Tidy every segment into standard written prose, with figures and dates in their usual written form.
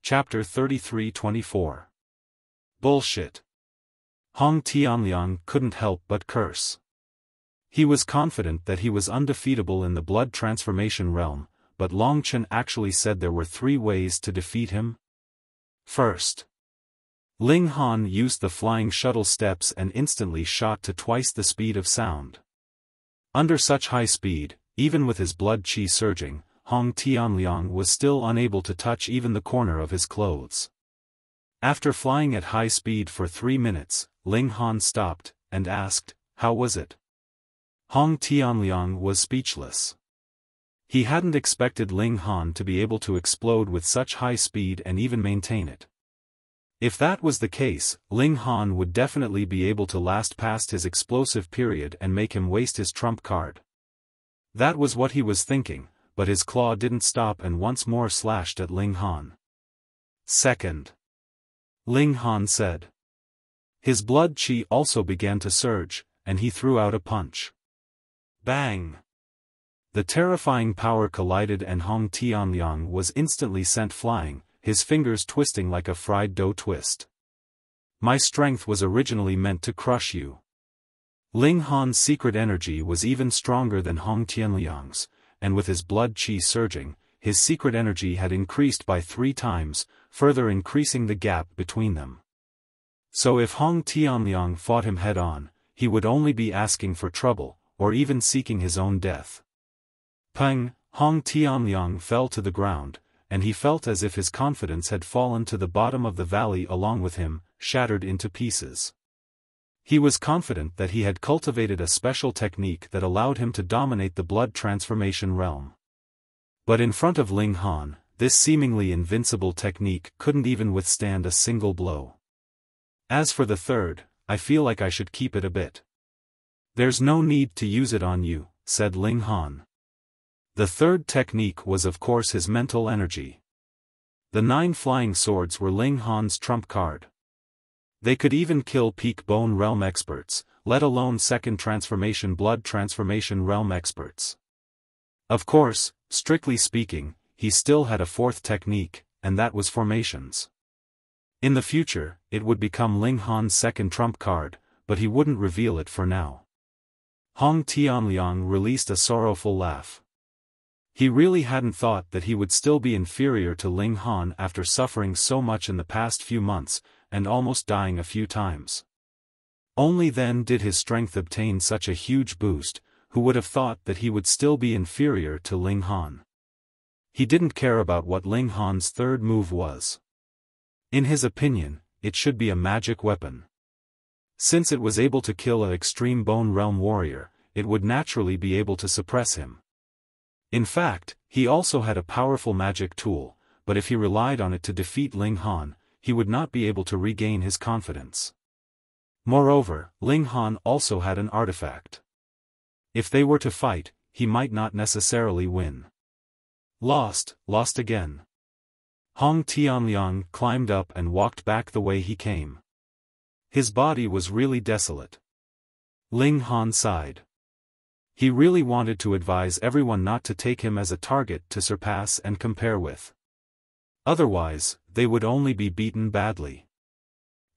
Chapter 33-24. Bullshit. Hong Tianliang couldn't help but curse. He was confident that he was undefeatable in the blood transformation realm, but Long Chen actually said there were 3 ways to defeat him. First, Ling Han used the flying shuttle steps and instantly shot to twice the speed of sound. Under such high speed, even with his blood qi surging, Hong Tianliang was still unable to touch even the corner of his clothes. After flying at high speed for 3 minutes, Ling Han stopped, and asked, "How was it?" Hong Tianliang was speechless. He hadn't expected Ling Han to be able to explode with such high speed and even maintain it. If that was the case, Ling Han would definitely be able to last past his explosive period and make him waste his trump card. That was what he was thinking, but his claw didn't stop and once more slashed at Ling Han. Second, Ling Han said. His blood qi also began to surge, and he threw out a punch. Bang! The terrifying power collided and Hong Tianliang was instantly sent flying, his fingers twisting like a fried dough twist. "My strength was originally meant to crush you." Ling Han's secret energy was even stronger than Hong Tianliang's, and with his blood qi surging, his secret energy had increased by 3 times, further increasing the gap between them. So if Hong Tianliang fought him head-on, he would only be asking for trouble, or even seeking his own death. Peng! Hong Tianliang fell to the ground, and he felt as if his confidence had fallen to the bottom of the valley along with him, shattered into pieces. He was confident that he had cultivated a special technique that allowed him to dominate the blood transformation realm. But in front of Ling Han, this seemingly invincible technique couldn't even withstand a single blow. As for the third, I feel like I should keep it a bit. "There's no need to use it on you," said Ling Han. The third technique was of course his mental energy. The 9 flying swords were Ling Han's trump card. They could even kill peak bone realm experts, let alone second transformation blood transformation realm experts. Of course, strictly speaking, he still had a 4th technique, and that was formations. In the future, it would become Ling Han's second trump card, but he wouldn't reveal it for now. Hong Tianliang released a sorrowful laugh. He really hadn't thought that he would still be inferior to Ling Han after suffering so much in the past few months, and almost dying a few times. Only then did his strength obtain such a huge boost. Who would have thought that he would still be inferior to Ling Han? He didn't care about what Ling Han's third move was. In his opinion, it should be a magic weapon. Since it was able to kill an extreme bone realm warrior, it would naturally be able to suppress him. In fact, he also had a powerful magic tool, but if he relied on it to defeat Ling Han, he would not be able to regain his confidence. Moreover, Ling Han also had an artifact. If they were to fight, he might not necessarily win. Lost again. Hong Tianliang climbed up and walked back the way he came. His body was really desolate. Ling Han sighed. He really wanted to advise everyone not to take him as a target to surpass and compare with. Otherwise, they would only be beaten badly.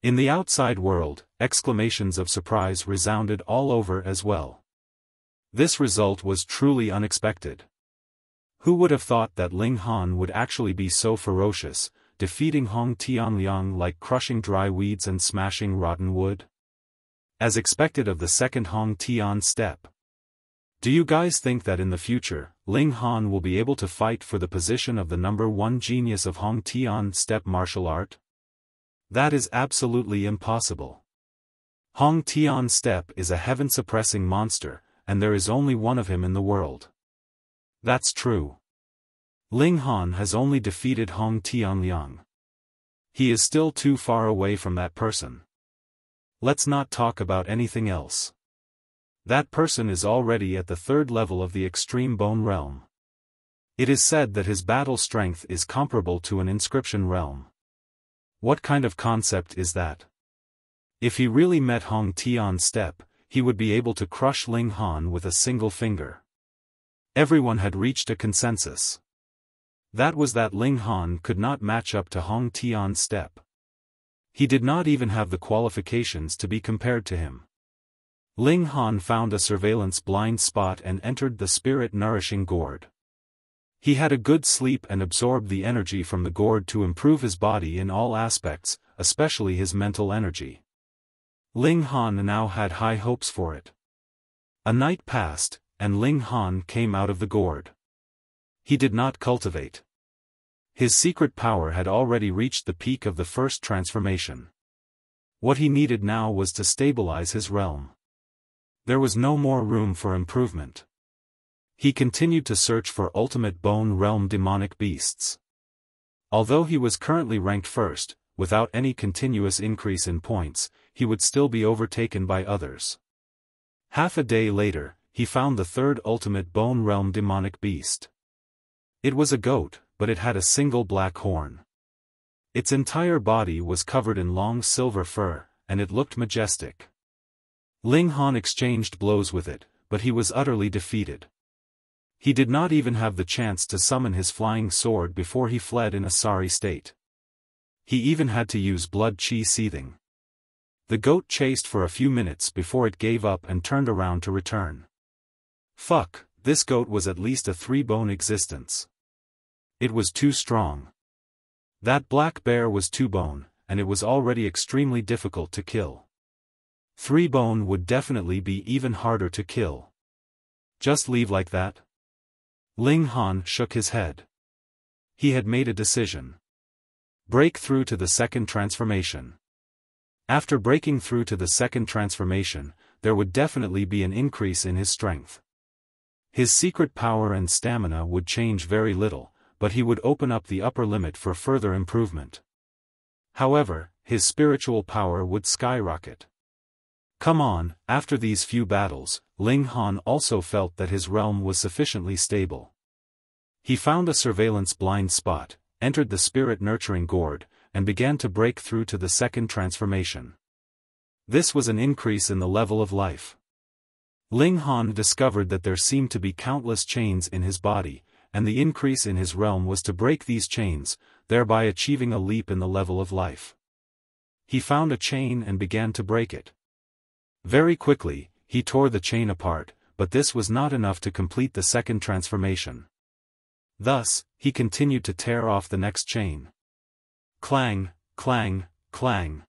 In the outside world, exclamations of surprise resounded all over as well. This result was truly unexpected. Who would have thought that Ling Han would actually be so ferocious, defeating Hong Tianliang like crushing dry weeds and smashing rotten wood? As expected of the second Hong Tian step. Do you guys think that in the future, Ling Han will be able to fight for the position of the number 1 genius of Hong Tian step martial art? That is absolutely impossible. Hong Tian step is a heaven-suppressing monster, and there is only one of him in the world. That's true. Ling Han has only defeated Hong Tianliang. He is still too far away from that person. Let's not talk about anything else. That person is already at the 3rd level of the extreme bone realm. It is said that his battle strength is comparable to an inscription realm. What kind of concept is that? If he really met Hong Tian's step, he would be able to crush Ling Han with a single finger. Everyone had reached a consensus. That was that Ling Han could not match up to Hong Tian's step. He did not even have the qualifications to be compared to him. Ling Han found a surveillance blind spot and entered the spirit-nourishing gourd. He had a good sleep and absorbed the energy from the gourd to improve his body in all aspects, especially his mental energy. Ling Han now had high hopes for it. A night passed, and Ling Han came out of the gourd. He did not cultivate. His secret power had already reached the peak of the first transformation. What he needed now was to stabilize his realm. There was no more room for improvement. He continued to search for ultimate bone realm demonic beasts. Although he was currently ranked first, without any continuous increase in points, he would still be overtaken by others. Half a day later, he found the third ultimate bone realm demonic beast. It was a goat, but it had a single black horn. Its entire body was covered in long silver fur, and it looked majestic. Ling Han exchanged blows with it, but he was utterly defeated. He did not even have the chance to summon his flying sword before he fled in a sorry state. He even had to use blood qi seething. The goat chased for a few minutes before it gave up and turned around to return. Fuck, this goat was at least a 3-bone existence. It was too strong. That black bear was 2-bone, and it was already extremely difficult to kill. 3-bone would definitely be even harder to kill. Just leave like that? Ling Han shook his head. He had made a decision. Break through to the second transformation. After breaking through to the second transformation, there would definitely be an increase in his strength. His secret power and stamina would change very little, but he would open up the upper limit for further improvement. However, his spiritual power would skyrocket. Come on, after these few battles, Ling Han also felt that his realm was sufficiently stable. He found a surveillance blind spot, entered the spirit-nurturing gourd, and began to break through to the second transformation. This was an increase in the level of life. Ling Han discovered that there seemed to be countless chains in his body, and the increase in his realm was to break these chains, thereby achieving a leap in the level of life. He found a chain and began to break it. Very quickly, he tore the chain apart, but this was not enough to complete the second transformation. Thus, he continued to tear off the next chain. Clang, clang, clang.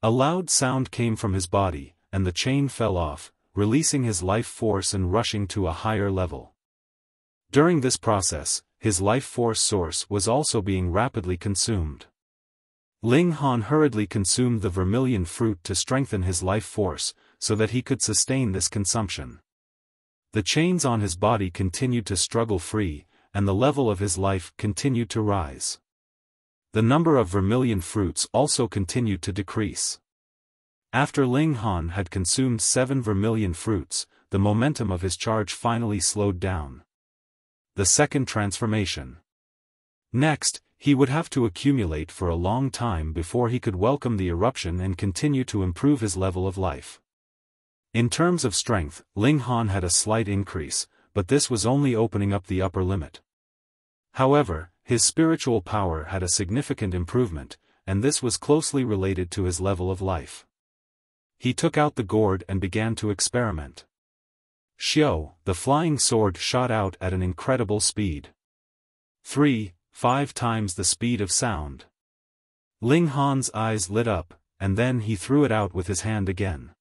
A loud sound came from his body, and the chain fell off, releasing his life force and rushing to a higher level. During this process, his life force source was also being rapidly consumed. Ling Han hurriedly consumed the vermilion fruit to strengthen his life force, so that he could sustain this consumption. The chains on his body continued to struggle free, and the level of his life continued to rise. The number of vermilion fruits also continued to decrease. After Ling Han had consumed 7 vermilion fruits, the momentum of his charge finally slowed down. The second transformation. Next, he would have to accumulate for a long time before he could welcome the eruption and continue to improve his level of life. In terms of strength, Ling Han had a slight increase, but this was only opening up the upper limit. However, his spiritual power had a significant improvement, and this was closely related to his level of life. He took out the gourd and began to experiment. Xiao, the flying sword shot out at an incredible speed. 5 times the speed of sound. Ling Han's eyes lit up, and then he threw it out with his hand again.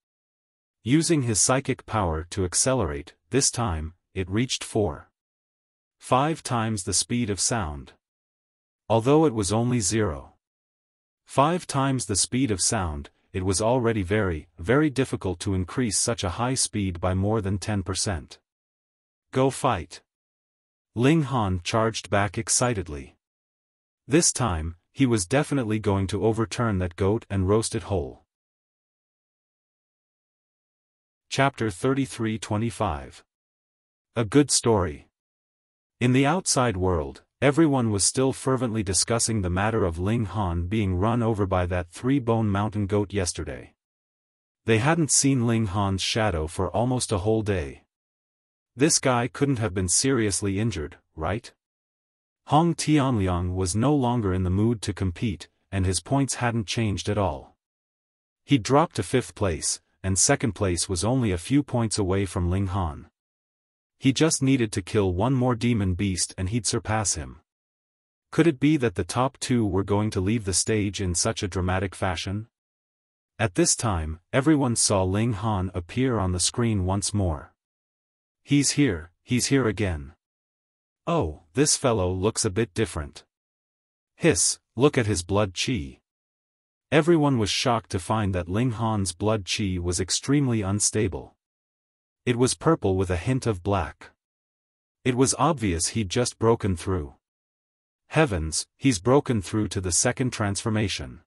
Using his psychic power to accelerate, this time, it reached 5 times the speed of sound. Although it was only 5 times the speed of sound, it was already very, very difficult to increase such a high speed by more than 10%. Go fight. Ling Han charged back excitedly. This time, he was definitely going to overturn that goat and roast it whole. Chapter 33-25. A good story. In the outside world, everyone was still fervently discussing the matter of Ling Han being run over by that 3-bone mountain goat yesterday. They hadn't seen Ling Han's shadow for almost a whole day. This guy couldn't have been seriously injured, right? Hong Tianliang was no longer in the mood to compete, and his points hadn't changed at all. He dropped to 5th place, and 2nd place was only a few points away from Ling Han. He just needed to kill one more demon beast and he'd surpass him. Could it be that the top 2 were going to leave the stage in such a dramatic fashion? At this time, everyone saw Ling Han appear on the screen once more. He's here again. Oh, this fellow looks a bit different. Hiss, look at his blood qi. Everyone was shocked to find that Ling Han's blood qi was extremely unstable. It was purple with a hint of black. It was obvious he'd just broken through. Heavens, he's broken through to the 2nd transformation.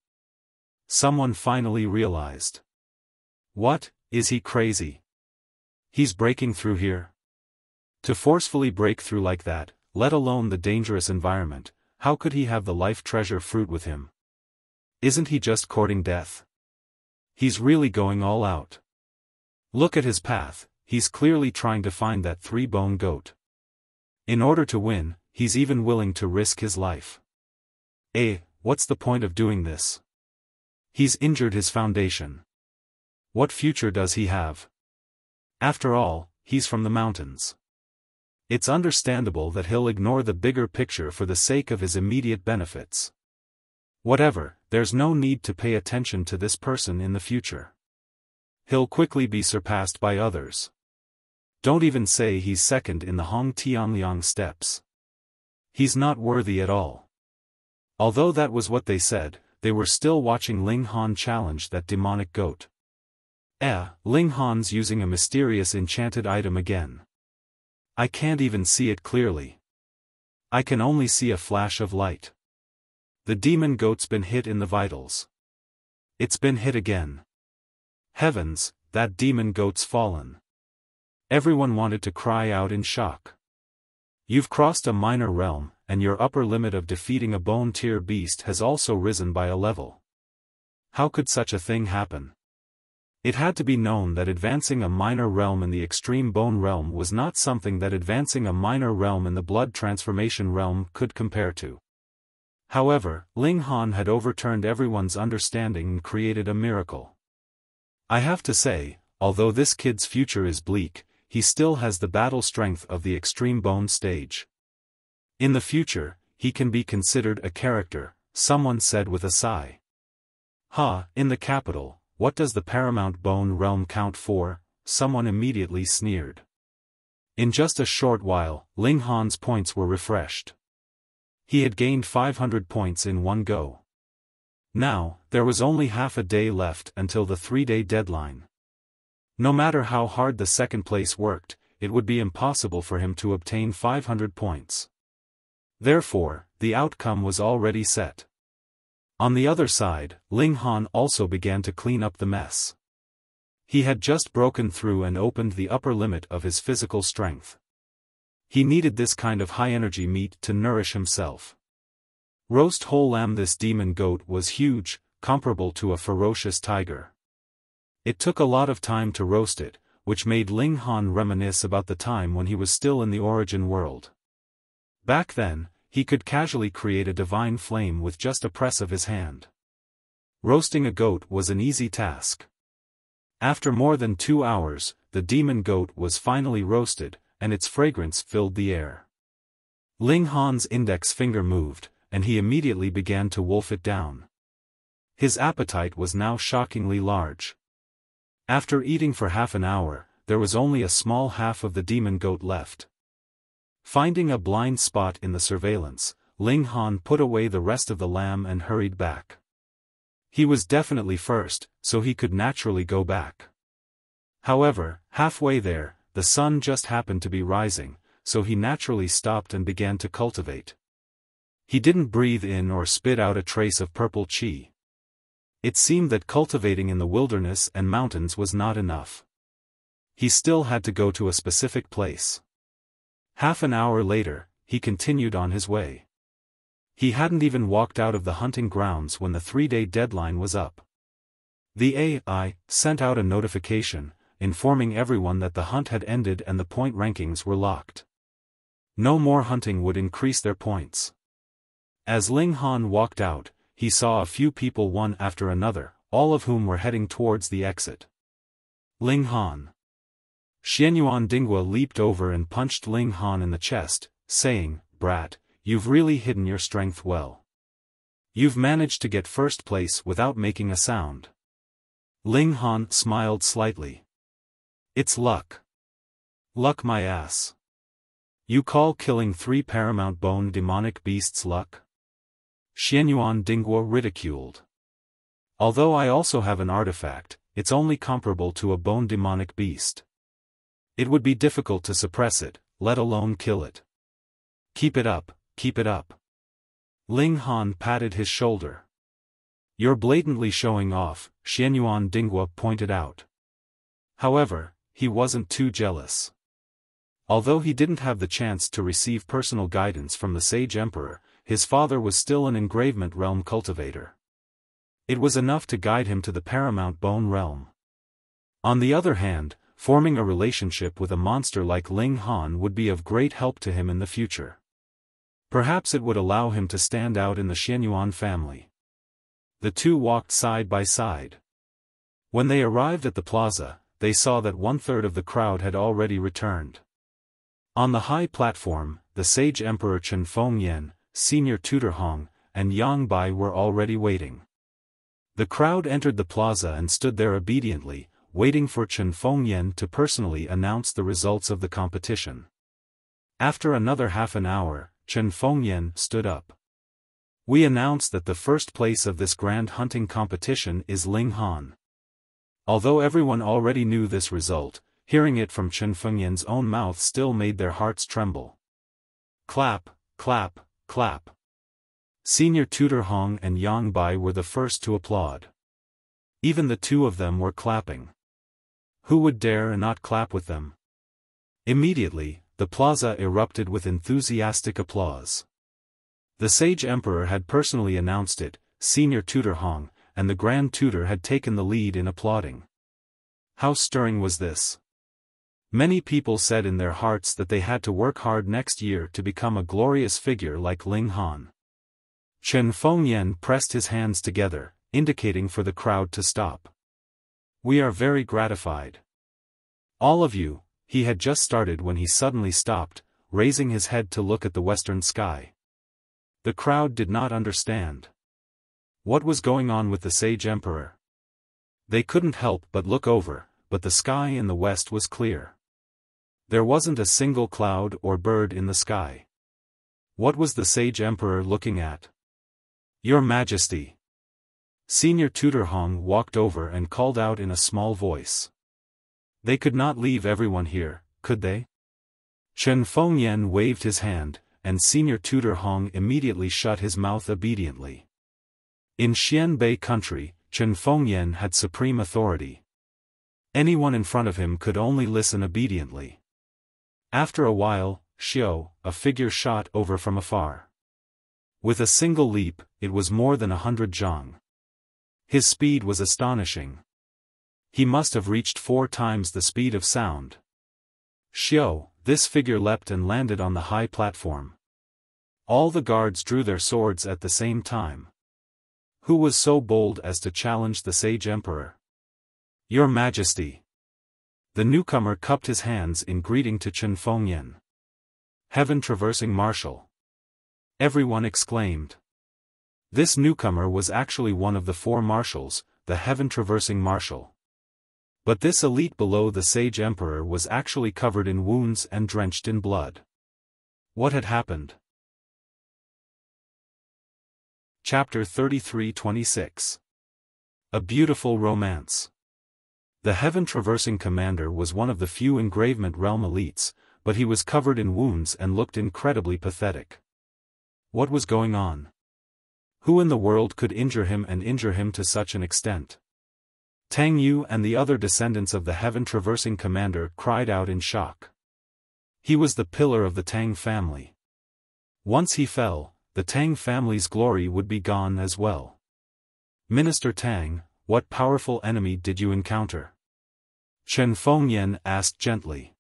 Someone finally realized. What, is he crazy? He's breaking through here? To forcefully break through like that, let alone the dangerous environment, how could he have the life treasure fruit with him? Isn't he just courting death? He's really going all out. Look at his path, he's clearly trying to find that 3-bone goat. In order to win, he's even willing to risk his life. What's the point of doing this? He's injured his foundation. What future does he have? After all, he's from the mountains. It's understandable that he'll ignore the bigger picture for the sake of his immediate benefits. Whatever, there's no need to pay attention to this person in the future. He'll quickly be surpassed by others. Don't even say he's 2nd in the Hong Tianliang steps. He's not worthy at all. Although that was what they said, they were still watching Ling Han challenge that demonic goat. Ling Han's using a mysterious enchanted item again. I can't even see it clearly. I can only see a flash of light. The demon goat's been hit in the vitals. It's been hit again. Heavens, that demon goat's fallen. Everyone wanted to cry out in shock. You've crossed a minor realm, and your upper limit of defeating a bone tier beast has also risen by a level. How could such a thing happen? It had to be known that advancing a minor realm in the extreme bone realm was not something that advancing a minor realm in the blood transformation realm could compare to. However, Ling Han had overturned everyone's understanding and created a miracle. I have to say, although this kid's future is bleak, he still has the battle strength of the extreme bone stage. In the future, he can be considered a character, someone said with a sigh. In the capital, what does the paramount bone realm count for? Someone immediately sneered. In just a short while, Ling Han's points were refreshed. He had gained 500 points in one go. Now, there was only half a day left until the 3-day deadline. No matter how hard the 2nd place worked, it would be impossible for him to obtain 500 points. Therefore, the outcome was already set. On the other side, Ling Han also began to clean up the mess. He had just broken through and opened the upper limit of his physical strength. He needed this kind of high-energy meat to nourish himself. Roast whole lamb. This demon goat was huge, comparable to a ferocious tiger. It took a lot of time to roast it, which made Ling Han reminisce about the time when he was still in the origin world. Back then, he could casually create a divine flame with just a press of his hand. Roasting a goat was an easy task. After more than 2 hours, the demon goat was finally roasted, and its fragrance filled the air. Ling Han's index finger moved, and he immediately began to wolf it down. His appetite was now shockingly large. After eating for half an hour, there was only a small half of the demon goat left. Finding a blind spot in the surveillance, Ling Han put away the rest of the lamb and hurried back. He was definitely first, so he could naturally go back. However, halfway there, the sun just happened to be rising, so he naturally stopped and began to cultivate. He didn't breathe in or spit out a trace of purple qi. It seemed that cultivating in the wilderness and mountains was not enough. He still had to go to a specific place. Half an hour later, he continued on his way. He hadn't even walked out of the hunting grounds when the 3-day deadline was up. The AI sent out a notification, informing everyone that the hunt had ended and the point rankings were locked. No more hunting would increase their points. As Ling Han walked out, he saw a few people one after another, all of whom were heading towards the exit. Ling Han. Xianyuan Dinghua leaped over and punched Ling Han in the chest, saying, "Brat, you've really hidden your strength well. You've managed to get first place without making a sound." Ling Han smiled slightly. "It's luck." "Luck my ass. You call killing 3 paramount bone demonic beasts luck?" Xianyuan Dinghua ridiculed. "Although I also have an artifact, it's only comparable to a bone demonic beast. It would be difficult to suppress it, let alone kill it. Keep it up, keep it up." Ling Han patted his shoulder. "You're blatantly showing off," Xianyuan Dinghua pointed out. However, he wasn't too jealous. Although he didn't have the chance to receive personal guidance from the Sage Emperor, his father was still an engravement realm cultivator. It was enough to guide him to the paramount bone realm. On the other hand, forming a relationship with a monster like Ling Han would be of great help to him in the future. Perhaps it would allow him to stand out in the Xianyuan family. The two walked side by side. When they arrived at the plaza, they saw that 1/3 of the crowd had already returned. On the high platform, the Sage Emperor Chen Fengyan, Senior Tutor Hong, and Yang Bai were already waiting. The crowd entered the plaza and stood there obediently, waiting for Chen Fengyan to personally announce the results of the competition. After another half an hour, Chen Fengyan stood up. "We announce that the first place of this grand hunting competition is Ling Han." Although everyone already knew this result, hearing it from Chen Fengyan's own mouth still made their hearts tremble. Clap, clap, clap. Senior Tutor Hong and Yang Bai were the first to applaud. Even the two of them were clapping. Who would dare not clap with them? Immediately, the plaza erupted with enthusiastic applause. The Sage Emperor had personally announced it, Senior Tutor Hong, and the Grand Tutor had taken the lead in applauding. How stirring was this? Many people said in their hearts that they had to work hard next year to become a glorious figure like Ling Han. Chen Fengyan pressed his hands together, indicating for the crowd to stop. "We are very gratified. All of you," he had just started when he suddenly stopped, raising his head to look at the western sky. The crowd did not understand. What was going on with the Sage Emperor? They couldn't help but look over, but the sky in the west was clear. There wasn't a single cloud or bird in the sky. What was the Sage Emperor looking at? "Your Majesty." Senior Tutor Hong walked over and called out in a small voice. They could not leave everyone here, could they? Chen Fengyan waved his hand, and Senior Tutor Hong immediately shut his mouth obediently. In Xianbei country, Chen Fengyan had supreme authority. Anyone in front of him could only listen obediently. After a while, Xiao, a figure shot over from afar. With a single leap, it was more than 100 zhang. His speed was astonishing. He must have reached 4 times the speed of sound. Xiao, this figure leapt and landed on the high platform. All the guards drew their swords at the same time. Who was so bold as to challenge the Sage Emperor? "Your Majesty." The newcomer cupped his hands in greeting to Chen Fengyan. "Heaven-traversing marshal." Everyone exclaimed. This newcomer was actually one of the 4 marshals, the heaven-traversing marshal. But this elite below the Sage Emperor was actually covered in wounds and drenched in blood. What had happened? Chapter 33-26. A Beautiful Romance. The heaven-traversing commander was one of the few engravement realm elites, but he was covered in wounds and looked incredibly pathetic. What was going on? Who in the world could injure him and injure him to such an extent? Tang Yu and the other descendants of the heaven-traversing commander cried out in shock. He was the pillar of the Tang family. Once he fell, the Tang family's glory would be gone as well. "Minister Tang, what powerful enemy did you encounter?" Chen Fengyan asked gently.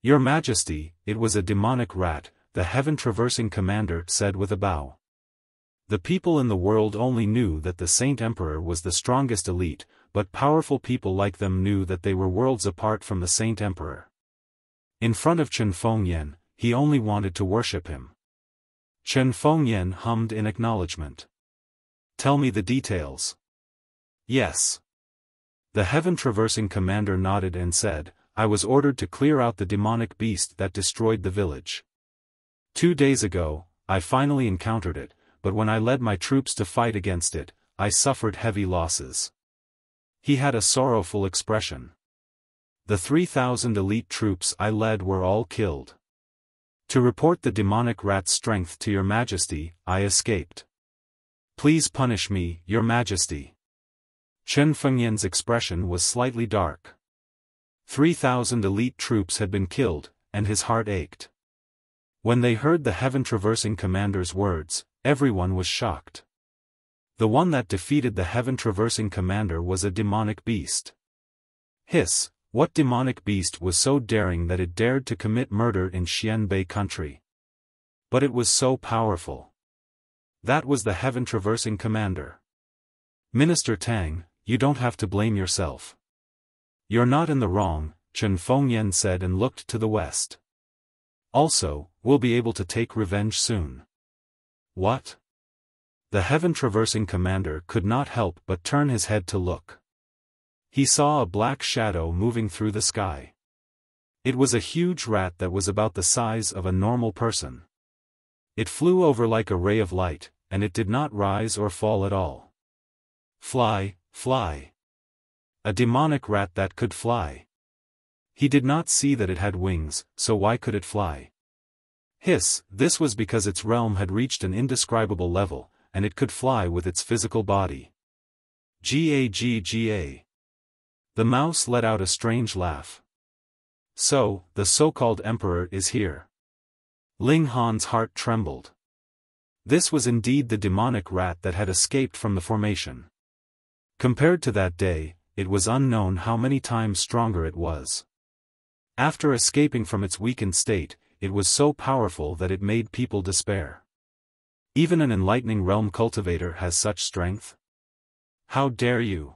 "Your Majesty, it was a demonic rat," the heaven-traversing commander said with a bow. The people in the world only knew that the Saint Emperor was the strongest elite, but powerful people like them knew that they were worlds apart from the Saint Emperor. In front of Chen Fengyan, he only wanted to worship him. Chen Fengyan hummed in acknowledgement. "Tell me the details." "Yes." The heaven-traversing commander nodded and said, "I was ordered to clear out the demonic beast that destroyed the village. 2 days ago, I finally encountered it, but when I led my troops to fight against it, I suffered heavy losses." He had a sorrowful expression. "The 3,000 elite troops I led were all killed. To report the demonic rat's strength to your majesty, I escaped. Please punish me, your majesty." Chen Fengyan's expression was slightly dark. 3,000 elite troops had been killed, and his heart ached. When they heard the heaven-traversing commander's words, everyone was shocked. The one that defeated the heaven-traversing commander was a demonic beast. Hiss, what demonic beast was so daring that it dared to commit murder in Xianbei country? But it was so powerful. That was the heaven-traversing commander. "Minister Tang, you don't have to blame yourself. You're not in the wrong," Chen Fengyan said and looked to the west. "Also, we'll be able to take revenge soon." "What?" The heaven-traversing commander could not help but turn his head to look. He saw a black shadow moving through the sky. It was a huge rat that was about the size of a normal person. It flew over like a ray of light, and it did not rise or fall at all. "Fly, fly." A demonic rat that could fly. He did not see that it had wings, so why could it fly? Hiss, this was because its realm had reached an indescribable level, and it could fly with its physical body. Gagga. The mouse let out a strange laugh. "So, the so-called emperor is here." Ling Han's heart trembled. This was indeed the demonic rat that had escaped from the formation. Compared to that day, it was unknown how many times stronger it was. After escaping from its weakened state, it was so powerful that it made people despair. Even an enlightening realm cultivator has such strength? "How dare you!"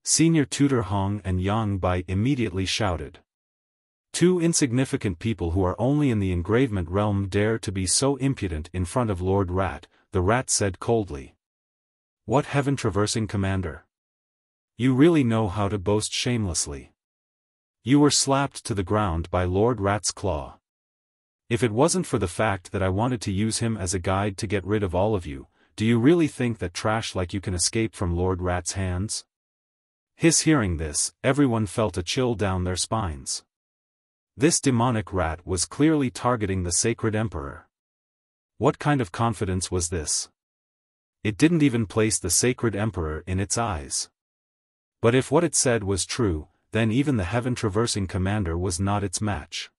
Senior Tutor Hong and Yang Bai immediately shouted. "Two insignificant people who are only in the engravement realm dare to be so impudent in front of Lord Rat," the rat said coldly. "What heaven-traversing commander? You really know how to boast shamelessly. You were slapped to the ground by Lord Rat's claw. If it wasn't for the fact that I wanted to use him as a guide to get rid of all of you, do you really think that trash like you can escape from Lord Rat's hands?" Hiss. Hearing this, everyone felt a chill down their spines. This demonic rat was clearly targeting the sacred emperor. What kind of confidence was this? It didn't even place the sacred emperor in its eyes. But if what it said was true, then even the heaven-traversing commander was not its match.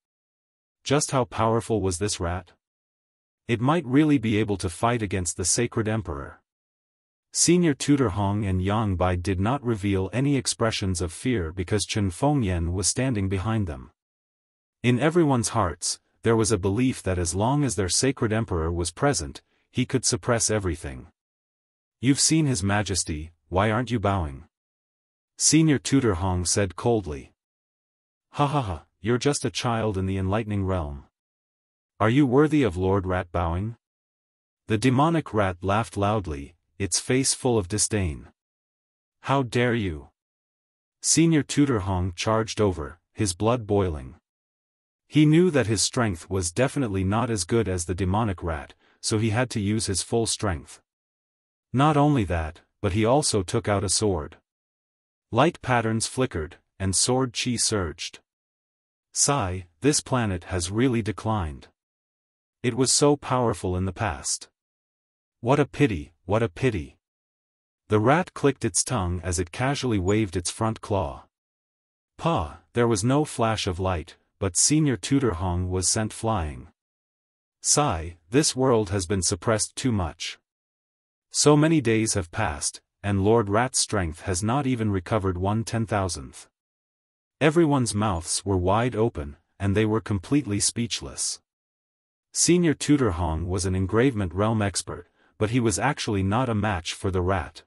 Just how powerful was this rat? It might really be able to fight against the sacred emperor. Senior Tutor Hong and Yang Bai did not reveal any expressions of fear because Chen Fengyan was standing behind them. In everyone's hearts, there was a belief that as long as their sacred emperor was present, he could suppress everything. "You've seen His Majesty, why aren't you bowing?" Senior Tutor Hong said coldly. "Ha ha ha, you're just a child in the enlightening realm. Are you worthy of Lord Rat bowing?" The demonic rat laughed loudly, its face full of disdain. "How dare you!" Senior Tutor Hong charged over, his blood boiling. He knew that his strength was definitely not as good as the demonic rat, so he had to use his full strength. Not only that, but he also took out a sword. Light patterns flickered, and sword chi surged. Sigh, this planet has really declined. It was so powerful in the past. What a pity, what a pity. The rat clicked its tongue as it casually waved its front claw. Pah, there was no flash of light, but Senior Tutor Hong was sent flying. Sigh, this world has been suppressed too much. So many days have passed, and Lord Rat's strength has not even recovered 1/10,000th. Everyone's mouths were wide open, and they were completely speechless. Senior Tutor Hong was an engravement realm expert, but he was actually not a match for the rat.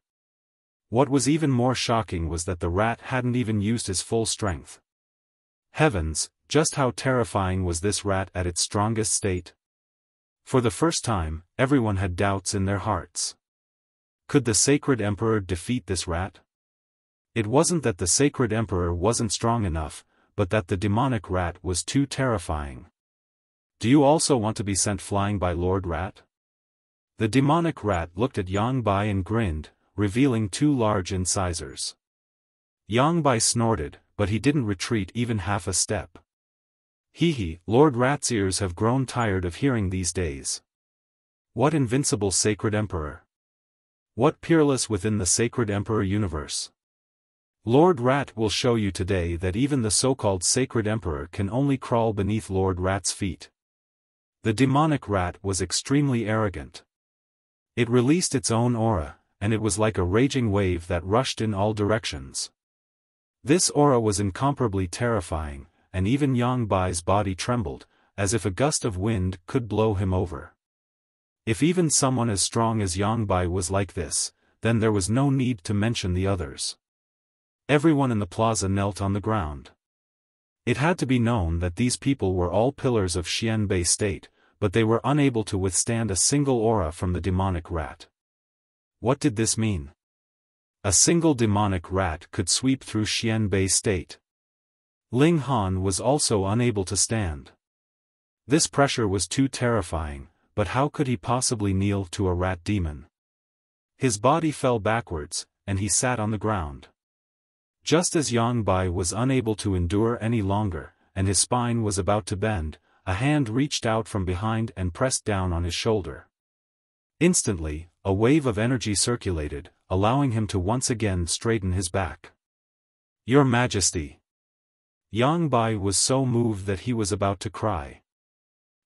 What was even more shocking was that the rat hadn't even used his full strength. Heavens, just how terrifying was this rat at its strongest state? For the first time, everyone had doubts in their hearts. Could the Sacred Emperor defeat this rat? It wasn't that the Sacred Emperor wasn't strong enough, but that the demonic rat was too terrifying. Do you also want to be sent flying by Lord Rat? The demonic rat looked at Yang Bai and grinned, revealing 2 large incisors. Yang Bai snorted, but he didn't retreat even half a step. Hee, Lord Rat's ears have grown tired of hearing these days. What invincible Sacred Emperor? What peerless within the Sacred Emperor universe? Lord Rat will show you today that even the so-called Sacred Emperor can only crawl beneath Lord Rat's feet. The demonic rat was extremely arrogant. It released its own aura, and it was like a raging wave that rushed in all directions. This aura was incomparably terrifying, and even Yang Bai's body trembled, as if a gust of wind could blow him over. If even someone as strong as Yang Bai was like this, then there was no need to mention the others. Everyone in the plaza knelt on the ground. It had to be known that these people were all pillars of Xianbei state, but they were unable to withstand a single aura from the demonic rat. What did this mean? A single demonic rat could sweep through Xianbei state. Ling Han was also unable to stand. This pressure was too terrifying, but how could he possibly kneel to a rat demon? His body fell backwards, and he sat on the ground. Just as Yang Bai was unable to endure any longer, and his spine was about to bend, a hand reached out from behind and pressed down on his shoulder. Instantly, a wave of energy circulated, allowing him to once again straighten his back. Your Majesty! Yang Bai was so moved that he was about to cry.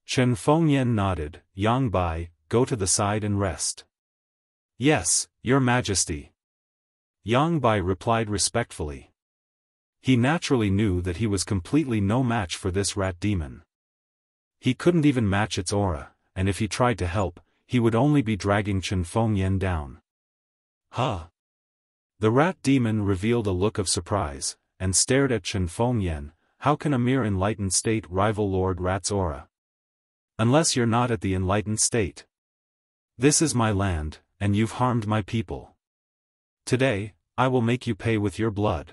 Chen Fengyan nodded. Yang Bai, go to the side and rest. Yes, Your Majesty. Yang Bai replied respectfully. He naturally knew that he was completely no match for this rat demon. He couldn't even match its aura, and if he tried to help, he would only be dragging Chen Fengyan down. Huh? The rat demon revealed a look of surprise, and stared at Chen Fengyan. How can a mere enlightened state rival Lord Rat's aura? Unless you're not at the enlightened state. This is my land, and you've harmed my people. Today, I will make you pay with your blood.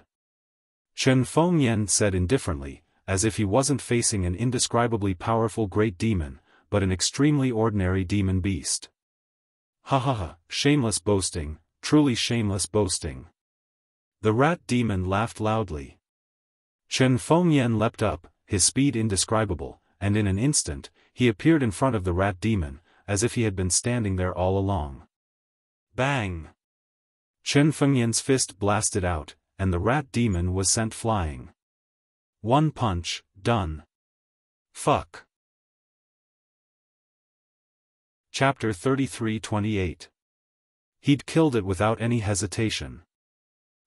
Chen Fengyan said indifferently, as if he wasn't facing an indescribably powerful great demon, but an extremely ordinary demon beast. Ha ha ha, shameless boasting, truly shameless boasting. The rat demon laughed loudly. Chen Fengyan leapt up, his speed indescribable, and in an instant, he appeared in front of the rat demon, as if he had been standing there all along. Bang! Chen Fengyan's fist blasted out, and the rat demon was sent flying. One punch, done. Fuck. Chapter 33-28. He'd killed it without any hesitation.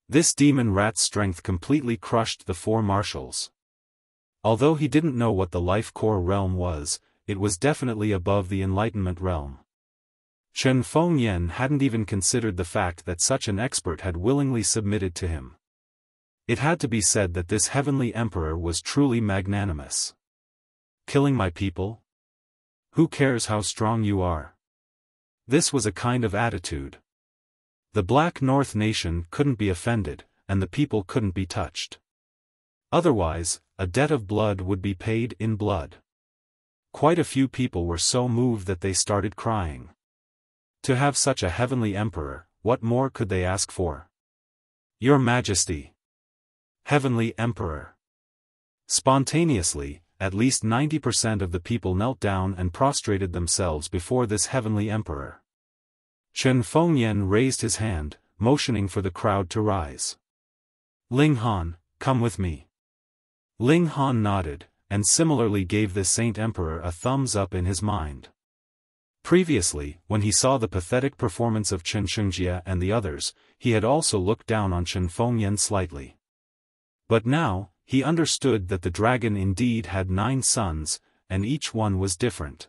This demon rat's strength completely crushed the 4 marshals. Although he didn't know what the life core realm was, it was definitely above the enlightenment realm. Chen Fengyan hadn't even considered the fact that such an expert had willingly submitted to him. It had to be said that this heavenly emperor was truly magnanimous. Killing my people? Who cares how strong you are? This was a kind of attitude. The Black North nation couldn't be offended, and the people couldn't be touched. Otherwise, a debt of blood would be paid in blood. Quite a few people were so moved that they started crying. To have such a heavenly emperor, what more could they ask for? Your Majesty! Heavenly Emperor! Spontaneously, at least 90% of the people knelt down and prostrated themselves before this heavenly emperor. Chen Fengyan raised his hand, motioning for the crowd to rise. Ling Han, come with me. Ling Han nodded, and similarly gave this saint emperor a thumbs up in his mind. Previously, when he saw the pathetic performance of Chen Shungjia and the others, he had also looked down on Chen Fengyan slightly. But now, he understood that the dragon indeed had 9 sons, and each one was different.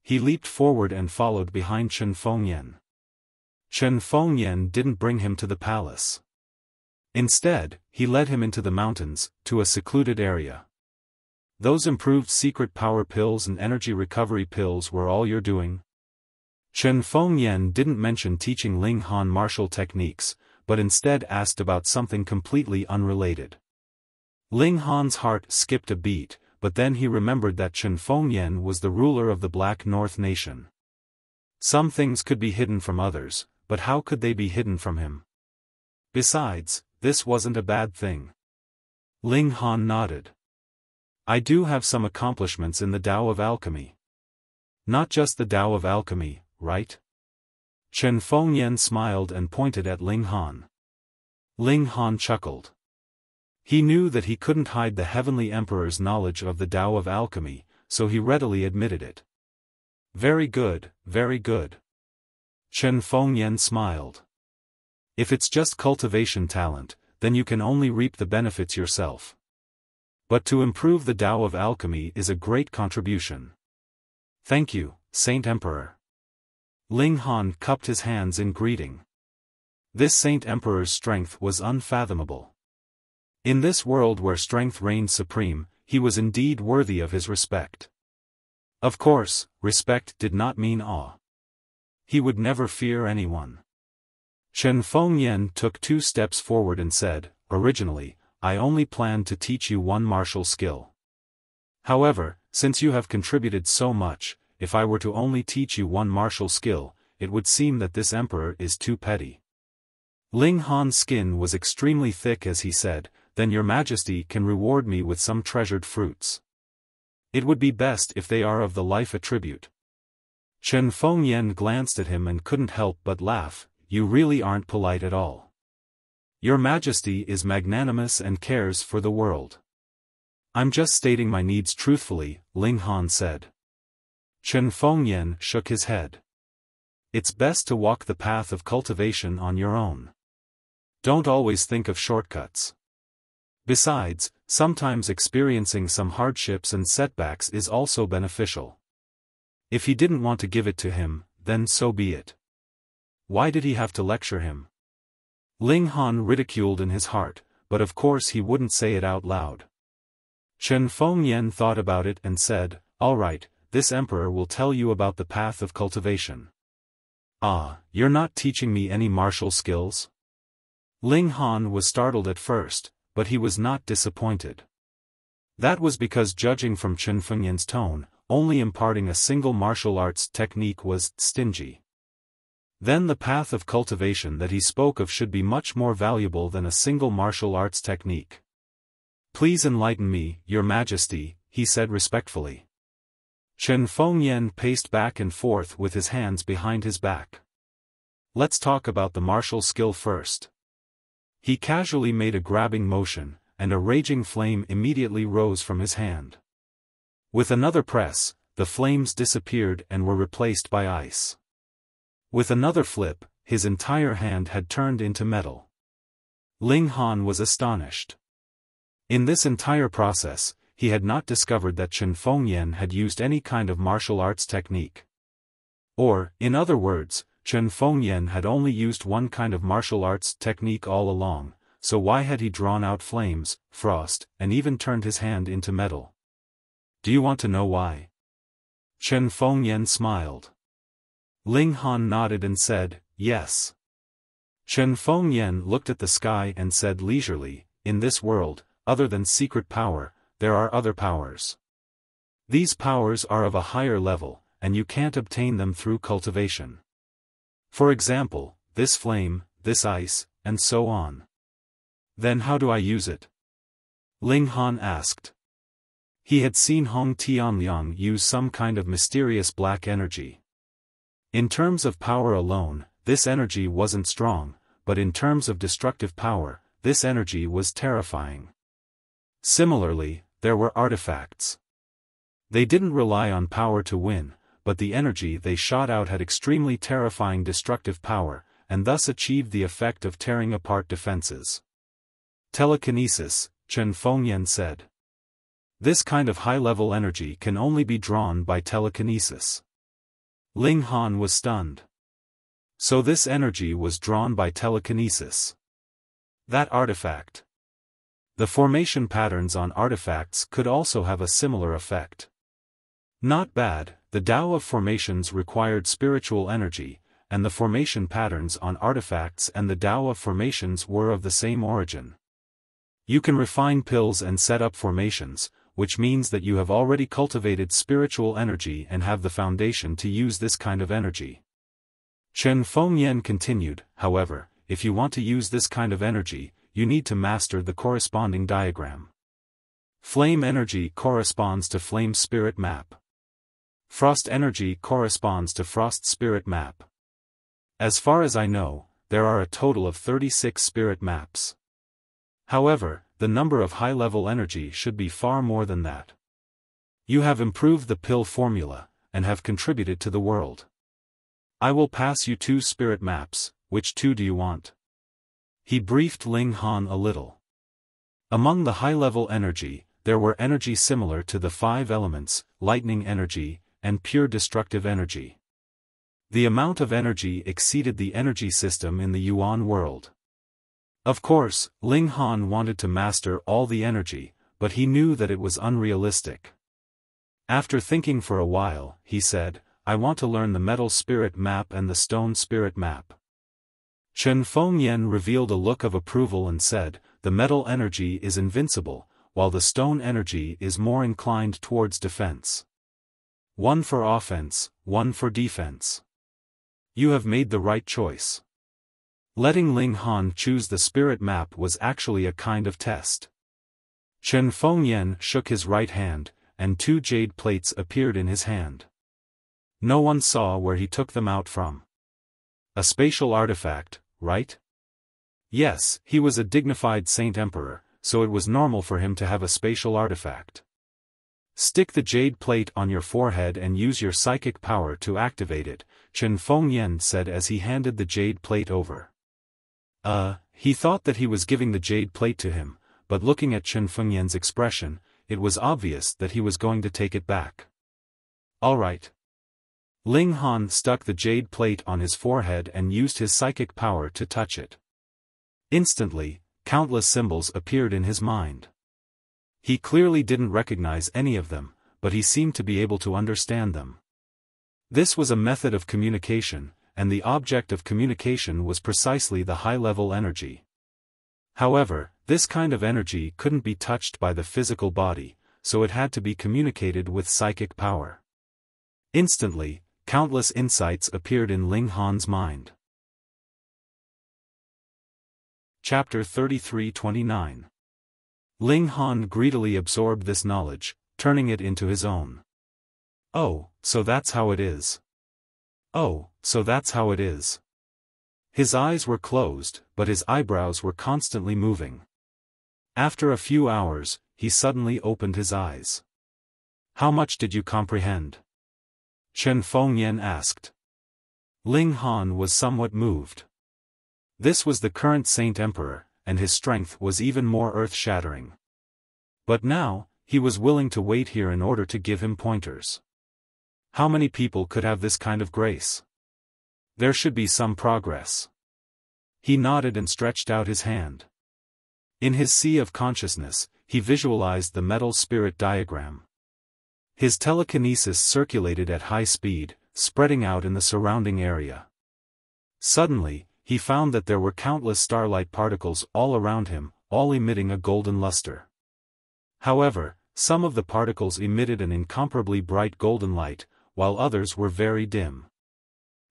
He leaped forward and followed behind Chen Fengyan. Chen Fengyan didn't bring him to the palace. Instead, he led him into the mountains, to a secluded area. Those improved secret power pills and energy recovery pills were all you're doing? Chen Fengyan didn't mention teaching Ling Han martial techniques, but instead asked about something completely unrelated. Ling Han's heart skipped a beat, but then he remembered that Chen Fengyan was the ruler of the Black North Nation. Some things could be hidden from others, but how could they be hidden from him? Besides, this wasn't a bad thing. Ling Han nodded. I do have some accomplishments in the Tao of Alchemy. Not just the Tao of Alchemy, right? Chen Fengyan smiled and pointed at Ling Han. Ling Han chuckled. He knew that he couldn't hide the Heavenly Emperor's knowledge of the Tao of Alchemy, so he readily admitted it. Very good, very good. Chen Fengyan smiled. If it's just cultivation talent, then you can only reap the benefits yourself. But to improve the Tao of Alchemy is a great contribution. Thank you, Saint Emperor. Ling Han cupped his hands in greeting. This Saint Emperor's strength was unfathomable. In this world where strength reigned supreme, he was indeed worthy of his respect. Of course, respect did not mean awe. He would never fear anyone. Chen Fengyan took 2 steps forward and said, originally, I only planned to teach you one martial skill. However, since you have contributed so much, if I were to only teach you one martial skill, it would seem that this emperor is too petty. Ling Han's skin was extremely thick as he said, then your majesty can reward me with some treasured fruits. It would be best if they are of the life attribute. Chen Fengyan glanced at him and couldn't help but laugh. You really aren't polite at all. Your majesty is magnanimous and cares for the world. I'm just stating my needs truthfully, Ling Han said. Chen Fengyan shook his head. It's best to walk the path of cultivation on your own. Don't always think of shortcuts. Besides, sometimes experiencing some hardships and setbacks is also beneficial. If he didn't want to give it to him, then so be it. Why did he have to lecture him? Ling Han ridiculed in his heart, but of course he wouldn't say it out loud. Chen Fengyan thought about it and said, all right, this emperor will tell you about the path of cultivation. Ah, you're not teaching me any martial skills? Ling Han was startled at first, but he was not disappointed. That was because judging from Chen Fengyan's tone, only imparting a single martial arts technique was stingy. Then the path of cultivation that he spoke of should be much more valuable than a single martial arts technique. Please enlighten me, Your Majesty, he said respectfully. Chen Fengyan paced back and forth with his hands behind his back. Let's talk about the martial skill first. He casually made a grabbing motion, and a raging flame immediately rose from his hand. With another press, the flames disappeared and were replaced by ice. With another flip, his entire hand had turned into metal. Ling Han was astonished. In this entire process, he had not discovered that Chen Fengyan had used any kind of martial arts technique. Or, in other words, Chen Fengyan had only used one kind of martial arts technique all along, so why had he drawn out flames, frost, and even turned his hand into metal? Do you want to know why? Chen Fengyan smiled. Ling Han nodded and said, yes. Chen Fengyan looked at the sky and said leisurely, in this world, other than secret power, there are other powers. These powers are of a higher level, and you can't obtain them through cultivation. For example, this flame, this ice, and so on. Then how do I use it? Ling Han asked. He had seen Hong Tianliang use some kind of mysterious black energy. In terms of power alone, this energy wasn't strong, but in terms of destructive power, this energy was terrifying. Similarly, there were artifacts. They didn't rely on power to win, but the energy they shot out had extremely terrifying destructive power, and thus achieved the effect of tearing apart defenses. Telekinesis, Chen Fengyan said. This kind of high-level energy can only be drawn by telekinesis. Ling Han was stunned. So this energy was drawn by telekinesis. That artifact. The formation patterns on artifacts could also have a similar effect. Not bad, the Tao of formations required spiritual energy, and the formation patterns on artifacts and the Tao of formations were of the same origin. You can refine pills and set up formations, which means that you have already cultivated spiritual energy and have the foundation to use this kind of energy. Chen Fengyan continued, however, if you want to use this kind of energy, you need to master the corresponding diagram. Flame energy corresponds to flame spirit map. Frost energy corresponds to frost spirit map. As far as I know, there are a total of 36 spirit maps. However, the number of high-level energy should be far more than that. You have improved the pill formula, and have contributed to the world. I will pass you 2 spirit maps, which 2 do you want? He briefed Ling Han a little. Among the high-level energy, there were energy similar to the 5 elements, lightning energy, and pure destructive energy. The amount of energy exceeded the energy system in the Yuan world. Of course, Ling Han wanted to master all the energy, but he knew that it was unrealistic. After thinking for a while, he said, I want to learn the metal spirit map and the stone spirit map. Chen Fengyan revealed a look of approval and said, the metal energy is invincible, while the stone energy is more inclined towards defense. One for offense, one for defense. You have made the right choice. Letting Ling Han choose the spirit map was actually a kind of test. Chen Fengyan shook his right hand, and 2 jade plates appeared in his hand. No one saw where he took them out from. A spatial artifact, right? Yes, he was a dignified Saint Emperor, so it was normal for him to have a spatial artifact. Stick the jade plate on your forehead and use your psychic power to activate it, Chen Fengyan said as he handed the jade plate over. He thought that he was giving the jade plate to him, but looking at Chen Fengyan's expression, it was obvious that he was going to take it back. All right. Ling Han stuck the jade plate on his forehead and used his psychic power to touch it. Instantly, countless symbols appeared in his mind. He clearly didn't recognize any of them, but he seemed to be able to understand them. This was a method of communication, and the object of communication was precisely the high-level energy. However, this kind of energy couldn't be touched by the physical body, so it had to be communicated with psychic power. Instantly, countless insights appeared in Ling Han's mind. Chapter 33-29. Ling Han greedily absorbed this knowledge, turning it into his own. Oh, so that's how it is. Oh, so that's how it is. His eyes were closed, but his eyebrows were constantly moving. After a few hours, he suddenly opened his eyes. How much did you comprehend? Chen Fengyan asked. Ling Han was somewhat moved. This was the current Saint Emperor, and his strength was even more earth-shattering. But now, he was willing to wait here in order to give him pointers. How many people could have this kind of grace? There should be some progress. He nodded and stretched out his hand. In his sea of consciousness, he visualized the metal spirit diagram. His telekinesis circulated at high speed, spreading out in the surrounding area. Suddenly, he found that there were countless starlight particles all around him, all emitting a golden luster. However, some of the particles emitted an incomparably bright golden light, while others were very dim.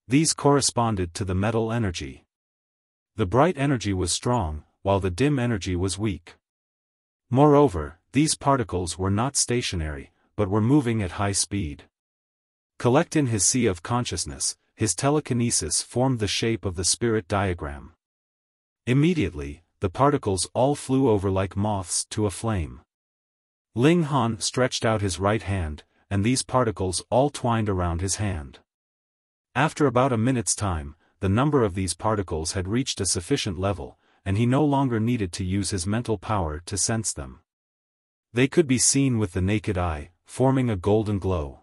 These corresponded to the metal energy. The bright energy was strong, while the dim energy was weak. Moreover, these particles were not stationary, but were moving at high speed. Collect in his sea of consciousness, his telekinesis formed the shape of the spirit diagram. Immediately, the particles all flew over like moths to a flame. Ling Han stretched out his right hand, and these particles all twined around his hand. After about a minute's time, the number of these particles had reached a sufficient level, and he no longer needed to use his mental power to sense them. They could be seen with the naked eye, forming a golden glow.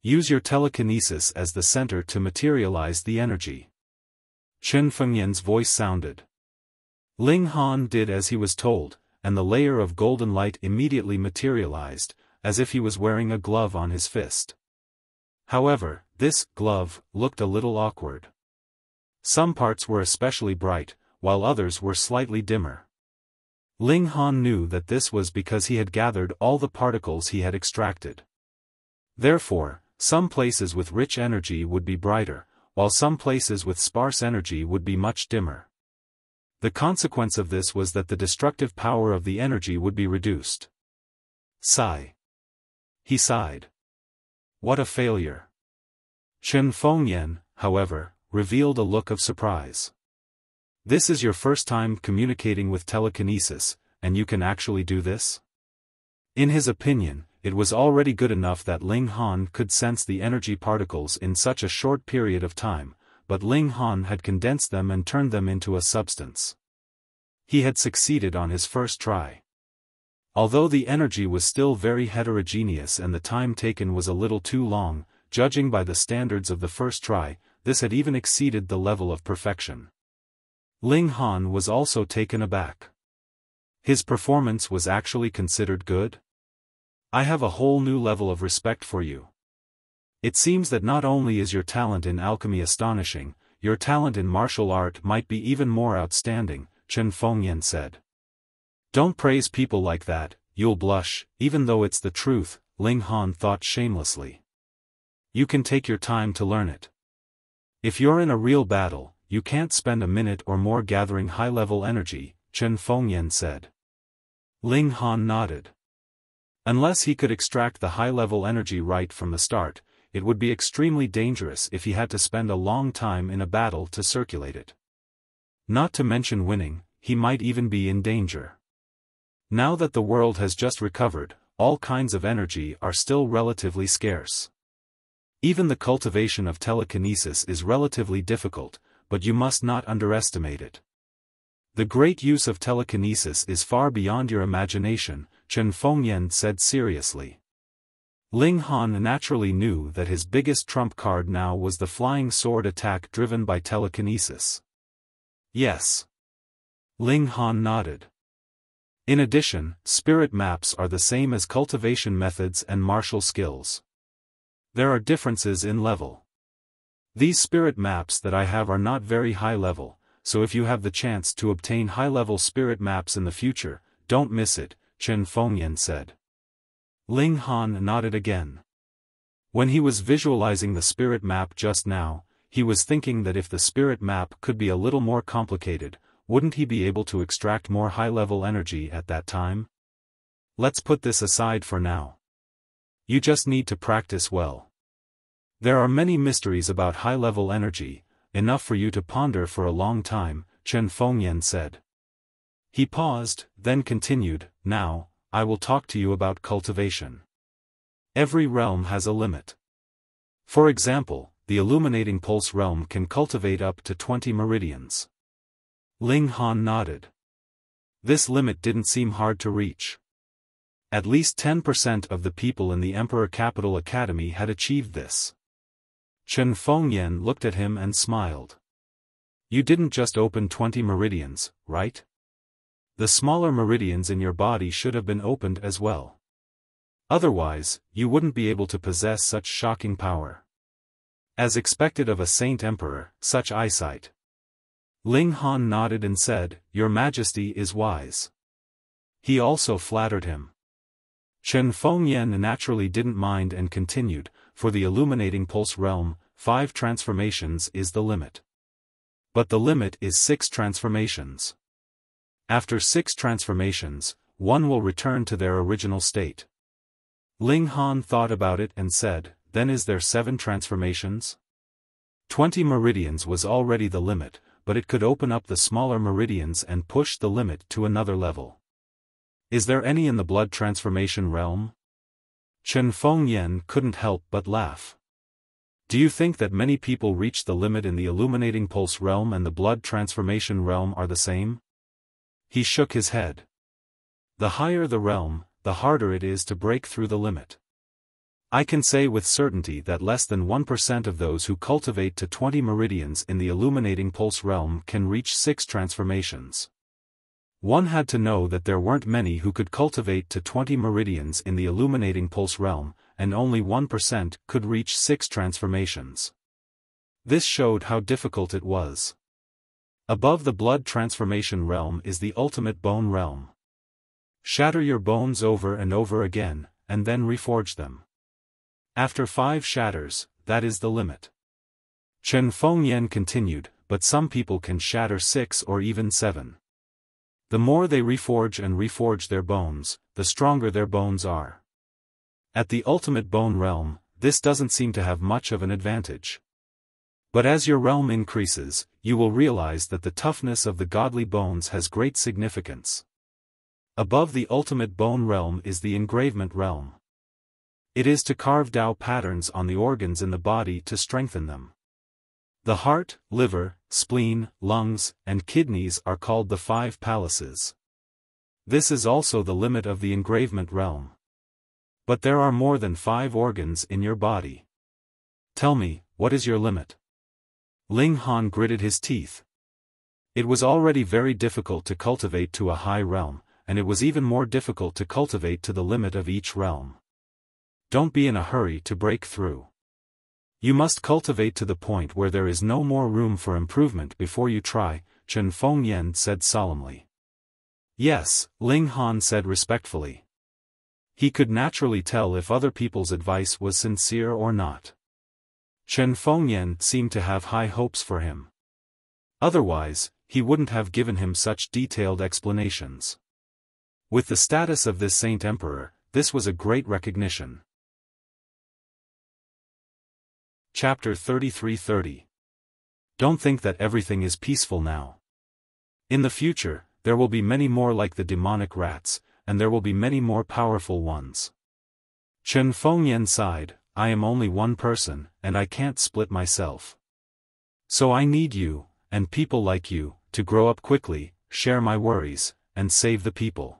Use your telekinesis as the center to materialize the energy. Chen Fengyan's voice sounded. Ling Han did as he was told, and the layer of golden light immediately materialized, as if he was wearing a glove on his fist. However, this glove looked a little awkward. Some parts were especially bright, while others were slightly dimmer. Ling Han knew that this was because he had gathered all the particles he had extracted. Therefore, some places with rich energy would be brighter, while some places with sparse energy would be much dimmer. The consequence of this was that the destructive power of the energy would be reduced. Sigh. He sighed. What a failure. Chen Fengyan, however, revealed a look of surprise. This is your first time communicating with telekinesis, and you can actually do this? In his opinion, it was already good enough that Ling Han could sense the energy particles in such a short period of time, but Ling Han had condensed them and turned them into a substance. He had succeeded on his first try. Although the energy was still very heterogeneous and the time taken was a little too long, judging by the standards of the first try, this had even exceeded the level of perfection. Ling Han was also taken aback. His performance was actually considered good? I have a whole new level of respect for you. It seems that not only is your talent in alchemy astonishing, your talent in martial art might be even more outstanding, Chen Fengyan said. Don't praise people like that, you'll blush, even though it's the truth, Ling Han thought shamelessly. You can take your time to learn it. If you're in a real battle, you can't spend a minute or more gathering high-level energy, Chen Fengyan said. Ling Han nodded. Unless he could extract the high-level energy right from the start, it would be extremely dangerous if he had to spend a long time in a battle to circulate it. Not to mention winning, he might even be in danger. Now that the world has just recovered, all kinds of energy are still relatively scarce. Even the cultivation of telekinesis is relatively difficult, but you must not underestimate it. The great use of telekinesis is far beyond your imagination, Chen Fengyan said seriously. Ling Han naturally knew that his biggest trump card now was the flying sword attack driven by telekinesis. Yes. Ling Han nodded. In addition, spirit maps are the same as cultivation methods and martial skills. There are differences in level. These spirit maps that I have are not very high level, so if you have the chance to obtain high-level spirit maps in the future, don't miss it, Chen Fengyan said. Ling Han nodded again. When he was visualizing the spirit map just now, he was thinking that if the spirit map could be a little more complicated, wouldn't he be able to extract more high-level energy at that time? Let's put this aside for now. You just need to practice well. There are many mysteries about high-level energy, enough for you to ponder for a long time, Chen Fengyan said. He paused, then continued, now, I will talk to you about cultivation. Every realm has a limit. For example, the illuminating pulse realm can cultivate up to 20 meridians. Ling Han nodded. This limit didn't seem hard to reach. At least 10% of the people in the Emperor Capital Academy had achieved this. Chen Fengyan looked at him and smiled. You didn't just open 20 meridians, right? The smaller meridians in your body should have been opened as well. Otherwise, you wouldn't be able to possess such shocking power. As expected of a saint emperor, such eyesight. Ling Han nodded and said, Your Majesty is wise. He also flattered him. Chen Fengyan naturally didn't mind and continued, for the illuminating pulse realm, 5 transformations is the limit. But the limit is 6 transformations. After 6 transformations, one will return to their original state. Ling Han thought about it and said, Then is there 7 transformations? 20 meridians was already the limit, but it could open up the smaller meridians and push the limit to another level. Is there any in the blood transformation realm? Chen Fengyan couldn't help but laugh. Do you think that many people reach the limit in the illuminating pulse realm and the blood transformation realm are the same? He shook his head. The higher the realm, the harder it is to break through the limit. I can say with certainty that less than 1% of those who cultivate to 20 meridians in the illuminating pulse realm can reach 6 transformations. One had to know that there weren't many who could cultivate to 20 meridians in the illuminating pulse realm, and only 1% could reach 6 transformations. This showed how difficult it was. Above the blood transformation realm is the ultimate bone realm. Shatter your bones over and over again, and then reforge them. After 5 shatters, that is the limit. Chen Fengyan continued, but some people can shatter 6 or even 7. The more they reforge their bones, the stronger their bones are. At the ultimate bone realm, this doesn't seem to have much of an advantage. But as your realm increases, you will realize that the toughness of the godly bones has great significance. Above the ultimate bone realm is the engravement realm. It is to carve Tao patterns on the organs in the body to strengthen them. The heart, liver, spleen, lungs, and kidneys are called the 5 palaces. This is also the limit of the engravement realm. But there are more than 5 organs in your body. Tell me, what is your limit? Ling Han gritted his teeth. It was already very difficult to cultivate to a high realm, and it was even more difficult to cultivate to the limit of each realm. Don't be in a hurry to break through. You must cultivate to the point where there is no more room for improvement before you try, Chen Fengyan said solemnly. Yes, Ling Han said respectfully. He could naturally tell if other people's advice was sincere or not. Chen Fengyan seemed to have high hopes for him. Otherwise, he wouldn't have given him such detailed explanations. With the status of this Saint Emperor, this was a great recognition. Chapter 33:30. Don't think that everything is peaceful now. In the future, there will be many more like the demonic rats, and there will be many more powerful ones. Chen Fengyan sighed, I am only one person, and I can't split myself. So I need you, and people like you, to grow up quickly, share my worries, and save the people.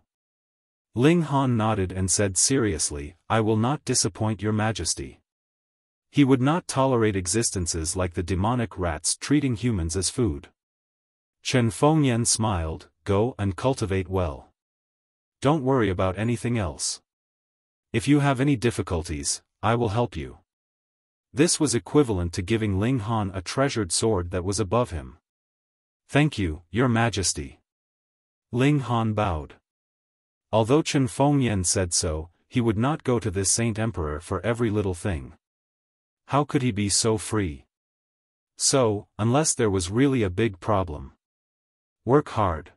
Ling Han nodded and said seriously, I will not disappoint your majesty. He would not tolerate existences like the demonic rats treating humans as food. Chen Fengyan smiled, go and cultivate well. Don't worry about anything else. If you have any difficulties, I will help you. This was equivalent to giving Ling Han a treasured sword that was above him. Thank you, your majesty. Ling Han bowed. Although Chen Fengyan said so, he would not go to this Saint Emperor for every little thing. How could he be so free? So, unless there was really a big problem. Work hard.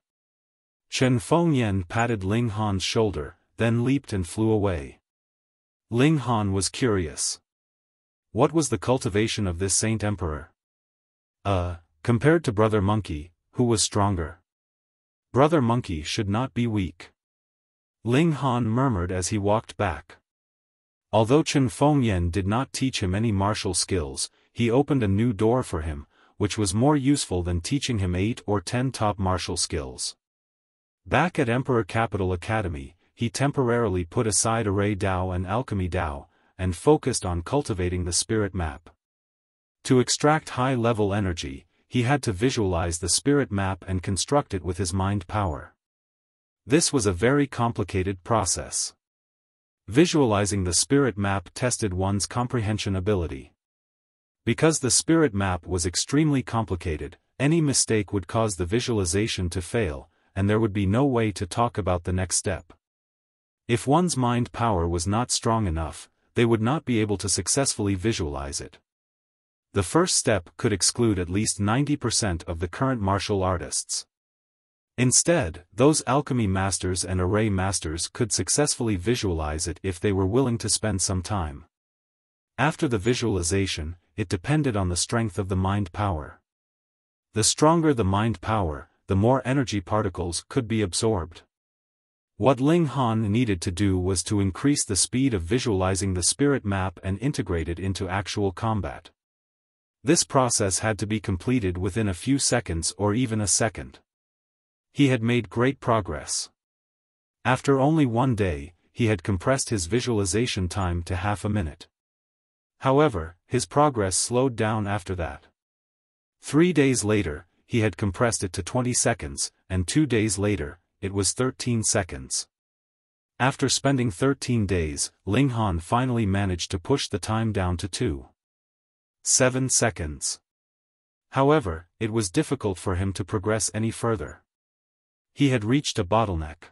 Chen Fengyan patted Ling Han's shoulder, then leaped and flew away. Ling Han was curious. What was the cultivation of this Saint Emperor? Compared to Brother Monkey, who was stronger? Brother Monkey should not be weak. Ling Han murmured as he walked back. Although Chen Fengyan did not teach him any martial skills, he opened a new door for him, which was more useful than teaching him 8 or 10 top martial skills. Back at Emperor Capital Academy, he temporarily put aside Array Dao and Alchemy Dao, and focused on cultivating the spirit map. To extract high-level energy, he had to visualize the spirit map and construct it with his mind power. This was a very complicated process. Visualizing the spirit map tested one's comprehension ability. Because the spirit map was extremely complicated, any mistake would cause the visualization to fail, and there would be no way to talk about the next step. If one's mind power was not strong enough, they would not be able to successfully visualize it. The first step could exclude at least 90% of the current martial artists. Instead, those alchemy masters and array masters could successfully visualize it if they were willing to spend some time. After the visualization, it depended on the strength of the mind power. The stronger the mind power, the more energy particles could be absorbed. What Ling Han needed to do was to increase the speed of visualizing the spirit map and integrate it into actual combat. This process had to be completed within a few seconds or even a second. He had made great progress. After only one day, he had compressed his visualization time to half a minute. However, his progress slowed down after that. 3 days later, he had compressed it to 20 seconds, and 2 days later, it was 13 seconds. After spending 13 days, Ling Han finally managed to push the time down to 2.7 seconds. However, it was difficult for him to progress any further. He had reached a bottleneck.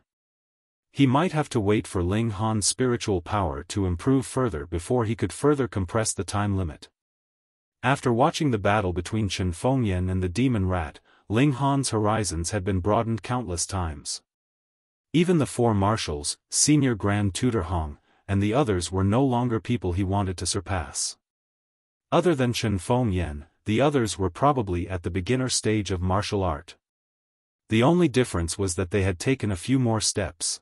He might have to wait for Ling Han's spiritual power to improve further before he could further compress the time limit. After watching the battle between Chen Fengyan and the demon rat, Ling Han's horizons had been broadened countless times. Even the 4 marshals, Senior Grand Tutor Hong, and the others were no longer people he wanted to surpass. Other than Chen Fengyan, the others were probably at the beginner stage of martial art. The only difference was that they had taken a few more steps.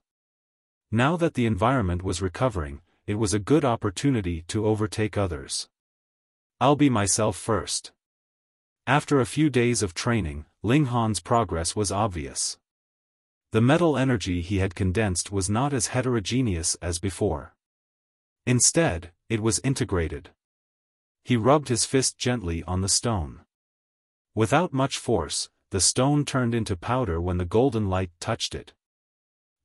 Now that the environment was recovering, it was a good opportunity to overtake others. I'll be myself first. After a few days of training, Ling Han's progress was obvious. The metal energy he had condensed was not as heterogeneous as before. Instead, it was integrated. He rubbed his fist gently on the stone. Without much force, the stone turned into powder when the golden light touched it.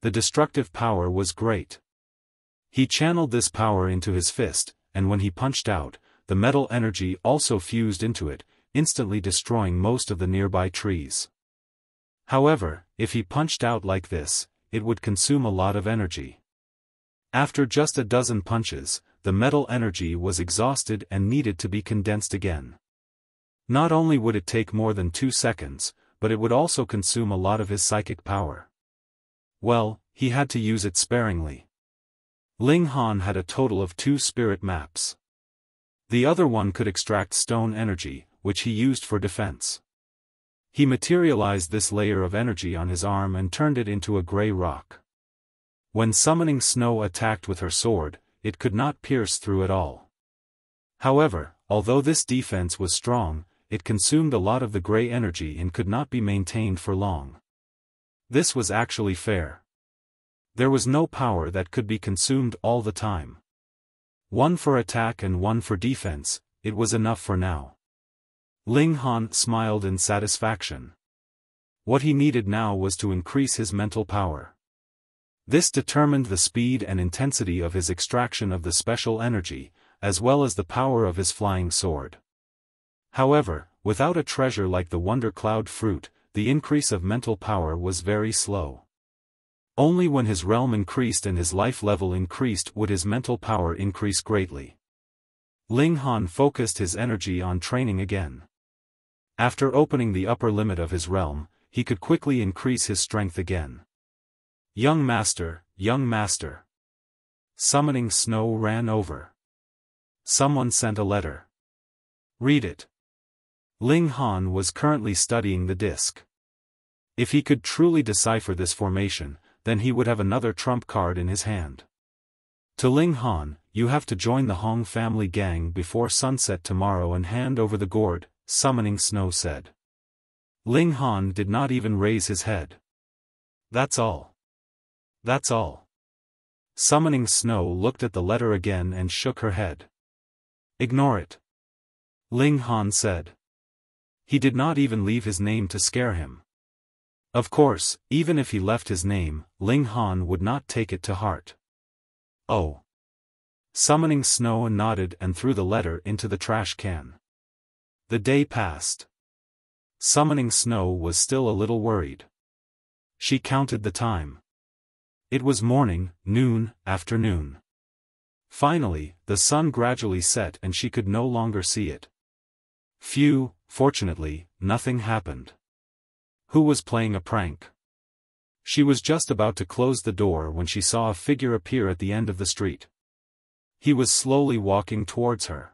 The destructive power was great. He channeled this power into his fist, and when he punched out, the metal energy also fused into it, instantly destroying most of the nearby trees. However, if he punched out like this, it would consume a lot of energy. After just a dozen punches, the metal energy was exhausted and needed to be condensed again. Not only would it take more than 2 seconds, but it would also consume a lot of his psychic power. Well, he had to use it sparingly. Ling Han had a total of 2 spirit maps. The other one could extract stone energy, which he used for defense. He materialized this layer of energy on his arm and turned it into a gray rock. When summoning snow attacked with her sword, it could not pierce through at all. However, although this defense was strong, it consumed a lot of the gray energy and could not be maintained for long. This was actually fair. There was no power that could be consumed all the time. One for attack and one for defense, it was enough for now. Ling Han smiled in satisfaction. What he needed now was to increase his mental power. This determined the speed and intensity of his extraction of the special energy, as well as the power of his flying sword. However, without a treasure like the Wonder Cloud fruit, the increase of mental power was very slow. Only when his realm increased and his life level increased would his mental power increase greatly. Ling Han focused his energy on training again. After opening the upper limit of his realm, he could quickly increase his strength again. Young master, young master. Summoning snow ran over. Someone sent a letter. Read it. Ling Han was currently studying the disc. If he could truly decipher this formation, then he would have another trump card in his hand. To Ling Han, you have to join the Hong family gang before sunset tomorrow and hand over the gourd, summoning snow said. Ling Han did not even raise his head. That's all. That's all. Summoning snow looked at the letter again and shook her head. Ignore it. Ling Han said. He did not even leave his name to scare him. Of course, even if he left his name, Ling Han would not take it to heart. Oh. Summoning snow nodded and threw the letter into the trash can. The day passed. Summoning snow was still a little worried. She counted the time. It was morning, noon, afternoon. Finally, the sun gradually set and she could no longer see it. Phew, fortunately, nothing happened. Who was playing a prank? She was just about to close the door when she saw a figure appear at the end of the street. He was slowly walking towards her.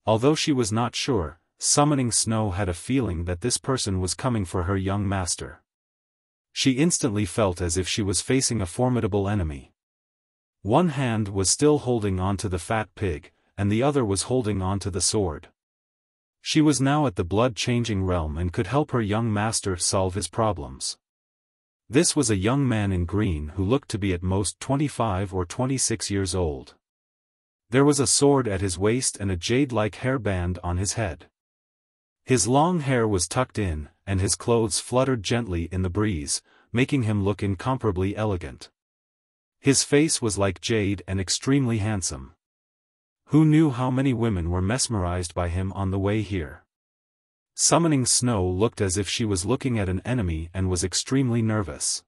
Although she was not sure, Summoning Snow had a feeling that this person was coming for her young master. She instantly felt as if she was facing a formidable enemy. One hand was still holding onto the fat pig, and the other was holding onto the sword. She was now at the blood-changing realm and could help her young master solve his problems. This was a young man in green who looked to be at most 25 or 26 years old. There was a sword at his waist and a jade-like hairband on his head. His long hair was tucked in, and his clothes fluttered gently in the breeze, making him look incomparably elegant. His face was like jade and extremely handsome. Who knew how many women were mesmerized by him on the way here? Summoning Snow looked as if she was looking at an enemy and was extremely nervous.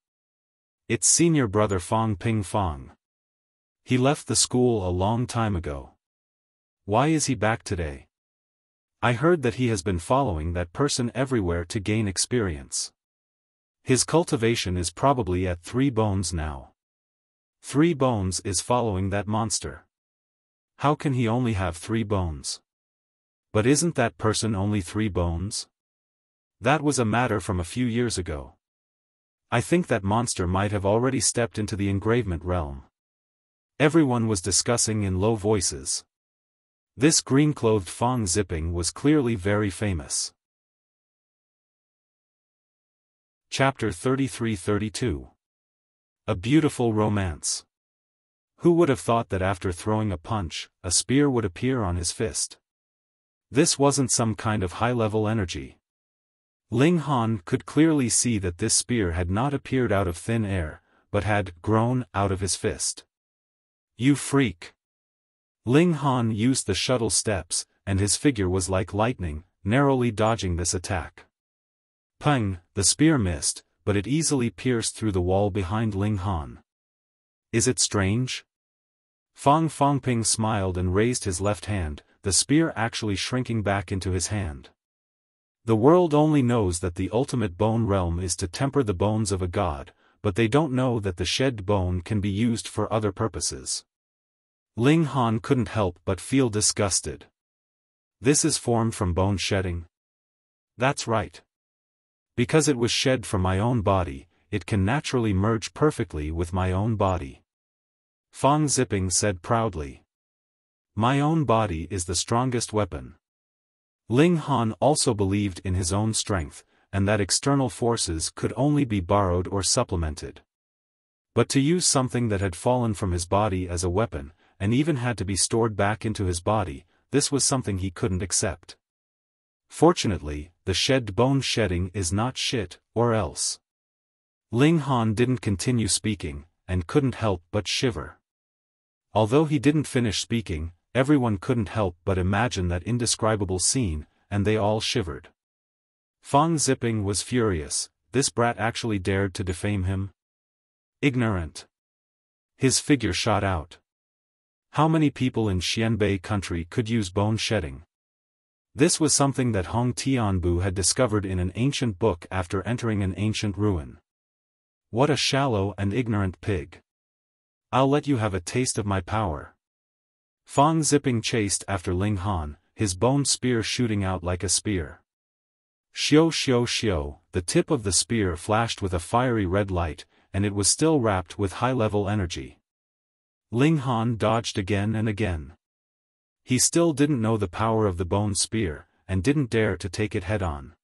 It's senior brother Fong Ping Fong. He left the school a long time ago. Why is he back today? I heard that he has been following that person everywhere to gain experience. His cultivation is probably at 3 bones now. 3 bones is following that monster. How can he only have 3 bones? But isn't that person only 3 bones? That was a matter from a few years ago. I think that monster might have already stepped into the engravement realm. Everyone was discussing in low voices. This green-clothed Fong Zipping was clearly very famous. Chapter 33-32. A beautiful romance. Who would have thought that after throwing a punch, a spear would appear on his fist? This wasn't some kind of high-level energy. Ling Han could clearly see that this spear had not appeared out of thin air, but had grown out of his fist. You freak! Ling Han used the shuttle steps, and his figure was like lightning, narrowly dodging this attack. Peng, the spear missed, but it easily pierced through the wall behind Ling Han. Is it strange? Fong Fongping smiled and raised his left hand, the spear actually shrinking back into his hand. The world only knows that the ultimate bone realm is to temper the bones of a god, but they don't know that the shed bone can be used for other purposes. Ling Han couldn't help but feel disgusted. This is formed from bone shedding? That's right. Because it was shed from my own body, it can naturally merge perfectly with my own body. Fong Zipping said proudly. My own body is the strongest weapon. Ling Han also believed in his own strength, and that external forces could only be borrowed or supplemented. But to use something that had fallen from his body as a weapon, and even had to be stored back into his body, this was something he couldn't accept. Fortunately, the shed bone shedding is not shit, or else. Ling Han didn't continue speaking, and couldn't help but shiver. Although he didn't finish speaking, everyone couldn't help but imagine that indescribable scene, and they all shivered. Fong Zipping was furious. This brat actually dared to defame him? Ignorant. His figure shot out. How many people in Xianbei country could use bone shedding? This was something that Hong Tianbu had discovered in an ancient book after entering an ancient ruin. What a shallow and ignorant pig. I'll let you have a taste of my power. Fong Zipping chased after Ling Han, his bone spear shooting out like a spear. Xiao xiao xiao, the tip of the spear flashed with a fiery red light, and it was still wrapped with high-level energy. Ling Han dodged again and again. He still didn't know the power of the bone spear, and didn't dare to take it head-on.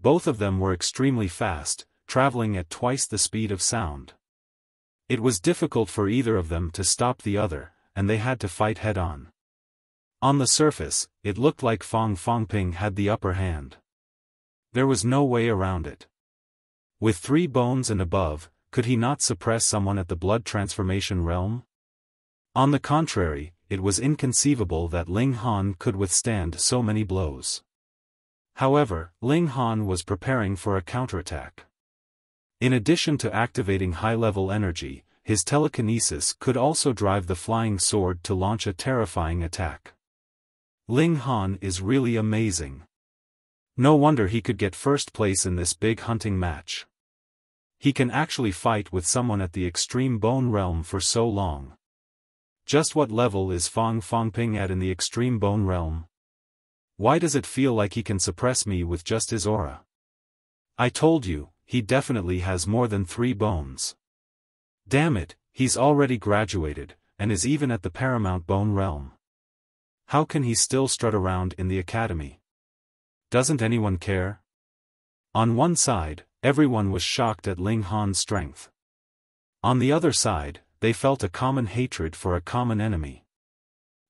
Both of them were extremely fast, traveling at twice the speed of sound. It was difficult for either of them to stop the other, and they had to fight head-on. On the surface, it looked like Fong Fongping had the upper hand. There was no way around it. With 3 bones and above, could he not suppress someone at the blood transformation realm? On the contrary, it was inconceivable that Ling Han could withstand so many blows. However, Ling Han was preparing for a counterattack. In addition to activating high-level energy, his telekinesis could also drive the flying sword to launch a terrifying attack. Ling Han is really amazing. No wonder he could get first place in this big hunting match. He can actually fight with someone at the extreme bone realm for so long. Just what level is Fong Fongping at in the extreme bone realm? Why does it feel like he can suppress me with just his aura? I told you, he definitely has more than 3 bones. Damn it, he's already graduated, and is even at the paramount bone realm. How can he still strut around in the academy? Doesn't anyone care? On one side, everyone was shocked at Ling Han's strength. On the other side, they felt a common hatred for a common enemy.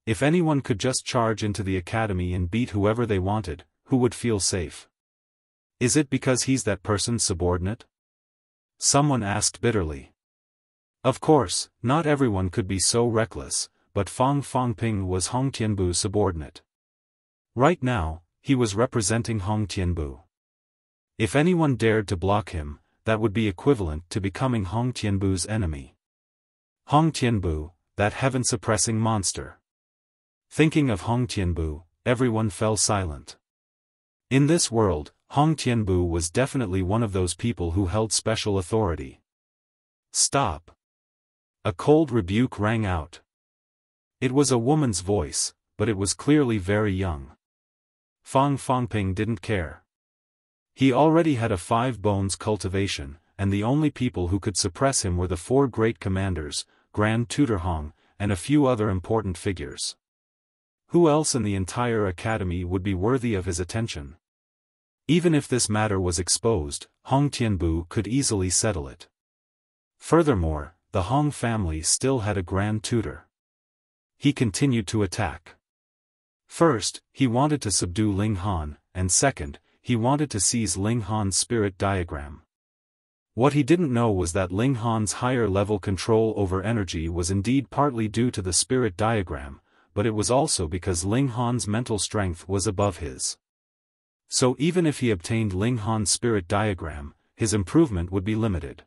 If anyone could just charge into the academy and beat whoever they wanted, who would feel safe? Is it because he's that person's subordinate? Someone asked bitterly. Of course, not everyone could be so reckless, but Fang Fangping was Hong Tianbu's subordinate. Right now, he was representing Hong Tianbu. If anyone dared to block him, that would be equivalent to becoming Hong Tianbu's enemy. Hong Tianbu, that heaven-suppressing monster. Thinking of Hong Tianbu, everyone fell silent. In this world, Hong Tianbu was definitely one of those people who held special authority. Stop! A cold rebuke rang out. It was a woman's voice, but it was clearly very young. Fang Fangping didn't care. He already had a 5 bones cultivation, and the only people who could suppress him were the 4 great commanders, Grand Tutor Hong, and a few other important figures. Who else in the entire academy would be worthy of his attention? Even if this matter was exposed, Hong Tianbu could easily settle it. Furthermore, the Hong family still had a grand tutor. He continued to attack. First, he wanted to subdue Ling Han, and second, he wanted to seize Ling Han's spirit diagram. What he didn't know was that Ling Han's higher-level control over energy was indeed partly due to the spirit diagram, but it was also because Ling Han's mental strength was above his. So even if he obtained Ling Han's spirit diagram, his improvement would be limited.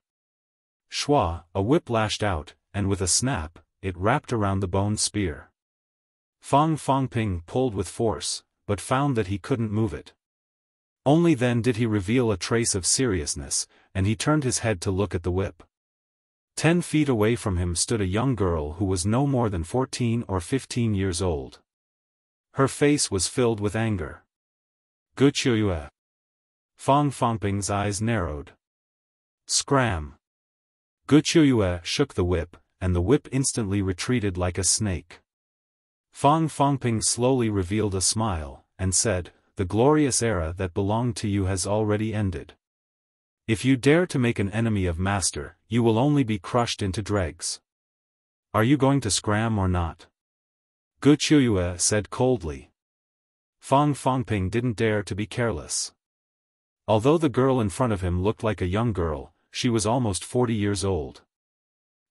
Shua, a whip lashed out, and with a snap, it wrapped around the bone spear. Fang Fangping pulled with force, but found that he couldn't move it. Only then did he reveal a trace of seriousness, and he turned his head to look at the whip. 10 feet away from him stood a young girl who was no more than 14 or 15 years old. Her face was filled with anger. Guqiuyue. Fang Fangping's eyes narrowed. Scram! Guqiuyue shook the whip, and the whip instantly retreated like a snake. Fang Fangping slowly revealed a smile, and said, "The glorious era that belonged to you has already ended. If you dare to make an enemy of Master, you will only be crushed into dregs. Are you going to scram or not?" Guqiuyue said coldly. Fang Fangping didn't dare to be careless. Although the girl in front of him looked like a young girl, she was almost 40 years old.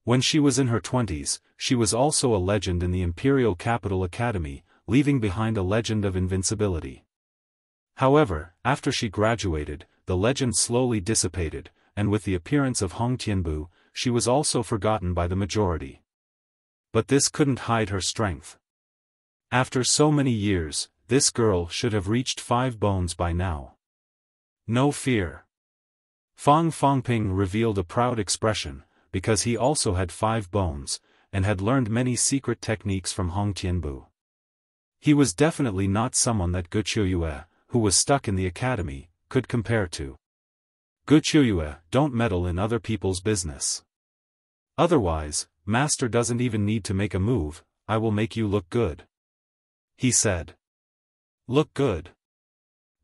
When she was in her 20s, she was also a legend in the Imperial Capital Academy, leaving behind a legend of invincibility. However, after she graduated, the legend slowly dissipated, and with the appearance of Hong Tianbu, she was also forgotten by the majority. But this couldn't hide her strength. After so many years, this girl should have reached 5 bones by now. No fear. Fang Fangping revealed a proud expression, because he also had 5 bones, and had learned many secret techniques from Hong Tianbu. He was definitely not someone that Guqiuyue, who was stuck in the academy, could compare to. Guqiuyue, don't meddle in other people's business. Otherwise, Master doesn't even need to make a move, I will make you look good. He said. Look good.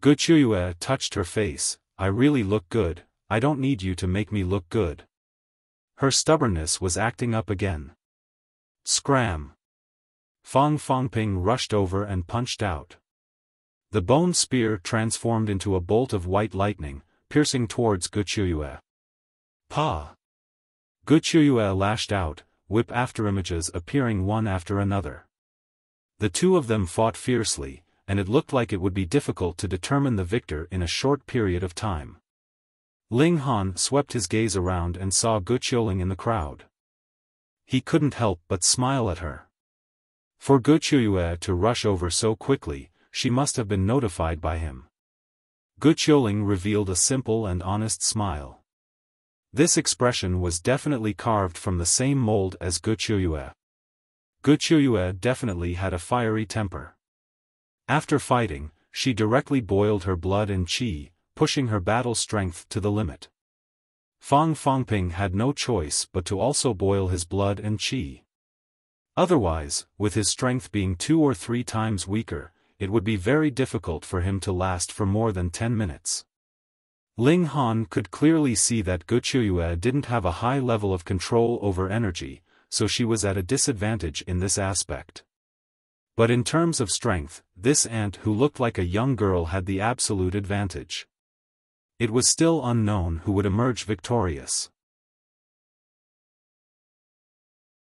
Guqiuyue touched her face, I really look good, I don't need you to make me look good. Her stubbornness was acting up again. Scram! Fang Fangping rushed over and punched out. The bone spear transformed into a bolt of white lightning, piercing towards Guqiuyue. Pa! Guqiuyue lashed out, whip after images appearing one after another. The two of them fought fiercely, and it looked like it would be difficult to determine the victor in a short period of time. Ling Han swept his gaze around and saw Guqiuyue in the crowd. He couldn't help but smile at her. For Guqiuyue to rush over so quickly, she must have been notified by him. Guqiuyue revealed a simple and honest smile. This expression was definitely carved from the same mold as Guqiuyue. Guqiuyue definitely had a fiery temper. After fighting, she directly boiled her blood and qi, pushing her battle strength to the limit. Fang Fangping had no choice but to also boil his blood and qi. Otherwise, with his strength being 2 or 3 times weaker, it would be very difficult for him to last for more than 10 minutes. Ling Han could clearly see that Guqiuyue didn't have a high level of control over energy, so she was at a disadvantage in this aspect. But in terms of strength, this ant who looked like a young girl had the absolute advantage. It was still unknown who would emerge victorious.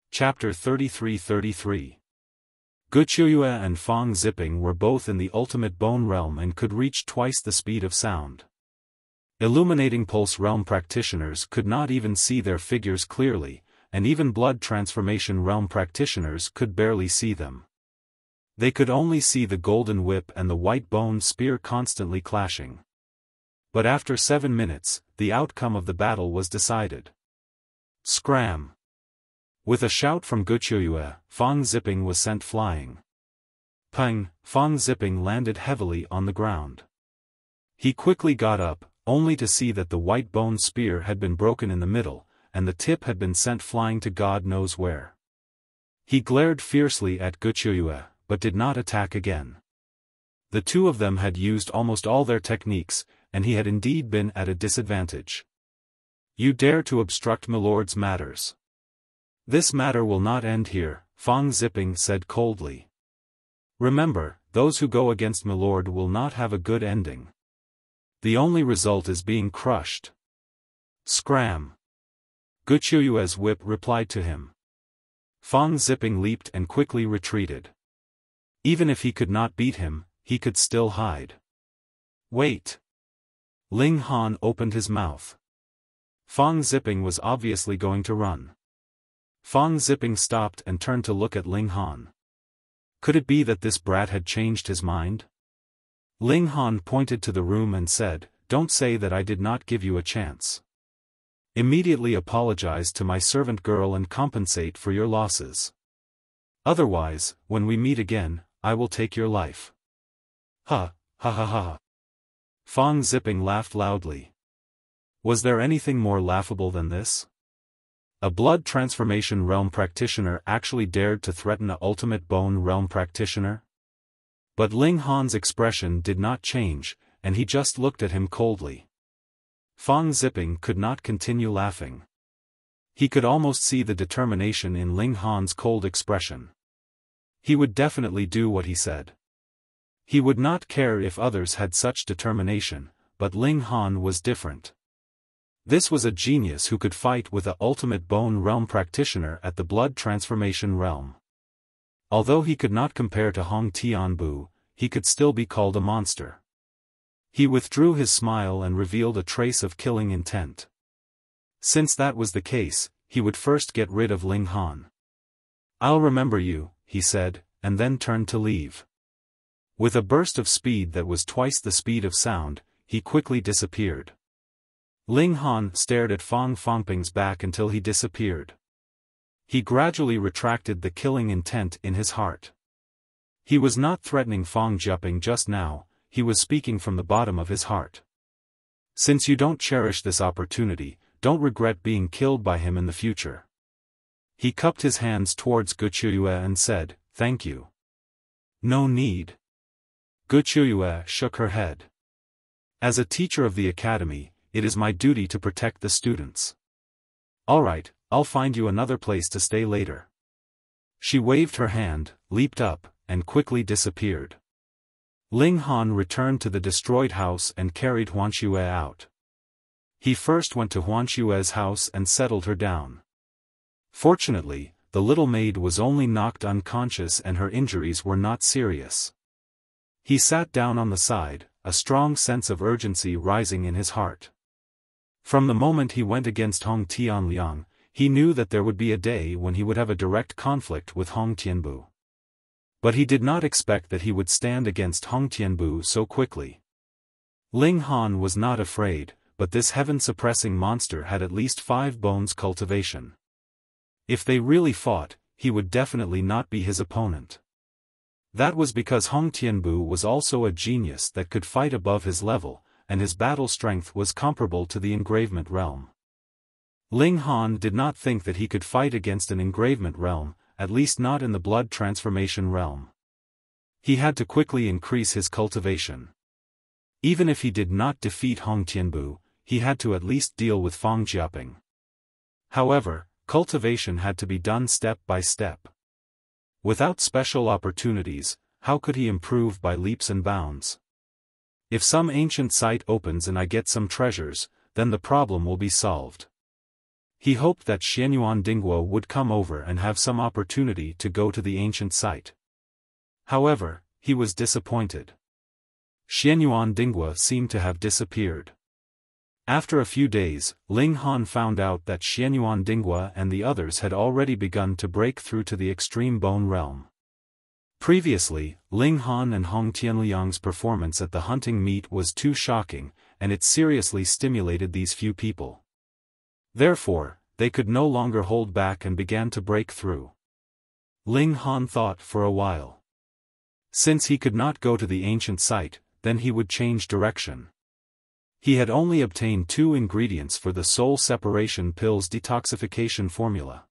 Chapter 33-33. Guqiuyue and Fang Ziping were both in the ultimate bone realm and could reach twice the speed of sound. Illuminating pulse realm practitioners could not even see their figures clearly, and even blood transformation realm practitioners could barely see them. They could only see the golden whip and the white bone spear constantly clashing. But after 7 minutes, the outcome of the battle was decided. Scram! With a shout from Guqiuyue, Fang Ziping was sent flying. Pang! Fang Ziping landed heavily on the ground. He quickly got up, only to see that the white bone spear had been broken in the middle, and the tip had been sent flying to God knows where. He glared fiercely at Guqiuyue, but did not attack again. The two of them had used almost all their techniques, and he had indeed been at a disadvantage. You dare to obstruct milord's matters. This matter will not end here, Fang Ziping said coldly. Remember, those who go against milord will not have a good ending. The only result is being crushed. Scram! Guqiuyue's whip replied to him. Fang Ziping leaped and quickly retreated. Even if he could not beat him, he could still hide. Wait! Ling Han opened his mouth. Fang Ziping was obviously going to run. Fang Ziping stopped and turned to look at Ling Han. Could it be that this brat had changed his mind? Ling Han pointed to the room and said, "Don't say that I did not give you a chance. Immediately apologize to my servant girl and compensate for your losses. Otherwise, when we meet again, I will take your life." Ha, ha ha ha. Fang Ziping laughed loudly. Was there anything more laughable than this? A blood transformation realm practitioner actually dared to threaten a ultimate bone realm practitioner? But Ling Han's expression did not change, and he just looked at him coldly. Fang Ziping could not continue laughing. He could almost see the determination in Ling Han's cold expression. He would definitely do what he said. He would not care if others had such determination, but Ling Han was different. This was a genius who could fight with a ultimate bone realm practitioner at the blood transformation realm. Although he could not compare to Hong Tianbu, he could still be called a monster. He withdrew his smile and revealed a trace of killing intent. Since that was the case, he would first get rid of Ling Han. "I'll remember you," he said, and then turned to leave. With a burst of speed that was twice the speed of sound, he quickly disappeared. Ling Han stared at Fang Fangping's back until he disappeared. He gradually retracted the killing intent in his heart. He was not threatening Fang Ziping just now, he was speaking from the bottom of his heart. Since you don't cherish this opportunity, don't regret being killed by him in the future. He cupped his hands towards Guqiuyue and said, "Thank you." "No need." Guqiuyue shook her head. "As a teacher of the academy, it is my duty to protect the students. All right, I'll find you another place to stay later." She waved her hand, leaped up, and quickly disappeared. Ling Han returned to the destroyed house and carried Huanxue out. He first went to Huanxue's house and settled her down. Fortunately, the little maid was only knocked unconscious and her injuries were not serious. He sat down on the side, a strong sense of urgency rising in his heart. From the moment he went against Hong Tianliang, he knew that there would be a day when he would have a direct conflict with Hong Tianbu. But he did not expect that he would stand against Hong Tianbu so quickly. Ling Han was not afraid, but this heaven-suppressing monster had at least 5 bones cultivation. If they really fought, he would definitely not be his opponent. That was because Hong Tianbu was also a genius that could fight above his level, and his battle strength was comparable to the engravement realm. Ling Han did not think that he could fight against an engravement realm, at least not in the blood transformation realm. He had to quickly increase his cultivation. Even if he did not defeat Hong Tianbu, he had to at least deal with Fang Jiaping. However, cultivation had to be done step by step. Without special opportunities, how could he improve by leaps and bounds? If some ancient site opens and I get some treasures, then the problem will be solved. He hoped that Xianyuan Dingguo would come over and have some opportunity to go to the ancient site. However, he was disappointed. Xianyuan Dingguo seemed to have disappeared. After a few days, Ling Han found out that Xianyuan Dingguo and the others had already begun to break through to the extreme bone realm. Previously, Ling Han and Hong Tianliang's performance at the hunting meet was too shocking, and it seriously stimulated these few people. Therefore, they could no longer hold back and began to break through. Ling Han thought for a while. Since he could not go to the ancient site, then he would change direction. He had only obtained 2 ingredients for the soul separation pill's detoxification formula.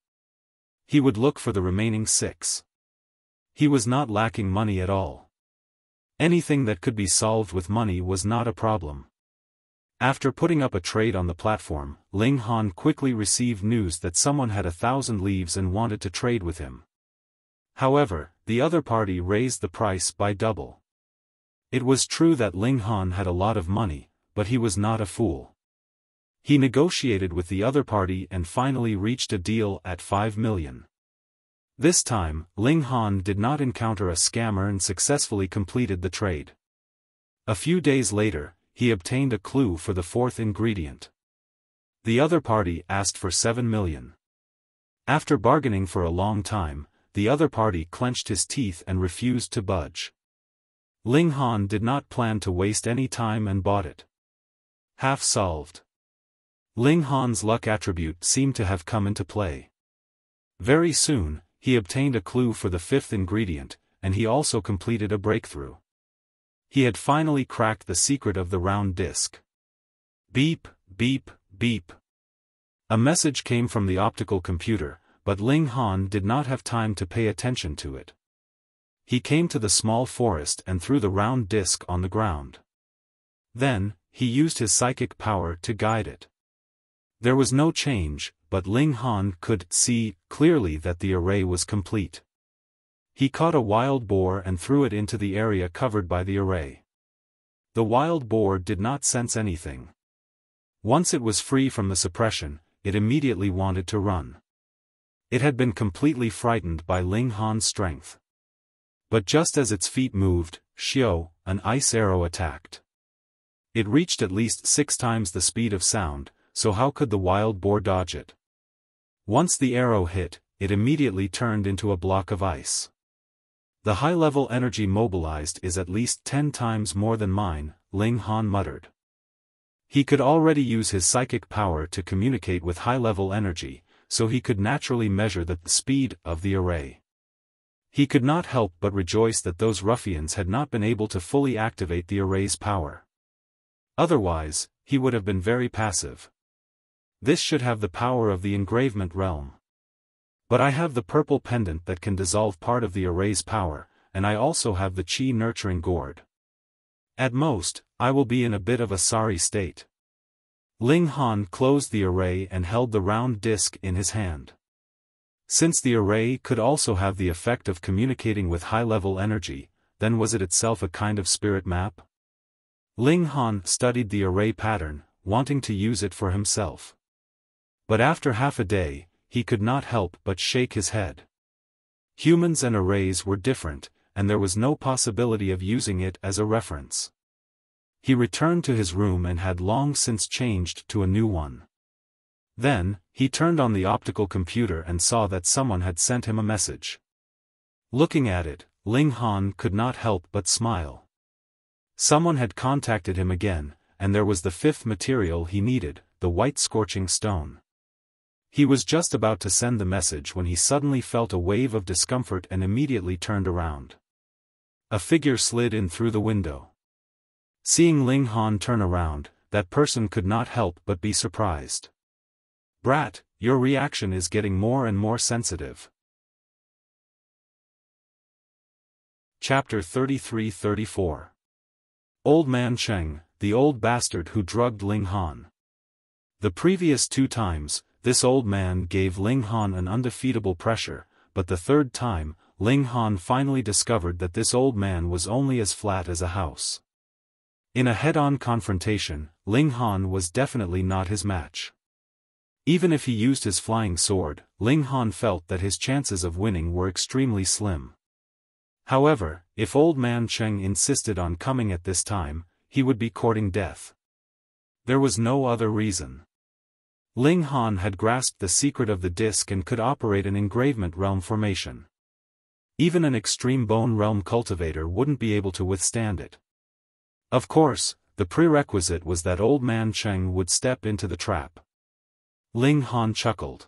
He would look for the remaining 6. He was not lacking money at all. Anything that could be solved with money was not a problem. After putting up a trade on the platform, Ling Han quickly received news that someone had 1,000 leaves and wanted to trade with him. However, the other party raised the price by double. It was true that Ling Han had a lot of money, but he was not a fool. He negotiated with the other party and finally reached a deal at 5 million. This time, Ling Han did not encounter a scammer and successfully completed the trade. A few days later, he obtained a clue for the 4th ingredient. The other party asked for 7 million. After bargaining for a long time, the other party clenched his teeth and refused to budge. Ling Han did not plan to waste any time and bought it. Half solved. Ling Han's luck attribute seemed to have come into play. Very soon, he obtained a clue for the 5th ingredient, and he also completed a breakthrough. He had finally cracked the secret of the round disc. Beep, beep, beep. A message came from the optical computer, but Ling Han did not have time to pay attention to it. He came to the small forest and threw the round disc on the ground. Then, he used his psychic power to guide it. There was no change, but Ling Han could see clearly that the array was complete. He caught a wild boar and threw it into the area covered by the array. The wild boar did not sense anything. Once it was free from the suppression, it immediately wanted to run. It had been completely frightened by Ling Han's strength. But just as its feet moved, Xiao, an ice arrow attacked. It reached at least 6 times the speed of sound, so how could the wild boar dodge it? Once the arrow hit, it immediately turned into a block of ice. The high-level energy mobilized is at least 10 times more than mine, Ling Han muttered. He could already use his psychic power to communicate with high-level energy, so he could naturally measure the speed of the array. He could not help but rejoice that those ruffians had not been able to fully activate the array's power. Otherwise, he would have been very passive. This should have the power of the engravement realm. But I have the purple pendant that can dissolve part of the array's power, and I also have the chi nurturing gourd. At most, I will be in a bit of a sorry state. Ling Han closed the array and held the round disc in his hand. Since the array could also have the effect of communicating with high-level energy, then was it itself a kind of spirit map? Ling Han studied the array pattern, wanting to use it for himself. But after half a day, he could not help but shake his head. Humans and arrays were different, and there was no possibility of using it as a reference. He returned to his room and had long since changed to a new one. Then, he turned on the optical computer and saw that someone had sent him a message. Looking at it, Ling Han could not help but smile. Someone had contacted him again, and there was the 5th material he needed, the white scorching stone. He was just about to send the message when he suddenly felt a wave of discomfort and immediately turned around. A figure slid in through the window. Seeing Ling Han turn around, that person could not help but be surprised. "Brat, your reaction is getting more and more sensitive." Chapter 33-34. Old Man Cheng, the old bastard who drugged Ling Han. The previous 2 times, this old man gave Ling Han an undefeatable pressure, but the 3rd time, Ling Han finally discovered that this old man was only as flat as a house. In a head-on confrontation, Ling Han was definitely not his match. Even if he used his flying sword, Ling Han felt that his chances of winning were extremely slim. However, if Old Man Cheng insisted on coming at this time, he would be courting death. There was no other reason. Ling Han had grasped the secret of the disc and could operate an engravement realm formation. Even an extreme bone realm cultivator wouldn't be able to withstand it. Of course, the prerequisite was that Old Man Cheng would step into the trap. Ling Han chuckled.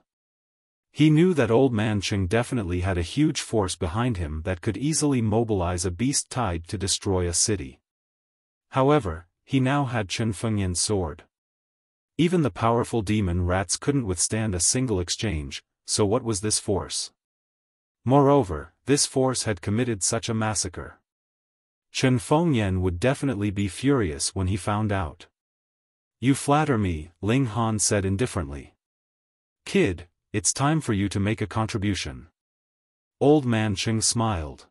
He knew that Old Man Cheng definitely had a huge force behind him that could easily mobilize a beast tied to destroy a city. However, he now had Chen Fengyan's sword. Even the powerful demon rats couldn't withstand a single exchange, so what was this force? Moreover, this force had committed such a massacre. Chen Fengyan would definitely be furious when he found out. You flatter me, Ling Han said indifferently. Kid, it's time for you to make a contribution. Old Man Cheng smiled.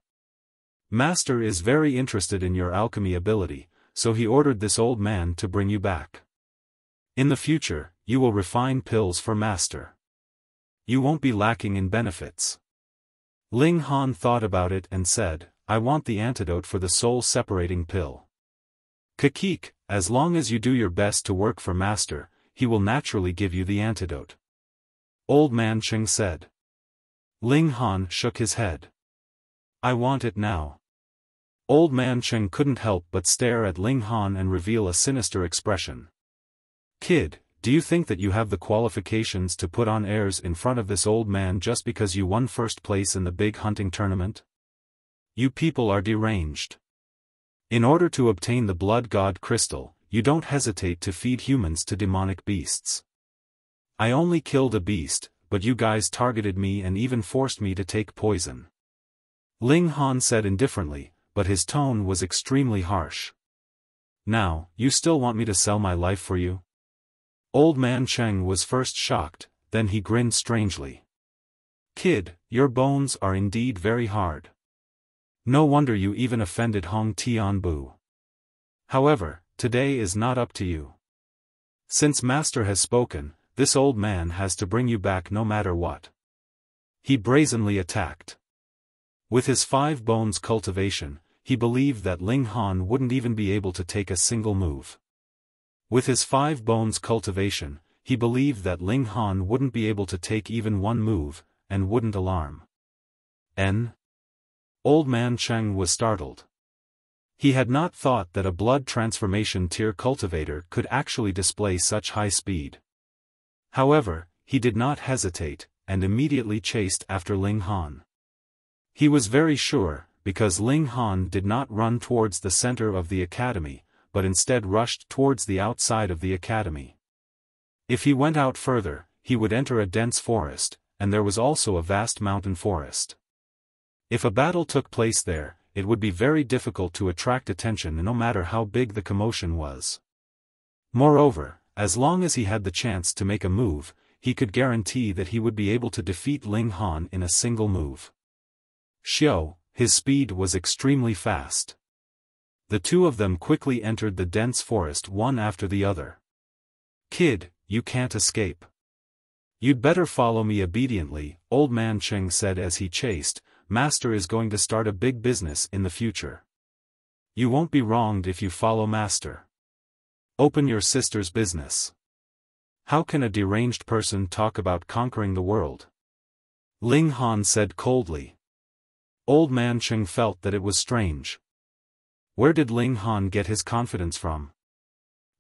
Master is very interested in your alchemy ability, so he ordered this old man to bring you back. In the future, you will refine pills for Master. You won't be lacking in benefits. Ling Han thought about it and said, I want the antidote for the soul-separating pill. Kakik, as long as you do your best to work for Master, he will naturally give you the antidote. Old Man Cheng said. Ling Han shook his head. I want it now. Old Man Cheng couldn't help but stare at Ling Han and reveal a sinister expression. Kid, do you think that you have the qualifications to put on airs in front of this old man just because you won 1st place in the big hunting tournament? You people are deranged. In order to obtain the blood god crystal, you don't hesitate to feed humans to demonic beasts. I only killed a beast, but you guys targeted me and even forced me to take poison. Ling Han said indifferently, but his tone was extremely harsh. Now, you still want me to sell my life for you? Old Man Cheng was first shocked, then he grinned strangely. Kid, your bones are indeed very hard. No wonder you even offended Hong Tianbu. However, today is not up to you. Since Master has spoken, this old man has to bring you back no matter what. He brazenly attacked. With his 5 bones cultivation, he believed that Ling Han wouldn't even be able to take a single move. With his 5 bones cultivation, he believed that Ling Han wouldn't be able to take even one move, and wouldn't alarm. Old Man Cheng was startled. He had not thought that a blood transformation tier cultivator could actually display such high speed. However, he did not hesitate, and immediately chased after Ling Han. He was very sure, because Ling Han did not run towards the center of the academy, but instead rushed towards the outside of the academy. If he went out further, he would enter a dense forest, and there was also a vast mountain forest. If a battle took place there, it would be very difficult to attract attention no matter how big the commotion was. Moreover, as long as he had the chance to make a move, he could guarantee that he would be able to defeat Ling Han in a single move. Xiao, his speed was extremely fast. The 2 of them quickly entered the dense forest one after the other. Kid, you can't escape. You'd better follow me obediently, Old Man Cheng said as he chased. Master is going to start a big business in the future. You won't be wronged if you follow Master. Open your sister's business. How can a deranged person talk about conquering the world? Ling Han said coldly. Old Man Cheng felt that it was strange. Where did Ling Han get his confidence from?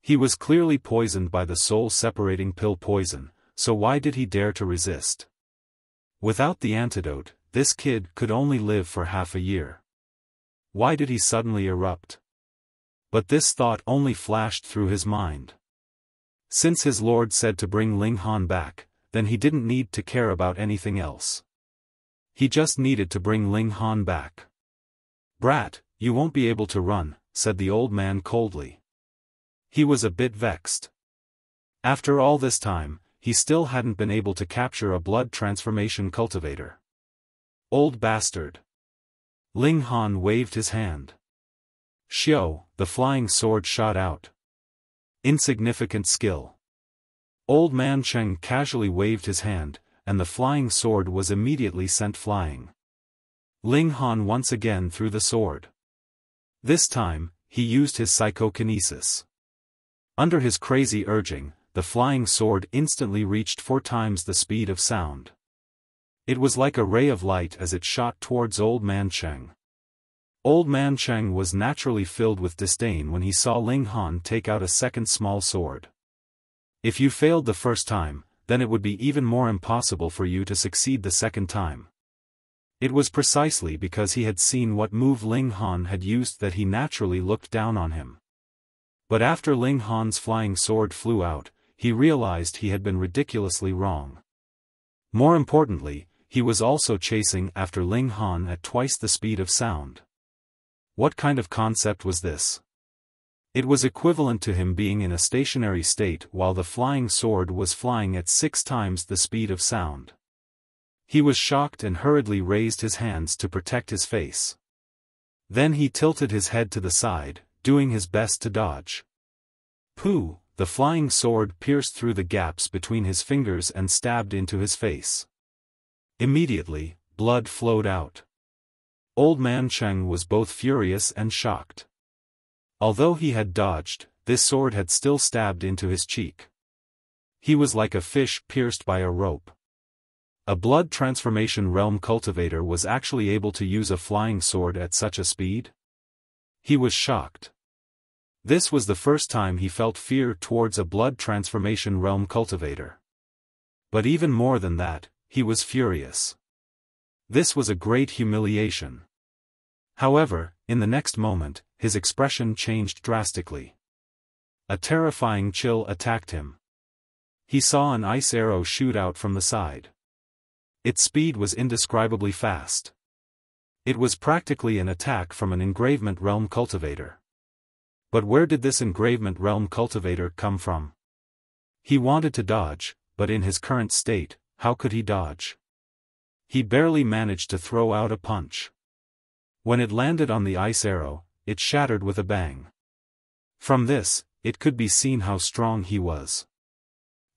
He was clearly poisoned by the soul-separating pill poison, so why did he dare to resist? Without the antidote, this kid could only live for half a year. Why did he suddenly erupt? But this thought only flashed through his mind. Since his lord said to bring Ling Han back, then he didn't need to care about anything else. He just needed to bring Ling Han back. Brat, you won't be able to run, said the old man coldly. He was a bit vexed. After all this time, he still hadn't been able to capture a blood transformation cultivator. Old bastard. Ling Han waved his hand. Xiao, the flying sword shot out. Insignificant skill. Old man Cheng casually waved his hand, and the flying sword was immediately sent flying. Ling Han once again threw the sword. This time, he used his psychokinesis. Under his crazy urging, the flying sword instantly reached 4 times the speed of sound. It was like a ray of light as it shot towards Old Man Cheng. Old Man Cheng was naturally filled with disdain when he saw Ling Han take out a second small sword. If you failed the first time, then it would be even more impossible for you to succeed the second time. It was precisely because he had seen what move Ling Han had used that he naturally looked down on him. But after Ling Han's flying sword flew out, he realized he had been ridiculously wrong. More importantly, he was also chasing after Ling Han at twice the speed of sound. What kind of concept was this? It was equivalent to him being in a stationary state while the flying sword was flying at 6 times the speed of sound. He was shocked and hurriedly raised his hands to protect his face. Then he tilted his head to the side, doing his best to dodge. Pooh! The flying sword pierced through the gaps between his fingers and stabbed into his face. Immediately, blood flowed out. Old Man Cheng was both furious and shocked. Although he had dodged, this sword had still stabbed into his cheek. He was like a fish pierced by a rope. A blood transformation realm cultivator was actually able to use a flying sword at such a speed? He was shocked. This was the first time he felt fear towards a blood transformation realm cultivator. But even more than that, he was furious. This was a great humiliation. However, in the next moment, his expression changed drastically. A terrifying chill attacked him. He saw an ice arrow shoot out from the side. Its speed was indescribably fast. It was practically an attack from an engravement realm cultivator. But where did this engravement realm cultivator come from? He wanted to dodge, but in his current state, how could he dodge? He barely managed to throw out a punch. When it landed on the ice arrow, it shattered with a bang. From this, it could be seen how strong he was.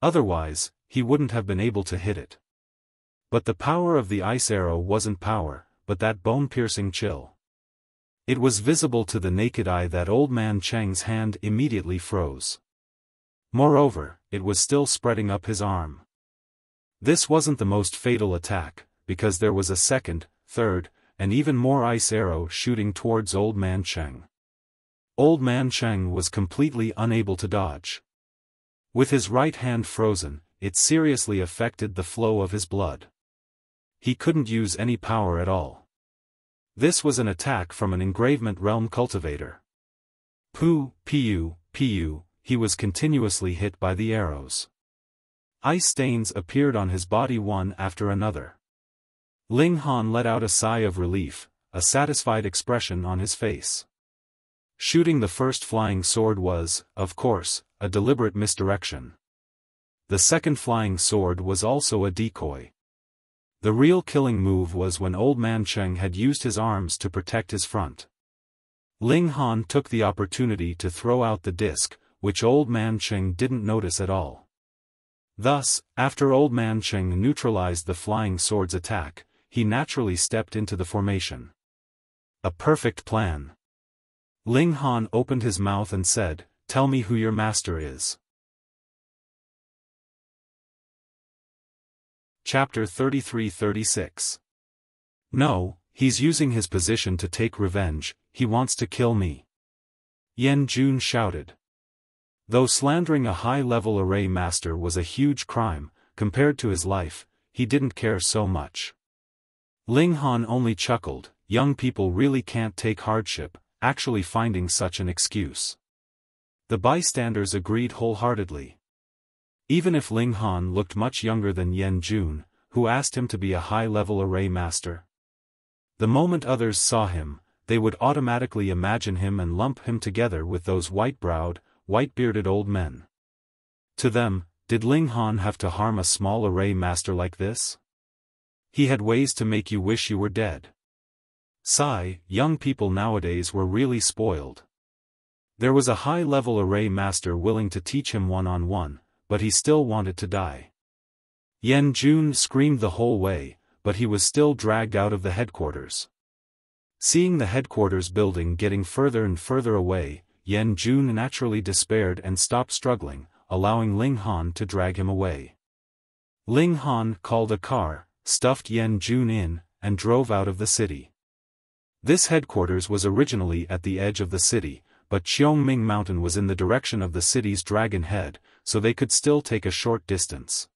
Otherwise, he wouldn't have been able to hit it. But the power of the ice arrow wasn't power, but that bone-piercing chill. It was visible to the naked eye that Old Man Cheng's hand immediately froze. Moreover, it was still spreading up his arm. This wasn't the most fatal attack, because there was a second, third, and even more ice arrow shooting towards Old Man Cheng. Old Man Cheng was completely unable to dodge. With his right hand frozen, it seriously affected the flow of his blood. He couldn't use any power at all. This was an attack from an engravement realm cultivator. Pu, he was continuously hit by the arrows. Ice stains appeared on his body one after another. Ling Han let out a sigh of relief, a satisfied expression on his face. Shooting the first flying sword was, of course, a deliberate misdirection. The second flying sword was also a decoy. The real killing move was when Old Man Cheng had used his arms to protect his front. Ling Han took the opportunity to throw out the disc, which Old Man Cheng didn't notice at all. Thus, after Old Man Cheng neutralized the flying sword's attack, he naturally stepped into the formation. A perfect plan. Ling Han opened his mouth and said, "Tell me who your master is." Chapter 33-36. No, he's using his position to take revenge, he wants to kill me. Yan Jun shouted. Though slandering a high-level array master was a huge crime, compared to his life, he didn't care so much. Ling Han only chuckled, young people really can't take hardship, actually finding such an excuse. The bystanders agreed wholeheartedly. Even if Ling Han looked much younger than Yan Jun, who asked him to be a high-level array master. The moment others saw him, they would automatically imagine him and lump him together with those white-browed, white-bearded old men. To them, did Ling Han have to harm a small array master like this? He had ways to make you wish you were dead. Sigh, young people nowadays were really spoiled. There was a high-level array master willing to teach him one-on-one, but he still wanted to die. Yan Jun screamed the whole way, but he was still dragged out of the headquarters. Seeing the headquarters building getting further and further away, Yan Jun naturally despaired and stopped struggling, allowing Ling Han to drag him away. Ling Han called a car, stuffed Yan Jun in, and drove out of the city. This headquarters was originally at the edge of the city, but Qiongming Mountain was in the direction of the city's dragon head, so they could still take a short distance.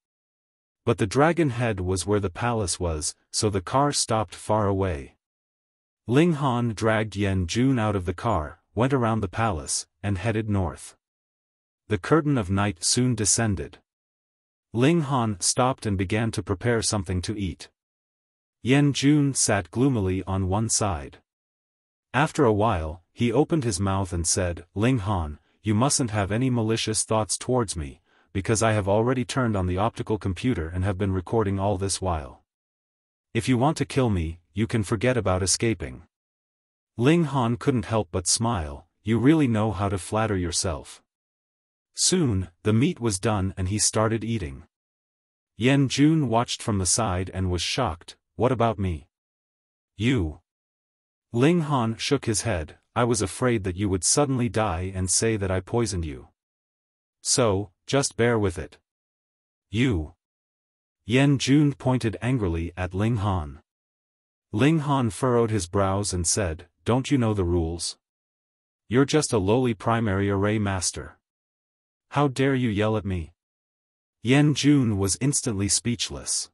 But the dragon head was where the palace was, so the car stopped far away. Ling Han dragged Yan Jun out of the car, went around the palace, and headed north. The curtain of night soon descended. Ling Han stopped and began to prepare something to eat. Yan Jun sat gloomily on one side. After a while, he opened his mouth and said, "Ling Han, you mustn't have any malicious thoughts towards me, because I have already turned on the optical computer and have been recording all this while. If you want to kill me, you can forget about escaping." Ling Han couldn't help but smile. "You really know how to flatter yourself." Soon, the meat was done and he started eating. Yan Jun watched from the side and was shocked. "What about me?" "You?" Ling Han shook his head. "I was afraid that you would suddenly die and say that I poisoned you. So, just bear with it." "You?" Yan Jun pointed angrily at Ling Han. Ling Han furrowed his brows and said, "Don't you know the rules? You're just a lowly primary array master. How dare you yell at me?" Yan Jun was instantly speechless.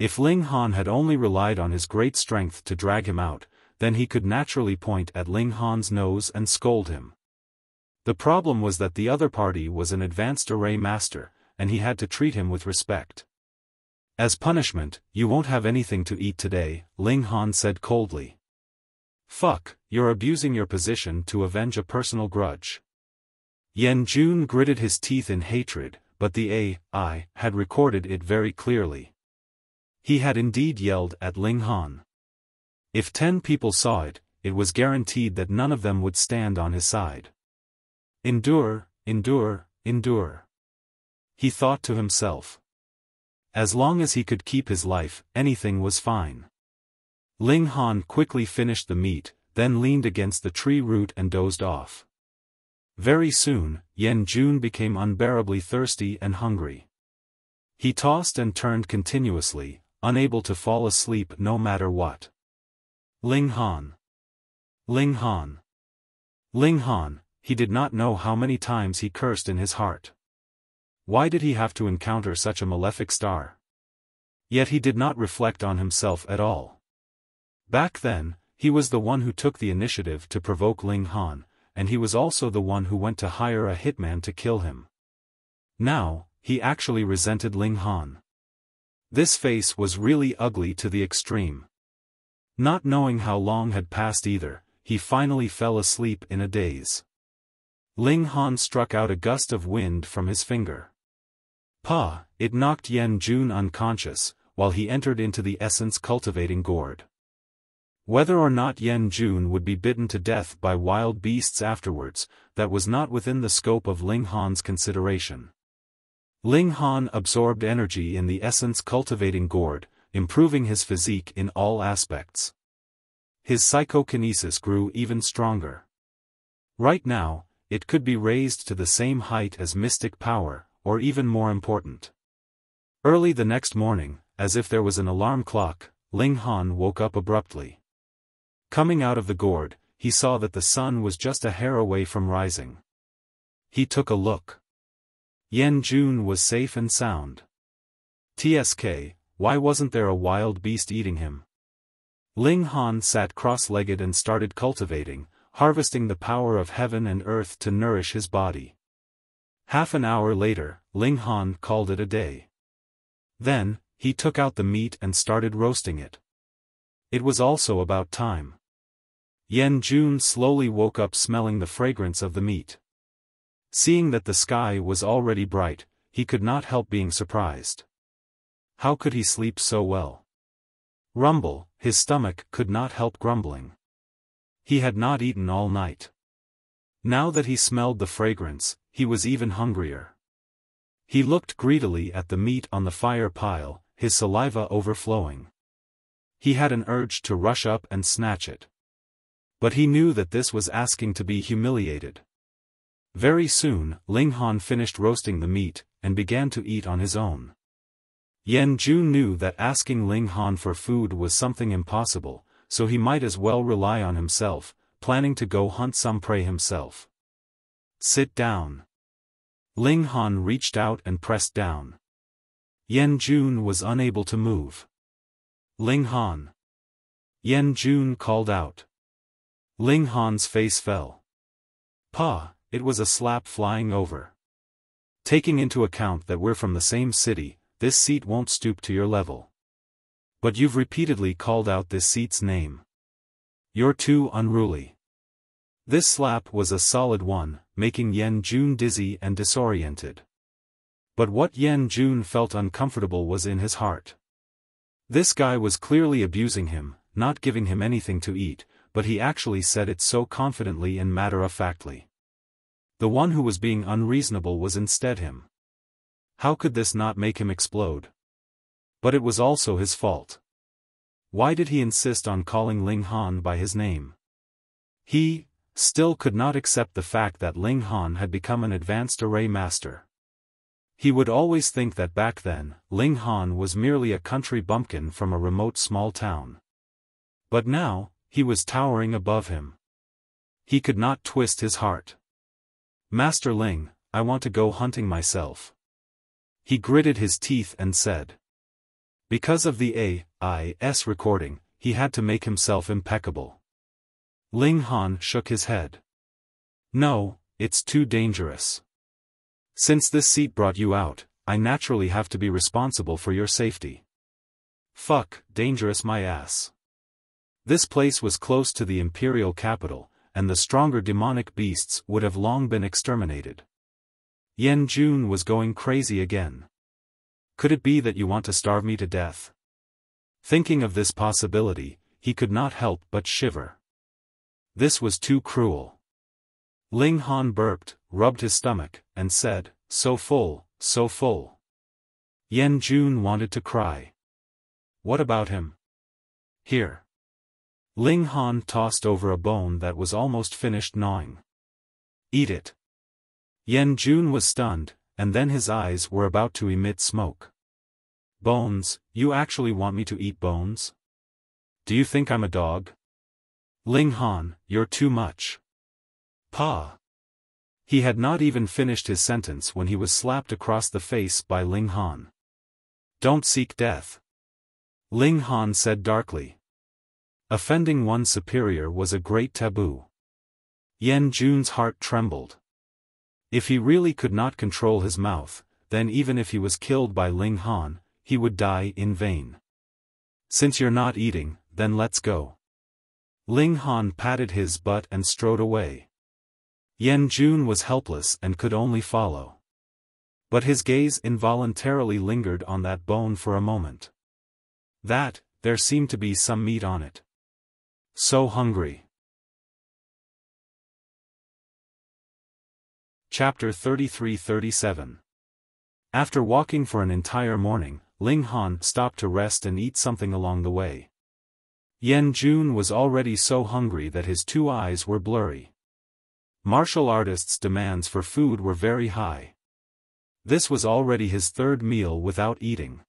If Ling Han had only relied on his great strength to drag him out, then he could naturally point at Ling Han's nose and scold him. The problem was that the other party was an advanced array master, and he had to treat him with respect. "As punishment, you won't have anything to eat today," Ling Han said coldly. "Fuck, you're abusing your position to avenge a personal grudge." Yan Jun gritted his teeth in hatred, but the AI had recorded it very clearly. He had indeed yelled at Ling Han. If 10 people saw it, it was guaranteed that none of them would stand on his side. Endure, endure, endure. He thought to himself. As long as he could keep his life, anything was fine. Ling Han quickly finished the meat, then leaned against the tree root and dozed off. Very soon, Yan Jun became unbearably thirsty and hungry. He tossed and turned continuously, unable to fall asleep no matter what. Ling Han. Ling Han. Ling Han, he did not know how many times he cursed in his heart. Why did he have to encounter such a malefic star? Yet he did not reflect on himself at all. Back then, he was the one who took the initiative to provoke Ling Han, and he was also the one who went to hire a hitman to kill him. Now, he actually resented Ling Han. This face was really ugly to the extreme. Not knowing how long had passed either, he finally fell asleep in a daze. Ling Han struck out a gust of wind from his finger. Pa! It knocked Yan Jun unconscious, while he entered into the essence-cultivating gourd. Whether or not Yan Jun would be bitten to death by wild beasts afterwards, that was not within the scope of Ling Han's consideration. Ling Han absorbed energy in the essence-cultivating gourd, improving his physique in all aspects. His psychokinesis grew even stronger. Right now, it could be raised to the same height as mystic power, or even more important. Early the next morning, as if there was an alarm clock, Ling Han woke up abruptly. Coming out of the gourd, he saw that the sun was just a hair away from rising. He took a look. Yan Jun was safe and sound. TSK, why wasn't there a wild beast eating him? Ling Han sat cross-legged and started cultivating, harvesting the power of heaven and earth to nourish his body. Half an hour later, Ling Han called it a day. Then, he took out the meat and started roasting it. It was also about time. Yan Jun slowly woke up smelling the fragrance of the meat. Seeing that the sky was already bright, he could not help being surprised. How could he sleep so well? Rumble, his stomach could not help grumbling. He had not eaten all night. Now that he smelled the fragrance, he was even hungrier. He looked greedily at the meat on the fire pile, his saliva overflowing. He had an urge to rush up and snatch it. But he knew that this was asking to be humiliated. Very soon, Ling Han finished roasting the meat, and began to eat on his own. Yan Jun knew that asking Ling Han for food was something impossible, so he might as well rely on himself, planning to go hunt some prey himself. Sit down. Ling Han reached out and pressed down. Yan Jun was unable to move. Ling Han. Yan Jun called out. Ling Han's face fell. Pa, it was a slap flying over. Taking into account that we're from the same city, this seat won't stoop to your level. But you've repeatedly called out this seat's name. You're too unruly. This slap was a solid one, making Yan Jun dizzy and disoriented. But what Yan Jun felt uncomfortable was in his heart. This guy was clearly abusing him, not giving him anything to eat, but he actually said it so confidently and matter-of-factly. The one who was being unreasonable was instead him. How could this not make him explode? But it was also his fault. Why did he insist on calling Ling Han by his name? He, still could not accept the fact that Ling Han had become an advanced array master. He would always think that back then, Ling Han was merely a country bumpkin from a remote small town. But now, he was towering above him. He could not twist his heart. Master Ling, I want to go hunting myself. He gritted his teeth and said. Because of the AIS recording, he had to make himself impeccable. Ling Han shook his head. No, it's too dangerous. Since this seat brought you out, I naturally have to be responsible for your safety. Fuck, dangerous my ass. This place was close to the imperial capital, and the stronger demonic beasts would have long been exterminated. Yan Jun was going crazy again. Could it be that you want to starve me to death? Thinking of this possibility, he could not help but shiver. This was too cruel. Ling Han burped, rubbed his stomach, and said, so full, so full. Yan Jun wanted to cry. What about him? Here. Ling Han tossed over a bone that was almost finished gnawing. Eat it. Yan Jun was stunned, and then his eyes were about to emit smoke. Bones, you actually want me to eat bones? Do you think I'm a dog? Ling Han, you're too much. Pa. He had not even finished his sentence when he was slapped across the face by Ling Han. Don't seek death. Ling Han said darkly. Offending one's superior was a great taboo. Yan Jun's heart trembled. If he really could not control his mouth, then even if he was killed by Ling Han, he would die in vain. Since you're not eating, then let's go. Ling Han patted his butt and strode away. Yan Jun was helpless and could only follow. But his gaze involuntarily lingered on that bone for a moment. There seemed to be some meat on it. So hungry. Chapter 33-37. After walking for an entire morning, Ling Han stopped to rest and eat something along the way. Yan Jun was already so hungry that his two eyes were blurry. Martial artists' demands for food were very high. This was already his third meal without eating.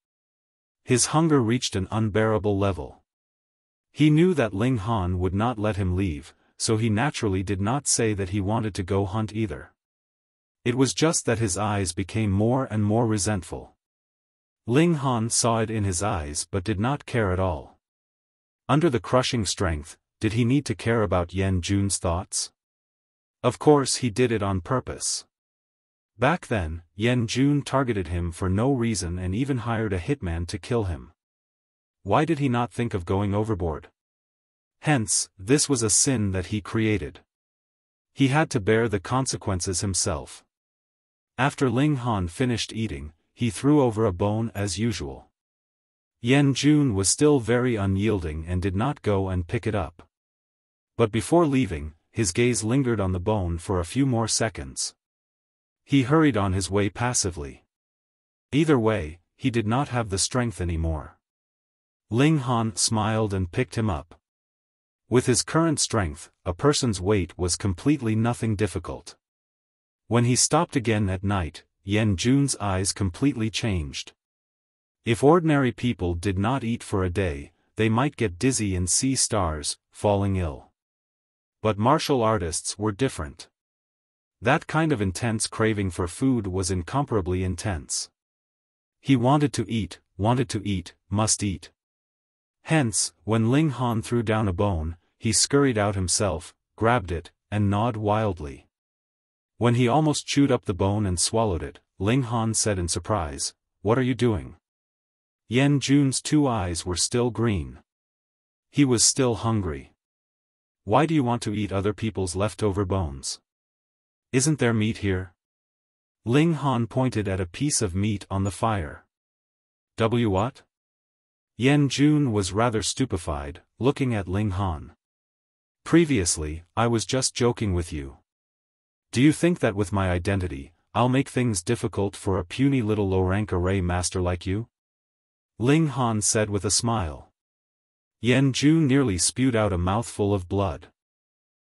His hunger reached an unbearable level. He knew that Ling Han would not let him leave, so he naturally did not say that he wanted to go hunt either. It was just that his eyes became more and more resentful. Ling Han saw it in his eyes but did not care at all. Under the crushing strength, did he need to care about Yan Jun's thoughts? Of course he did it on purpose. Back then, Yan Jun targeted him for no reason and even hired a hitman to kill him. Why did he not think of going overboard? Hence, this was a sin that he created. He had to bear the consequences himself. After Ling Han finished eating, he threw over a bone as usual. Yan Jun was still very unyielding and did not go and pick it up. But before leaving, his gaze lingered on the bone for a few more seconds. He hurried on his way passively. Either way, he did not have the strength anymore. Ling Han smiled and picked him up. With his current strength, a person's weight was completely nothing difficult. When he stopped again at night, Yan Jun's eyes completely changed. If ordinary people did not eat for a day, they might get dizzy and see stars, falling ill. But martial artists were different. That kind of intense craving for food was incomparably intense. He wanted to eat, must eat. Hence, when Ling Han threw down a bone, he scurried out himself, grabbed it, and gnawed wildly. When he almost chewed up the bone and swallowed it, Ling Han said in surprise, "What are you doing?" Yan Jun's 2 eyes were still green. He was still hungry. "Why do you want to eat other people's leftover bones? Isn't there meat here?" Ling Han pointed at a piece of meat on the fire. What? Yan Jun was rather stupefied, looking at Ling Han. "Previously, I was just joking with you. Do you think that with my identity, I'll make things difficult for a puny little low-rank array master like you?" Ling Han said with a smile. Yan Jun nearly spewed out a mouthful of blood.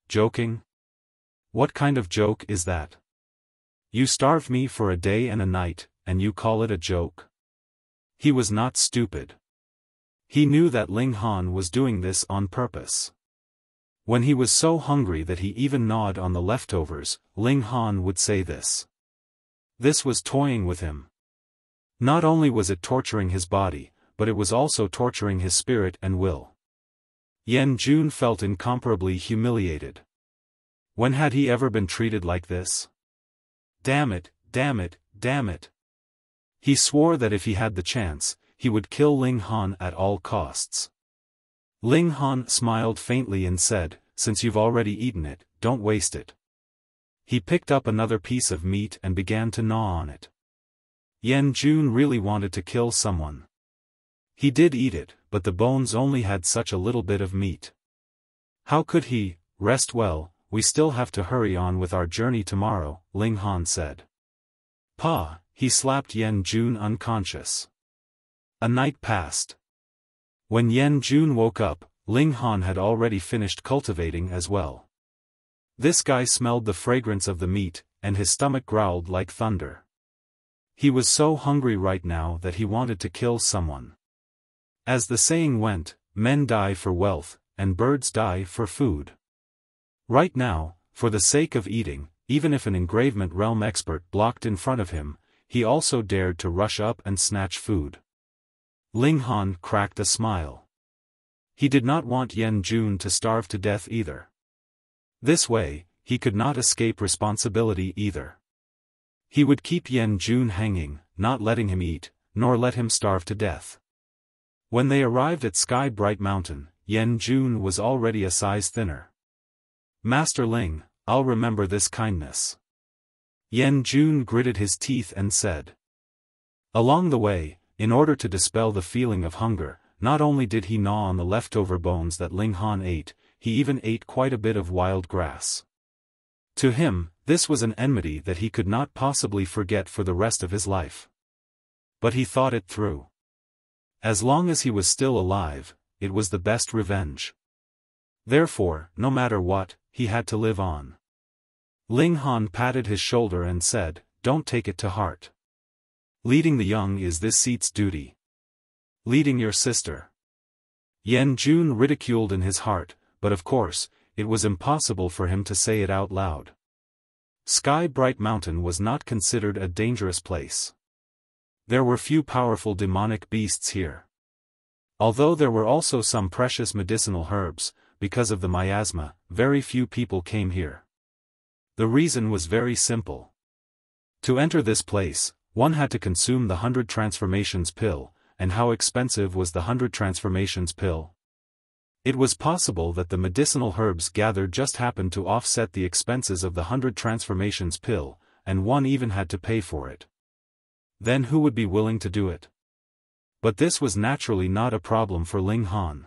"Joking? What kind of joke is that? You starved me for a day and a night, and you call it a joke?" He was not stupid. He knew that Ling Han was doing this on purpose. When he was so hungry that he even gnawed on the leftovers, Ling Han would say this. This was toying with him. Not only was it torturing his body, but it was also torturing his spirit and will. Yan Jun felt incomparably humiliated. When had he ever been treated like this? Damn it, damn it, damn it. He swore that if he had the chance, he would kill Ling Han at all costs. Ling Han smiled faintly and said, "Since you've already eaten it, don't waste it." He picked up another piece of meat and began to gnaw on it. Yan Jun really wanted to kill someone. He did eat it, but the bones only had such a little bit of meat. How could he? "Rest well, we still have to hurry on with our journey tomorrow," Ling Han said. "Pa," he slapped Yan Jun unconscious. A night passed. When Yan Jun woke up, Ling Han had already finished cultivating as well. This guy smelled the fragrance of the meat, and his stomach growled like thunder. He was so hungry right now that he wanted to kill someone. As the saying went, men die for wealth, and birds die for food. Right now, for the sake of eating, even if an engravement realm expert blocked in front of him, he also dared to rush up and snatch food. Ling Han cracked a smile. He did not want Yan Jun to starve to death either. This way, he could not escape responsibility either. He would keep Yan Jun hanging, not letting him eat, nor let him starve to death. When they arrived at Sky Bright Mountain, Yan Jun was already a size thinner. "Master Ling, I'll remember this kindness." Yan Jun gritted his teeth and said. Along the way, in order to dispel the feeling of hunger, not only did he gnaw on the leftover bones that Ling Han ate, he even ate quite a bit of wild grass. To him, this was an enmity that he could not possibly forget for the rest of his life. But he thought it through. As long as he was still alive, it was the best revenge. Therefore, no matter what, he had to live on. Ling Han patted his shoulder and said, "Don't take it to heart. Leading the young is this seat's duty. Leading your sister." Yan Jun ridiculed in his heart, but of course, it was impossible for him to say it out loud. Sky Bright Mountain was not considered a dangerous place. There were few powerful demonic beasts here. Although there were also some precious medicinal herbs, because of the miasma, very few people came here. The reason was very simple. To enter this place, one had to consume the 100 transformations pill, and how expensive was the 100 transformations pill? It was possible that the medicinal herbs gathered just happened to offset the expenses of the 100 transformations pill, and one even had to pay for it. Then who would be willing to do it? But this was naturally not a problem for Ling Han.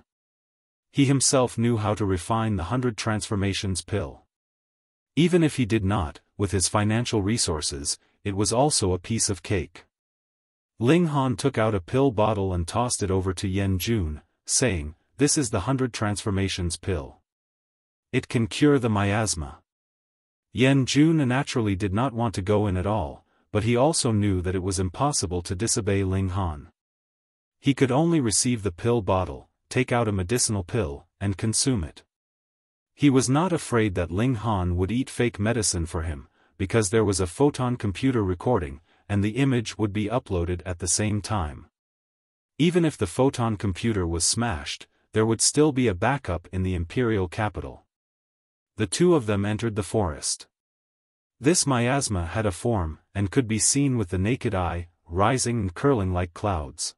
He himself knew how to refine the 100 transformations pill. Even if he did not, with his financial resources, it was also a piece of cake. Ling Han took out a pill bottle and tossed it over to Yan Jun, saying, "This is the 100 transformations pill. It can cure the miasma." Yan Jun naturally did not want to go in at all, but he also knew that it was impossible to disobey Ling Han. He could only receive the pill bottle, take out a medicinal pill, and consume it. He was not afraid that Ling Han would eat fake medicine for him, because there was a photon computer recording, and the image would be uploaded at the same time. Even if the photon computer was smashed, there would still be a backup in the imperial capital. The two of them entered the forest. This miasma had a form, and could be seen with the naked eye, rising and curling like clouds.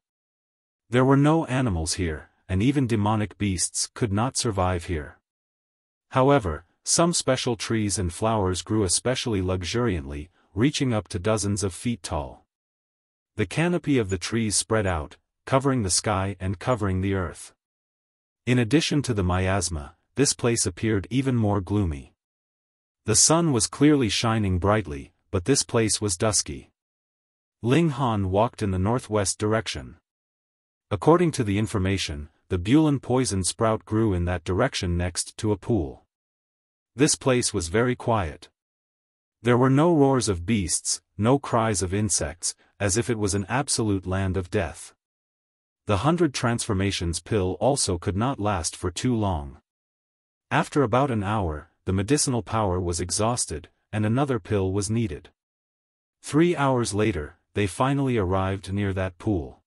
There were no animals here, and even demonic beasts could not survive here. However, some special trees and flowers grew especially luxuriantly, reaching up to dozens of feet tall. The canopy of the trees spread out, covering the sky and covering the earth. In addition to the miasma, this place appeared even more gloomy. The sun was clearly shining brightly, but this place was dusky. Ling Han walked in the northwest direction. According to the information, the Bulan poison sprout grew in that direction next to a pool. This place was very quiet. There were no roars of beasts, no cries of insects, as if it was an absolute land of death. The 100 transformations pill also could not last for too long. After about an hour, the medicinal power was exhausted, and another pill was needed. 3 hours later, they finally arrived near that pool.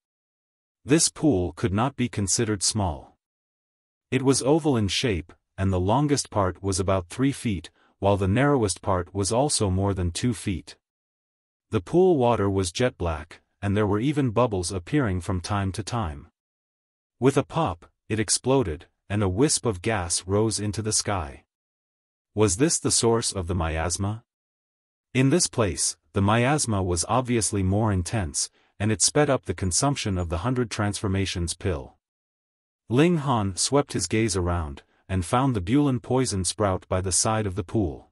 This pool could not be considered small. It was oval in shape, and the longest part was about 3 feet, while the narrowest part was also more than 2 feet. The pool water was jet black, and there were even bubbles appearing from time to time. With a pop, it exploded, and a wisp of gas rose into the sky. Was this the source of the miasma? In this place, the miasma was obviously more intense, and it sped up the consumption of the 100 transformations pill. Ling Han swept his gaze around, and found the Bulan poison sprout by the side of the pool.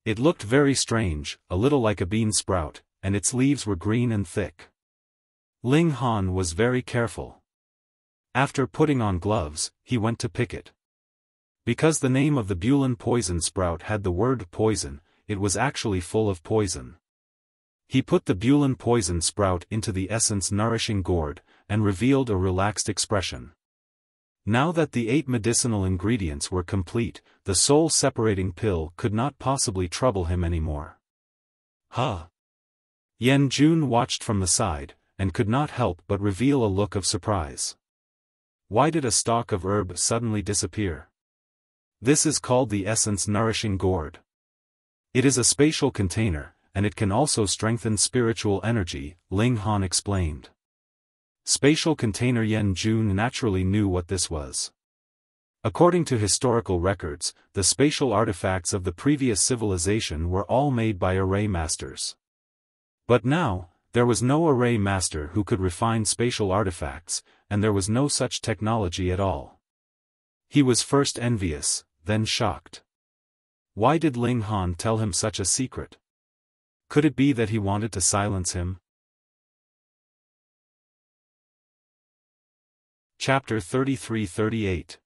It looked very strange, a little like a bean sprout, and its leaves were green and thick. Ling Han was very careful. After putting on gloves, he went to pick it. Because the name of the Bulan poison sprout had the word poison, it was actually full of poison. He put the Bulan poison sprout into the essence nourishing gourd, and revealed a relaxed expression. Now that the 8 medicinal ingredients were complete, the soul-separating pill could not possibly trouble him anymore. Huh! Yan Jun watched from the side, and could not help but reveal a look of surprise. Why did a stalk of herb suddenly disappear? This is called the essence nourishing gourd. It is a spatial container, and it can also strengthen spiritual energy, Ling Han explained. Spatial container. Yan Jun naturally knew what this was. According to historical records, the spatial artifacts of the previous civilization were all made by array masters. But now, there was no array master who could refine spatial artifacts, and there was no such technology at all. He was first envious, then shocked. Why did Ling Han tell him such a secret? Could it be that he wanted to silence him? Chapter 33-38.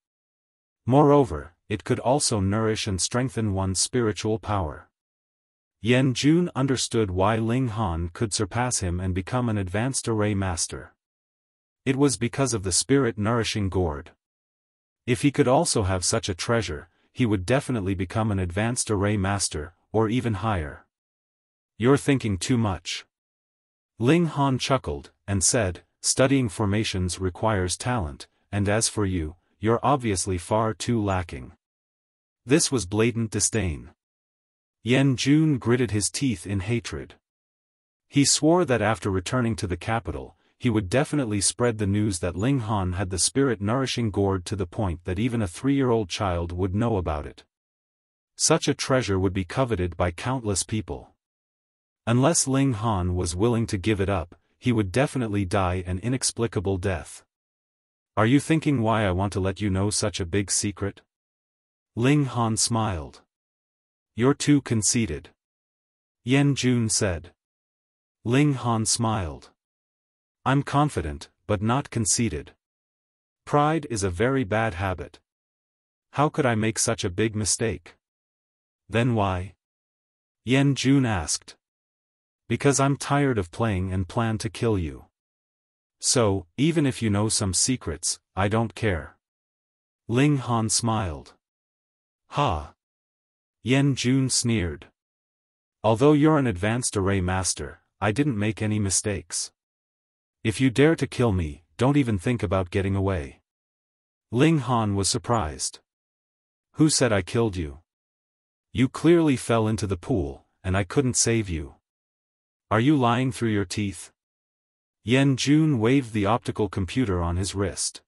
Moreover, it could also nourish and strengthen one's spiritual power. Yan Jun understood why Ling Han could surpass him and become an advanced array master. It was because of the spirit-nourishing gourd. If he could also have such a treasure, he would definitely become an advanced array master, or even higher. You're thinking too much. Ling Han chuckled, and said, studying formations requires talent, and as for you, you're obviously far too lacking. This was blatant disdain. Yan Jun gritted his teeth in hatred. He swore that after returning to the capital, he would definitely spread the news that Ling Han had the spirit-nourishing gourd to the point that even a 3-year-old child would know about it. Such a treasure would be coveted by countless people. Unless Ling Han was willing to give it up, he would definitely die an inexplicable death. Are you thinking why I want to let you know such a big secret? Ling Han smiled. You're too conceited. Yan Jun said. Ling Han smiled. I'm confident, but not conceited. Pride is a very bad habit. How could I make such a big mistake? Then why? Yan Jun asked. Because I'm tired of playing and plan to kill you. So, even if you know some secrets, I don't care. Ling Han smiled. Ha! Yan Jun sneered. Although you're an advanced array master, I didn't make any mistakes. If you dare to kill me, don't even think about getting away. Ling Han was surprised. Who said I killed you? You clearly fell into the pool, and I couldn't save you. Are you lying through your teeth? Yan Jun waved the optical computer on his wrist.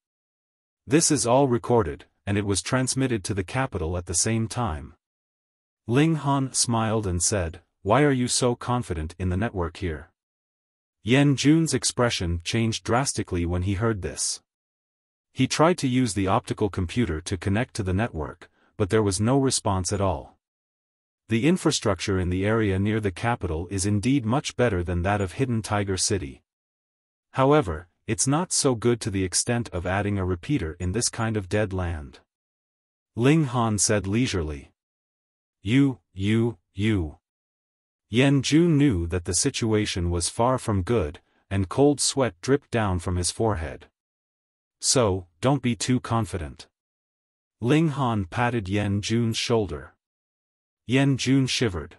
This is all recorded, and it was transmitted to the capital at the same time. Ling Han smiled and said, Why are you so confident in the network here? Yan Jun's expression changed drastically when he heard this. He tried to use the optical computer to connect to the network, but there was no response at all. The infrastructure in the area near the capital is indeed much better than that of Hidden Tiger City. However, it's not so good to the extent of adding a repeater in this kind of dead land. Ling Han said leisurely. You. Yan Jun knew that the situation was far from good, and cold sweat dripped down from his forehead. So, don't be too confident. Ling Han patted Yan Jun's shoulder. Yan Jun shivered.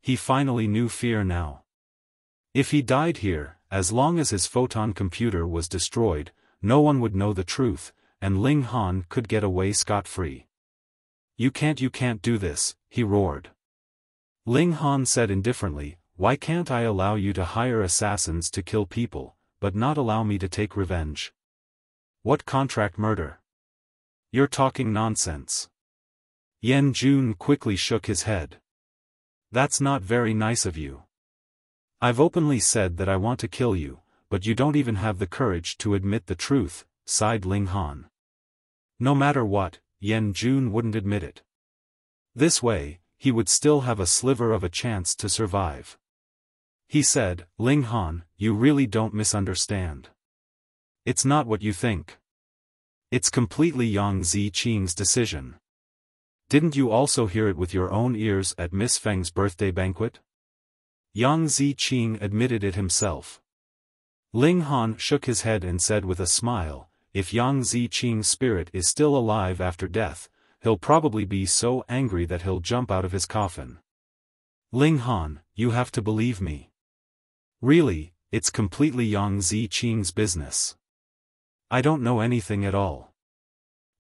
He finally knew fear now. If he died here, as long as his photon computer was destroyed, no one would know the truth, and Ling Han could get away scot-free. You can't do this, he roared. Ling Han said indifferently, Why can't I allow you to hire assassins to kill people, but not allow me to take revenge? What contract murder? You're talking nonsense. Yan Jun quickly shook his head. That's not very nice of you. I've openly said that I want to kill you, but you don't even have the courage to admit the truth, sighed Ling Han. No matter what, Yan Jun wouldn't admit it. This way, he would still have a sliver of a chance to survive. He said, Ling Han, you really don't misunderstand. It's not what you think. It's completely Yang Ziqing's decision. Didn't you also hear it with your own ears at Miss Feng's birthday banquet? Yang Ziqing admitted it himself. Ling Han shook his head and said with a smile, If Yang Ziqing's spirit is still alive after death, he'll probably be so angry that he'll jump out of his coffin. Ling Han, you have to believe me. Really, it's completely Yang Ziqing's business. I don't know anything at all.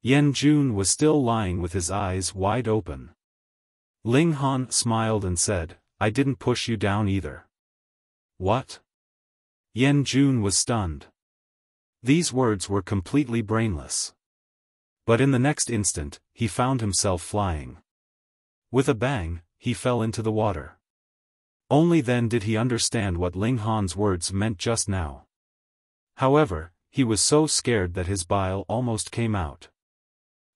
Yan Jun was still lying with his eyes wide open. Ling Han smiled and said, I didn't push you down either. What? Yan Jun was stunned. These words were completely brainless. But in the next instant, he found himself flying. With a bang, he fell into the water. Only then did he understand what Ling Han's words meant just now. However, he was so scared that his bile almost came out.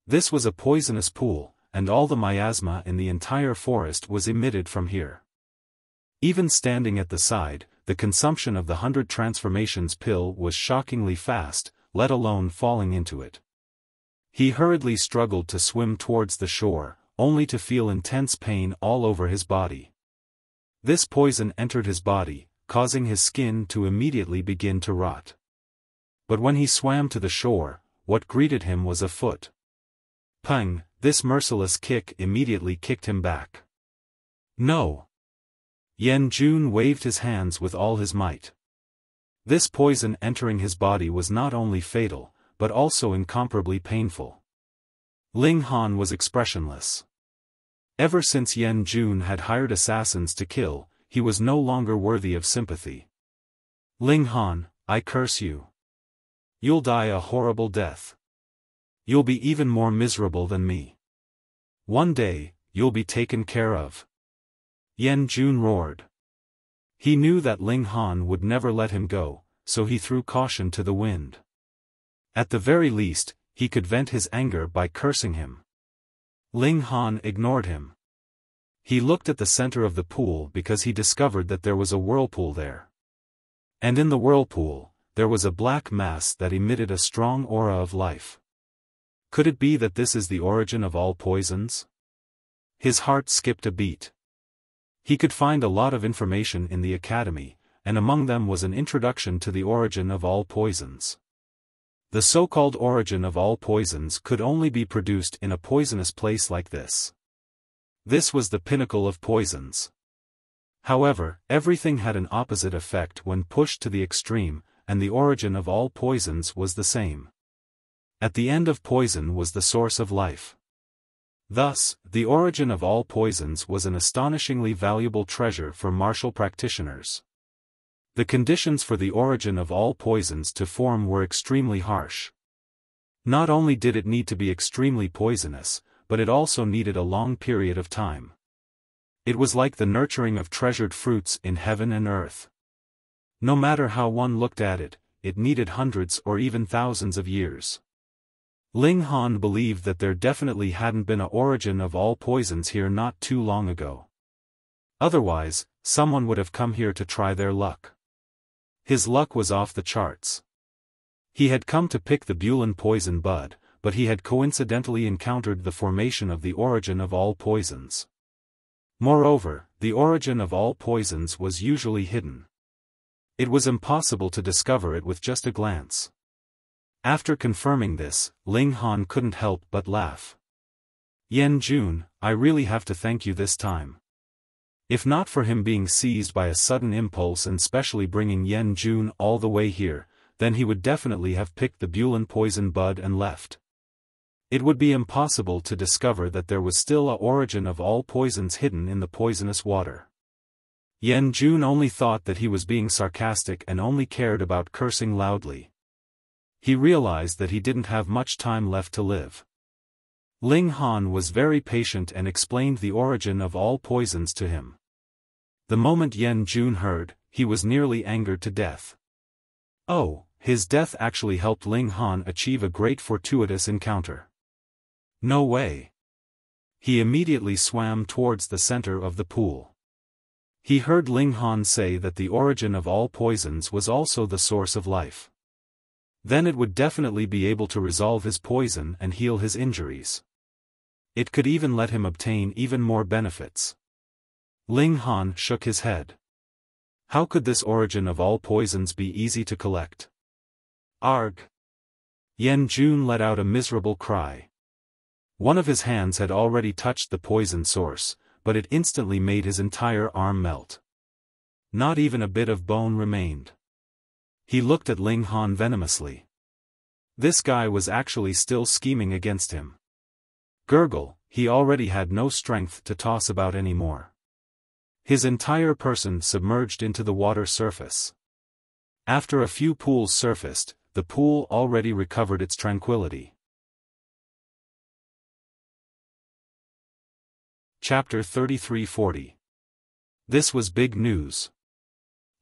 This was a poisonous pool, and all the miasma in the entire forest was emitted from here. Even standing at the side, the consumption of the 100 transformations pill was shockingly fast, let alone falling into it. He hurriedly struggled to swim towards the shore, only to feel intense pain all over his body. This poison entered his body, causing his skin to immediately begin to rot. But when he swam to the shore, what greeted him was a foot. Pang! This merciless kick immediately kicked him back. No! Yan Jun waved his hands with all his might. This poison entering his body was not only fatal, but also incomparably painful. Ling Han was expressionless. Ever since Yan Jun had hired assassins to kill, he was no longer worthy of sympathy. Ling Han, I curse you. You'll die a horrible death. You'll be even more miserable than me. One day, you'll be taken care of. Yan Jun roared. He knew that Ling Han would never let him go, so he threw caution to the wind. At the very least, he could vent his anger by cursing him. Ling Han ignored him. He looked at the center of the pool because he discovered that there was a whirlpool there. And in the whirlpool, there was a black mass that emitted a strong aura of life. Could it be that this is the origin of all poisons? His heart skipped a beat. He could find a lot of information in the academy, and among them was an introduction to the origin of all poisons. The so-called origin of all poisons could only be produced in a poisonous place like this. This was the pinnacle of poisons. However, everything had an opposite effect when pushed to the extreme, and the origin of all poisons was the same. At the end of poison was the source of life. Thus, the origin of all poisons was an astonishingly valuable treasure for martial practitioners. The conditions for the origin of all poisons to form were extremely harsh. Not only did it need to be extremely poisonous, but it also needed a long period of time. It was like the nurturing of treasured fruits in heaven and earth. No matter how one looked at it, it needed hundreds or even thousands of years. Ling Han believed that there definitely hadn't been an origin of all poisons here not too long ago. Otherwise, someone would have come here to try their luck. His luck was off the charts. He had come to pick the Bulin poison bud, but he had coincidentally encountered the formation of the origin of all poisons. Moreover, the origin of all poisons was usually hidden. It was impossible to discover it with just a glance. After confirming this, Ling Han couldn't help but laugh. Yan Jun, I really have to thank you this time. If not for him being seized by a sudden impulse and specially bringing Yan Jun all the way here, then he would definitely have picked the Bulin poison bud and left. It would be impossible to discover that there was still a origin of all poisons hidden in the poisonous water. Yan Jun only thought that he was being sarcastic and only cared about cursing loudly. He realized that he didn't have much time left to live. Ling Han was very patient and explained the origin of all poisons to him. The moment Yan Jun heard, he was nearly angered to death. Oh, his death actually helped Ling Han achieve a great fortuitous encounter. No way. He immediately swam towards the center of the pool. He heard Ling Han say that the origin of all poisons was also the source of life. Then it would definitely be able to resolve his poison and heal his injuries. It could even let him obtain even more benefits. Ling Han shook his head. How could this origin of all poisons be easy to collect? Arg! Yan Jun let out a miserable cry. One of his hands had already touched the poison source, but it instantly made his entire arm melt. Not even a bit of bone remained. He looked at Ling Han venomously. This guy was actually still scheming against him. Gurgle, he already had no strength to toss about anymore. His entire person submerged into the water surface. After a few pools surfaced, the pool already recovered its tranquility. Chapter 3340. This was big news.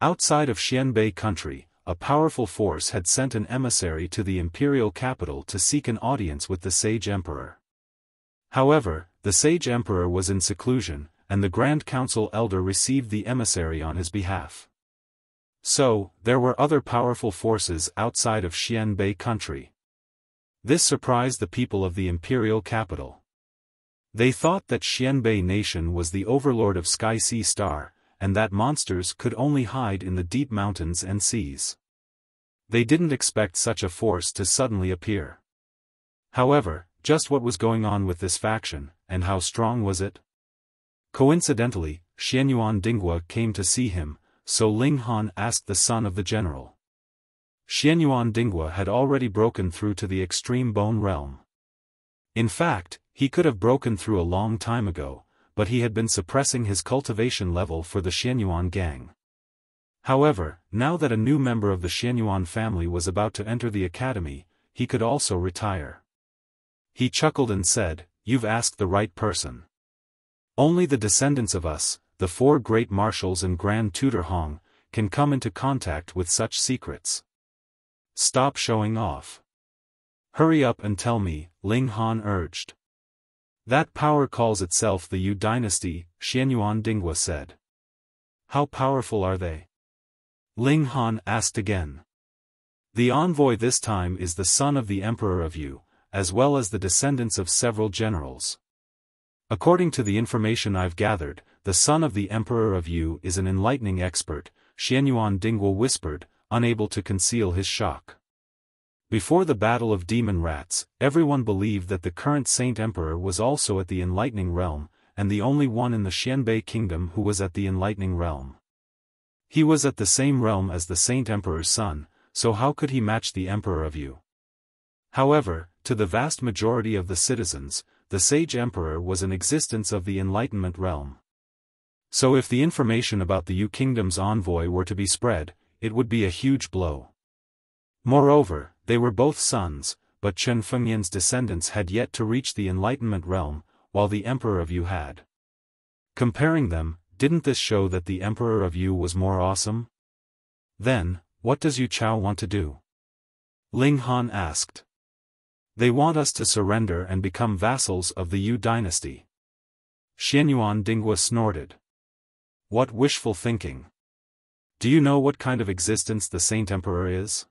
Outside of Xianbei country, a powerful force had sent an emissary to the imperial capital to seek an audience with the Sage Emperor. However, the Sage Emperor was in seclusion, and the Grand Council Elder received the emissary on his behalf. So, there were other powerful forces outside of Xianbei country. This surprised the people of the imperial capital. They thought that Xianbei nation was the overlord of Sky Sea Star, and that monsters could only hide in the deep mountains and seas. They didn't expect such a force to suddenly appear. However, just what was going on with this faction, and how strong was it? Coincidentally, Xianyuan Dinghua came to see him, so Ling Han asked the son of the general. Xianyuan Dinghua had already broken through to the extreme bone realm. In fact, he could have broken through a long time ago, but he had been suppressing his cultivation level for the Xianyuan gang. However, now that a new member of the Xianyuan family was about to enter the academy, he could also retire. He chuckled and said, "You've asked the right person. Only the descendants of us, the 4 great marshals and Grand Tutor Hong, can come into contact with such secrets. Stop showing off. Hurry up and tell me," Ling Han urged. "That power calls itself the Yu dynasty," Xianyuan Dinghua said. "How powerful are they?" Ling Han asked again. "The envoy this time is the son of the Emperor of Yu, as well as the descendants of several generals. According to the information I've gathered, the son of the Emperor of Yu is an enlightening expert," Xianyuan Dinghua whispered, unable to conceal his shock. Before the Battle of Demon Rats, everyone believed that the current Saint Emperor was also at the Enlightening Realm, and the only one in the Xianbei Kingdom who was at the Enlightening Realm. He was at the same realm as the Saint Emperor's son, so how could he match the Emperor of Yu? However, to the vast majority of the citizens, the Sage Emperor was an existence of the Enlightenment Realm. So if the information about the Yu Kingdom's envoy were to be spread, it would be a huge blow. Moreover, they were both sons, but Chen Fengyan's descendants had yet to reach the Enlightenment Realm, while the Emperor of Yu had. Comparing them, didn't this show that the Emperor of Yu was more awesome? Then, what does Yu Chao want to do? Ling Han asked. They want us to surrender and become vassals of the Yu dynasty. Xianyuan Dinghua snorted. What wishful thinking. Do you know what kind of existence the Saint Emperor is?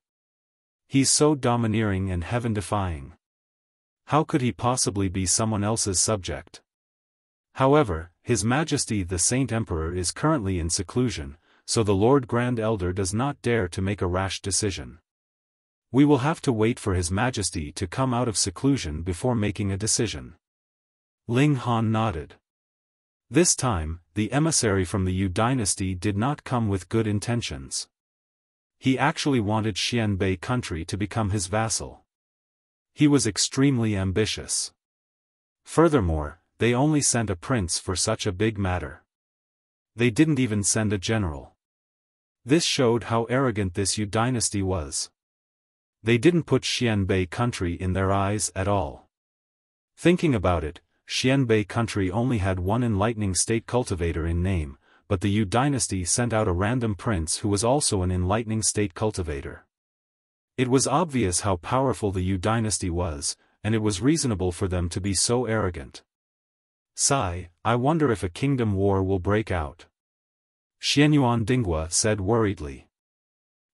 He's so domineering and heaven-defying. How could he possibly be someone else's subject? However, His Majesty the Saint Emperor is currently in seclusion, so the Lord Grand Elder does not dare to make a rash decision. We will have to wait for His Majesty to come out of seclusion before making a decision. Ling Han nodded. This time, the emissary from the Yu dynasty did not come with good intentions. He actually wanted Xianbei country to become his vassal. He was extremely ambitious. Furthermore, they only sent a prince for such a big matter. They didn't even send a general. This showed how arrogant this Yu dynasty was. They didn't put Xianbei country in their eyes at all. Thinking about it, Xianbei country only had one enlightening state cultivator in name, but the Yu dynasty sent out a random prince who was also an enlightening state cultivator. It was obvious how powerful the Yu dynasty was, and it was reasonable for them to be so arrogant. Sigh, I wonder if a kingdom war will break out. Xianyuan Dinghua said worriedly.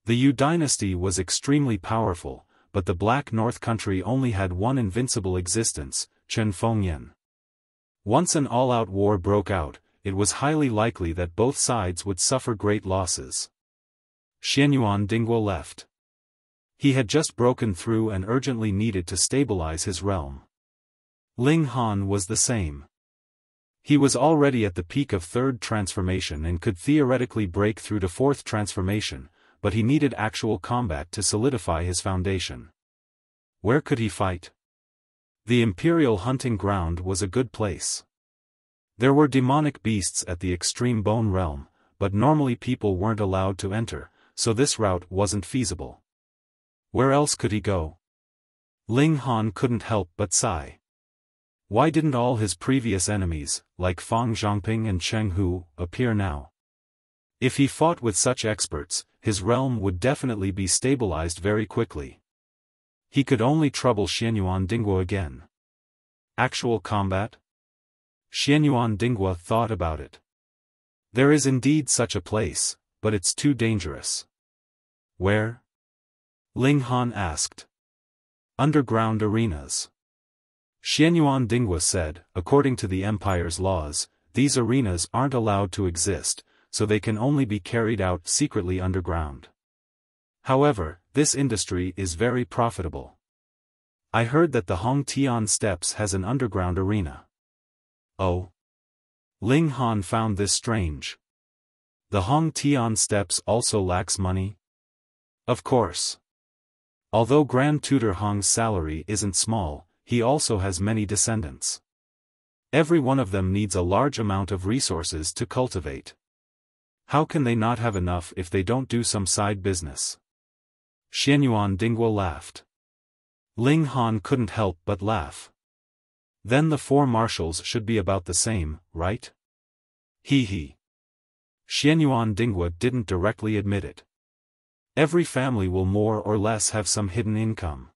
The Yu dynasty was extremely powerful, but the Black North country only had one invincible existence, Chen Fengyan. Once an all-out war broke out, it was highly likely that both sides would suffer great losses. Xianyuan Dinghua left. He had just broken through and urgently needed to stabilize his realm. Ling Han was the same. He was already at the peak of third transformation and could theoretically break through to fourth transformation, but he needed actual combat to solidify his foundation. Where could he fight? The Imperial hunting ground was a good place. There were demonic beasts at the extreme bone realm, but normally people weren't allowed to enter, so this route wasn't feasible. Where else could he go? Ling Han couldn't help but sigh. Why didn't all his previous enemies, like Fang Zhongping and Cheng Hu, appear now? If he fought with such experts, his realm would definitely be stabilized very quickly. He could only trouble Xianyuan Dinghua again. Actual combat? Xianyuan Dinghua thought about it. There is indeed such a place, but it's too dangerous. Where? Ling Han asked. Underground arenas. Xianyuan Dinghua said, according to the Empire's laws, these arenas aren't allowed to exist, so they can only be carried out secretly underground. However, this industry is very profitable. I heard that the Hongtian Steppes has an underground arena. Oh. Ling Han found this strange. The Hongtian Steppes also lacks money? Of course. Although Grand Tutor Hong's salary isn't small, he also has many descendants. Every one of them needs a large amount of resources to cultivate. How can they not have enough if they don't do some side business? Xianyuan Dingguo laughed. Ling Han couldn't help but laugh. Then the four marshals should be about the same, right? He. Xianyuan Dingguo didn't directly admit it. Every family will more or less have some hidden income.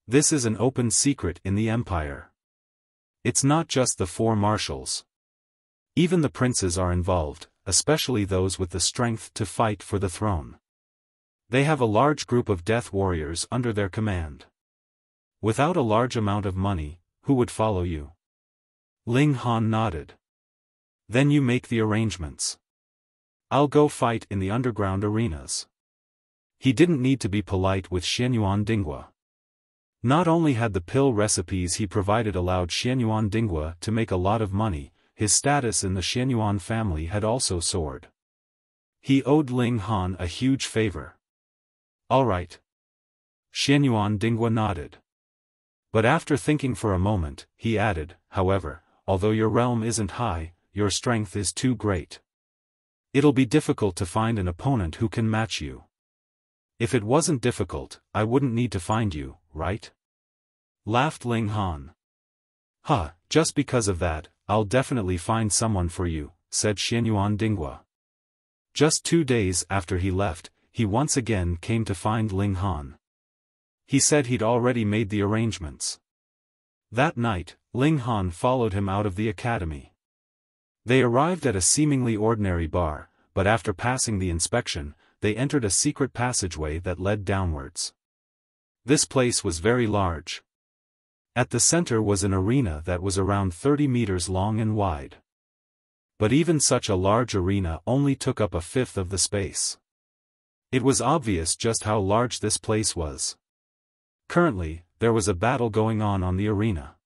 This is an open secret in the empire. It's not just the four marshals. Even the princes are involved, especially those with the strength to fight for the throne. They have a large group of death warriors under their command. Without a large amount of money, who would follow you? Ling Han nodded. Then you make the arrangements. I'll go fight in the underground arenas. He didn't need to be polite with Xianyuan Dingguo. Not only had the pill recipes he provided allowed Xianyuan Dingguo to make a lot of money, his status in the Xianyuan family had also soared. He owed Ling Han a huge favor. All right. Xianyuan Dingguo nodded. But after thinking for a moment, he added, however, although your realm isn't high, your strength is too great. It'll be difficult to find an opponent who can match you. If it wasn't difficult, I wouldn't need to find you, right? Laughed Ling Han. Just because of that, I'll definitely find someone for you, said Xianyuan Dingguo. Just 2 days after he left, he once again came to find Ling Han. He said he'd already made the arrangements. That night, Ling Han followed him out of the academy. They arrived at a seemingly ordinary bar, but after passing the inspection, they entered a secret passageway that led downwards. This place was very large. At the center was an arena that was around 30 meters long and wide. But even such a large arena only took up a fifth of the space. It was obvious just how large this place was. Currently, there was a battle going on the arena.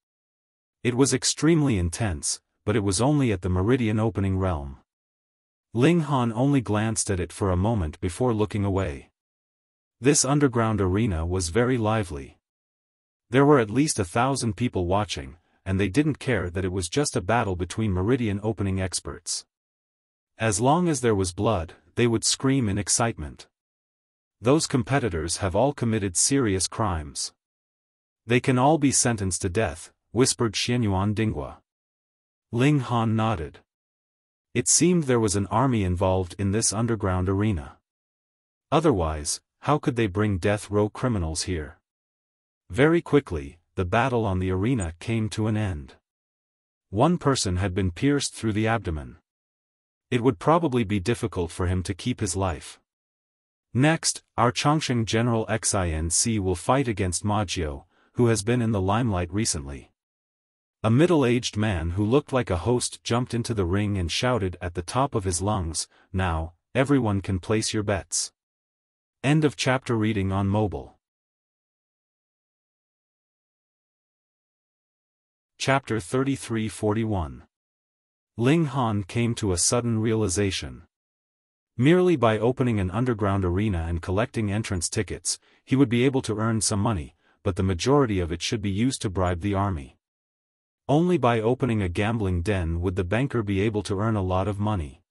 It was extremely intense, but it was only at the Meridian opening realm. Ling Han only glanced at it for a moment before looking away. This underground arena was very lively. There were at least 1,000 people watching, and they didn't care that it was just a battle between Meridian opening experts. As long as there was blood, they would scream in excitement. Those competitors have all committed serious crimes. They can all be sentenced to death, whispered Xianyuan Dingguo. Ling Han nodded. It seemed there was an army involved in this underground arena. Otherwise, how could they bring death row criminals here? Very quickly, the battle on the arena came to an end. One person had been pierced through the abdomen. It would probably be difficult for him to keep his life. Next, our Chongqing General Xinc will fight against Ma Jiao, who has been in the limelight recently. A middle-aged man who looked like a host jumped into the ring and shouted at the top of his lungs, "Now, everyone can place your bets." End of chapter. Reading on mobile. Chapter 33-41. Ling Han came to a sudden realization. Merely by opening an underground arena and collecting entrance tickets, he would be able to earn some money, but the majority of it should be used to bribe the army. Only by opening a gambling den would the banker be able to earn a lot of money.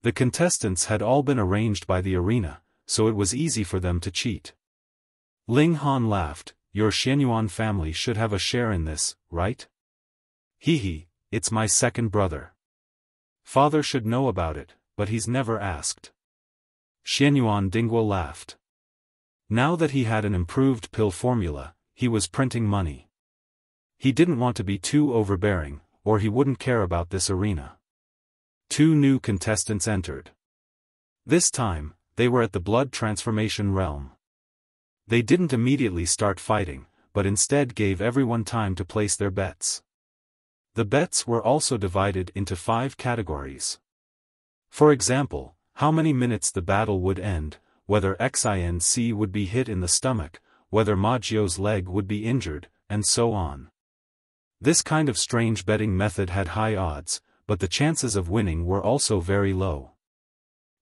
The contestants had all been arranged by the arena, so it was easy for them to cheat. Ling Han laughed. Your Xianyuan family should have a share in this, right? It's my second brother. Father should know about it, but he's never asked. Xianyuan Dingguo laughed. Now that he had an improved pill formula, he was printing money. He didn't want to be too overbearing, or he wouldn't care about this arena. 2 new contestants entered. This time, they were at the blood transformation realm. They didn't immediately start fighting, but instead gave everyone time to place their bets. The bets were also divided into 5 categories. For example, how many minutes the battle would end, whether Xinc would be hit in the stomach, whether Ma Jiao's leg would be injured, and so on. This kind of strange betting method had high odds, but the chances of winning were also very low.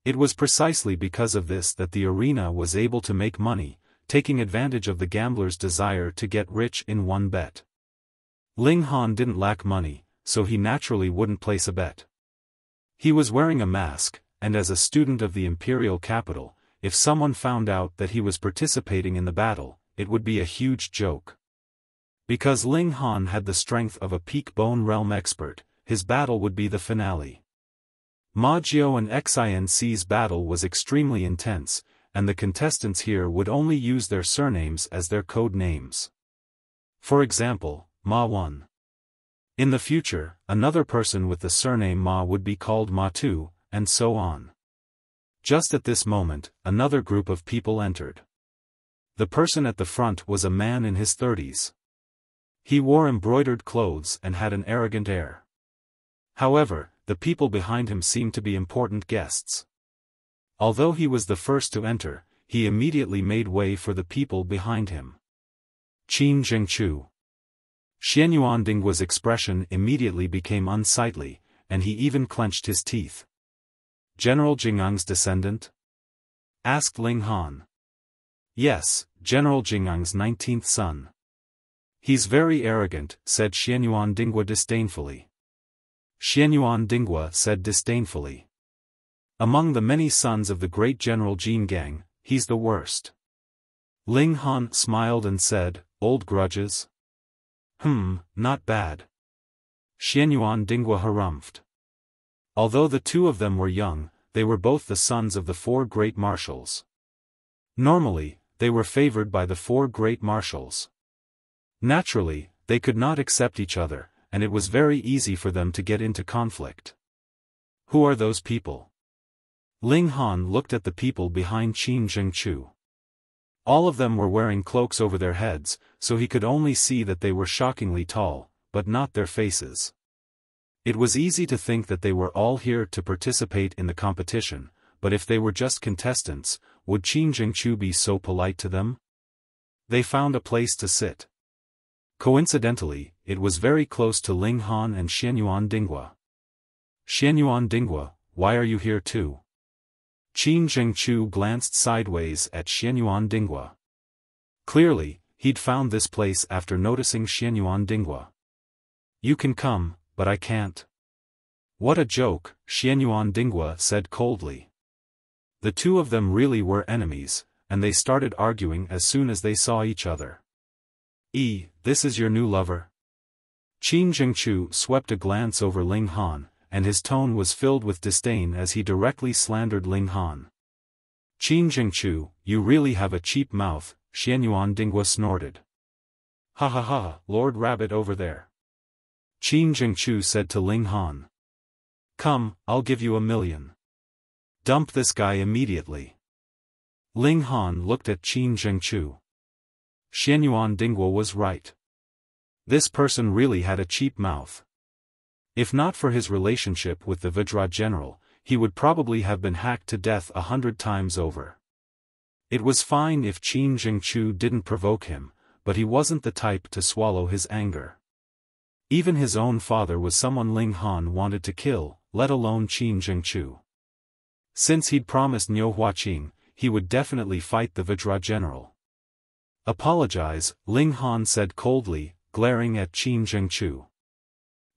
It was precisely because of this that the arena was able to make money, taking advantage of the gambler's desire to get rich in one bet. Ling Han didn't lack money, so he naturally wouldn't place a bet. He was wearing a mask, and as a student of the imperial capital, if someone found out that he was participating in the battle, it would be a huge joke. Because Ling Han had the strength of a peak bone realm expert, his battle would be the finale. Ma Jiao and Xinc's battle was extremely intense, and the contestants here would only use their surnames as their code names. For example, Ma 1. In the future, another person with the surname Ma would be called Ma 2, and so on. Just at this moment, another group of people entered. The person at the front was a man in his 30s. He wore embroidered clothes and had an arrogant air. However, the people behind him seemed to be important guests. Although he was the first to enter, he immediately made way for the people behind him. Qin Zhengchu. Xianyuan Dinggua's expression immediately became unsightly, and he even clenched his teeth. General Jingang's descendant? Asked Ling Han. Yes, General Jingang's 19th son. He's very arrogant, said Xianyuan Dinggua disdainfully. Xianyuan Dinggua said disdainfully. Among the many sons of the great General Jin Gang, he's the worst. Ling Han smiled and said, old grudges? Not bad. Xianyuan Dinggua harumphed. Although the two of them were young, they were both the sons of the four great marshals. Normally, they were favored by the four great marshals. Naturally, they could not accept each other, and it was very easy for them to get into conflict. Who are those people? Ling Han looked at the people behind Qin Zhengchu. All of them were wearing cloaks over their heads, so he could only see that they were shockingly tall, but not their faces. It was easy to think that they were all here to participate in the competition, but if they were just contestants, would Qin Zhengchu be so polite to them? They found a place to sit. Coincidentally, it was very close to Ling Han and Xianyuan Dinggua. Xianyuan Dinggua, why are you here too? Qin Zhengchu glanced sideways at Xianyuan Dinggua. Clearly, he'd found this place after noticing Xianyuan Dinggua. You can come, but I can't. What a joke, Xianyuan Dinggua said coldly. The two of them really were enemies, and they started arguing as soon as they saw each other. This is your new lover? Qin Zhengchu swept a glance over Ling Han, and his tone was filled with disdain as he directly slandered Ling Han. Qin Zhengchu, you really have a cheap mouth, Xianyuan Dinggua snorted. Ha ha ha, Lord Rabbit over there. Qin Zhengchu said to Ling Han. Come, I'll give you $1 million. Dump this guy immediately. Ling Han looked at Qin Zhengchu. Xianyuan Dinggua was right. This person really had a cheap mouth. If not for his relationship with the Vajra general, he would probably have been hacked to death 100 times over. It was fine if Qin Zhengchu didn't provoke him, but he wasn't the type to swallow his anger. Even his own father was someone Ling Han wanted to kill, let alone Qin Zhengchu. Since he'd promised Niu Huaqing, he would definitely fight the Vajra general. Apologize, Ling Han said coldly, glaring at Qin Zhengchu.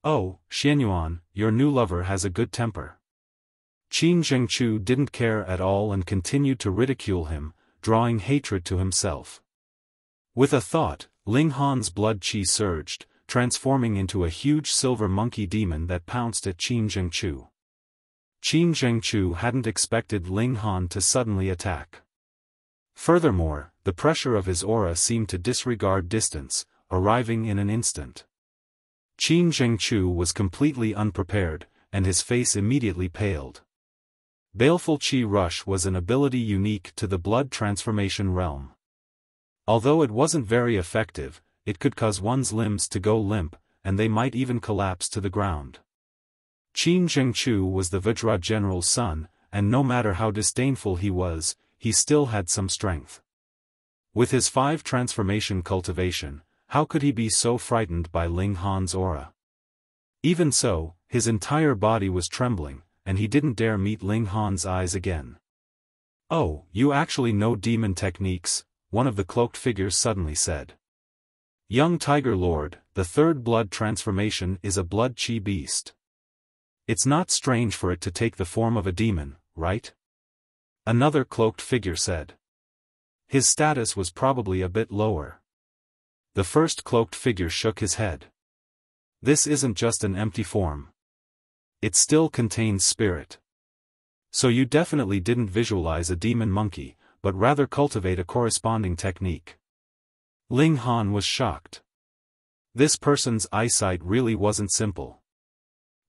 Oh, Xianyuan, your new lover has a good temper. Qin Zhengchu didn't care at all and continued to ridicule him, drawing hatred to himself. With a thought, Ling Han's blood qi surged, transforming into a huge silver monkey demon that pounced at Qin Zhengchu. Qin Zhengchu hadn't expected Ling Han to suddenly attack. Furthermore, the pressure of his aura seemed to disregard distance, arriving in an instant. Qin Zhengchu was completely unprepared, and his face immediately paled. Baleful Qi Rush was an ability unique to the blood transformation realm. Although it wasn't very effective, it could cause one's limbs to go limp, and they might even collapse to the ground. Qin Zhengchu was the Vajra general's son, and no matter how disdainful he was, he still had some strength. With his 5 transformation cultivation, how could he be so frightened by Ling Han's aura? Even so, his entire body was trembling, and he didn't dare meet Ling Han's eyes again. Oh, you actually know demon techniques, one of the cloaked figures suddenly said. Young Tiger Lord, the 3rd blood transformation is a blood chi beast. It's not strange for it to take the form of a demon, right? Another cloaked figure said. His status was probably a bit lower. The first cloaked figure shook his head. This isn't just an empty form. It still contains spirit. So you definitely didn't visualize a demon monkey, but rather cultivate a corresponding technique. Ling Han was shocked. This person's eyesight really wasn't simple.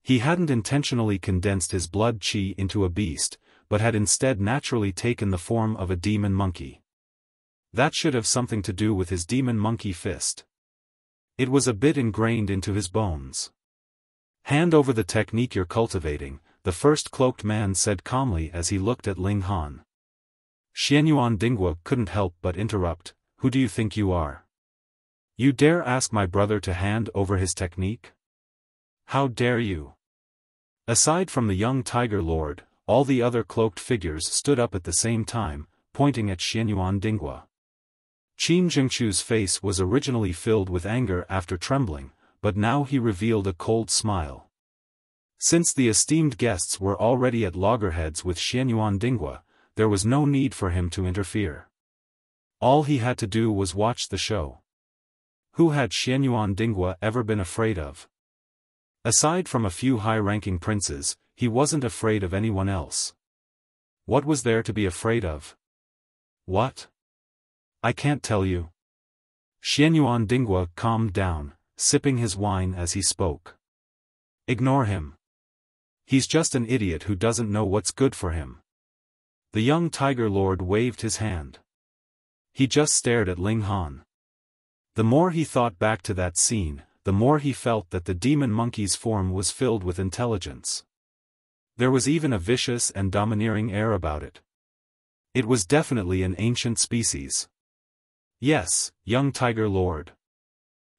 He hadn't intentionally condensed his blood qi into a beast, but had instead naturally taken the form of a demon monkey. That should have something to do with his demon monkey fist. It was a bit ingrained into his bones. Hand over the technique you're cultivating, the first cloaked man said calmly as he looked at Ling Han. Xianyuan Dingwa couldn't help but interrupt, who do you think you are? You dare ask my brother to hand over his technique? How dare you? Aside from the young Tiger Lord, all the other cloaked figures stood up at the same time, pointing at Xianyuan Dingwa. Qin Jingchu's face was originally filled with anger after trembling, but now he revealed a cold smile. Since the esteemed guests were already at loggerheads with Xianyuan Dingwa, there was no need for him to interfere. All he had to do was watch the show. Who had Xianyuan Dingwa ever been afraid of? Aside from a few high-ranking princes, he wasn't afraid of anyone else. What was there to be afraid of? What? I can't tell you. Xianyuan Dingwa calmed down, sipping his wine as he spoke. Ignore him. He's just an idiot who doesn't know what's good for him. The young Tiger Lord waved his hand. He just stared at Ling Han. The more he thought back to that scene, the more he felt that the demon monkey's form was filled with intelligence. There was even a vicious and domineering air about it. It was definitely an ancient species. Yes, young Tiger Lord.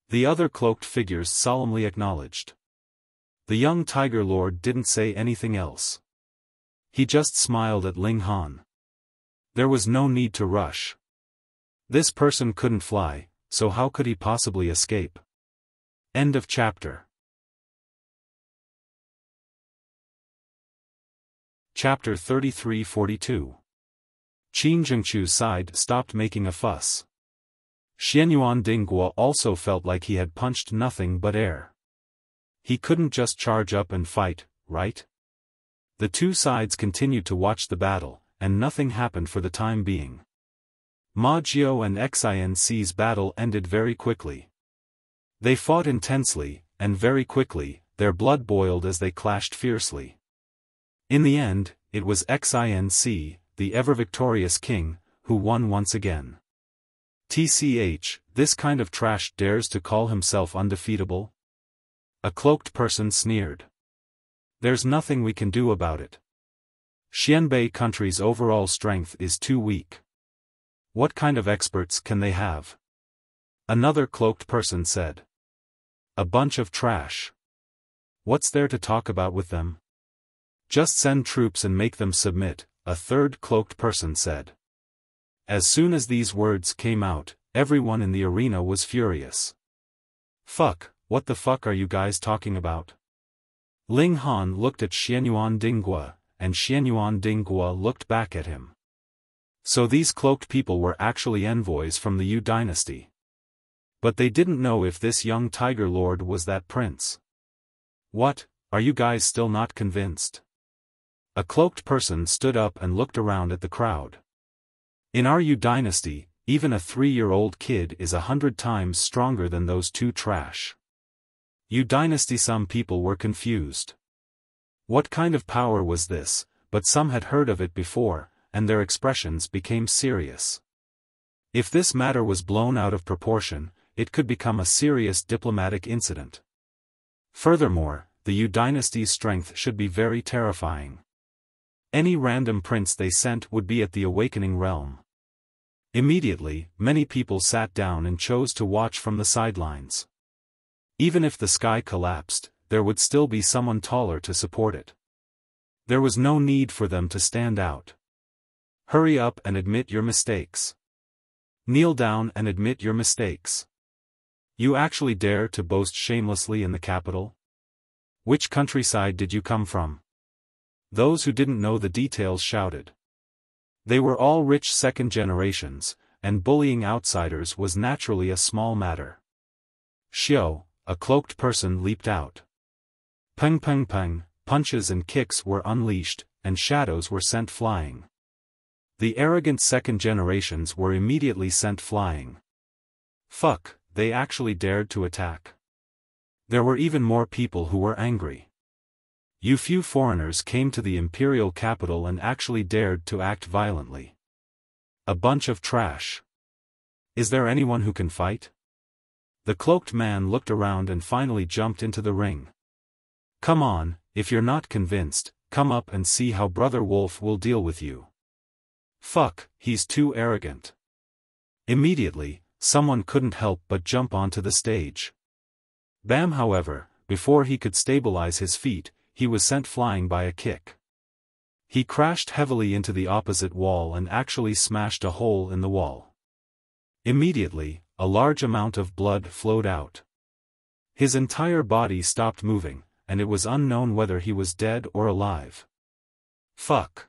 The other cloaked figures solemnly acknowledged. The young Tiger Lord didn't say anything else. He just smiled at Ling Han. There was no need to rush. This person couldn't fly, so how could he possibly escape? End of chapter. Chapter 33-42. Qin Jingchu's side stopped making a fuss. Xianyuan Dingwa also felt like he had punched nothing but air. He couldn't just charge up and fight, right? The two sides continued to watch the battle, and nothing happened for the time being. Ma Jiao and Xinc's battle ended very quickly. They fought intensely, and very quickly, their blood boiled as they clashed fiercely. In the end, it was Xinc, the ever-victorious king, who won once again. TCH, this kind of trash dares to call himself undefeatable? A cloaked person sneered. There's nothing we can do about it. Xianbei country's overall strength is too weak. What kind of experts can they have? Another cloaked person said. A bunch of trash. What's there to talk about with them? Just send troops and make them submit, a third cloaked person said. As soon as these words came out, everyone in the arena was furious. Fuck, what the fuck are you guys talking about? Ling Han looked at Xianyuan Dingwa, and Xianyuan Dingwa looked back at him. So these cloaked people were actually envoys from the Yu dynasty. But they didn't know if this young Tiger Lord was that prince. What, are you guys still not convinced? A cloaked person stood up and looked around at the crowd. In our Yu dynasty, even a 3-year-old kid is 100 times stronger than those two trash. Yu dynasty. Some people were confused. What kind of power was this? But some had heard of it before, and their expressions became serious. If this matter was blown out of proportion, it could become a serious diplomatic incident. Furthermore, the Yu dynasty's strength should be very terrifying. Any random prince they sent would be at the awakening realm. Immediately, many people sat down and chose to watch from the sidelines. Even if the sky collapsed, there would still be someone taller to support it. There was no need for them to stand out. Hurry up and admit your mistakes. Kneel down and admit your mistakes. You actually dare to boast shamelessly in the capital? Which countryside did you come from? Those who didn't know the details shouted. They were all rich second generations, and bullying outsiders was naturally a small matter. Xiao, a cloaked person, leaped out. Peng peng peng, punches and kicks were unleashed, and shadows were sent flying. The arrogant second generations were immediately sent flying. Fuck, they actually dared to attack. There were even more people who were angry. Few foreigners came to the imperial capital and actually dared to act violently. A bunch of trash. Is there anyone who can fight? The cloaked man looked around and finally jumped into the ring. Come on, if you're not convinced, come up and see how Brother Wolf will deal with you. Fuck, he's too arrogant. Immediately, someone couldn't help but jump onto the stage. Bam, however, before he could stabilize his feet, he was sent flying by a kick. He crashed heavily into the opposite wall and actually smashed a hole in the wall. Immediately, a large amount of blood flowed out. His entire body stopped moving, and it was unknown whether he was dead or alive. Fuck.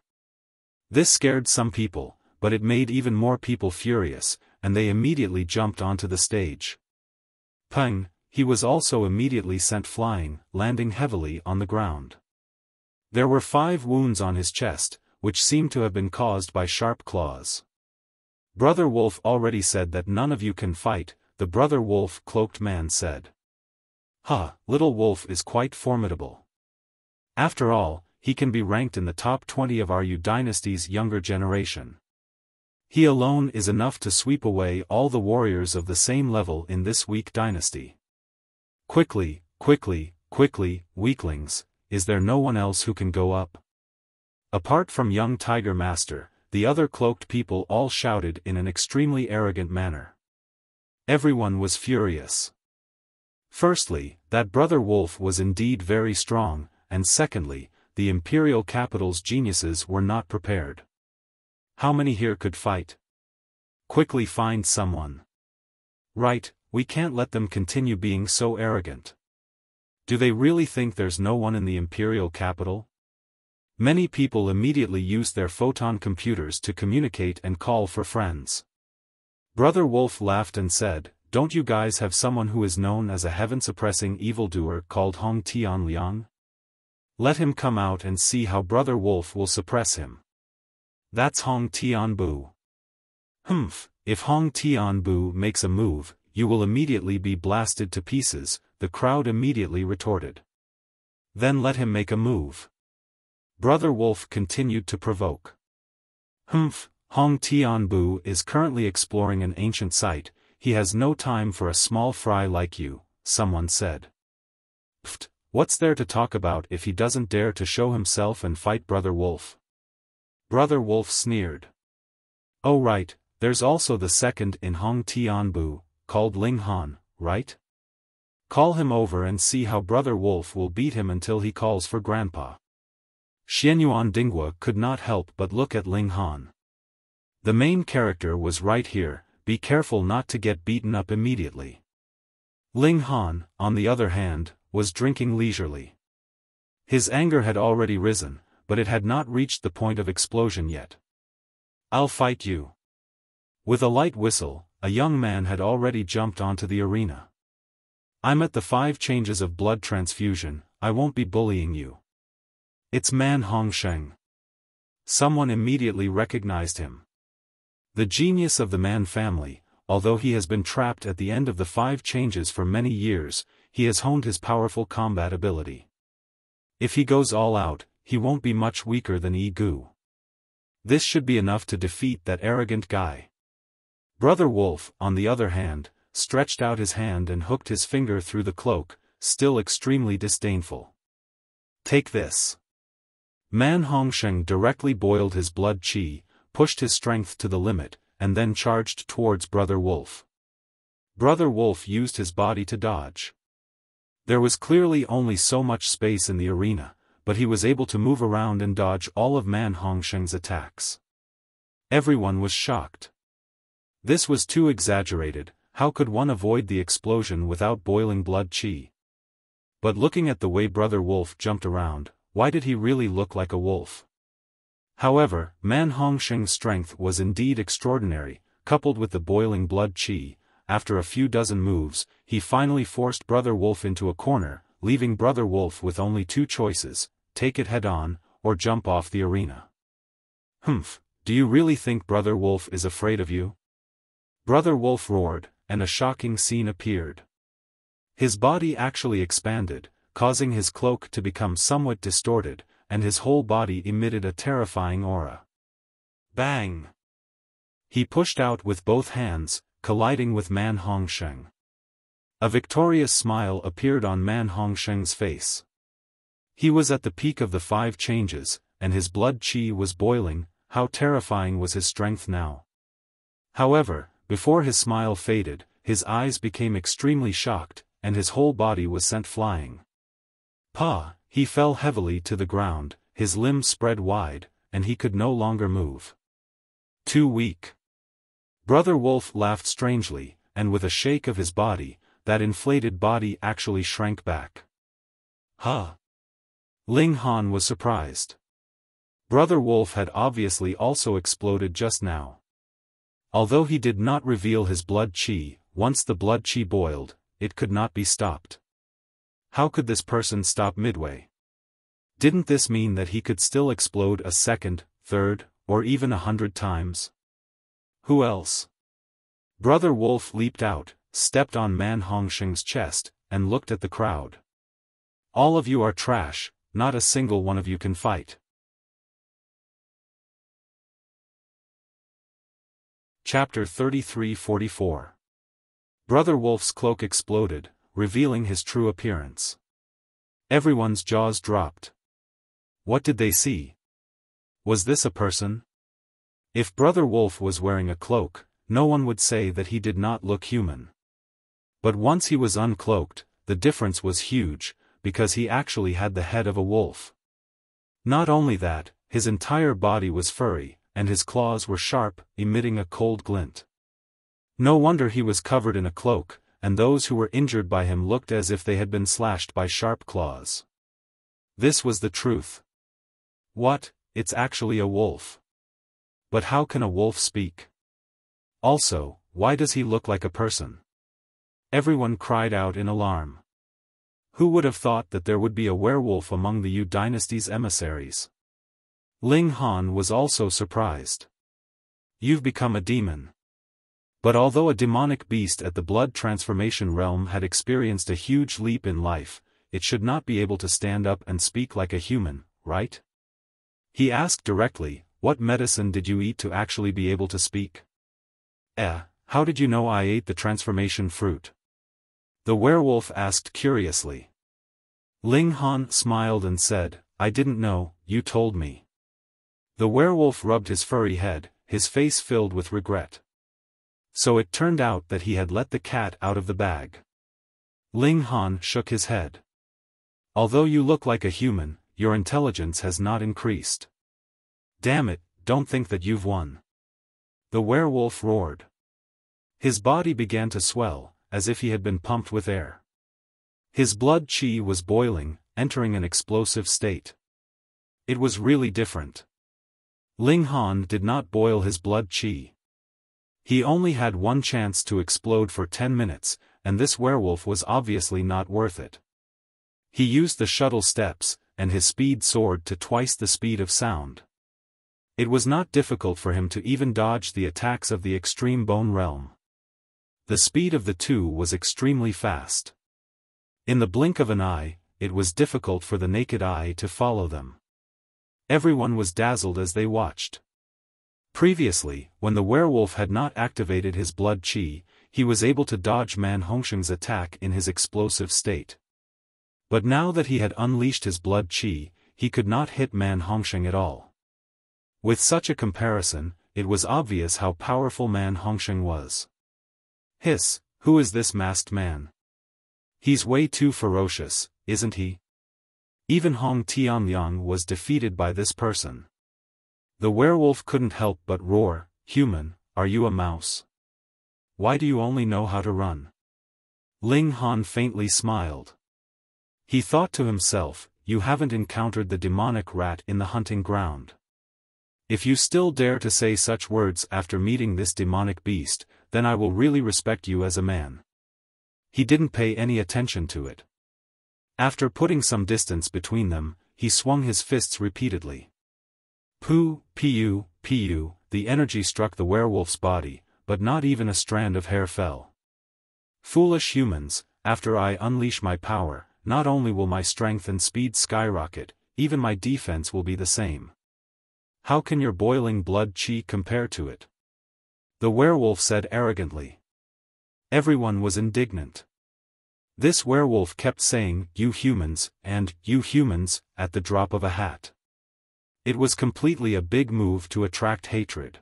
This scared some people, but it made even more people furious, and they immediately jumped onto the stage. Peng, he was also immediately sent flying, landing heavily on the ground. There were 5 wounds on his chest, which seemed to have been caused by sharp claws. Brother Wolf already said that none of you can fight, the Brother Wolf cloaked man said. Little Wolf is quite formidable. After all, he can be ranked in the top 20 of our Yu dynasty's younger generation. He alone is enough to sweep away all the warriors of the same level in this weak dynasty. Quickly, quickly, quickly, weaklings, is there no one else who can go up? Apart from young Tiger Master, the other cloaked people all shouted in an extremely arrogant manner. Everyone was furious. Firstly, that Brother Wolf was indeed very strong, and secondly, the imperial capital's geniuses were not prepared. How many here could fight? Quickly find someone. Right, we can't let them continue being so arrogant. Do they really think there's no one in the imperial capital? Many people immediately used their photon computers to communicate and call for friends. Brother Wolf laughed and said, "Don't you guys have someone who is known as a heaven-suppressing evildoer called Hong Tianliang? Let him come out and see how Brother Wolf will suppress him." That's Hong Tianbu. If Hong Tianbu makes a move, you will immediately be blasted to pieces, the crowd immediately retorted. Then let him make a move. Brother Wolf continued to provoke. Hong Tianbu is currently exploring an ancient site, he has no time for a small fry like you, someone said. Pfft, what's there to talk about if he doesn't dare to show himself and fight Brother Wolf? Brother Wolf sneered. Oh right, there's also the second in Hong Tianbu, called Ling Han, right? Call him over and see how Brother Wolf will beat him until he calls for Grandpa. Xianyuan Dingwa could not help but look at Ling Han. The main character was right here, be careful not to get beaten up immediately. Ling Han, on the other hand, was drinking leisurely. His anger had already risen, but it had not reached the point of explosion yet. I'll fight you. With a light whistle, a young man had already jumped onto the arena. I'm at the 5 changes of blood transfusion, I won't be bullying you. It's Man Hongsheng. Someone immediately recognized him. The genius of the Man family, although he has been trapped at the end of the 5 changes for many years, he has honed his powerful combat ability. If he goes all out, he won't be much weaker than Yi Gu. This should be enough to defeat that arrogant guy. Brother Wolf, on the other hand, stretched out his hand and hooked his finger through the cloak, still extremely disdainful. Take this. Man Hongsheng directly boiled his blood qi, pushed his strength to the limit, and then charged towards Brother Wolf. Brother Wolf used his body to dodge. There was clearly only so much space in the arena, but he was able to move around and dodge all of Man Hongsheng's attacks. Everyone was shocked. This was too exaggerated, how could one avoid the explosion without boiling blood qi? But looking at the way Brother Wolf jumped around, why did he really look like a wolf? However, Man Hongsheng's strength was indeed extraordinary, coupled with the boiling blood qi. After a few dozen moves, he finally forced Brother Wolf into a corner, leaving Brother Wolf with only two choices: take it head-on, or jump off the arena. Humph, do you really think Brother Wolf is afraid of you? Brother Wolf roared, and a shocking scene appeared. His body actually expanded, causing his cloak to become somewhat distorted, and his whole body emitted a terrifying aura. Bang! He pushed out with both hands, colliding with Man Hongsheng. A victorious smile appeared on Man Hongsheng's face. He was at the peak of the 5 changes, and his blood qi was boiling. How terrifying was his strength now! However, before his smile faded, his eyes became extremely shocked, and his whole body was sent flying. Pa! He fell heavily to the ground, his limbs spread wide, and he could no longer move. Too weak. Brother Wolf laughed strangely, and with a shake of his body, that inflated body actually shrank back. Huh! Ling Han was surprised. Brother Wolf had obviously also exploded just now. Although he did not reveal his blood qi, once the blood qi boiled, it could not be stopped. How could this person stop midway? Didn't this mean that he could still explode a second, third, or even 100 times? Who else? Brother Wolf leaped out, stepped on Man Hongsheng's chest, and looked at the crowd. All of you are trash, not a single one of you can fight. Chapter 33-44. Brother Wolf's cloak exploded, revealing his true appearance. Everyone's jaws dropped. What did they see? Was this a person? If Brother Wolf was wearing a cloak, no one would say that he did not look human. But once he was uncloaked, the difference was huge, because he actually had the head of a wolf. Not only that, his entire body was furry, and his claws were sharp, emitting a cold glint. No wonder he was covered in a cloak, and those who were injured by him looked as if they had been slashed by sharp claws. This was the truth. What? It's actually a wolf. But how can a wolf speak? Also, why does he look like a person? Everyone cried out in alarm. Who would have thought that there would be a werewolf among the Yu dynasty's emissaries? Ling Han was also surprised. You've become a demon. But although a demonic beast at the blood transformation realm had experienced a huge leap in life, it should not be able to stand up and speak like a human, right? He asked directly, what medicine did you eat to actually be able to speak? How did you know I ate the transformation fruit? The werewolf asked curiously. Ling Han smiled and said, I didn't know, you told me. The werewolf rubbed his furry head, his face filled with regret. So it turned out that he had let the cat out of the bag. Ling Han shook his head. Although you look like a human, your intelligence has not increased. Damn it, don't think that you've won. The werewolf roared. His body began to swell, as if he had been pumped with air. His blood qi was boiling, entering an explosive state. It was really different. Ling Han did not boil his blood qi. He only had one chance to explode for 10 minutes, and this werewolf was obviously not worth it. He used the shuttle steps, and his speed soared to twice the speed of sound. It was not difficult for him to even dodge the attacks of the extreme bone realm. The speed of the two was extremely fast. In the blink of an eye, it was difficult for the naked eye to follow them. Everyone was dazzled as they watched. Previously, when the werewolf had not activated his blood qi, he was able to dodge Man Hongsheng's attack in his explosive state. But now that he had unleashed his blood qi, he could not hit Man Hongsheng at all. With such a comparison, it was obvious how powerful Man Hongsheng was. Hiss, who is this masked man? He's way too ferocious, isn't he? Even Hong Tianliang was defeated by this person. The werewolf couldn't help but roar, Human, are you a mouse? Why do you only know how to run? Ling Han faintly smiled. He thought to himself, you haven't encountered the demonic rat in the hunting ground. If you still dare to say such words after meeting this demonic beast, then I will really respect you as a man." He didn't pay any attention to it. After putting some distance between them, he swung his fists repeatedly. Pu, pu, pu, the energy struck the werewolf's body, but not even a strand of hair fell. "Foolish humans, after I unleash my power, not only will my strength and speed skyrocket, even my defense will be the same. How can your boiling blood chi compare to it?" the werewolf said arrogantly. Everyone was indignant. This werewolf kept saying, "You humans," and "You humans," at the drop of a hat. It was completely a big move to attract hatred.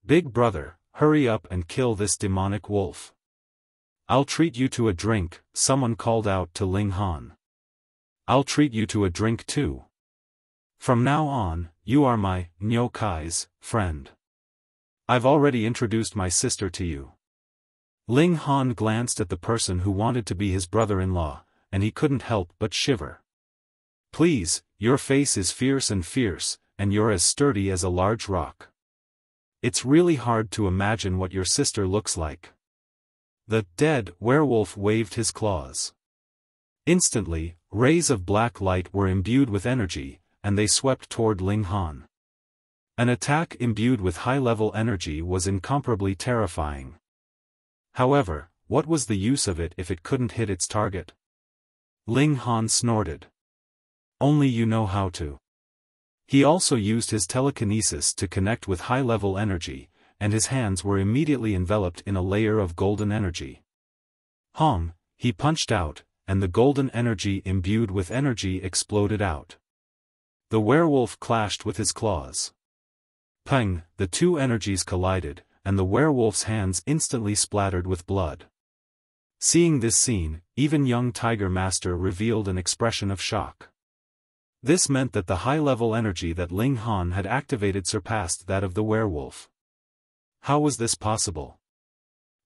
"Big brother, hurry up and kill this demonic wolf." "I'll treat you to a drink," someone called out to Ling Han. "I'll treat you to a drink too. From now on, you are my Nyokai's friend. I've already introduced my sister to you." Ling Han glanced at the person who wanted to be his brother-in-law, and he couldn't help but shiver. "Please, your face is fierce, and you're as sturdy as a large rock. It's really hard to imagine what your sister looks like." The dead werewolf waved his claws. Instantly, rays of black light were imbued with energy, and they swept toward Ling Han. An attack imbued with high-level energy was incomparably terrifying. However, what was the use of it if it couldn't hit its target? Ling Han snorted. "Only you know how to." He also used his telekinesis to connect with high-level energy, and his hands were immediately enveloped in a layer of golden energy. Hong, he punched out, and the golden energy imbued with energy exploded out. The werewolf clashed with his claws. Pang, the two energies collided, and the werewolf's hands instantly splattered with blood. Seeing this scene, even young Tiger Master revealed an expression of shock. This meant that the high-level energy that Ling Han had activated surpassed that of the werewolf. How was this possible?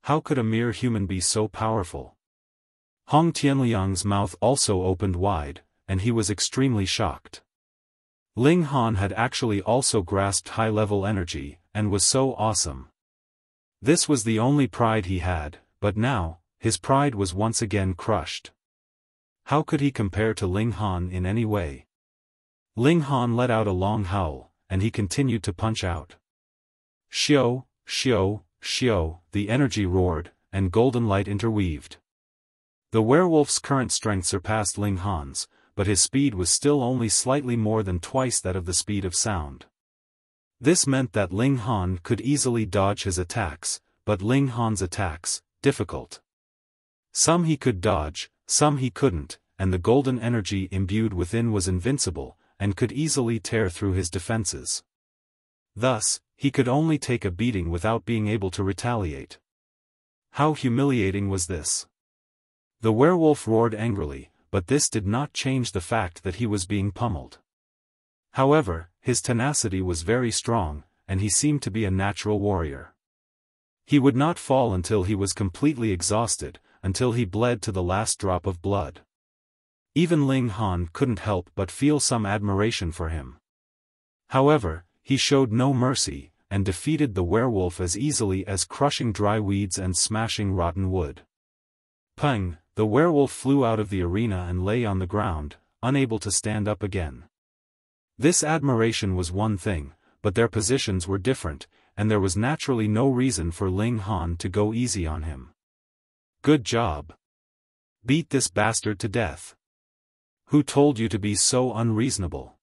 How could a mere human be so powerful? Hong Tianliang's mouth also opened wide, and he was extremely shocked. Ling Han had actually also grasped high-level energy, and was so awesome. This was the only pride he had, but now, his pride was once again crushed. How could he compare to Ling Han in any way? Ling Han let out a long howl, and he continued to punch out. Xiao, xiao, xiao, the energy roared, and golden light interweaved. The werewolf's current strength surpassed Ling Han's, but his speed was still only slightly more than twice that of the speed of sound. This meant that Ling Han could easily dodge his attacks, but Ling Han's attacks, difficult. Some he could dodge, some he couldn't, and the golden energy imbued within was invincible, and could easily tear through his defenses. Thus, he could only take a beating without being able to retaliate. How humiliating was this? The werewolf roared angrily, but this did not change the fact that he was being pummeled. However, his tenacity was very strong, and he seemed to be a natural warrior. He would not fall until he was completely exhausted, until he bled to the last drop of blood. Even Ling Han couldn't help but feel some admiration for him. However, he showed no mercy, and defeated the werewolf as easily as crushing dry weeds and smashing rotten wood. Pang, the werewolf flew out of the arena and lay on the ground, unable to stand up again. This admiration was one thing, but their positions were different, and there was naturally no reason for Ling Han to go easy on him. Good job. Beat this bastard to death. Who told you to be so unreasonable?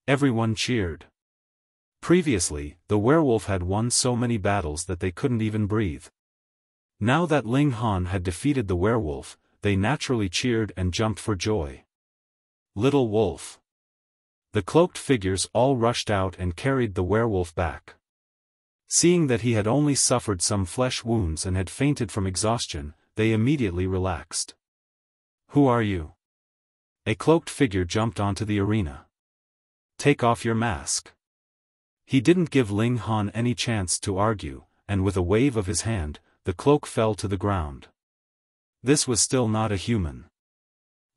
Everyone cheered. Previously, the werewolf had won so many battles that they couldn't even breathe. Now that Ling Han had defeated the werewolf, they naturally cheered and jumped for joy. Little wolf. The cloaked figures all rushed out and carried the werewolf back. Seeing that he had only suffered some flesh wounds and had fainted from exhaustion, they immediately relaxed. Who are you? A cloaked figure jumped onto the arena. Take off your mask. He didn't give Ling Han any chance to argue, and with a wave of his hand, the cloak fell to the ground. This was still not a human.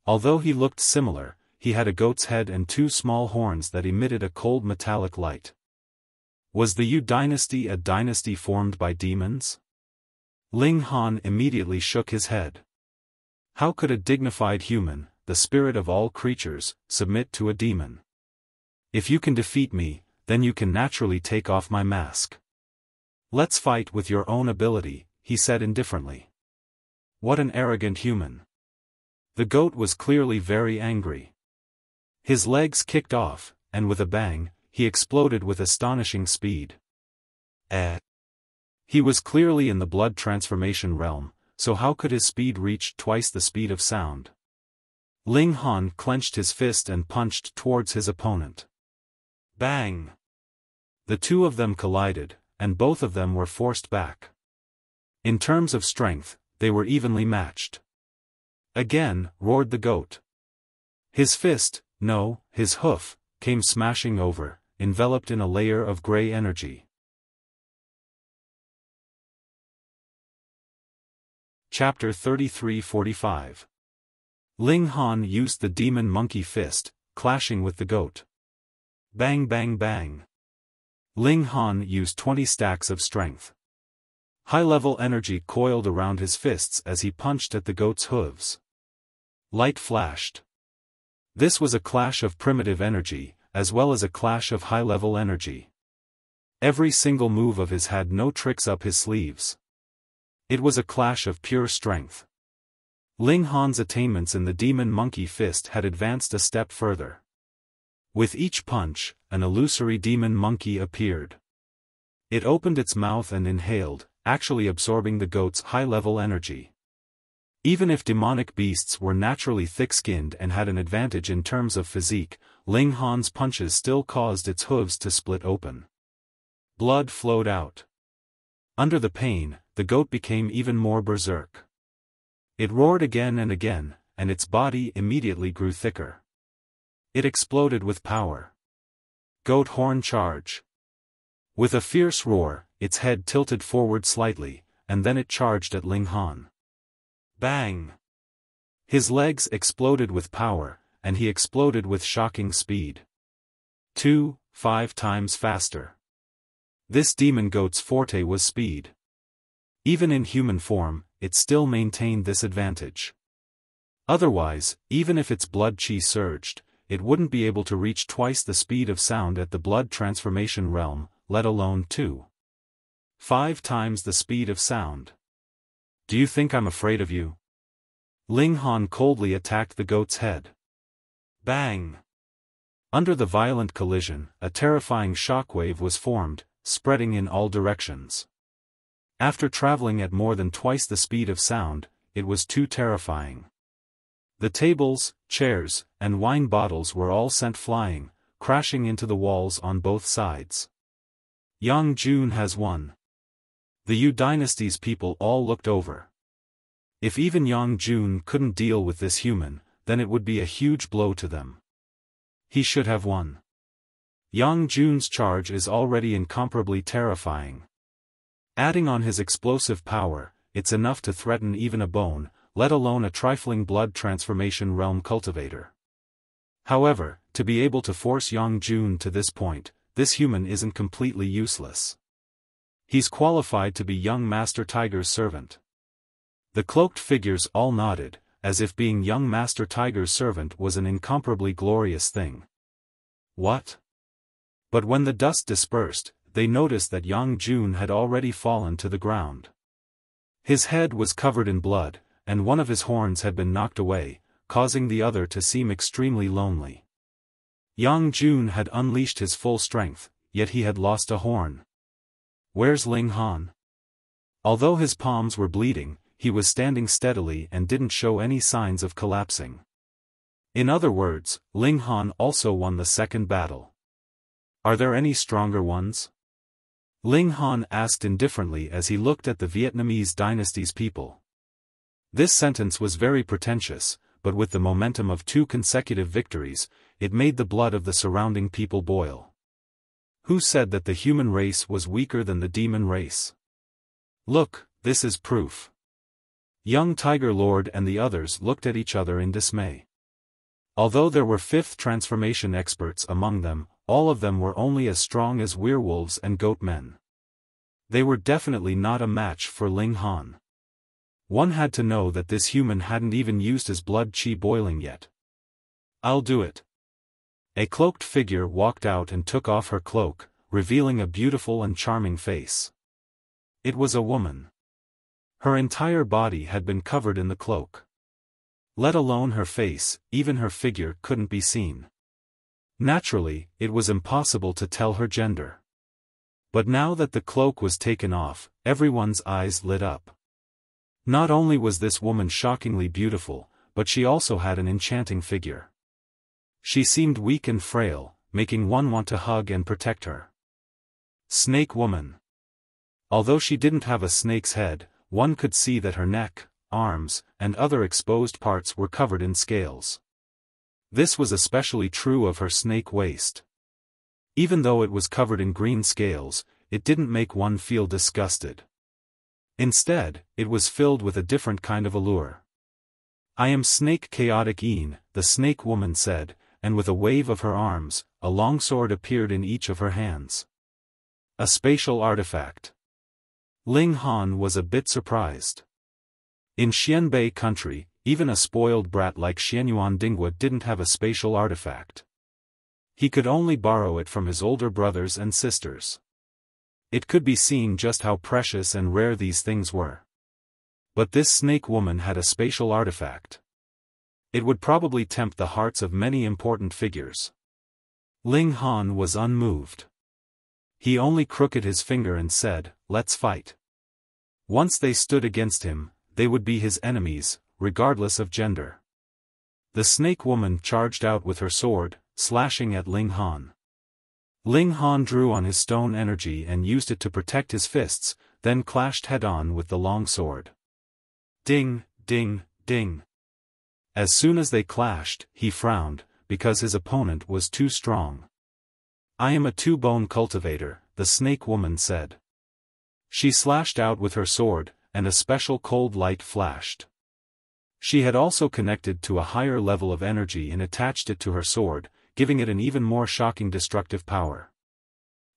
Although he looked similar, he had a goat's head and 2 small horns that emitted a cold metallic light. Was the Yu dynasty a dynasty formed by demons? Ling Han immediately shook his head. How could a dignified human, the spirit of all creatures, submit to a demon? If you can defeat me, then you can naturally take off my mask. Let's fight with your own ability, he said indifferently. What an arrogant human. The goat was clearly very angry. His legs kicked off, and with a bang, he exploded with astonishing speed. He was clearly in the blood transformation realm, so how could his speed reach twice the speed of sound? Ling Han clenched his fist and punched towards his opponent. Bang! The 2 of them collided, and both of them were forced back. In terms of strength, they were evenly matched. Again, roared the goat. His fist, no, his hoof, came smashing over, enveloped in a layer of gray energy. Chapter 33-45. Ling Han used the demon monkey fist, clashing with the goat. Bang bang bang. Ling Han used 20 stacks of strength. High-level energy coiled around his fists as he punched at the goat's hooves. Light flashed. This was a clash of primitive energy, as well as a clash of high-level energy. Every single move of his had no tricks up his sleeves. It was a clash of pure strength. Ling Han's attainments in the demon monkey fist had advanced a step further. With each punch, an illusory demon monkey appeared. It opened its mouth and inhaled, actually absorbing the goat's high-level energy. Even if demonic beasts were naturally thick-skinned and had an advantage in terms of physique, Ling Han's punches still caused its hooves to split open. Blood flowed out. Under the pain, the goat became even more berserk. It roared again and again, and its body immediately grew thicker. It exploded with power. Goat horn charge. With a fierce roar, its head tilted forward slightly, and then it charged at Ling Han. Bang! His legs exploded with power, and he exploded with shocking speed. 5 times faster. This demon goat's forte was speed. Even in human form, it still maintained this advantage. Otherwise, even if its blood chi surged, it wouldn't be able to reach twice the speed of sound at the blood transformation realm, let alone 5 times the speed of sound. Do you think I'm afraid of you? Ling Han coldly attacked the goat's head. Bang! Under the violent collision, a terrifying shockwave was formed, spreading in all directions. After traveling at more than twice the speed of sound, it was too terrifying. The tables, chairs, and wine bottles were all sent flying, crashing into the walls on both sides. Yang Jun has won. The Yu dynasty's people all looked over. If even Yang Jun couldn't deal with this human, then it would be a huge blow to them. He should have won. Yang Jun's charge is already incomparably terrifying. Adding on his explosive power, it's enough to threaten even a bone, let alone a trifling blood transformation realm cultivator. However, to be able to force Yang Jun to this point, this human isn't completely useless. He's qualified to be young Master Tiger's servant. The cloaked figures all nodded, as if being young Master Tiger's servant was an incomparably glorious thing. What? But when the dust dispersed, they noticed that Yang Jun had already fallen to the ground. His head was covered in blood, and one of his horns had been knocked away, causing the other to seem extremely lonely. Yang Jun had unleashed his full strength, yet he had lost a horn. Where's Ling Han? Although his palms were bleeding, he was standing steadily and didn't show any signs of collapsing. In other words, Ling Han also won the second battle. Are there any stronger ones? Ling Han asked indifferently as he looked at the Vietnamese dynasty's people. This sentence was very pretentious, but with the momentum of 2 consecutive victories, it made the blood of the surrounding people boil. Who said that the human race was weaker than the demon race? Look, this is proof. Young Tiger Lord and the others looked at each other in dismay. Although there were fifth transformation experts among them, all of them were only as strong as werewolves and goatmen. They were definitely not a match for Ling Han. One had to know that this human hadn't even used his blood qi boiling yet. "I'll do it." A cloaked figure walked out and took off her cloak, revealing a beautiful and charming face. It was a woman. Her entire body had been covered in the cloak. Let alone her face, even her figure couldn't be seen. Naturally, it was impossible to tell her gender. But now that the cloak was taken off, everyone's eyes lit up. Not only was this woman shockingly beautiful, but she also had an enchanting figure. She seemed weak and frail, making one want to hug and protect her. Snake Woman. Although she didn't have a snake's head, one could see that her neck, arms, and other exposed parts were covered in scales. This was especially true of her snake waist. Even though it was covered in green scales, it didn't make one feel disgusted. Instead, it was filled with a different kind of allure. "I am Snake Chaotic Een," the Snake Woman said, and with a wave of her arms, a long sword appeared in each of her hands. A spatial artifact. Ling Han was a bit surprised. In Xianbei country, even a spoiled brat like Xianyuan Dingwa didn't have a spatial artifact. He could only borrow it from his older brothers and sisters. It could be seen just how precious and rare these things were. But this Snake Woman had a spatial artifact. It would probably tempt the hearts of many important figures. Ling Han was unmoved. He only crooked his finger and said, "Let's fight." Once they stood against him, they would be his enemies, regardless of gender. The Snake Woman charged out with her sword, slashing at Ling Han. Ling Han drew on his stone energy and used it to protect his fists, then clashed head-on with the long sword. Ding, ding, ding. As soon as they clashed, he frowned, because his opponent was too strong. "I am a two-bone cultivator," the Snake Woman said. She slashed out with her sword, and a special cold light flashed. She had also connected to a higher level of energy and attached it to her sword, giving it an even more shocking destructive power.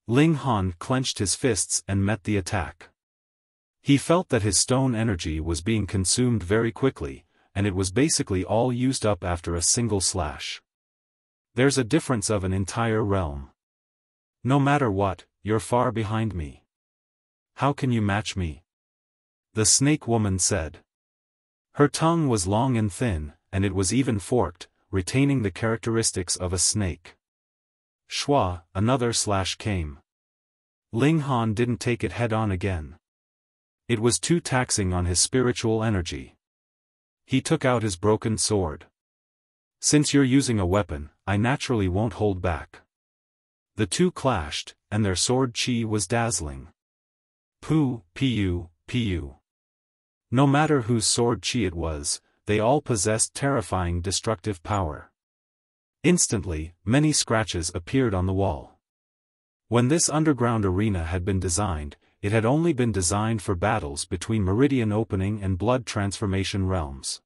Ling Han clenched his fists and met the attack. He felt that his stone energy was being consumed very quickly, and it was basically all used up after a single slash. There's a difference of an entire realm. No matter what, you're far behind me. How can you match me? The Snake Woman said. Her tongue was long and thin, and it was even forked, retaining the characteristics of a snake. Shua, another slash came. Ling Han didn't take it head-on again. It was too taxing on his spiritual energy. He took out his broken sword. "Since you're using a weapon, I naturally won't hold back." The two clashed, and their sword chi was dazzling. Pu, pu, pu. No matter whose sword chi it was, they all possessed terrifying destructive power. Instantly, many scratches appeared on the wall. When this underground arena had been designed, it had only been designed for battles between Meridian Opening and Blood Transformation realms.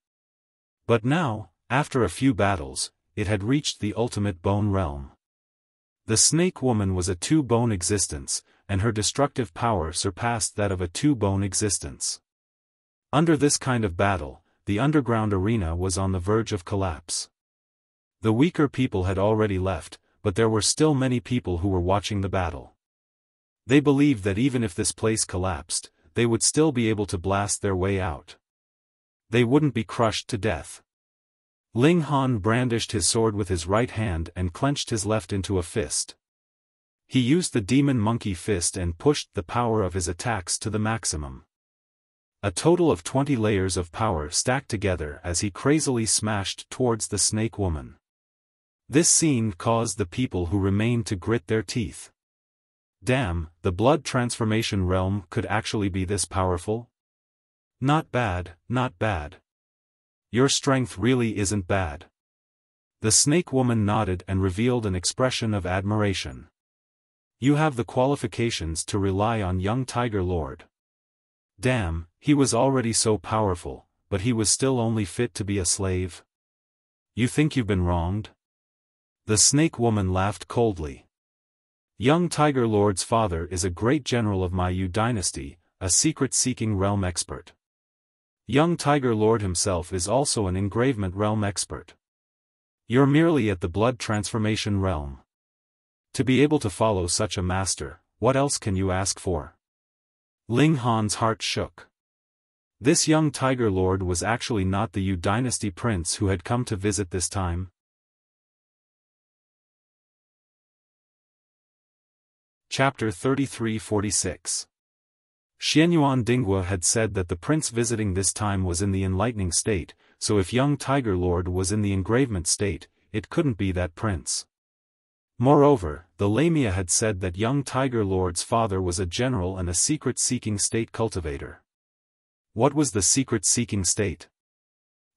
But now, after a few battles, it had reached the ultimate bone realm. The Snake Woman was a two-bone existence, and her destructive power surpassed that of a two-bone existence. Under this kind of battle, the underground arena was on the verge of collapse. The weaker people had already left, but there were still many people who were watching the battle. They believed that even if this place collapsed, they would still be able to blast their way out. They wouldn't be crushed to death. Ling Han brandished his sword with his right hand and clenched his left into a fist. He used the demon monkey fist and pushed the power of his attacks to the maximum. A total of 20 layers of power stacked together as he crazily smashed towards the Snake Woman. This scene caused the people who remained to grit their teeth. Damn, the blood transformation realm could actually be this powerful? Not bad, not bad. Your strength really isn't bad. The Snake Woman nodded and revealed an expression of admiration. You have the qualifications to rely on young Tiger Lord. Damn, he was already so powerful, but he was still only fit to be a slave. You think you've been wronged? The snake woman laughed coldly. Young Tiger Lord's father is a great general of my Yu dynasty, a secret-seeking realm expert. Young Tiger Lord himself is also an engravement realm expert. You're merely at the blood transformation realm. To be able to follow such a master, what else can you ask for? Ling Han's heart shook. This young Tiger Lord was actually not the Yu dynasty prince who had come to visit this time. Chapter 33-46. Xianyuan Dinghua had said that the prince visiting this time was in the enlightening state, so if young Tiger Lord was in the engravement state, it couldn't be that prince. Moreover, the Lamia had said that young Tiger Lord's father was a general and a secret-seeking state cultivator. What was the secret-seeking state?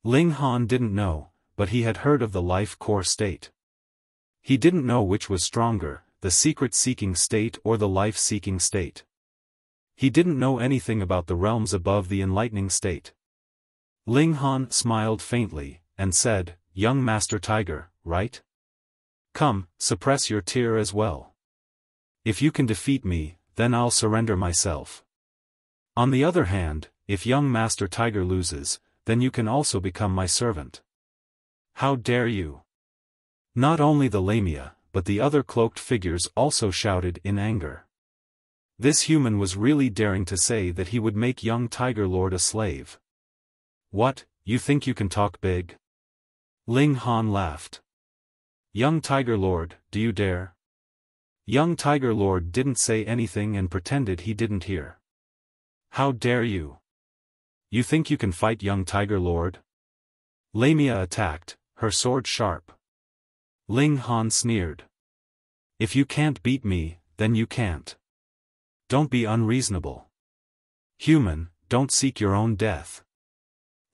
Ling Han didn't know, but he had heard of the life core state. He didn't know which was stronger, the secret-seeking state or the life-seeking state. He didn't know anything about the realms above the enlightening state. Ling Han smiled faintly, and said, "Young Master Tiger, right? Come, suppress your tear as well. If you can defeat me, then I'll surrender myself. On the other hand, if young Master Tiger loses, then you can also become my servant." How dare you? Not only the Lamia, but the other cloaked figures also shouted in anger. This human was really daring to say that he would make young Tiger Lord a slave. What, you think you can talk big? Ling Han laughed. Young Tiger Lord, do you dare? Young Tiger Lord didn't say anything and pretended he didn't hear. How dare you? You think you can fight young Tiger Lord? Lamia attacked, her sword sharp. Ling Han sneered. If you can't beat me, then you can't. Don't be unreasonable. Human, don't seek your own death.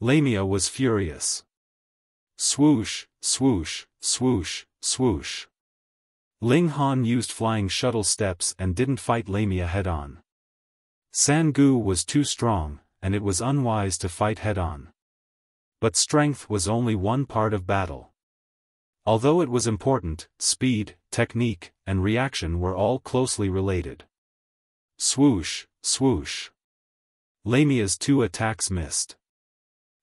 Lamia was furious. Swoosh, swoosh, swoosh, swoosh. Ling Han used flying shuttle steps and didn't fight Lamia head-on. Sangu was too strong, and it was unwise to fight head-on. But strength was only one part of battle. Although it was important, speed, technique, and reaction were all closely related. Swoosh, swoosh. Lamia's two attacks missed.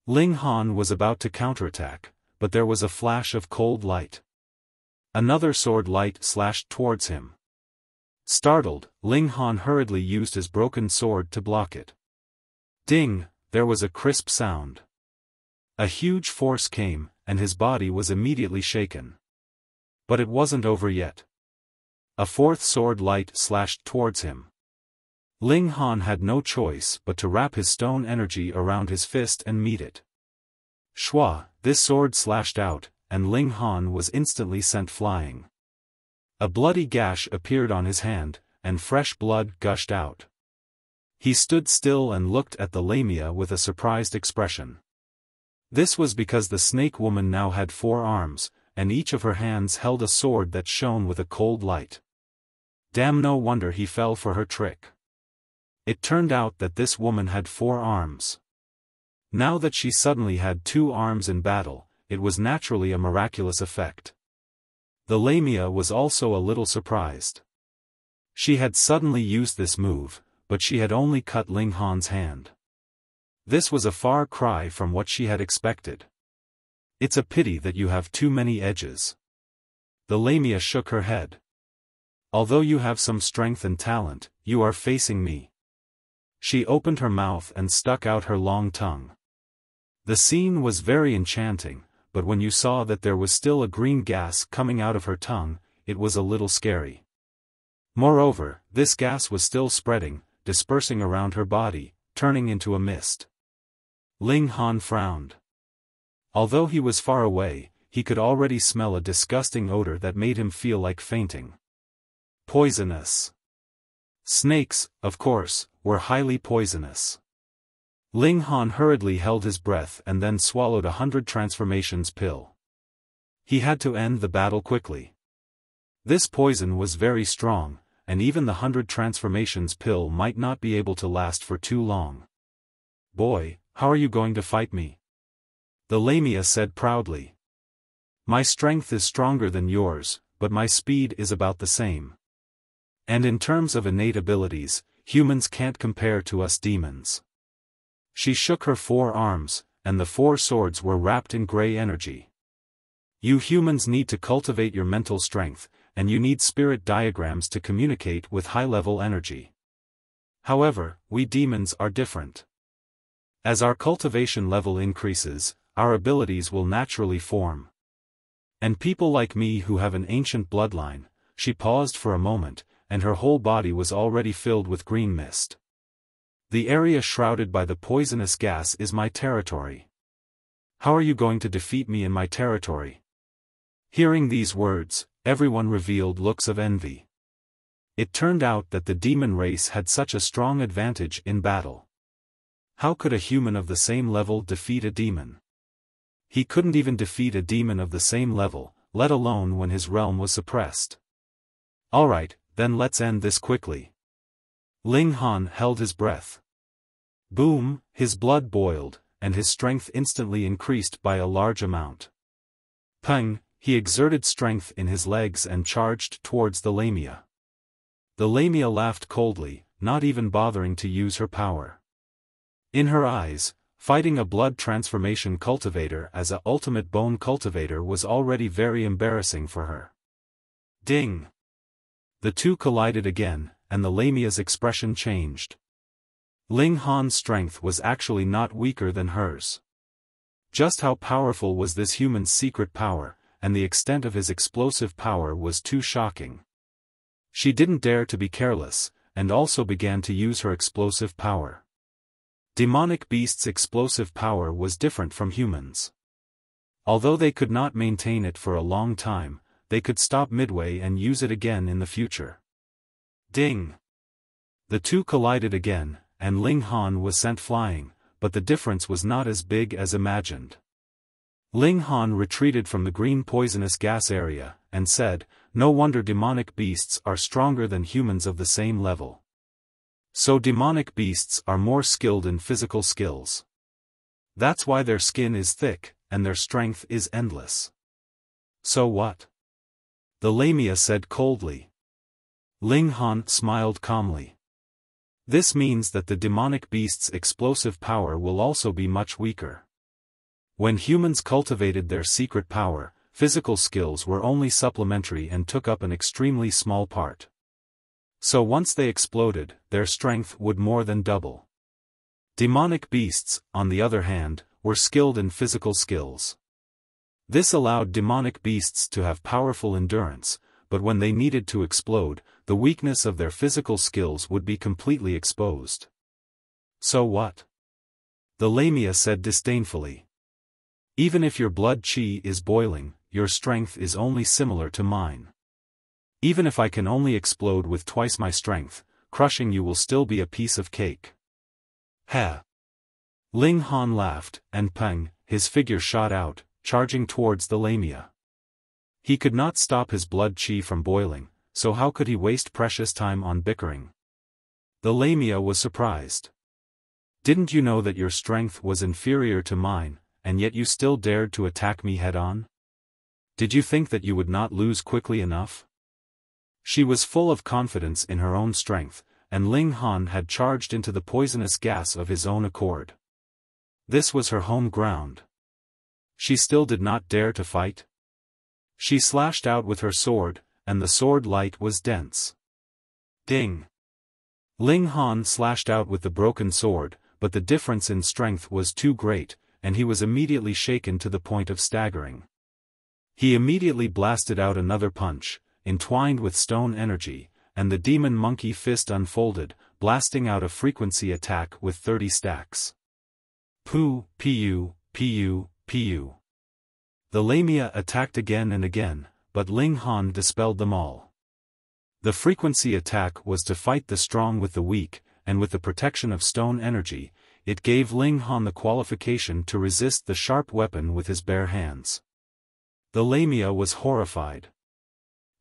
Ling Han was about to counterattack, but there was a flash of cold light. Another sword light slashed towards him. Startled, Ling Han hurriedly used his broken sword to block it. Ding, there was a crisp sound. A huge force came, and his body was immediately shaken. But it wasn't over yet. A fourth sword light slashed towards him. Ling Han had no choice but to wrap his stone energy around his fist and meet it. Shwa, this sword slashed out, and Ling Han was instantly sent flying. A bloody gash appeared on his hand, and fresh blood gushed out. He stood still and looked at the Lamia with a surprised expression. This was because the snake woman now had 4 arms, and each of her hands held a sword that shone with a cold light. Damn, no wonder he fell for her trick. It turned out that this woman had 4 arms. Now that she suddenly had 2 arms in battle, it was naturally a miraculous effect. The Lamia was also a little surprised. She had suddenly used this move, but she had only cut Ling Han's hand. This was a far cry from what she had expected. It's a pity that you have too many edges. The Lamia shook her head. Although you have some strength and talent, you are facing me. She opened her mouth and stuck out her long tongue. The scene was very enchanting, but when you saw that there was still a green gas coming out of her tongue, it was a little scary. Moreover, this gas was still spreading, dispersing around her body, turning into a mist. Ling Han frowned. Although he was far away, he could already smell a disgusting odor that made him feel like fainting. Poisonous. Snakes, of course, were highly poisonous. Ling Han hurriedly held his breath and then swallowed 100 transformations pill. He had to end the battle quickly. This poison was very strong, and even the 100 transformations pill might not be able to last for too long. Boy, how are you going to fight me? The Lamia said proudly. My strength is stronger than yours, but my speed is about the same. And in terms of innate abilities, humans can't compare to us demons. She shook her 4 arms, and the 4 swords were wrapped in gray energy. You humans need to cultivate your mental strength, and you need spirit diagrams to communicate with high-level energy. However, we demons are different. As our cultivation level increases, our abilities will naturally form. And people like me who have an ancient bloodline, she paused for a moment, and her whole body was already filled with green mist. The area shrouded by the poisonous gas is my territory. How are you going to defeat me in my territory? Hearing these words, everyone revealed looks of envy. It turned out that the demon race had such a strong advantage in battle. How could a human of the same level defeat a demon? He couldn't even defeat a demon of the same level, let alone when his realm was suppressed. Alright, then let's end this quickly. Ling Han held his breath. Boom, his blood boiled, and his strength instantly increased by a large amount. Peng, he exerted strength in his legs and charged towards the Lamia. The Lamia laughed coldly, not even bothering to use her power. In her eyes, fighting a blood transformation cultivator as a ultimate bone cultivator was already very embarrassing for her. Ding! The two collided again, and the Lamia's expression changed. Ling Han's strength was actually not weaker than hers. Just how powerful was this human's secret power, and the extent of his explosive power was too shocking. She didn't dare to be careless, and also began to use her explosive power. Demonic beasts' explosive power was different from humans. Although they could not maintain it for a long time, they could stop midway and use it again in the future. Ding! The two collided again, and Ling Han was sent flying, but the difference was not as big as imagined. Ling Han retreated from the green poisonous gas area, and said, "No wonder demonic beasts are stronger than humans of the same level. So demonic beasts are more skilled in physical skills. That's why their skin is thick, and their strength is endless." "So what?" the Lamia said coldly. Ling Han smiled calmly. "This means that the demonic beast's explosive power will also be much weaker. When humans cultivated their secret power, physical skills were only supplementary and took up an extremely small part. So once they exploded, their strength would more than double. Demonic beasts, on the other hand, were skilled in physical skills. This allowed demonic beasts to have powerful endurance, but when they needed to explode, the weakness of their physical skills would be completely exposed." "So what?" the Lamia said disdainfully. "Even if your blood chi is boiling, your strength is only similar to mine. Even if I can only explode with twice my strength, crushing you will still be a piece of cake." "Ha!" Ling Han laughed, and Peng, his figure shot out, charging towards the Lamia. He could not stop his blood chi from boiling, so how could he waste precious time on bickering? The Lamia was surprised. "Didn't you know that your strength was inferior to mine, and yet you still dared to attack me head-on? Did you think that you would not lose quickly enough?" She was full of confidence in her own strength, and Ling Han had charged into the poisonous gas of his own accord. This was her home ground. She still did not dare to fight. She slashed out with her sword, and the sword light was dense. Ding! Ling Han slashed out with the broken sword, but the difference in strength was too great, and he was immediately shaken to the point of staggering. He immediately blasted out another punch, entwined with stone energy, and the demon monkey fist unfolded, blasting out a frequency attack with 30 stacks. Pu, pu, pu, pu. The Lamia attacked again and again, but Ling Han dispelled them all. The frequency attack was to fight the strong with the weak, and with the protection of stone energy, it gave Ling Han the qualification to resist the sharp weapon with his bare hands. The Lamia was horrified.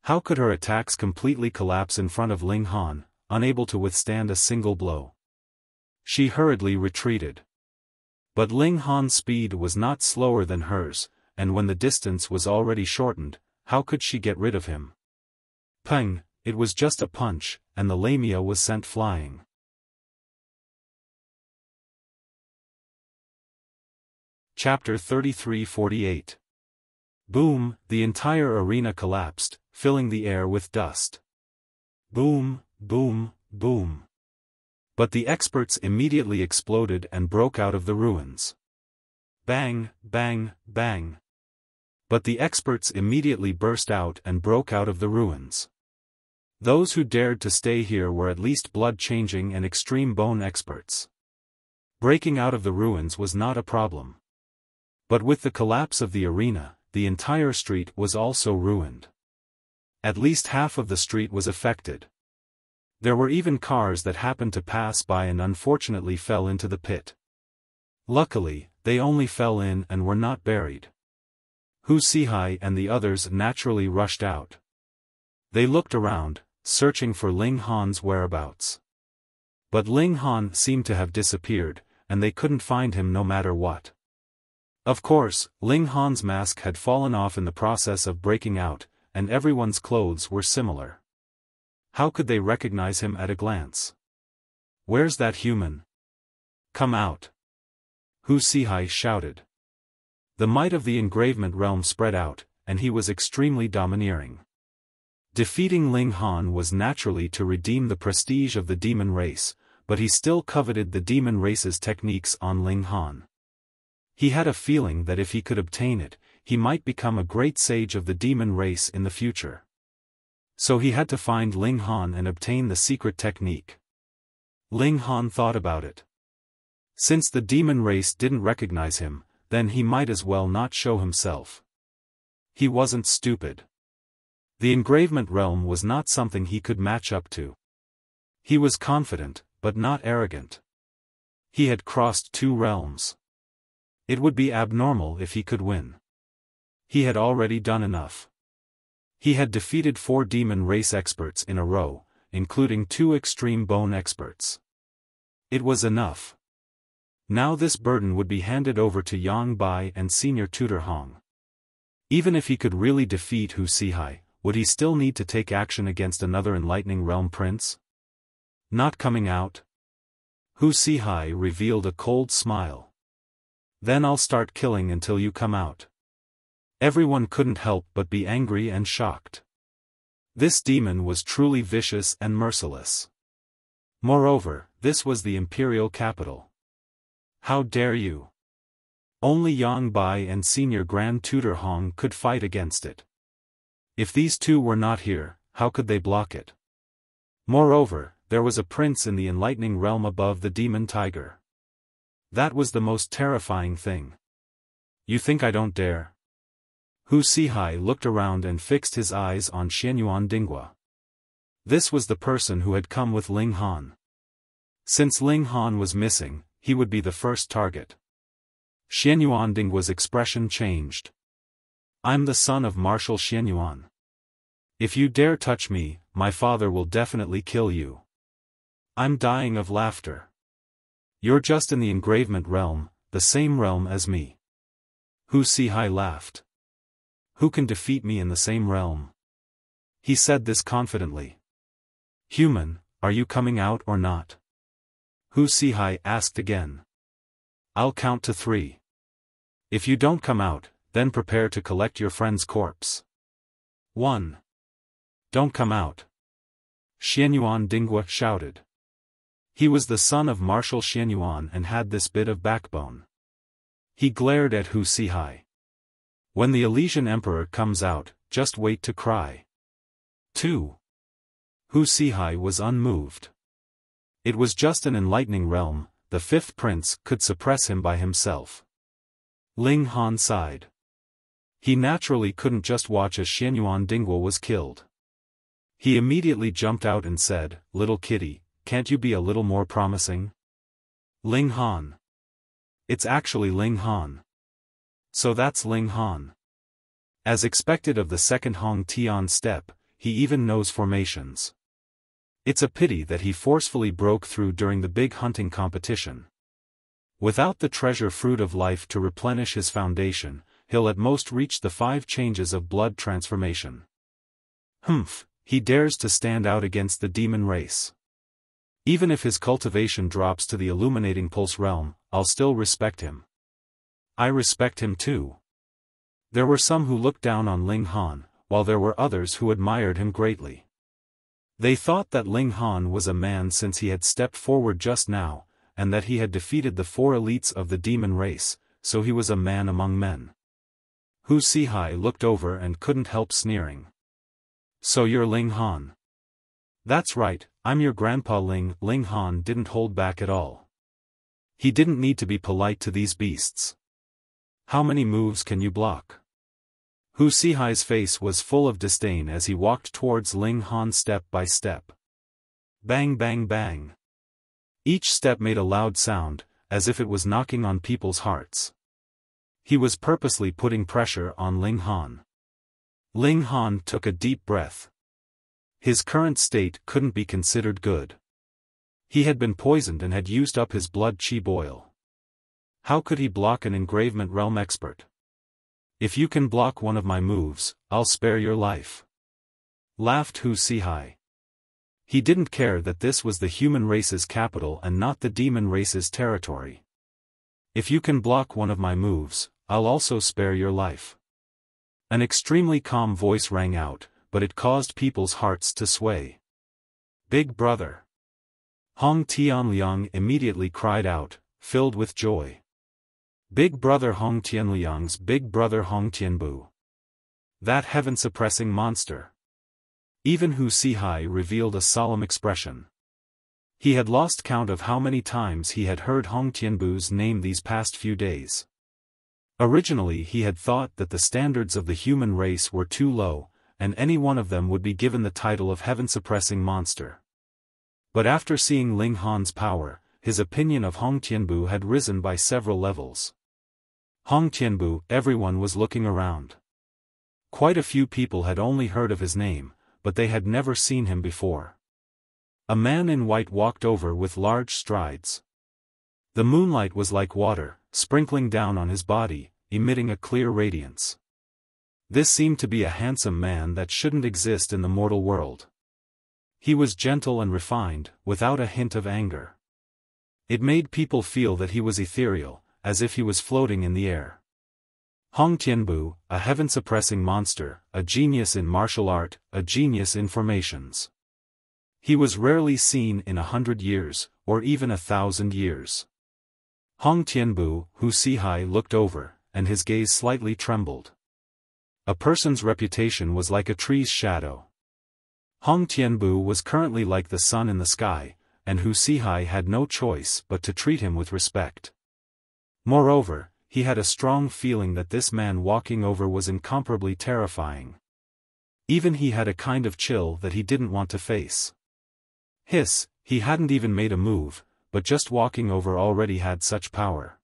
How could her attacks completely collapse in front of Ling Han, unable to withstand a single blow? She hurriedly retreated. But Ling Han's speed was not slower than hers, and when the distance was already shortened, how could she get rid of him? Peng, it was just a punch, and the lamia was sent flying. Chapter 33-48. Boom, the entire arena collapsed, filling the air with dust. Boom, boom, boom. But the experts immediately exploded and broke out of the ruins. Bang, bang, bang. But the experts immediately burst out and broke out of the ruins. Those who dared to stay here were at least blood-changing and extreme bone experts. Breaking out of the ruins was not a problem. But with the collapse of the arena, the entire street was also ruined. At least half of the street was affected. There were even cars that happened to pass by and unfortunately fell into the pit. Luckily, they only fell in and were not buried. Hu Sihai and the others naturally rushed out. They looked around, searching for Ling Han's whereabouts. But Ling Han seemed to have disappeared, and they couldn't find him no matter what. Of course, Ling Han's mask had fallen off in the process of breaking out, and everyone's clothes were similar. How could they recognize him at a glance? Where's that human? Come out! Hu Sihai shouted. The might of the engravement realm spread out, and he was extremely domineering. Defeating Ling Han was naturally to redeem the prestige of the demon race, but he still coveted the demon race's techniques on Ling Han. He had a feeling that if he could obtain it, he might become a great sage of the demon race in the future. So he had to find Ling Han and obtain the secret technique. Ling Han thought about it. Since the demon race didn't recognize him, then he might as well not show himself. He wasn't stupid. The engravement realm was not something he could match up to. He was confident, but not arrogant. He had crossed 2 realms. It would be abnormal if he could win. He had already done enough. He had defeated 4 demon race experts in a row, including 2 extreme bone experts. It was enough. Now this burden would be handed over to Yang Bai and Senior Tutor Hong. Even if he could really defeat Hu Sihai, would he still need to take action against another Enlightening Realm prince? Not coming out? Hu Sihai revealed a cold smile. Then I'll start killing until you come out. Everyone couldn't help but be angry and shocked. This demon was truly vicious and merciless. Moreover, this was the imperial capital. How dare you? Only Yang Bai and Senior Grand Tutor Hong could fight against it. If these 2 were not here, how could they block it? Moreover, there was a prince in the enlightening realm above the demon tiger. That was the most terrifying thing. You think I don't dare? Hu Sihai looked around and fixed his eyes on Xianyuan Dinghua. This was the person who had come with Ling Han. Since Ling Han was missing, he would be the first target. Xianyuan Dinghua's expression changed. I'm the son of Marshal Xianyuan. If you dare touch me, my father will definitely kill you. I'm dying of laughter. You're just in the engravement realm, the same realm as me. Hu Sihai laughed. Who can defeat me in the same realm? He said this confidently. Human, are you coming out or not? Hu Sihai asked again. I'll count to 3. If you don't come out, then prepare to collect your friend's corpse. 1. Don't come out. Xianyuan Dinghua shouted. He was the son of Marshal Xianyuan and had this bit of backbone. He glared at Hu Sihai. When the Elysian Emperor comes out, just wait to cry. 2. Hu Sihai was unmoved. It was just an enlightening realm, the 5th prince could suppress him by himself. Ling Han sighed. He naturally couldn't just watch as Xianyuan Dinghua was killed. He immediately jumped out and said, Little kitty, can't you be a little more promising? Ling Han. It's actually Ling Han. So that's Ling Han. As expected of the 2nd Hong Tian step, he even knows formations. It's a pity that he forcefully broke through during the big hunting competition. Without the treasure fruit of life to replenish his foundation, he'll at most reach the 5 changes of blood transformation. Humph, he dares to stand out against the demon race. Even if his cultivation drops to the illuminating pulse realm, I'll still respect him. I respect him too. There were some who looked down on Ling Han, while there were others who admired him greatly. They thought that Ling Han was a man since he had stepped forward just now, and that he had defeated the 4 elites of the demon race, so he was a man among men. Hu Sihai looked over and couldn't help sneering. So you're Ling Han? That's right, I'm your grandpa Ling. Ling Han didn't hold back at all. He didn't need to be polite to these beasts. How many moves can you block? Hu Sihai's face was full of disdain as he walked towards Ling Han step by step. Bang bang bang. Each step made a loud sound, as if it was knocking on people's hearts. He was purposely putting pressure on Ling Han. Ling Han took a deep breath. His current state couldn't be considered good. He had been poisoned and had used up his blood chi boil. How could he block an engravement realm expert? If you can block one of my moves, I'll spare your life. Laughed Hu Sihai. He didn't care that this was the human race's capital and not the demon race's territory. If you can block one of my moves, I'll also spare your life. An extremely calm voice rang out, but it caused people's hearts to sway. Big brother. Hong Tianliang immediately cried out, filled with joy. Big brother Hong Tianliang's big brother Hong Tianbu. That heaven-suppressing monster. Even Hu Sihai revealed a solemn expression. He had lost count of how many times he had heard Hong Tianbu's name these past few days. Originally he had thought that the standards of the human race were too low, and any one of them would be given the title of heaven-suppressing monster. But after seeing Ling Han's power, his opinion of Hong Tianbu had risen by several levels. Hong Tianbu, everyone was looking around. Quite a few people had only heard of his name, but they had never seen him before. A man in white walked over with large strides. The moonlight was like water, sprinkling down on his body, emitting a clear radiance. This seemed to be a handsome man that shouldn't exist in the mortal world. He was gentle and refined, without a hint of anger. It made people feel that he was ethereal, as if he was floating in the air. Hong Tianbu, a heaven-suppressing monster, a genius in martial art, a genius in formations. He was rarely seen in 100 years, or even 1,000 years. Hong Tianbu, Hu Sihai looked over, and his gaze slightly trembled. A person's reputation was like a tree's shadow. Hong Tianbu was currently like the sun in the sky, and Hu Sihai had no choice but to treat him with respect. Moreover, he had a strong feeling that this man walking over was incomparably terrifying. Even he had a kind of chill that he didn't want to face. Hiss, he hadn't even made a move, but just walking over already had such power.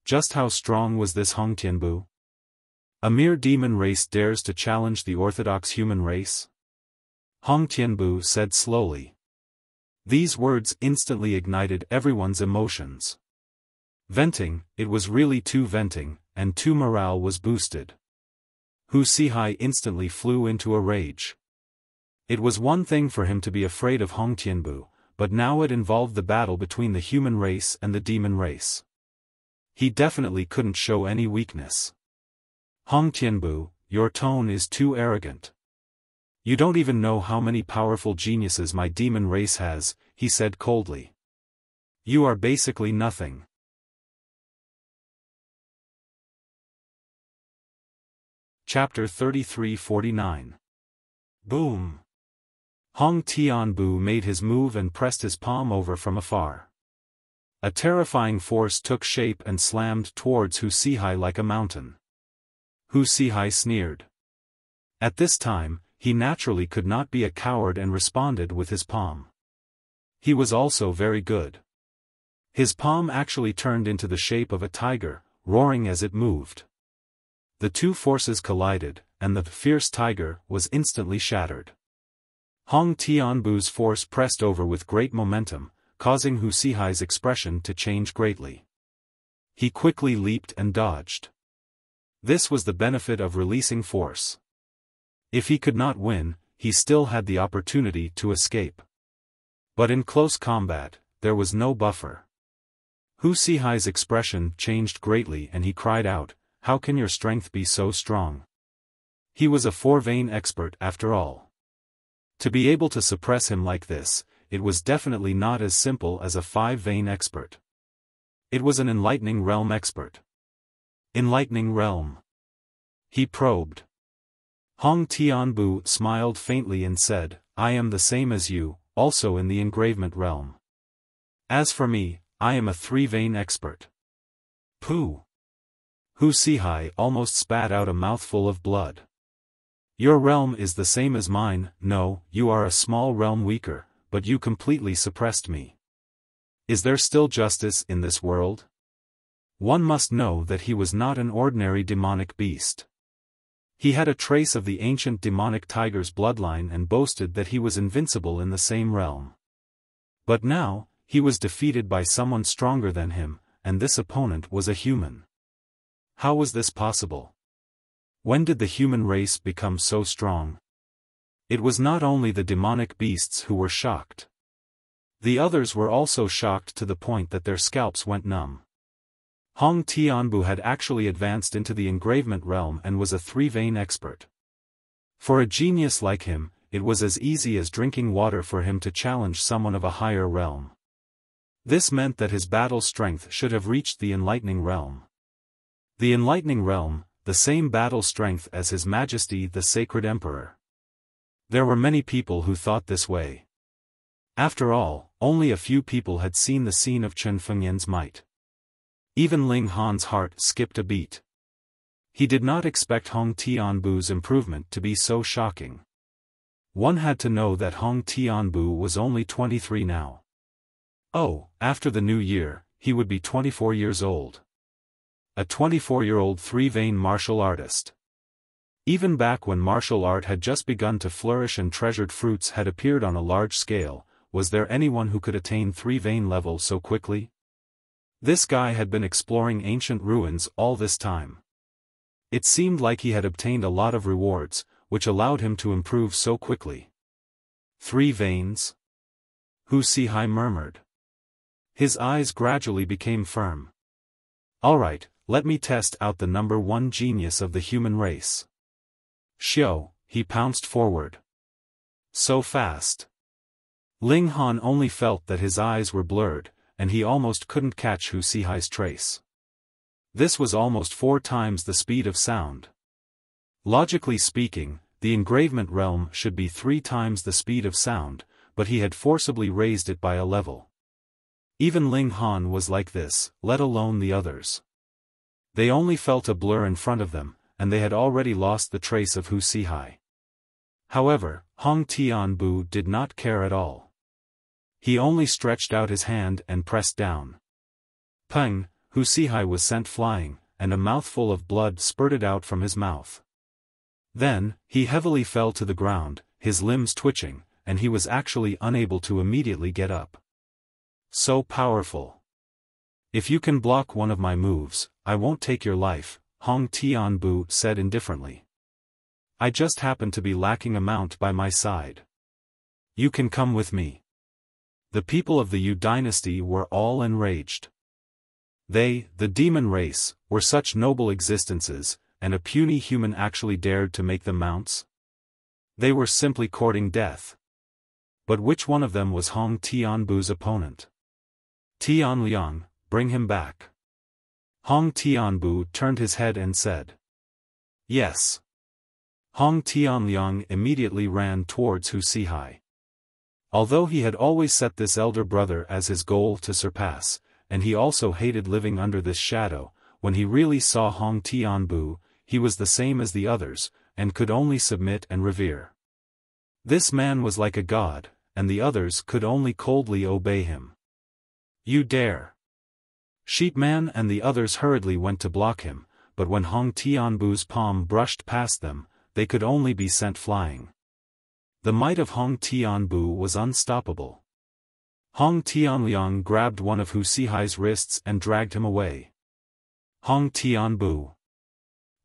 Just how strong was this Hong Tianbu? A mere demon race dares to challenge the orthodox human race? Hong Tianbu said slowly. These words instantly ignited everyone's emotions. Venting, it was really too venting, and too morale was boosted. Hu Sihai instantly flew into a rage. It was one thing for him to be afraid of Hong Tianbu, but now it involved the battle between the human race and the demon race. He definitely couldn't show any weakness. Hong Tianbu, your tone is too arrogant. You don't even know how many powerful geniuses my demon race has, he said coldly. You are basically nothing. Chapter 33-49. Boom. Hong Tianbu made his move and pressed his palm over from afar. A terrifying force took shape and slammed towards Hu Sihai like a mountain. Hu Sihai sneered. At this time, he naturally could not be a coward and responded with his palm. He was also very good. His palm actually turned into the shape of a tiger, roaring as it moved. The two forces collided, and the fierce tiger was instantly shattered. Hong Tianbu's force pressed over with great momentum, causing Hu Sihai's expression to change greatly. He quickly leaped and dodged. This was the benefit of releasing force. If he could not win, he still had the opportunity to escape. But in close combat, there was no buffer. Hu Sihai's expression changed greatly and he cried out, "How can your strength be so strong?" He was a four-vein expert after all. To be able to suppress him like this, it was definitely not as simple as a five-vein expert. It was an enlightening realm expert. Enlightening realm. He probed. Hong Tianbu smiled faintly and said, "I am the same as you, also in the engravement realm. As for me, I am a three-vein expert." Pooh! Hu Sihai almost spat out a mouthful of blood. "Your realm is the same as mine. No, you are a small realm weaker, but you completely suppressed me. Is there still justice in this world?" One must know that he was not an ordinary demonic beast. He had a trace of the ancient demonic tiger's bloodline and boasted that he was invincible in the same realm. But now, he was defeated by someone stronger than him, and this opponent was a human. How was this possible? When did the human race become so strong? It was not only the demonic beasts who were shocked. The others were also shocked to the point that their scalps went numb. Hong Tianbu had actually advanced into the engravement realm and was a three-vein expert. For a genius like him, it was as easy as drinking water for him to challenge someone of a higher realm. This meant that his battle strength should have reached the enlightening realm. The enlightening realm, the same battle strength as His Majesty the Sacred Emperor. There were many people who thought this way. After all, only a few people had seen the scene of Chen Fengyan's might. Even Ling Han's heart skipped a beat. He did not expect Hong Tianbu's improvement to be so shocking. One had to know that Hong Tianbu was only 23 now. Oh, after the new year, he would be 24 years old. A 24-year-old three-vein martial artist. Even back when martial art had just begun to flourish and treasured fruits had appeared on a large scale, was there anyone who could attain three-vein level so quickly? This guy had been exploring ancient ruins all this time. It seemed like he had obtained a lot of rewards, which allowed him to improve so quickly. 3 veins? Hu Sihai murmured. His eyes gradually became firm. Alright, let me test out the number 1 genius of the human race. Xiao, he pounced forward. So fast. Ling Han only felt that his eyes were blurred, and he almost couldn't catch Hu Sihai's trace. This was almost 4 times the speed of sound. Logically speaking, the engravement realm should be 3 times the speed of sound, but he had forcibly raised it by a level. Even Ling Han was like this, let alone the others. They only felt a blur in front of them, and they had already lost the trace of Hu Sihai. However, Hong Tianbu did not care at all. He only stretched out his hand and pressed down. Peng, Hu Sihai was sent flying, and a mouthful of blood spurted out from his mouth. Then, he heavily fell to the ground, his limbs twitching, and he was actually unable to immediately get up. So powerful. If you can block one of my moves, I won't take your life, Hong Tianbu said indifferently. I just happen to be lacking a mount by my side. You can come with me. The people of the Yu dynasty were all enraged. They, the demon race, were such noble existences, and a puny human actually dared to make them mounts? They were simply courting death. But which one of them was Hong Tianbu's opponent? Tianliang, bring him back. Hong Tianbu turned his head and said. Yes. Hong Tianliang immediately ran towards Hu Sihai. Although he had always set this elder brother as his goal to surpass, and he also hated living under this shadow, when he really saw Hong Tianbu, he was the same as the others, and could only submit and revere. This man was like a god, and the others could only coldly obey him. You dare! Sheepman and the others hurriedly went to block him, but when Hong Tianbu's palm brushed past them, they could only be sent flying. The might of Hong Tianbu was unstoppable. Hong Tianliang grabbed one of Hu Sihai's wrists and dragged him away. Hong Tianbu.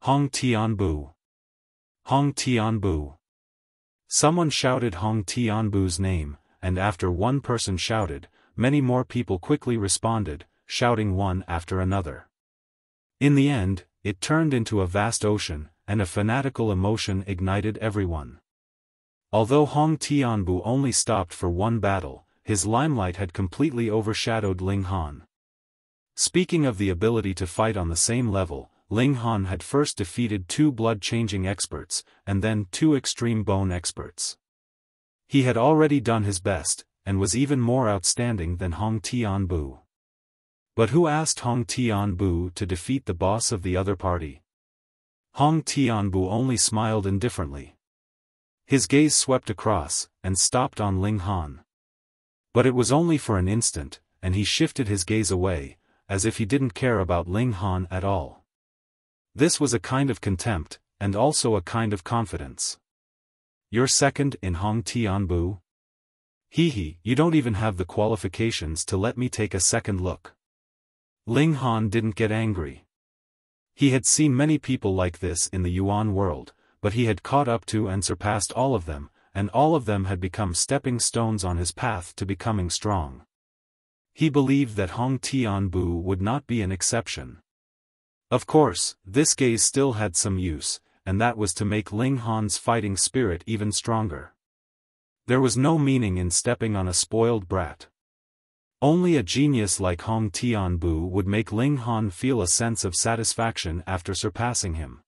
Hong Tianbu! Hong Tianbu! Someone shouted Hong Tianbu's name, and after one person shouted, many more people quickly responded, shouting one after another. In the end, it turned into a vast ocean, and a fanatical emotion ignited everyone. Although Hong Tianbu only stopped for one battle, his limelight had completely overshadowed Ling Han. Speaking of the ability to fight on the same level, Ling Han had first defeated 2 blood-changing experts, and then 2 extreme bone experts. He had already done his best, and was even more outstanding than Hong Tianbu. But who asked Hong Tianbu to defeat the boss of the other party? Hong Tianbu only smiled indifferently. His gaze swept across, and stopped on Ling Han. But it was only for an instant, and he shifted his gaze away, as if he didn't care about Ling Han at all. This was a kind of contempt, and also a kind of confidence. You're second in Hong Tianbu? Hee, you don't even have the qualifications to let me take a second look. Ling Han didn't get angry. He had seen many people like this in the Yuan world, but he had caught up to and surpassed all of them, and all of them had become stepping stones on his path to becoming strong. He believed that Hong Tianbu would not be an exception. Of course, this gaze still had some use, and that was to make Ling Han's fighting spirit even stronger. There was no meaning in stepping on a spoiled brat. Only a genius like Hong Tianbu would make Ling Han feel a sense of satisfaction after surpassing him.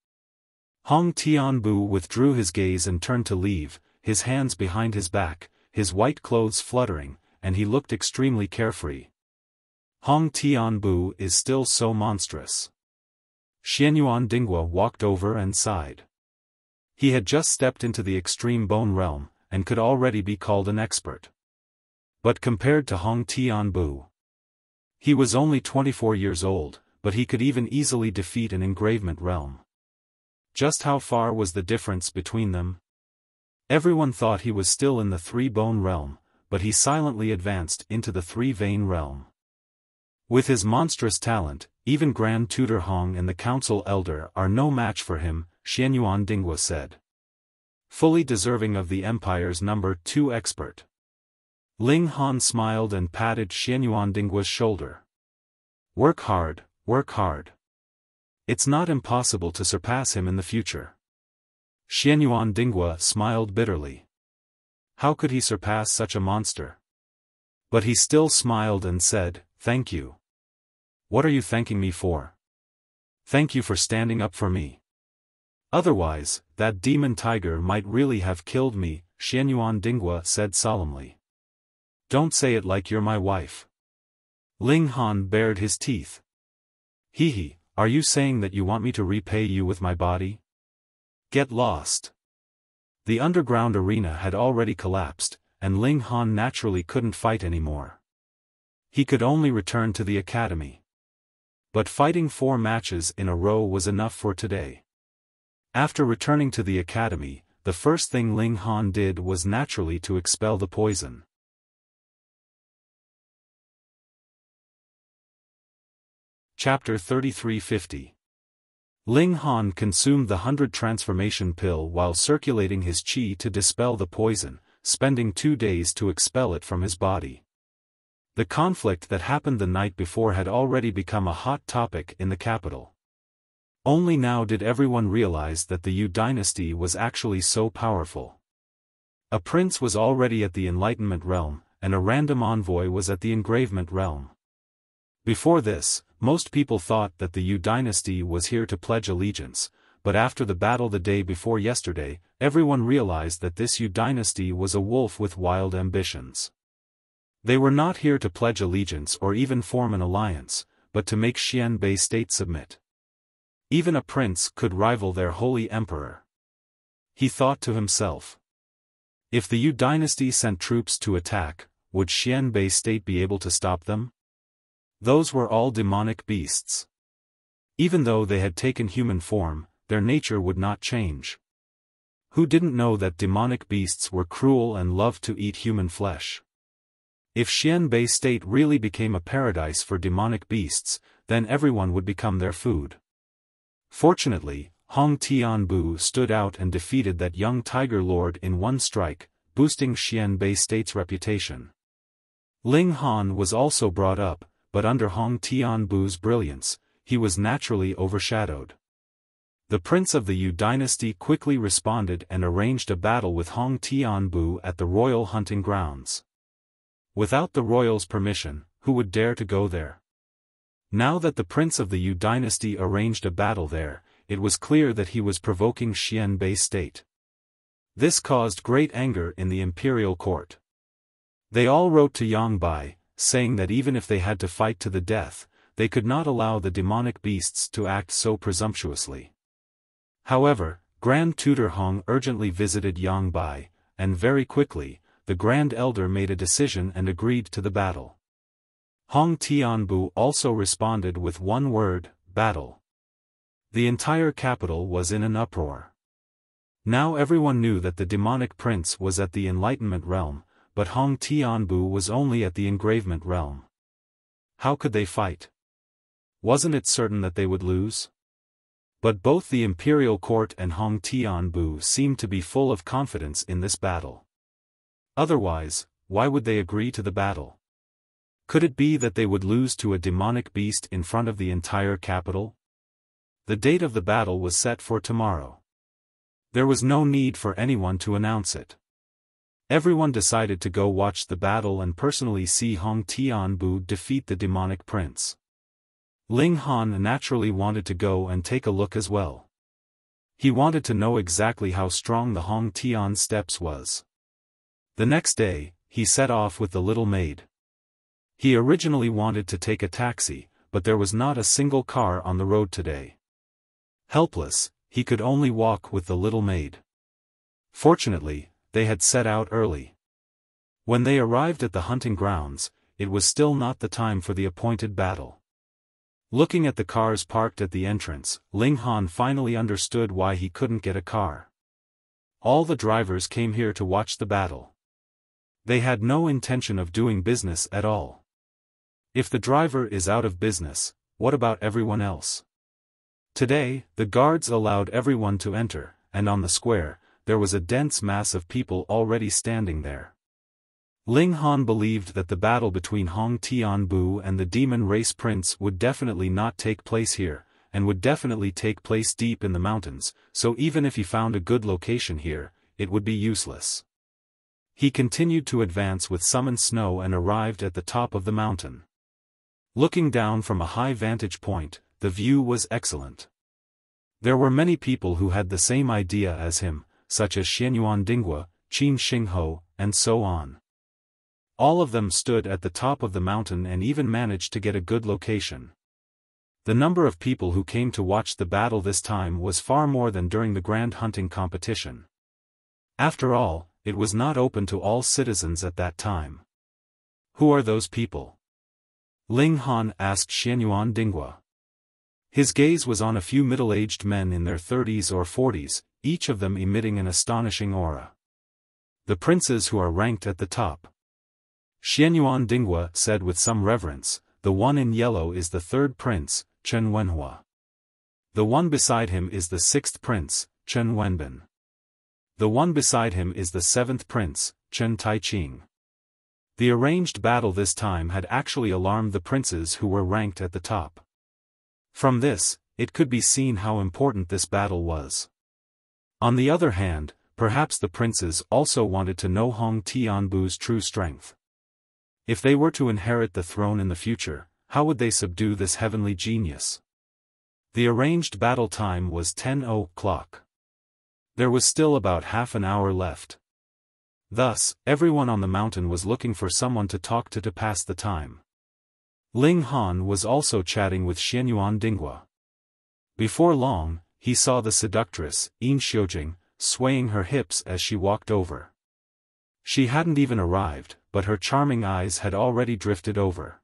Hong Tianbu withdrew his gaze and turned to leave, his hands behind his back, his white clothes fluttering, and he looked extremely carefree. Hong Tianbu is still so monstrous. Xianyuan Dinghua walked over and sighed. He had just stepped into the extreme bone realm, and could already be called an expert. But compared to Hong Tianbu, he was only 24 years old, but he could even easily defeat an engravement realm. Just how far was the difference between them? Everyone thought he was still in the 3-bone realm, but he silently advanced into the 3-vein realm. With his monstrous talent, even Grand Tutor Hong and the Council Elder are no match for him, Xianyuan Dinghua said. Fully deserving of the Empire's number 2 expert. Ling Han smiled and patted Xianyuan Dinghua's shoulder. Work hard, work hard. It's not impossible to surpass him in the future. Xianyuan Dinghua smiled bitterly. How could he surpass such a monster? But he still smiled and said, "Thank you." "What are you thanking me for?" "Thank you for standing up for me. Otherwise, that demon tiger might really have killed me," Xianyuan Dinghua said solemnly. "Don't say it like you're my wife." Ling Han bared his teeth. Hee, are you saying that you want me to repay you with my body? Get lost. The underground arena had already collapsed, and Ling Han naturally couldn't fight anymore. He could only return to the academy. But fighting 4 matches in a row was enough for today. After returning to the academy, the first thing Ling Han did was naturally to expel the poison. Chapter 3350. Ling Han consumed the 100 transformation pill while circulating his qi to dispel the poison, spending 2 days to expel it from his body. The conflict that happened the night before had already become a hot topic in the capital. Only now did everyone realize that the Yu dynasty was actually so powerful. A prince was already at the enlightenment realm, and a random envoy was at the engravement realm. Before this, most people thought that the Yu dynasty was here to pledge allegiance, but after the battle the day before yesterday, everyone realized that this Yu dynasty was a wolf with wild ambitions. They were not here to pledge allegiance or even form an alliance, but to make Xianbei state submit. Even a prince could rival their holy emperor. He thought to himself. If the Yu dynasty sent troops to attack, would Xianbei state be able to stop them? Those were all demonic beasts. Even though they had taken human form, their nature would not change. Who didn't know that demonic beasts were cruel and loved to eat human flesh? If Xianbei state really became a paradise for demonic beasts, then everyone would become their food. Fortunately, Hong Tianbu stood out and defeated that young tiger lord in one strike, boosting Xianbei State's reputation. Ling Han was also brought up, but under Hong Tianbu's brilliance, he was naturally overshadowed. The prince of the Yu dynasty quickly responded and arranged a battle with Hong Tianbu at the royal hunting grounds. Without the royal's permission, who would dare to go there? Now that the prince of the Yu dynasty arranged a battle there, it was clear that he was provoking Xianbei State. This caused great anger in the imperial court. They all wrote to Yang Bai, saying that even if they had to fight to the death, they could not allow the demonic beasts to act so presumptuously. However, Grand Tutor Hong urgently visited Yang Bai, and very quickly, the Grand Elder made a decision and agreed to the battle. Hong Tianbu also responded with one word, battle. The entire capital was in an uproar. Now everyone knew that the demonic prince was at the enlightenment realm, but Hong Tianbu was only at the engravement realm. How could they fight? Wasn't it certain that they would lose? But both the imperial court and Hong Tianbu seemed to be full of confidence in this battle. Otherwise, why would they agree to the battle? Could it be that they would lose to a demonic beast in front of the entire capital? The date of the battle was set for tomorrow. There was no need for anyone to announce it. Everyone decided to go watch the battle and personally see Hong Tianbu defeat the demonic prince. Ling Han naturally wanted to go and take a look as well. He wanted to know exactly how strong the Hong Tian steps was. The next day, he set off with the little maid. He originally wanted to take a taxi, but there was not a single car on the road today. Helpless, he could only walk with the little maid. Fortunately, they had set out early. When they arrived at the hunting grounds, it was still not the time for the appointed battle. Looking at the cars parked at the entrance, Ling Han finally understood why he couldn't get a car. All the drivers came here to watch the battle. They had no intention of doing business at all. If the driver is out of business, what about everyone else? Today, the guards allowed everyone to enter, and on the square, there was a dense mass of people already standing there. Ling Han believed that the battle between Hong Tianbu and the demon race prince would definitely not take place here, and would definitely take place deep in the mountains, so even if he found a good location here, it would be useless. He continued to advance with summoned snow and arrived at the top of the mountain. Looking down from a high vantage point, the view was excellent. There were many people who had the same idea as him, such as Xianyuan Dinghua, Qin Xingho, and so on. All of them stood at the top of the mountain and even managed to get a good location. The number of people who came to watch the battle this time was far more than during the grand hunting competition. After all, it was not open to all citizens at that time. Who are those people? Ling Han asked Xianyuan Dinghua. His gaze was on a few middle-aged men in their 30s or 40s, each of them emitting an astonishing aura. The princes who are ranked at the top. Xianyuan Dinghua said with some reverence, the one in yellow is the third prince, Chen Wenhua. The one beside him is the sixth prince, Chen Wenbin. The one beside him is the seventh prince, Chen Taiqing. The arranged battle this time had actually alarmed the princes who were ranked at the top. From this, it could be seen how important this battle was. On the other hand, perhaps the princes also wanted to know Hong Tianbu's true strength. If they were to inherit the throne in the future, how would they subdue this heavenly genius? The arranged battle time was 10 o'clock. There was still about half an hour left. Thus, everyone on the mountain was looking for someone to talk to pass the time. Ling Han was also chatting with Xianyuan Dinghua. Before long, he saw the seductress, Yin Xiujing, swaying her hips as she walked over. She hadn't even arrived, but her charming eyes had already drifted over.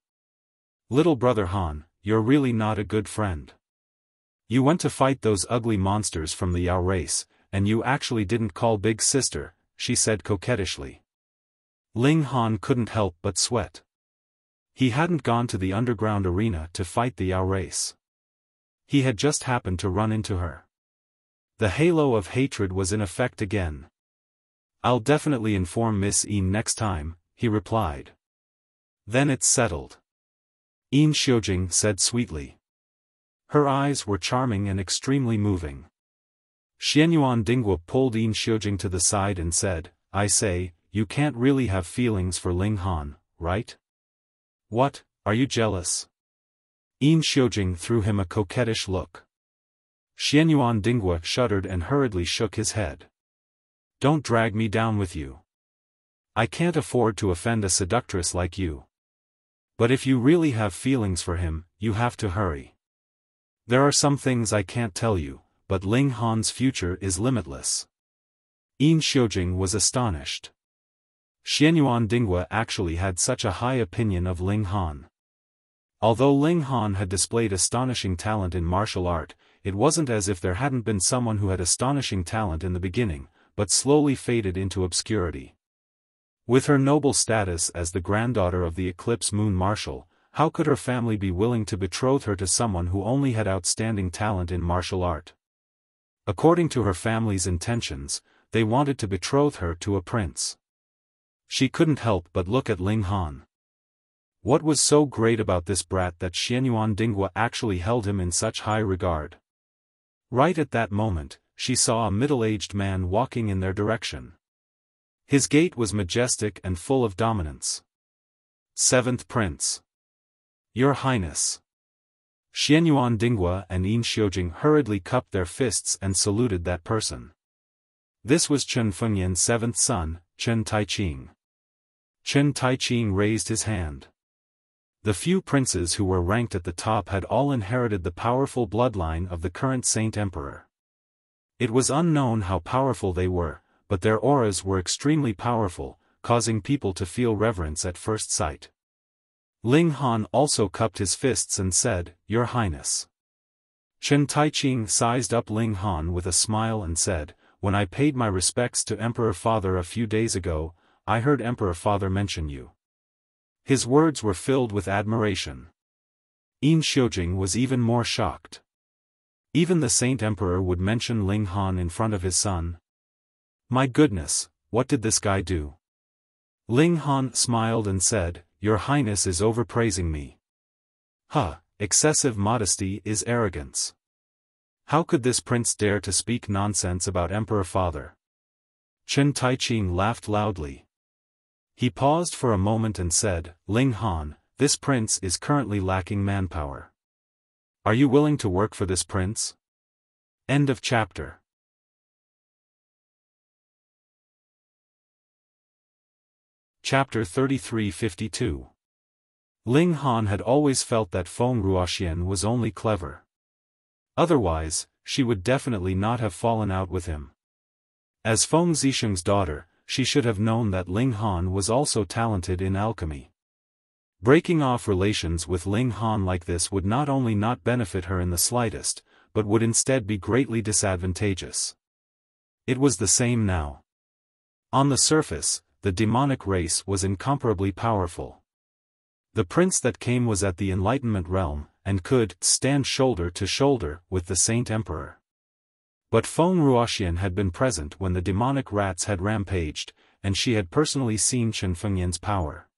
Little brother Han, you're really not a good friend. You went to fight those ugly monsters from the Yao race, and you actually didn't call big sister, she said coquettishly. Ling Han couldn't help but sweat. He hadn't gone to the underground arena to fight the Yao race. He had just happened to run into her. The halo of hatred was in effect again. "I'll definitely inform Miss Yin next time," he replied. "Then it's settled," Yin Xiujing said sweetly. Her eyes were charming and extremely moving. Xianyuan Dinghua pulled Yin Xiujing to the side and said, "I say, you can't really have feelings for Ling Han, right? What, are you jealous?" Yin Xiujing threw him a coquettish look. Xianyuan Dinghua shuddered and hurriedly shook his head. "Don't drag me down with you. I can't afford to offend a seductress like you. But if you really have feelings for him, you have to hurry. There are some things I can't tell you, but Ling Han's future is limitless." Yin Xiujing was astonished. Xianyuan Dinghua actually had such a high opinion of Ling Han. Although Ling Han had displayed astonishing talent in martial art, it wasn't as if there hadn't been someone who had astonishing talent in the beginning, but slowly faded into obscurity. With her noble status as the granddaughter of the Eclipse Moon Marshal, how could her family be willing to betroth her to someone who only had outstanding talent in martial art? According to her family's intentions, they wanted to betroth her to a prince. She couldn't help but look at Ling Han. What was so great about this brat that Xianyuan Dinghua actually held him in such high regard? Right at that moment, she saw a middle-aged man walking in their direction. His gait was majestic and full of dominance. "Seventh Prince. Your Highness." Xianyuan Dinghua and Yin Xiujing hurriedly cupped their fists and saluted that person. This was Chen Fengyan's seventh son, Chen Taiqing. Chen Taiqing raised his hand. The few princes who were ranked at the top had all inherited the powerful bloodline of the current Saint Emperor. It was unknown how powerful they were, but their auras were extremely powerful, causing people to feel reverence at first sight. Ling Han also cupped his fists and said, "Your Highness." Chen Taiqing sized up Ling Han with a smile and said, "When I paid my respects to Emperor Father a few days ago, I heard Emperor Father mention you." His words were filled with admiration. Yin Xiujing was even more shocked. Even the Saint Emperor would mention Ling Han in front of his son. My goodness, what did this guy do? Ling Han smiled and said, "Your Highness is overpraising me." "Huh, excessive modesty is arrogance. How could this prince dare to speak nonsense about Emperor Father?" Chen Taiqing laughed loudly. He paused for a moment and said, "Ling Han, this prince is currently lacking manpower. Are you willing to work for this prince?" End of chapter. Chapter 3352. Ling Han had always felt that Feng Ruoxian was only clever. Otherwise, she would definitely not have fallen out with him. As Feng Zisheng's daughter, she should have known that Ling Han was also talented in alchemy. Breaking off relations with Ling Han like this would not only not benefit her in the slightest, but would instead be greatly disadvantageous. It was the same now. On the surface, the demonic race was incomparably powerful. The prince that came was at the Enlightenment realm, and could stand shoulder to shoulder with the Saint Emperor. But Feng Ruoxian had been present when the demonic rats had rampaged, and she had personally seen Chen Fengyan's power.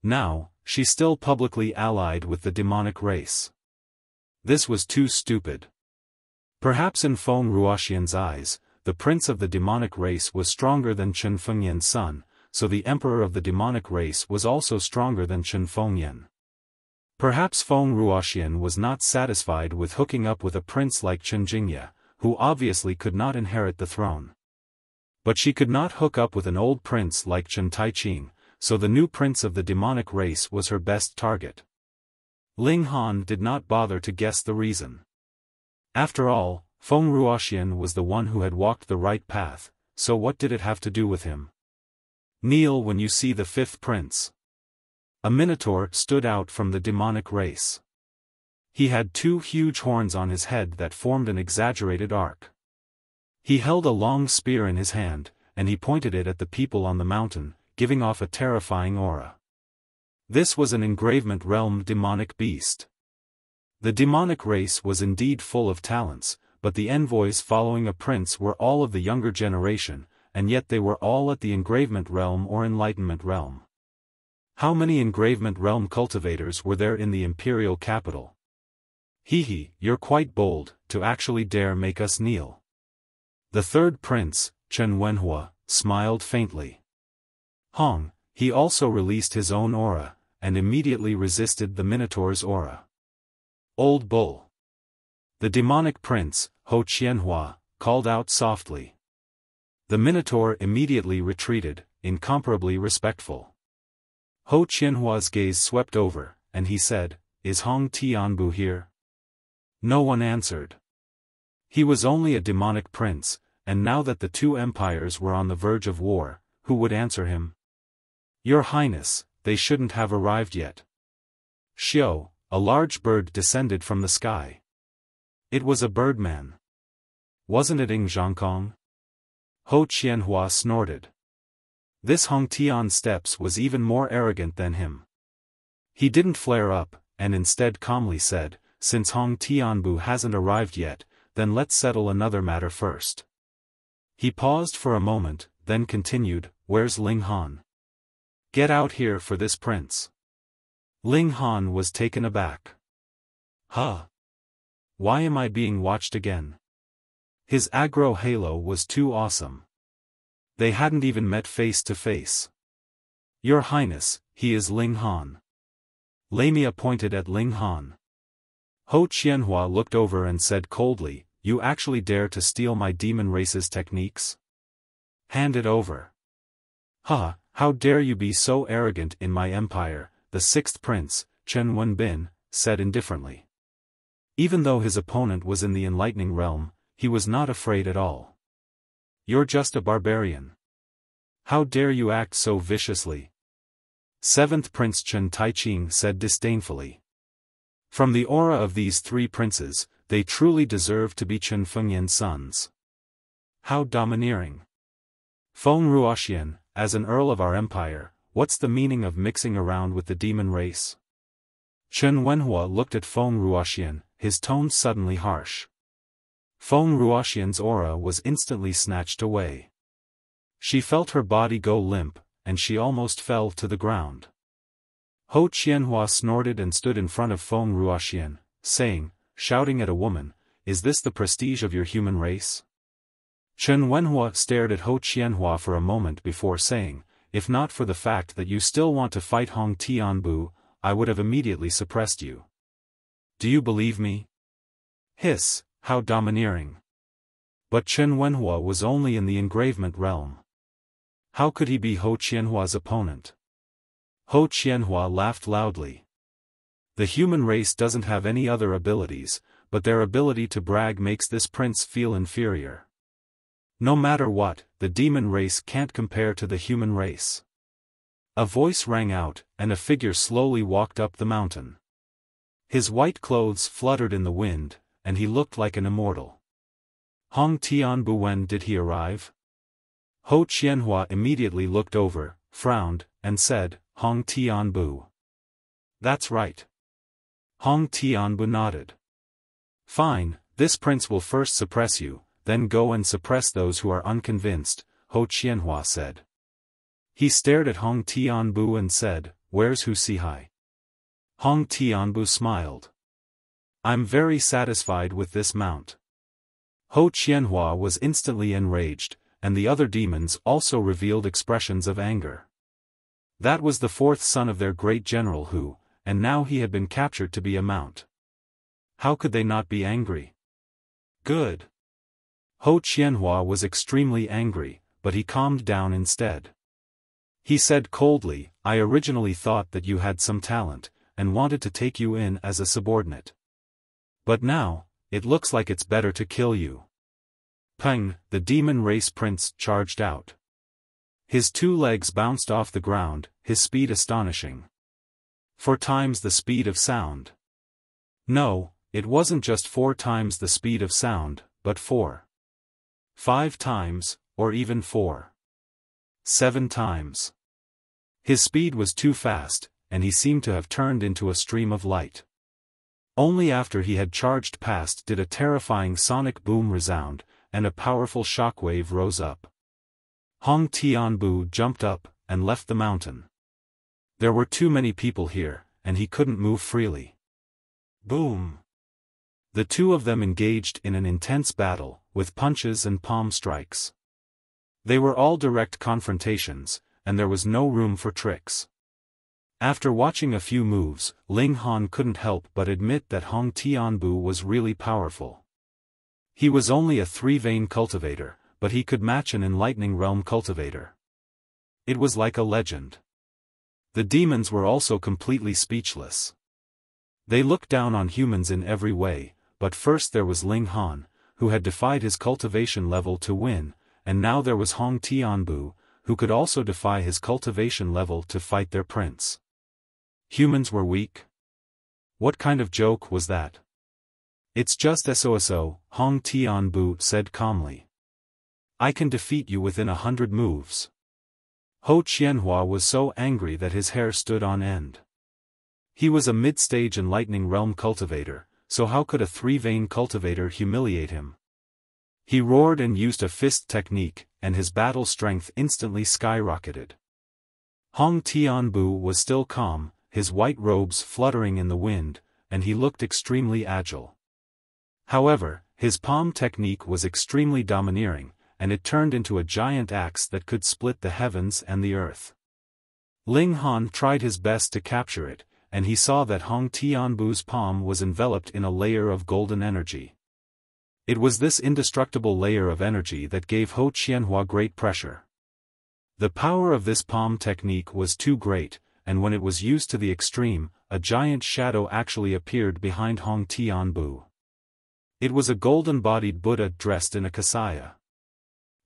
Now, she still publicly allied with the demonic race. This was too stupid. Perhaps in Feng Ruoxian's eyes, the prince of the demonic race was stronger than Chen Fengyan's son, so the emperor of the demonic race was also stronger than Chen Fengyan. Perhaps Feng Ruoxian was not satisfied with hooking up with a prince like Chen Jingye, who obviously could not inherit the throne. But she could not hook up with an old prince like Chen Taiqing, so the new prince of the demonic race was her best target. Ling Han did not bother to guess the reason. After all, Feng Ruoxian was the one who had walked the right path, so what did it have to do with him? Kneel when you see the fifth prince. A minotaur stood out from the demonic race. He had two huge horns on his head that formed an exaggerated arc. He held a long spear in his hand, and he pointed it at the people on the mountain, giving off a terrifying aura. This was an engravement realm demonic beast. The demonic race was indeed full of talents, but the envoys following a prince were all of the younger generation, and yet they were all at the engravement realm or enlightenment realm. How many engravement realm cultivators were there in the imperial capital? Hehe, you're quite bold, to actually dare make us kneel. The third prince, Chen Wenhua, smiled faintly. Hong, he also released his own aura, and immediately resisted the Minotaur's aura. Old bull. The demonic prince, Ho Qianhua, called out softly. The Minotaur immediately retreated, incomparably respectful. Ho Qianhua's gaze swept over, and he said, "Is Hong Tianbu here?" No one answered. He was only a demonic prince, and now that the two empires were on the verge of war, who would answer him? "Your Highness, they shouldn't have arrived yet." Xiao, a large bird descended from the sky. It was a birdman. Wasn't it Ing Zhangkong? Ho Qianhua snorted. This Hong Tian's steps was even more arrogant than him. He didn't flare up, and instead calmly said, "Since Hong Tianbu hasn't arrived yet, then let's settle another matter first." He paused for a moment, then continued, "Where's Ling Han? Get out here for this prince." Ling Han was taken aback. Huh? Why am I being watched again? His aggro halo was too awesome. They hadn't even met face to face. "Your Highness, he is Ling Han." Lamia pointed at Ling Han. Ho Qianhua looked over and said coldly, "You actually dare to steal my demon race's techniques? Hand it over." "Huh, how dare you be so arrogant in my empire," the sixth prince, Chen Wenbin, said indifferently. Even though his opponent was in the enlightening realm, he was not afraid at all. "You're just a barbarian. How dare you act so viciously?" Seventh Prince Chen Taiqing said disdainfully. From the aura of these three princes, they truly deserve to be Chen Fengyan's sons. How domineering. Feng Ruoxian, as an earl of our empire, what's the meaning of mixing around with the demon race? Chen Wenhua looked at Feng Ruoxian, his tone suddenly harsh. Feng Ruoxian's aura was instantly snatched away. She felt her body go limp, and she almost fell to the ground. Ho Qianhua snorted and stood in front of Feng Ruoxian, saying, shouting at a woman, "Is this the prestige of your human race?" Chen Wenhua stared at Ho Qianhua for a moment before saying, "If not for the fact that you still want to fight Hong Tianbu, I would have immediately suppressed you. Do you believe me?" Hiss, how domineering. But Chen Wenhua was only in the engravement realm. How could he be Ho Qianhua's opponent? Ho Qianhua laughed loudly. The human race doesn't have any other abilities, but their ability to brag makes this prince feel inferior. No matter what, the demon race can't compare to the human race. A voice rang out, and a figure slowly walked up the mountain. His white clothes fluttered in the wind, and he looked like an immortal. Hong Tianbu, when did he arrive? Ho Qianhua immediately looked over, frowned, and said, "Hong Tianbu." "That's right." Hong Tianbu nodded. "Fine, this prince will first suppress you, then go and suppress those who are unconvinced," Ho Qianhua said. He stared at Hong Tianbu and said, "Where's Hu Sihai?" Hong Tianbu smiled. "I'm very satisfied with this mount." Ho Qianhua was instantly enraged, and the other demons also revealed expressions of anger. That was the fourth son of their great general Hu, and now he had been captured to be a mount. How could they not be angry? Good. Ho Qianhua was extremely angry, but he calmed down instead. He said coldly, "I originally thought that you had some talent, and wanted to take you in as a subordinate. But now, it looks like it's better to kill you." Peng, the demon race prince, charged out. His two legs bounced off the ground, his speed astonishing. 4 times the speed of sound. No, it wasn't just 4 times the speed of sound, but 4. 5 times, or even 4. 7 times. His speed was too fast, and he seemed to have turned into a stream of light. Only after he had charged past did a terrifying sonic boom resound, and a powerful shockwave rose up. Hong Tianbu jumped up, and left the mountain. There were too many people here, and he couldn't move freely. Boom! The two of them engaged in an intense battle, with punches and palm strikes. They were all direct confrontations, and there was no room for tricks. After watching a few moves, Ling Han couldn't help but admit that Hong Tianbu was really powerful. He was only a three-vein cultivator, but he could match an enlightening realm cultivator. It was like a legend. The demons were also completely speechless. They looked down on humans in every way, but first there was Ling Han, who had defied his cultivation level to win, and now there was Hong Tianbu, who could also defy his cultivation level to fight their prince. Humans were weak? What kind of joke was that? It's just SOSO, Hong Tianbu said calmly. I can defeat you within 100 moves. Ho Qianhua was so angry that his hair stood on end. He was a mid-stage enlightening realm cultivator, so how could a three-vein cultivator humiliate him? He roared and used a fist technique, and his battle strength instantly skyrocketed. Hong Tianbu was still calm, his white robes fluttering in the wind, and he looked extremely agile. However, his palm technique was extremely domineering, and it turned into a giant axe that could split the heavens and the earth. Ling Han tried his best to capture it, and he saw that Hong Tianbu's palm was enveloped in a layer of golden energy. It was this indestructible layer of energy that gave Ho Qianhua great pressure. The power of this palm technique was too great, and when it was used to the extreme, a giant shadow actually appeared behind Hong Tianbu. It was a golden-bodied Buddha dressed in a kasaya.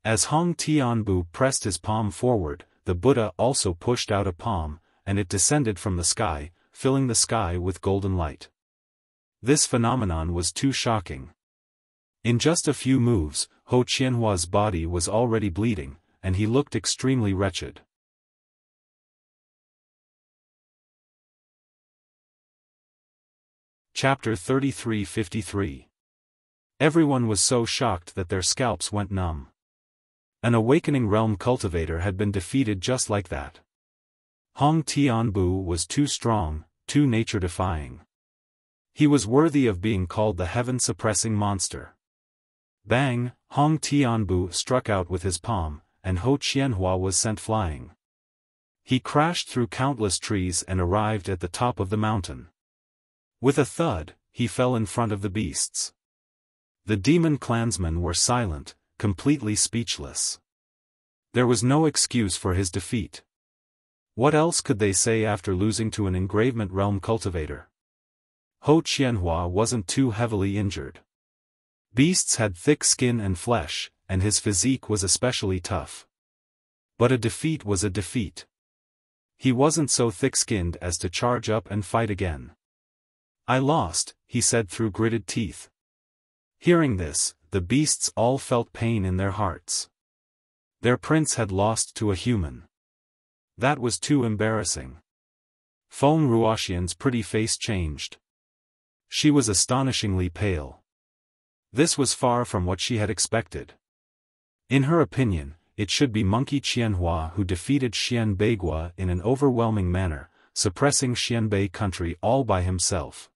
As Hong Tianbu pressed his palm forward, the Buddha also pushed out a palm, and it descended from the sky, filling the sky with golden light. This phenomenon was too shocking. In just a few moves, Ho Qianhua's body was already bleeding, and he looked extremely wretched. Chapter 33-53. Everyone was so shocked that their scalps went numb. An awakening realm cultivator had been defeated just like that. Hong Tianbu was too strong, too nature-defying. He was worthy of being called the heaven-suppressing monster. Bang! Hong Tianbu struck out with his palm, and Ho Qianhua was sent flying. He crashed through countless trees and arrived at the top of the mountain. With a thud, he fell in front of the beasts. The demon clansmen were silent, completely speechless. There was no excuse for his defeat. What else could they say after losing to an engravement realm cultivator? Ho Qianhua wasn't too heavily injured. Beasts had thick skin and flesh, and his physique was especially tough. But a defeat was a defeat. He wasn't so thick-skinned as to charge up and fight again. I lost, he said through gritted teeth. Hearing this, the beasts all felt pain in their hearts. Their prince had lost to a human. That was too embarrassing. Feng Ruoxian's pretty face changed. She was astonishingly pale. This was far from what she had expected. In her opinion, it should be Monkey Qianhua who defeated Xianbeigua in an overwhelming manner, suppressing Xianbei country all by himself.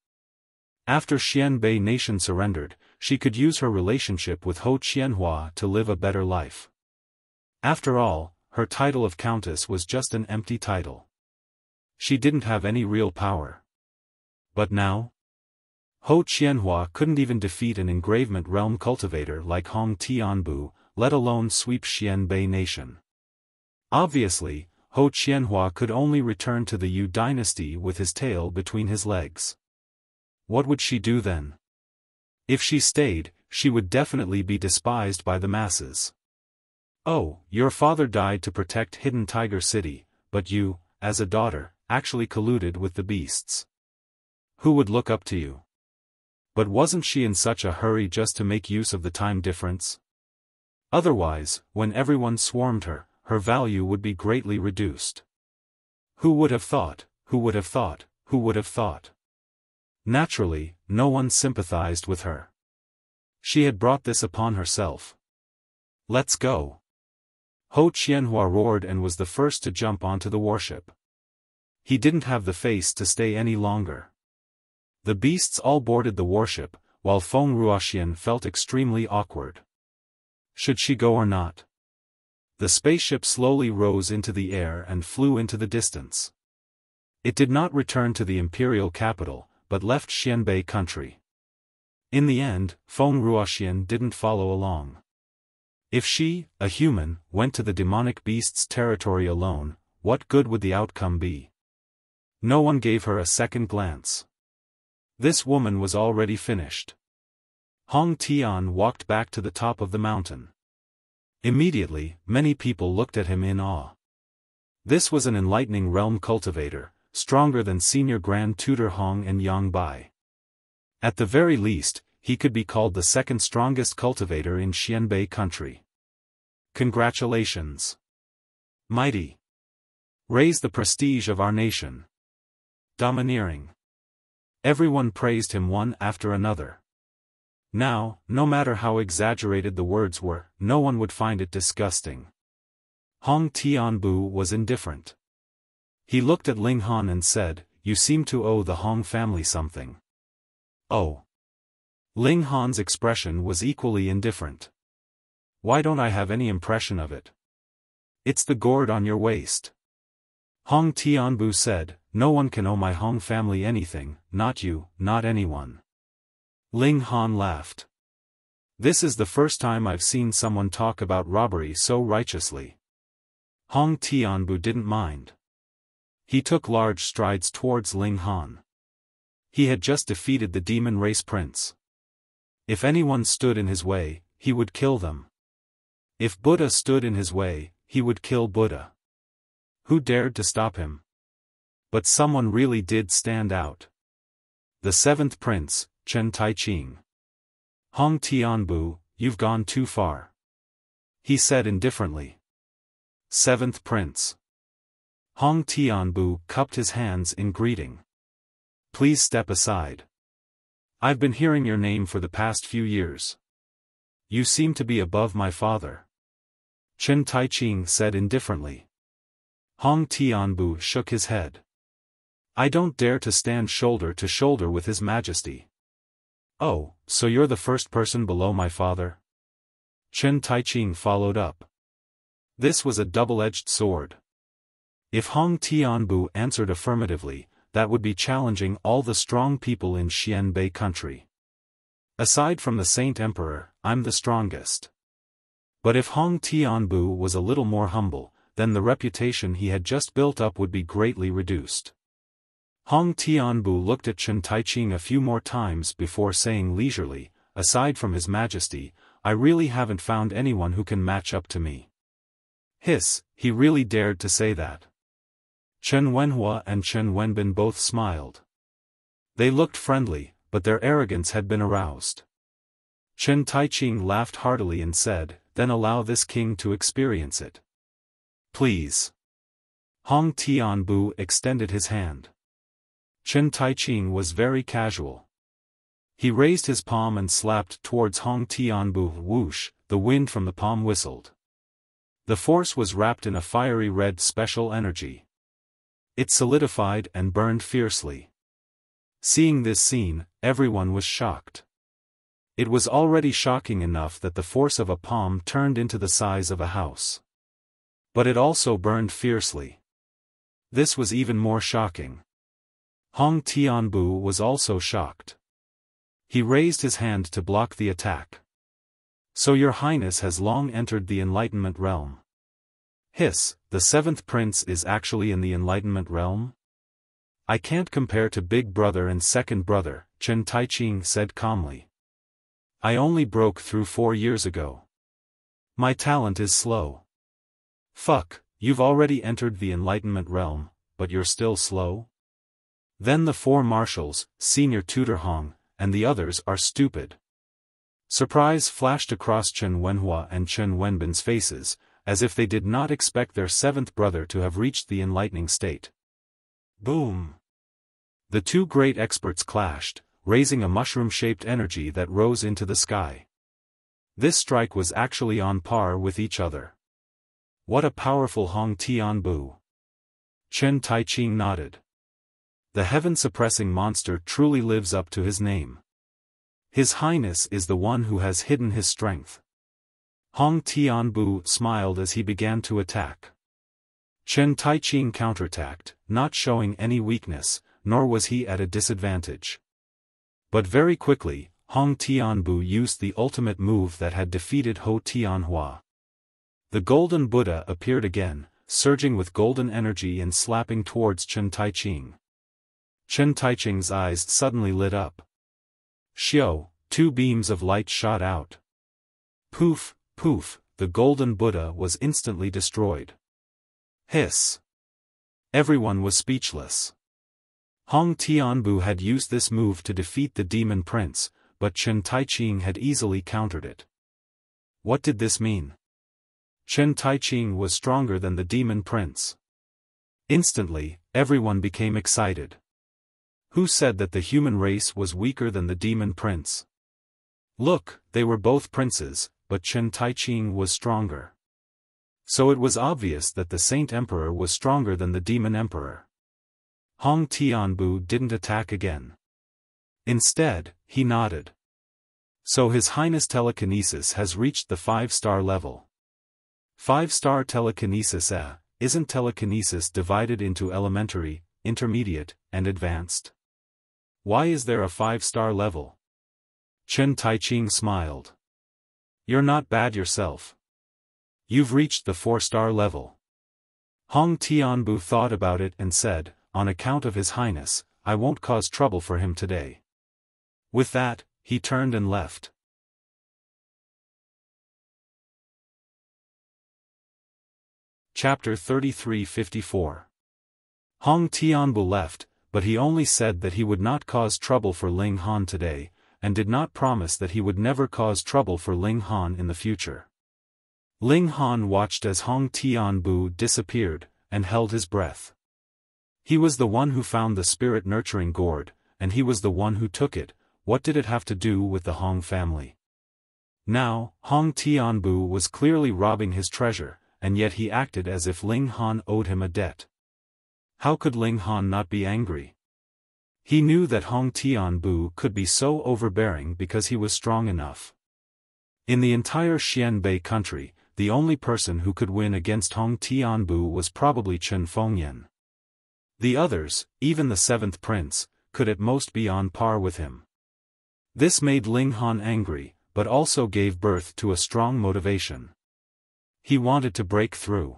After Xianbei nation surrendered, she could use her relationship with Ho Qianhua to live a better life. After all, her title of countess was just an empty title. She didn't have any real power. But now? Ho Qianhua couldn't even defeat an engravement realm cultivator like Hong Tianbu, let alone sweep Xianbei nation. Obviously, Ho Qianhua could only return to the Yu dynasty with his tail between his legs. What would she do then? If she stayed, she would definitely be despised by the masses. Oh, your father died to protect Hidden Tiger City, but you, as a daughter, actually colluded with the beasts. Who would look up to you? But wasn't she in such a hurry just to make use of the time difference? Otherwise, when everyone swarmed her, her value would be greatly reduced. Who would have thought, who would have thought, who would have thought? Naturally, no one sympathized with her. She had brought this upon herself. Let's go. Ho Qianhua roared and was the first to jump onto the warship. He didn't have the face to stay any longer. The beasts all boarded the warship, while Feng Ruoxian felt extremely awkward. Should she go or not? The spaceship slowly rose into the air and flew into the distance. It did not return to the imperial capital, but left Xianbei country. In the end, Feng Ruoxian didn't follow along. If she, a human, went to the demonic beast's territory alone, what good would the outcome be? No one gave her a second glance. This woman was already finished. Hong Tian walked back to the top of the mountain. Immediately, many people looked at him in awe. This was an enlightening realm cultivator, stronger than Senior Grand Tutor Hong and Yang Bai. At the very least, he could be called the second strongest cultivator in Xianbei country. Congratulations. Mighty. Raise the prestige of our nation. Domineering. Everyone praised him one after another. Now, no matter how exaggerated the words were, no one would find it disgusting. Hong Tianbu was indifferent. He looked at Ling Han and said, "You seem to owe the Hong family something." Oh. Ling Han's expression was equally indifferent. Why don't I have any impression of it? It's the gourd on your waist. Hong Tianbu said, "No one can owe my Hong family anything, not you, not anyone." Ling Han laughed. This is the first time I've seen someone talk about robbery so righteously. Hong Tianbu didn't mind. He took large strides towards Ling Han. He had just defeated the demon race prince. If anyone stood in his way, he would kill them. If Buddha stood in his way, he would kill Buddha. Who dared to stop him? But someone really did stand out. The seventh prince, Chen Taiqing. Hong Tianbu, you've gone too far. He said indifferently. Seventh prince. Hong Tianbu cupped his hands in greeting. Please step aside. I've been hearing your name for the past few years. You seem to be above my father. Chen Taiqing said indifferently. Hong Tianbu shook his head. I don't dare to stand shoulder to shoulder with His Majesty. Oh, so you're the first person below my father? Chen Taiqing followed up. This was a double-edged sword. If Hong Tianbu answered affirmatively, that would be challenging all the strong people in Xianbei country. Aside from the Saint Emperor, I'm the strongest. But if Hong Tianbu was a little more humble, then the reputation he had just built up would be greatly reduced. Hong Tianbu looked at Chen Taiqing a few more times before saying leisurely, aside from His Majesty, I really haven't found anyone who can match up to me. Hiss, he really dared to say that. Chen Wenhua and Chen Wenbin both smiled. They looked friendly, but their arrogance had been aroused. Chen Taiqing laughed heartily and said, then allow this king to experience it. Please. Hong Tianbu extended his hand. Chen Taiqing was very casual. He raised his palm and slapped towards Hong Tianbu. Whoosh, the wind from the palm whistled. The force was wrapped in a fiery red special energy. It solidified and burned fiercely. Seeing this scene, everyone was shocked. It was already shocking enough that the force of a palm turned into the size of a house. But it also burned fiercely. This was even more shocking. Hong Tianbu was also shocked. He raised his hand to block the attack. So your highness has long entered the Enlightenment realm. Hiss, the seventh prince is actually in the Enlightenment realm? I can't compare to Big Brother and Second Brother, Chen Taiqing said calmly. I only broke through 4 years ago. My talent is slow. Fuck, you've already entered the Enlightenment realm, but you're still slow? Then the 4 marshals, Senior Tutor Hong, and the others are stupid. Surprise flashed across Chen Wenhua and Chen Wenbin's faces, as if they did not expect their 7th brother to have reached the enlightening state. Boom! The two great experts clashed, raising a mushroom-shaped energy that rose into the sky. This strike was actually on par with each other. What a powerful Hong Tianbu! Chen Taiqing nodded. The heaven-suppressing monster truly lives up to his name. His Highness is the one who has hidden his strength. Hong Tianbu smiled as he began to attack. Chen Taiqing counterattacked, not showing any weakness, nor was he at a disadvantage. But very quickly, Hong Tianbu used the ultimate move that had defeated Ho Tianhua. The Golden Buddha appeared again, surging with golden energy and slapping towards Chen Taiqing. Chen Taiqing's eyes suddenly lit up. Xiao, two beams of light shot out. Poof, poof, the Golden Buddha was instantly destroyed. Hiss! Everyone was speechless. Hong Tianbu had used this move to defeat the Demon Prince, but Chen Taiqing had easily countered it. What did this mean? Chen Taiqing was stronger than the Demon Prince. Instantly, everyone became excited. Who said that the human race was weaker than the Demon Prince? Look, they were both princes, but Chen Taiqing was stronger. So it was obvious that the Saint Emperor was stronger than the Demon Emperor. Hong Tianbu didn't attack again. Instead, he nodded. So His Highness telekinesis has reached the 5-star level. 5-star telekinesis isn't telekinesis divided into elementary, intermediate, and advanced? Why is there a 5-star level? Chen Taiqing smiled. You're not bad yourself. You've reached the 4-star level. Hong Tianbu thought about it and said, on account of His Highness, I won't cause trouble for him today. With that, he turned and left. Chapter 3354. Hong Tianbu left, but he only said that he would not cause trouble for Ling Han today, and did not promise that he would never cause trouble for Ling Han in the future. Ling Han watched as Hong Tianbu disappeared, and held his breath. He was the one who found the spirit-nurturing gourd, and he was the one who took it. What did it have to do with the Hong family? Now, Hong Tianbu was clearly robbing his treasure, and yet he acted as if Ling Han owed him a debt. How could Ling Han not be angry? He knew that Hong Tianbu could be so overbearing because he was strong enough. In the entire Xianbei country, the only person who could win against Hong Tianbu was probably Chen Fengyan. The others, even the 7th prince, could at most be on par with him. This made Ling Han angry, but also gave birth to a strong motivation. He wanted to break through.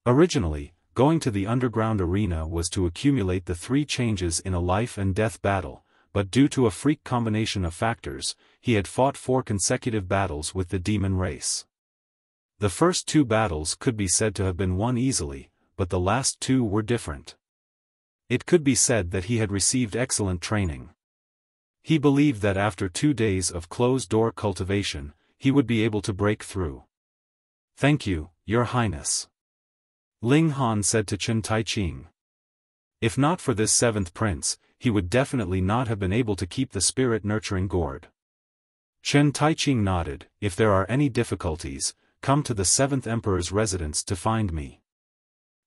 Originally, going to the underground arena was to accumulate the 3 changes in a life-and-death battle, but due to a freak combination of factors, he had fought 4 consecutive battles with the demon race. The first 2 battles could be said to have been won easily, but the last 2 were different. It could be said that he had received excellent training. He believed that after 2 days of closed-door cultivation, he would be able to break through. Thank you, Your Highness. Ling Han said to Chen Taiqing. If not for this 7th prince, he would definitely not have been able to keep the spirit-nurturing gourd. Chen Taiqing nodded. If there are any difficulties, come to the 7th Emperor's residence to find me.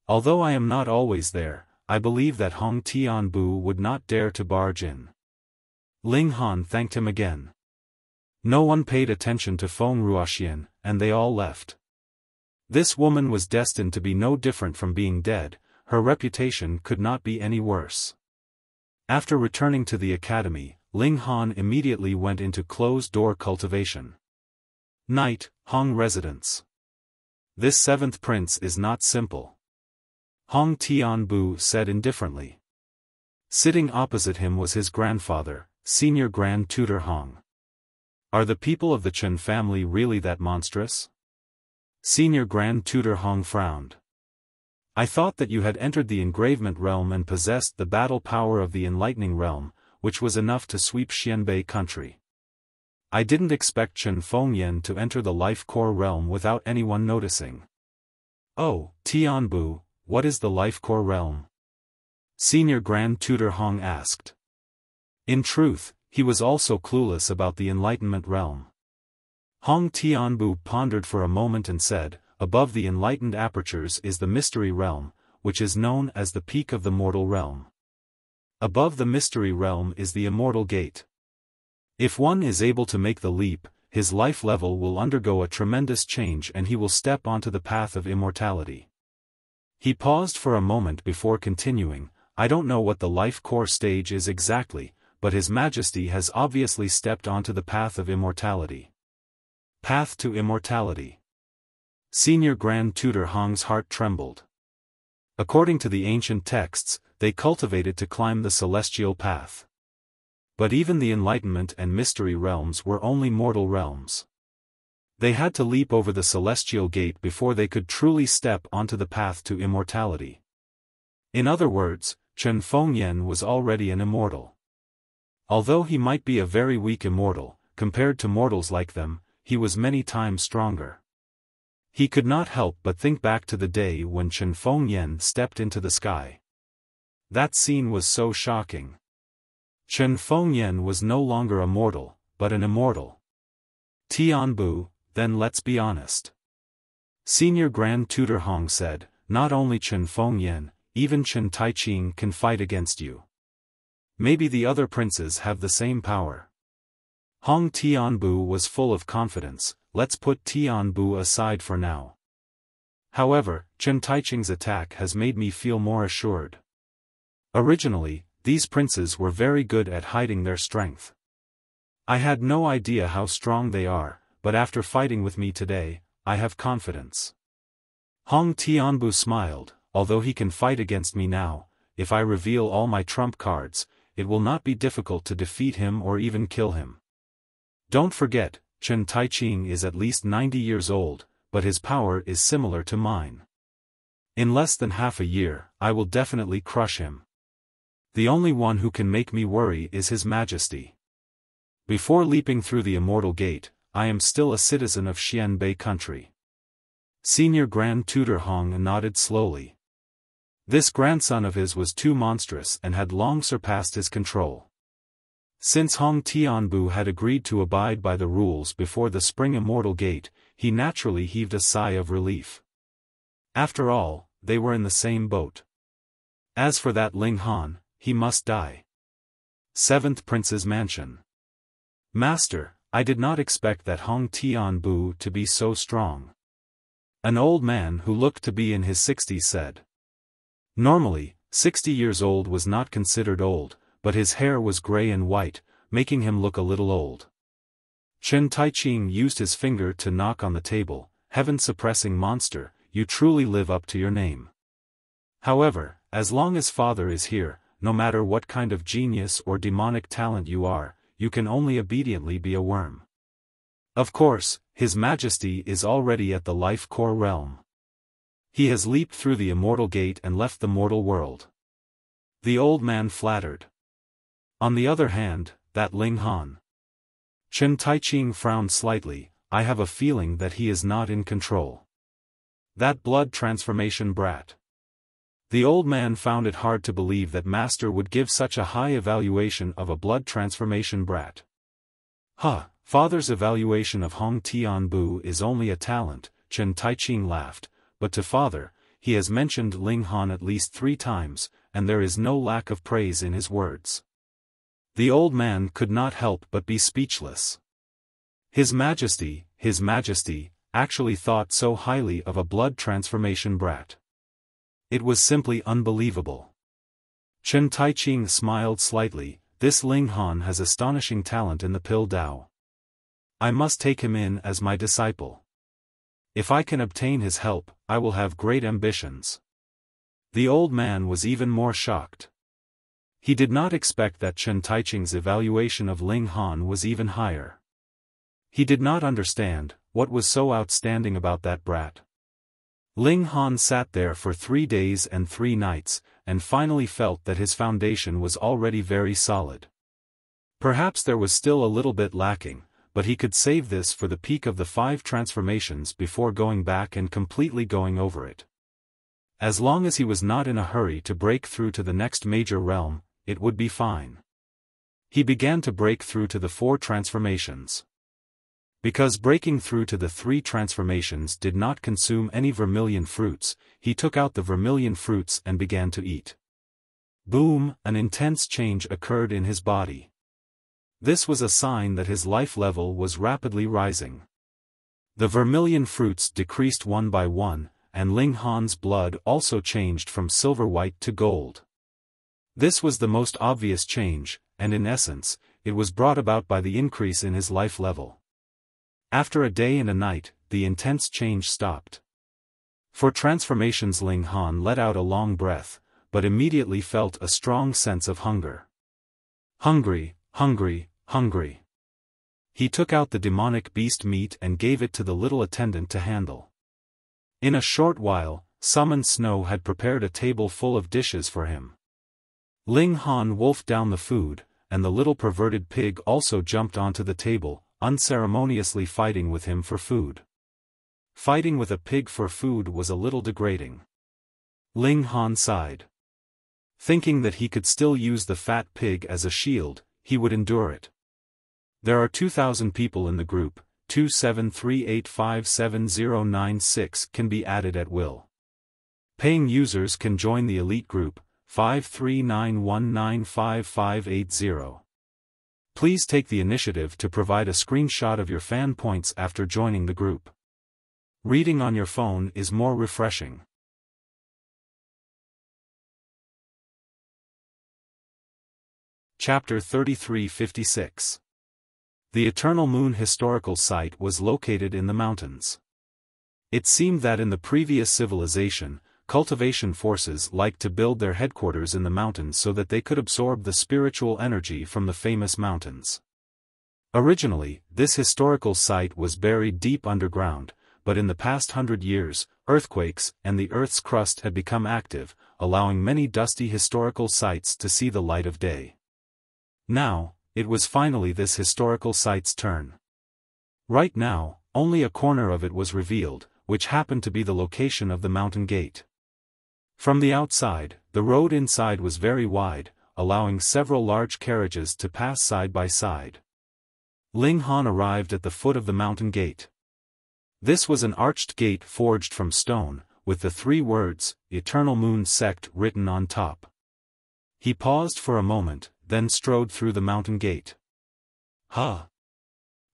Although I am not always there, I believe that Hong Tianbu would not dare to barge in. Ling Han thanked him again. No one paid attention to Feng Ruoxian, and they all left. This woman was destined to be no different from being dead. Her reputation could not be any worse. After returning to the academy, Ling Han immediately went into closed-door cultivation. Night, Hong residence. This 7th prince is not simple. Hong Tianbu said indifferently. Sitting opposite him was his grandfather, Senior Grand Tutor Hong. Are the people of the Chen family really that monstrous? Senior Grand Tutor Hong frowned. I thought that you had entered the engravement realm and possessed the battle power of the enlightening realm, which was enough to sweep Xianbei country. I didn't expect Chen Fengyan to enter the life core realm without anyone noticing. Oh, Tianbu, what is the life core realm? Senior Grand Tutor Hong asked. In truth, he was also clueless about the Enlightenment realm. Hong Tianbu pondered for a moment and said, above the enlightened apertures is the mystery realm, which is known as the peak of the mortal realm. Above the mystery realm is the immortal gate. If one is able to make the leap, his life level will undergo a tremendous change and he will step onto the path of immortality. He paused for a moment before continuing, I don't know what the life core stage is exactly, but His Majesty has obviously stepped onto the path of immortality. Path to immortality. Senior Grand Tutor Hong's heart trembled. According to the ancient texts, they cultivated to climb the celestial path. But even the enlightenment and mystery realms were only mortal realms. They had to leap over the celestial gate before they could truly step onto the path to immortality. In other words, Chen Fengyan was already an immortal. Although he might be a very weak immortal, compared to mortals like them, he was many times stronger. He could not help but think back to the day when Chen Fengyan stepped into the sky. That scene was so shocking. Chen Fengyan was no longer a mortal, but an immortal. Tianbu, then let's be honest. Senior Grand Tutor Hong said, not only Chen Fengyan, even Chen Taiqing can fight against you. Maybe the other princes have the same power. Hong Tianbu was full of confidence, let's put Tianbu aside for now. However, Chen Taiqing's attack has made me feel more assured. Originally, these princes were very good at hiding their strength. I had no idea how strong they are, but after fighting with me today, I have confidence. Hong Tianbu smiled, although he can fight against me now, if I reveal all my trump cards, it will not be difficult to defeat him or even kill him. Don't forget, Chen Taiqing is at least 90 years old, but his power is similar to mine. In less than half a year, I will definitely crush him. The only one who can make me worry is His Majesty. Before leaping through the immortal gate, I am still a citizen of Xianbei country. Senior Grand Tutor Hong nodded slowly. This grandson of his was too monstrous and had long surpassed his control. Since Hong Tianbu had agreed to abide by the rules before the spring immortal gate, he naturally heaved a sigh of relief. After all, they were in the same boat. As for that Ling Han, he must die. 7th Prince's Mansion. Master, I did not expect that Hong Tianbu to be so strong. An old man who looked to be in his 60s said. Normally, 60 years old was not considered old, but his hair was gray and white, making him look a little old. Chen Taiqing used his finger to knock on the table, heaven-suppressing monster, you truly live up to your name. However, as long as father is here, no matter what kind of genius or demonic talent you are, you can only obediently be a worm. Of course, His Majesty is already at the life core realm. He has leaped through the immortal gate and left the mortal world. The old man flattered. On the other hand, that Ling Han. Chen Taiqing frowned slightly, I have a feeling that he is not in control. That blood transformation brat. The old man found it hard to believe that Master would give such a high evaluation of a blood transformation brat. Father's evaluation of Hong Tianbu is only a talent, Chen Taiqing laughed, but to father, he has mentioned Ling Han at least 3 times, and there is no lack of praise in his words. The old man could not help but be speechless. His Majesty, actually thought so highly of a blood transformation brat. It was simply unbelievable. Chen Taiqing smiled slightly, this Ling Han has astonishing talent in the Pill Dao. I must take him in as my disciple. If I can obtain his help, I will have great ambitions. The old man was even more shocked. He did not expect that Chen Taiqing's evaluation of Ling Han was even higher. He did not understand, what was so outstanding about that brat. Ling Han sat there for 3 days and 3 nights, and finally felt that his foundation was already very solid. Perhaps there was still a little bit lacking, but he could save this for the peak of the 5 transformations before going back and completely going over it. As long as he was not in a hurry to break through to the next major realm, it would be fine. He began to break through to the 4 transformations. Because breaking through to the 3 transformations did not consume any vermilion fruits, he took out the vermilion fruits and began to eat. Boom! An intense change occurred in his body. This was a sign that his life level was rapidly rising. The vermilion fruits decreased one by one, and Ling Han's blood also changed from silver white to gold. This was the most obvious change, and in essence, it was brought about by the increase in his life level. After a day and a night, the intense change stopped. For transformations, Ling Han let out a long breath, but immediately felt a strong sense of hunger. Hungry, hungry, hungry. He took out the demonic beast meat and gave it to the little attendant to handle. In a short while, Summon Snow had prepared a table full of dishes for him. Ling Han wolfed down the food, and the little perverted pig also jumped onto the table, unceremoniously fighting with him for food. Fighting with a pig for food was a little degrading. Ling Han sighed. Thinking that he could still use the fat pig as a shield, he would endure it. There are 2,000 people in the group. 273857096 can be added at will. Paying users can join the elite group, 539195580. Please take the initiative to provide a screenshot of your fan points after joining the group. Reading on your phone is more refreshing. Chapter 3356. The Eternal Moon historical site was located in the mountains. It seemed that in the previous civilization, cultivation forces liked to build their headquarters in the mountains so that they could absorb the spiritual energy from the famous mountains. Originally, this historical site was buried deep underground, but in the past 100 years, earthquakes and the Earth's crust had become active, allowing many dusty historical sites to see the light of day. Now, it was finally this historical site's turn. Right now, only a corner of it was revealed, which happened to be the location of the mountain gate. From the outside, the road inside was very wide, allowing several large carriages to pass side by side. Ling Han arrived at the foot of the mountain gate. This was an arched gate forged from stone, with the 3 words, Eternal Moon Sect, written on top. He paused for a moment, then strode through the mountain gate. Huh!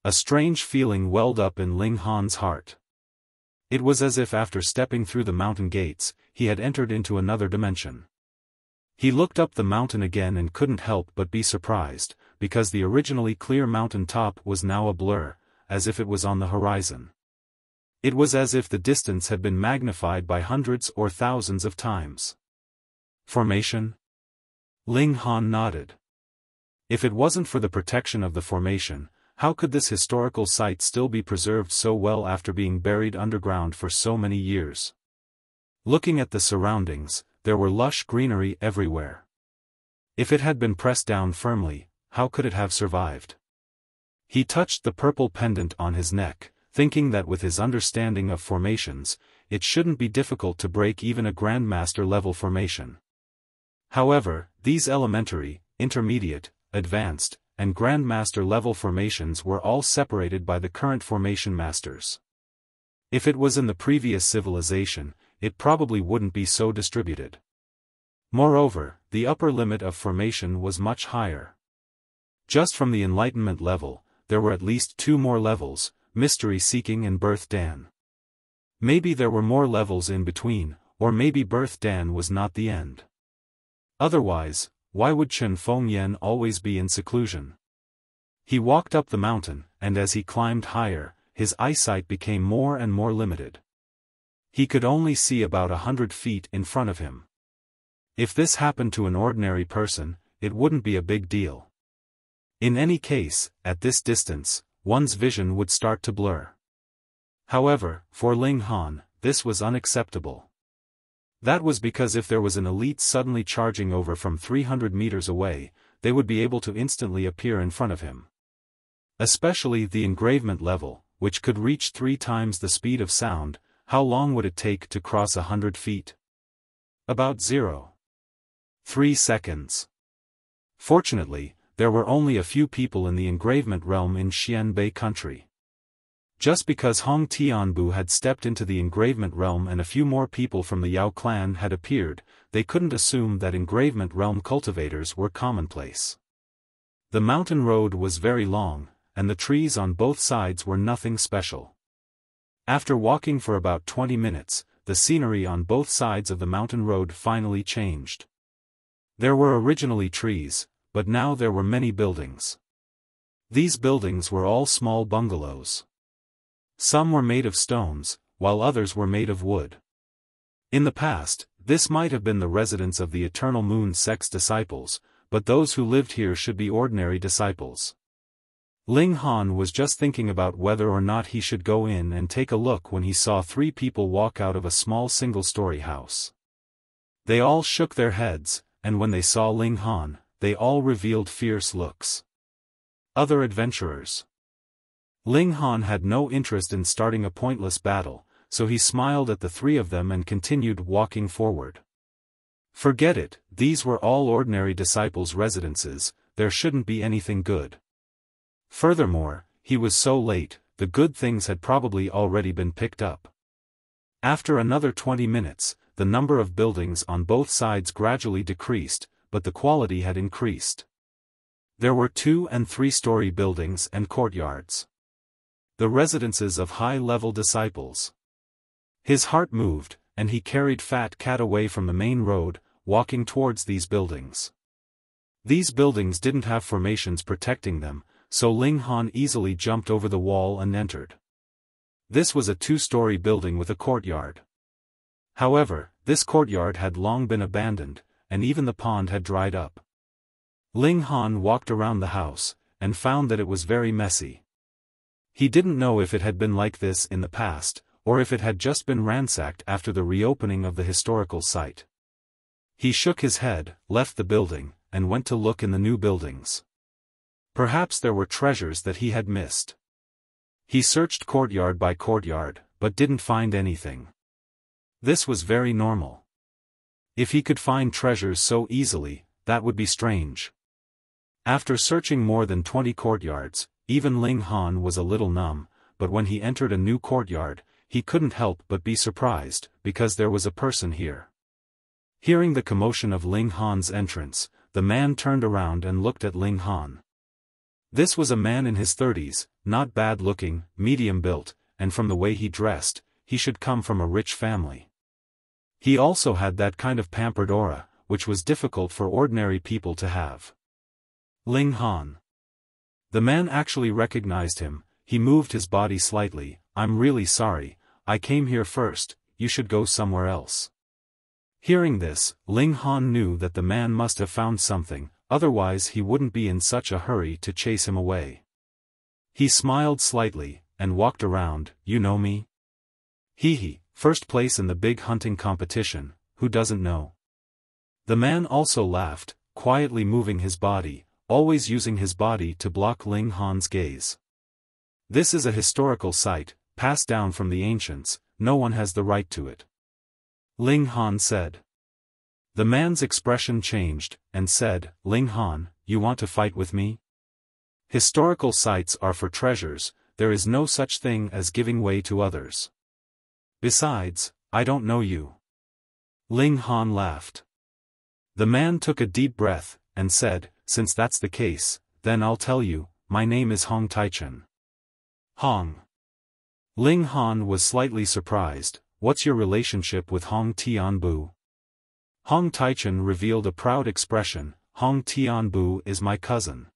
A strange feeling welled up in Ling Han's heart. It was as if after stepping through the mountain gates, he had entered into another dimension. He looked up the mountain again and couldn't help but be surprised, because the originally clear mountain top was now a blur, as if it was on the horizon. It was as if the distance had been magnified by hundreds or thousands of times. Formation? Ling Han nodded. If it wasn't for the protection of the formation, how could this historical site still be preserved so well after being buried underground for so many years? Looking at the surroundings, there were lush greenery everywhere. If it had been pressed down firmly, how could it have survived? He touched the purple pendant on his neck, thinking that with his understanding of formations, it shouldn't be difficult to break even a Grandmaster level formation. However, these elementary, intermediate, advanced, and Grandmaster level formations were all separated by the current formation masters. If it was in the previous civilization, it probably wouldn't be so distributed. Moreover, the upper limit of formation was much higher. Just from the enlightenment level, there were at least 2 more levels, Mystery Seeking and Birth Dan. Maybe there were more levels in between, or maybe Birth Dan was not the end. Otherwise, why would Chen Fengyan always be in seclusion? He walked up the mountain, and as he climbed higher, his eyesight became more and more limited. He could only see about 100 feet in front of him. If this happened to an ordinary person, it wouldn't be a big deal. In any case, at this distance, one's vision would start to blur. However, for Ling Han, this was unacceptable. That was because if there was an elite suddenly charging over from 300 meters away, they would be able to instantly appear in front of him. Especially the engravement level, which could reach 3 times the speed of sound. How long would it take to cross 100 feet? About 0.3 seconds. Fortunately, there were only a few people in the engravement realm in Xianbei country. Just because Hong Tianbu had stepped into the engravement realm and a few more people from the Yao clan had appeared, they couldn't assume that engravement realm cultivators were commonplace. The mountain road was very long, and the trees on both sides were nothing special. After walking for about 20 minutes, the scenery on both sides of the mountain road finally changed. There were originally trees, but now there were many buildings. These buildings were all small bungalows. Some were made of stones, while others were made of wood. In the past, this might have been the residence of the Eternal Moon Sect's disciples, but those who lived here should be ordinary disciples. Ling Han was just thinking about whether or not he should go in and take a look when he saw 3 people walk out of a small single-story house. They all shook their heads, and when they saw Ling Han, they all revealed fierce looks. Other adventurers. Ling Han had no interest in starting a pointless battle, so he smiled at the 3 of them and continued walking forward. Forget it, these were all ordinary disciples' residences, there shouldn't be anything good. Furthermore, he was so late, the good things had probably already been picked up. After another 20 minutes, the number of buildings on both sides gradually decreased, but the quality had increased. There were 2- and 3-story buildings and courtyards. The residences of high-level disciples. His heart moved, and he carried Fat Cat away from the main road, walking towards these buildings. These buildings didn't have formations protecting them, so Ling Han easily jumped over the wall and entered. This was a 2-story building with a courtyard. However, this courtyard had long been abandoned, and even the pond had dried up. Ling Han walked around the house, and found that it was very messy. He didn't know if it had been like this in the past, or if it had just been ransacked after the reopening of the historical site. He shook his head, left the building, and went to look in the new buildings. Perhaps there were treasures that he had missed. He searched courtyard by courtyard, but didn't find anything. This was very normal. If he could find treasures so easily, that would be strange. After searching more than 20 courtyards, even Ling Han was a little numb, but when he entered a new courtyard, he couldn't help but be surprised, because there was a person here. Hearing the commotion of Ling Han's entrance, the man turned around and looked at Ling Han. This was a man in his 30s, not bad-looking, medium-built, and from the way he dressed, he should come from a rich family. He also had that kind of pampered aura, which was difficult for ordinary people to have. Ling Han. The man actually recognized him. He moved his body slightly. "I'm really sorry, I came here first, you should go somewhere else." Hearing this, Ling Han knew that the man must have found something, otherwise he wouldn't be in such a hurry to chase him away. He smiled slightly, and walked around. "You know me?" "Hee, first place in the big hunting competition, who doesn't know?" The man also laughed, quietly moving his body, always using his body to block Ling Han's gaze. "This is a historical site, passed down from the ancients, no one has the right to it," Ling Han said. The man's expression changed, and said, "Ling Han, you want to fight with me? Historical sites are for treasures, there is no such thing as giving way to others. Besides, I don't know you." Ling Han laughed. The man took a deep breath, and said, "Since that's the case, then I'll tell you, my name is Hong Taichen." Hong. Ling Han was slightly surprised. "What's your relationship with Hong Tianbu?" Hong Taichen revealed a proud expression. "Hong Tianbu is my cousin."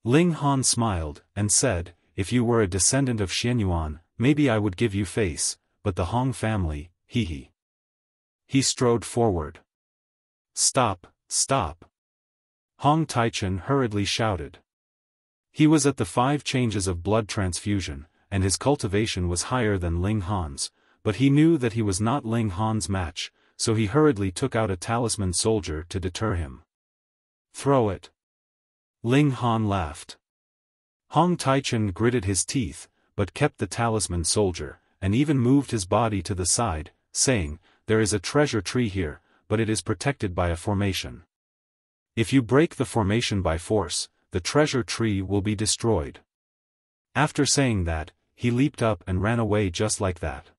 Ling Han smiled, and said, "If you were a descendant of Xianyuan, maybe I would give you face, but the Hong family, hee. He strode forward. "Stop, stop!" Hong Taichen hurriedly shouted. He was at the 5 changes of blood transfusion, and his cultivation was higher than Ling Han's, but he knew that he was not Ling Han's match, so he hurriedly took out a talisman soldier to deter him. "Throw it." Ling Han laughed. Hong Taichen gritted his teeth, but kept the talisman soldier, and even moved his body to the side, saying, "There is a treasure tree here, but it is protected by a formation. If you break the formation by force, the treasure tree will be destroyed. After saying that, he leaped up and ran away just like that.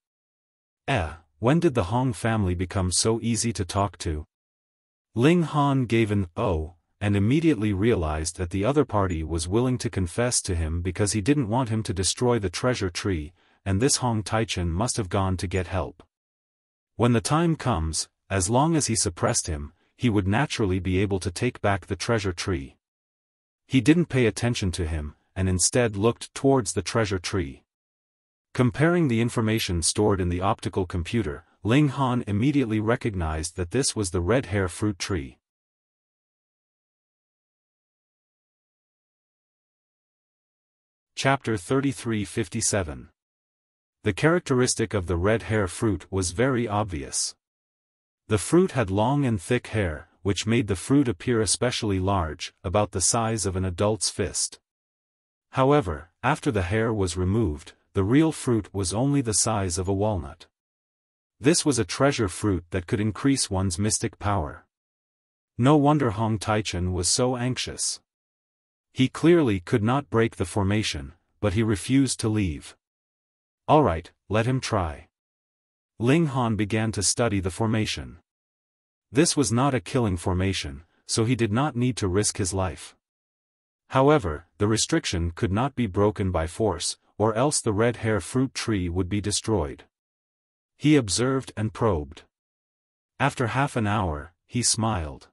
When did the Hong family become so easy to talk to? Ling Han gave an "oh," and immediately realized that the other party was willing to confess to him because he didn't want him to destroy the treasure tree, and this Hong Taichen must have gone to get help. When the time comes, as long as he suppressed him, he would naturally be able to take back the treasure tree. He didn't pay attention to him, and instead looked towards the treasure tree. Comparing the information stored in the optical computer, Ling Han immediately recognized that this was the red hair fruit tree. Chapter 3357. The characteristic of the red hair fruit was very obvious. The fruit had long and thick hair, which made the fruit appear especially large, about the size of an adult's fist. However, after the hair was removed, the real fruit was only the size of a walnut. This was a treasure fruit that could increase one's mystic power. No wonder Hong Taichen was so anxious. He clearly could not break the formation, but he refused to leave. Alright, let him try. Ling Han began to study the formation. This was not a killing formation, so he did not need to risk his life. However, the restriction could not be broken by force, or else the red hair fruit tree would be destroyed. He observed and probed. After half an hour, he smiled.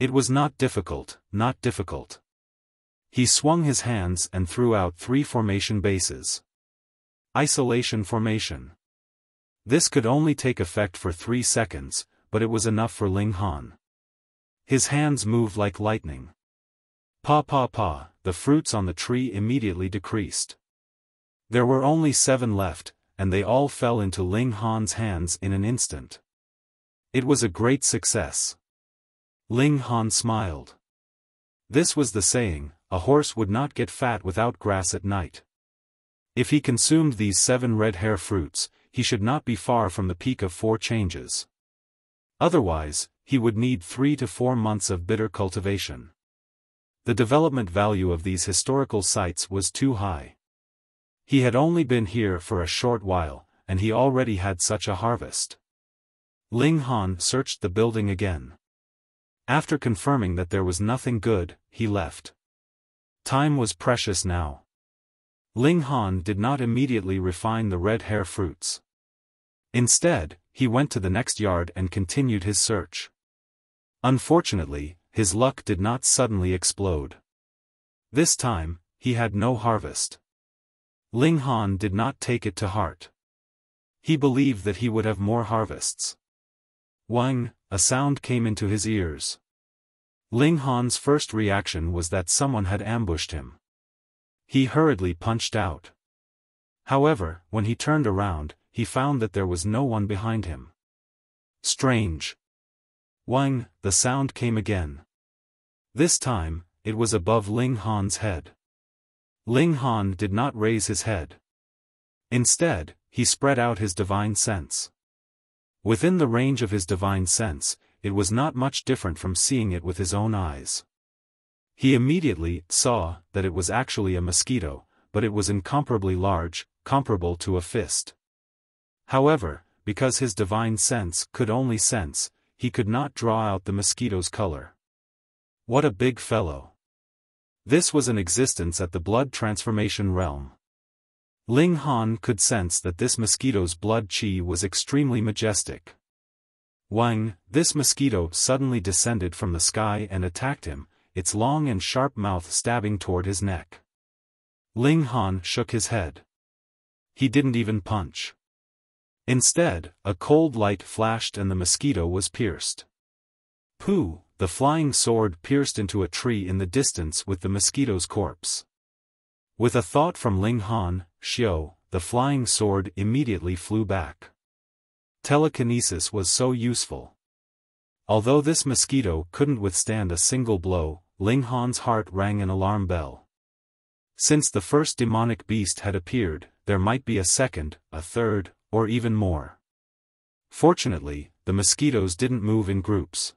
It was not difficult, not difficult. He swung his hands and threw out 3 formation bases. Isolation formation. This could only take effect for 3 seconds, but it was enough for Ling Han. His hands moved like lightning. Pa pa pa, the fruits on the tree immediately decreased. There were only 7 left, and they all fell into Ling Han's hands in an instant. It was a great success. Ling Han smiled. This was the saying, a horse would not get fat without grass at night. If he consumed these 7 red hair fruits, he should not be far from the peak of 4 changes. Otherwise, he would need 3 to 4 months of bitter cultivation. The development value of these historical sites was too high. He had only been here for a short while, and he already had such a harvest. Ling Han searched the building again. After confirming that there was nothing good, he left. Time was precious now. Ling Han did not immediately refine the red hair fruits. Instead, he went to the next yard and continued his search. Unfortunately, his luck did not suddenly explode. This time, he had no harvest. Ling Han did not take it to heart. He believed that he would have more harvests. Wang, a sound came into his ears. Ling Han's first reaction was that someone had ambushed him. He hurriedly punched out. However, when he turned around, he found that there was no one behind him. Strange. Wang, the sound came again. This time, it was above Ling Han's head. Ling Han did not raise his head. Instead, he spread out his divine sense. Within the range of his divine sense, it was not much different from seeing it with his own eyes. He immediately saw that it was actually a mosquito, but it was incomparably large, comparable to a fist. However, because his divine sense could only sense, he could not draw out the mosquito's color. What a big fellow! This was an existence at the blood transformation realm. Ling Han could sense that this mosquito's blood qi was extremely majestic. Wang, this mosquito suddenly descended from the sky and attacked him, its long and sharp mouth stabbing toward his neck. Ling Han shook his head. He didn't even punch. Instead, a cold light flashed and the mosquito was pierced. Pooh! The flying sword pierced into a tree in the distance with the mosquito's corpse. With a thought from Ling Han, Xiao, the flying sword immediately flew back. Telekinesis was so useful. Although this mosquito couldn't withstand a single blow, Ling Han's heart rang an alarm bell. Since the first demonic beast had appeared, there might be a second, a third, or even more. Fortunately, the mosquitoes didn't move in groups.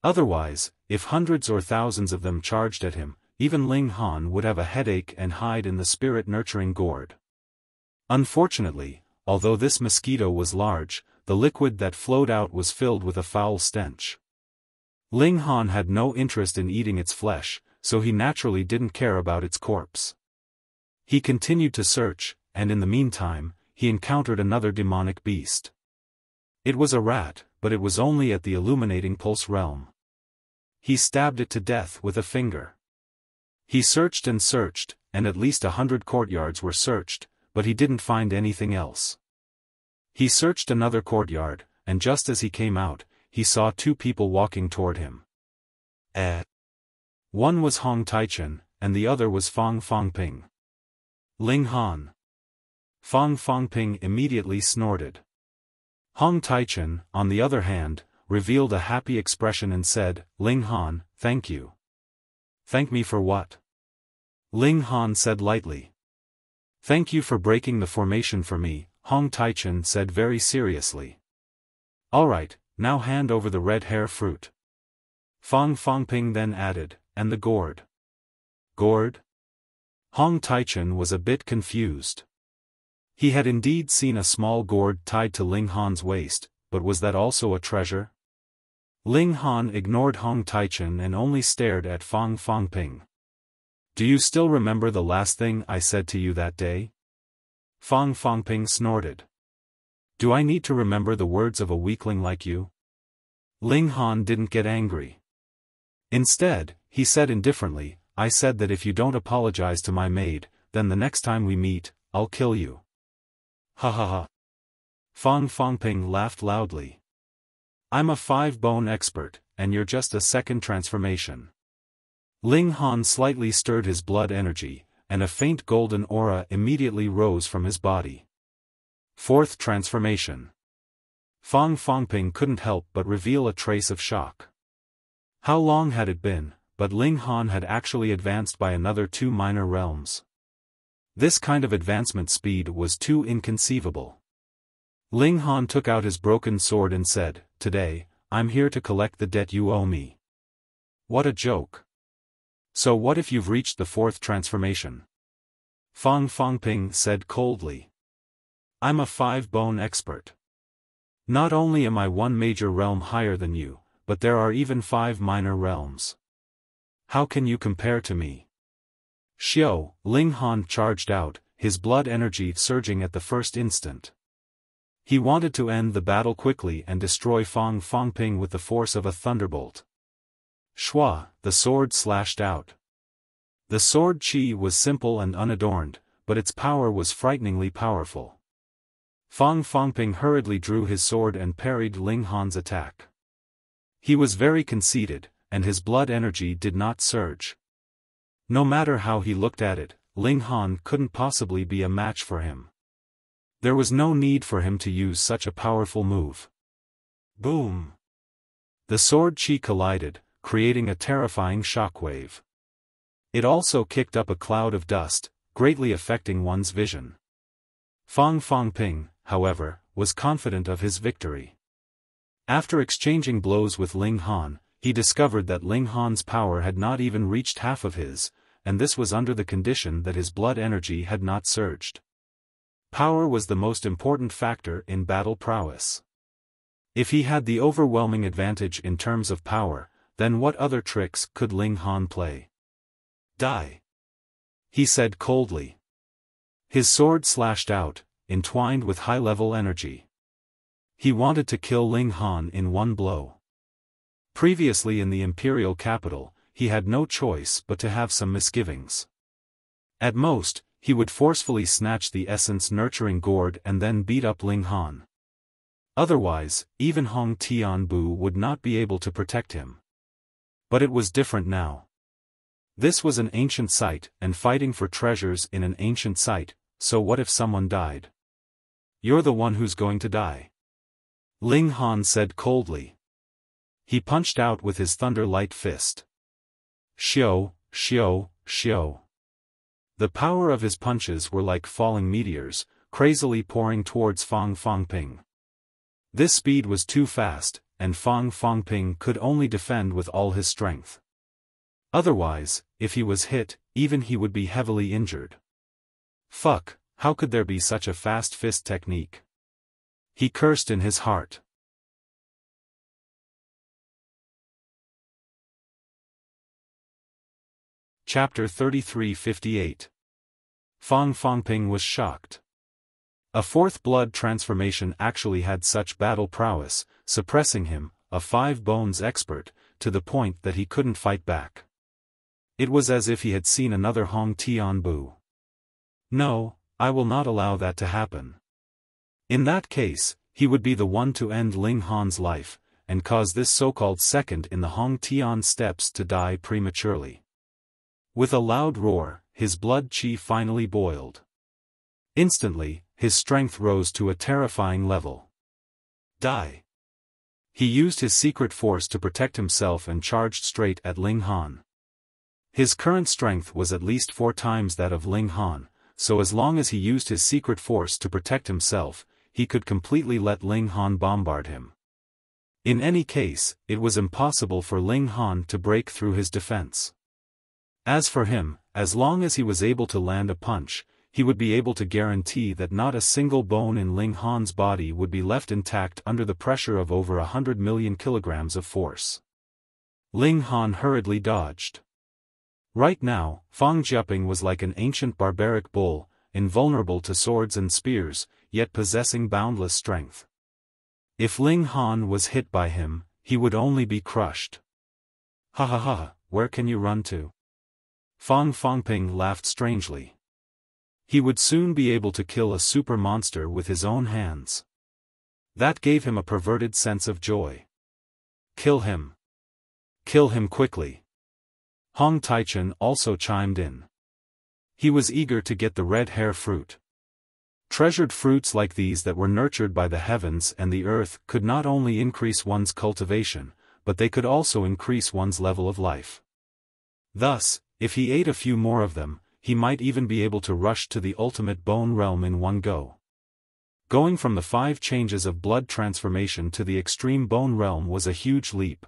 Otherwise, if hundreds or thousands of them charged at him, even Ling Han would have a headache and hide in the spirit-nurturing gourd. Unfortunately, although this mosquito was large, the liquid that flowed out was filled with a foul stench. Ling Han had no interest in eating its flesh, so he naturally didn't care about its corpse. He continued to search, and in the meantime, he encountered another demonic beast. It was a rat, but it was only at the illuminating pulse realm. He stabbed it to death with a finger. He searched, and at least 100 courtyards were searched, but he didn't find anything else. He searched another courtyard, and just as he came out, he saw two people walking toward him. One was Hong Taichen, and the other was Fang Fangping. Ling Han. Fang Fangping immediately snorted. Hong Taichen, on the other hand, revealed a happy expression and said, "Ling Han, thank you." "Thank me for what?" Ling Han said lightly. "Thank you for breaking the formation for me," Hong Taichen said very seriously. "Alright, now hand over the red hair fruit." Fang Fangping then added, "And the gourd." "Gourd?" Hong Taichen was a bit confused. He had indeed seen a small gourd tied to Ling Han's waist, but was that also a treasure? Ling Han ignored Hong Taichen and only stared at Fang Fangping. "Do you still remember the last thing I said to you that day?" Fang Fangping snorted. "Do I need to remember the words of a weakling like you?" Ling Han didn't get angry. Instead, he said indifferently, "I said that if you don't apologize to my maid, then the next time we meet, I'll kill you." "Ha ha ha." Fang Fangping laughed loudly. "I'm a 5-bone expert, and you're just a second transformation." Ling Han slightly stirred his blood energy, and a faint golden aura immediately rose from his body. 4th transformation. Fang Fangping couldn't help but reveal a trace of shock. How long had it been, but Ling Han had actually advanced by another 2 minor realms. This kind of advancement speed was too inconceivable. Ling Han took out his broken sword and said, "Today, I'm here to collect the debt you owe me." What a joke. "So what if you've reached the 4th transformation?" Fang Fangping said coldly. "I'm a 5-bone expert. Not only am I 1 major realm higher than you, but there are even 5 minor realms. How can you compare to me?" "Xiao," Ling Han charged out, his blood energy surging at the first instant. He wanted to end the battle quickly and destroy Fang Fangping with the force of a thunderbolt. Shua, the sword slashed out. The sword chi was simple and unadorned, but its power was frighteningly powerful. Fang Fangping hurriedly drew his sword and parried Ling Han's attack. He was very conceited, and his blood energy did not surge. No matter how he looked at it, Ling Han couldn't possibly be a match for him. There was no need for him to use such a powerful move. Boom! The sword chi collided, creating a terrifying shockwave. It also kicked up a cloud of dust, greatly affecting one's vision. Fang Fangping, however, was confident of his victory. After exchanging blows with Ling Han, he discovered that Ling Han's power had not even reached half of his, and this was under the condition that his blood energy had not surged. Power was the most important factor in battle prowess. If he had the overwhelming advantage in terms of power, then what other tricks could Ling Han play? "Die," he said coldly. His sword slashed out, entwined with high-level energy. He wanted to kill Ling Han in one blow. Previously in the imperial capital, he had no choice but to have some misgivings. At most, he would forcefully snatch the essence-nurturing gourd and then beat up Ling Han. Otherwise, even Hong Tianbu would not be able to protect him. But it was different now. This was an ancient site, and fighting for treasures in an ancient site, so what if someone died? "You're the one who's going to die," Ling Han said coldly. He punched out with his thunder-light fist. Xiao, xiao, xiao. The power of his punches were like falling meteors, crazily pouring towards Fang Fangping. This speed was too fast, and Fang Fangping could only defend with all his strength. Otherwise, if he was hit, even he would be heavily injured. Fuck, how could there be such a fast fist technique? He cursed in his heart. Chapter 33-58. Fang Fangping was shocked. A fourth blood transformation actually had such battle prowess, suppressing him, a 5 bones expert, to the point that he couldn't fight back. It was as if he had seen another Hong Tianbu. No, I will not allow that to happen. In that case, he would be the one to end Ling Han's life, and cause this so-called second in the Hong Tian steps to die prematurely. With a loud roar, his blood qi finally boiled. Instantly, his strength rose to a terrifying level. Die. He used his secret force to protect himself and charged straight at Ling Han. His current strength was at least 4 times that of Ling Han, so as long as he used his secret force to protect himself, he could completely let Ling Han bombard him. In any case, it was impossible for Ling Han to break through his defense. As for him, as long as he was able to land a punch, he would be able to guarantee that not a single bone in Ling Han's body would be left intact under the pressure of over 100 million kilograms of force. Ling Han hurriedly dodged. Right now, Fang Jiaping was like an ancient barbaric bull, invulnerable to swords and spears, yet possessing boundless strength. If Ling Han was hit by him, he would only be crushed. Ha ha ha, where can you run to? Fang Fangping laughed strangely. He would soon be able to kill a super monster with his own hands. That gave him a perverted sense of joy. Kill him. Kill him quickly. Hong Taichen also chimed in. He was eager to get the red hair fruit. Treasured fruits like these that were nurtured by the heavens and the earth could not only increase one's cultivation, but they could also increase one's level of life. Thus, if he ate a few more of them, he might even be able to rush to the ultimate bone realm in one go. Going from the 5 changes of blood transformation to the extreme bone realm was a huge leap.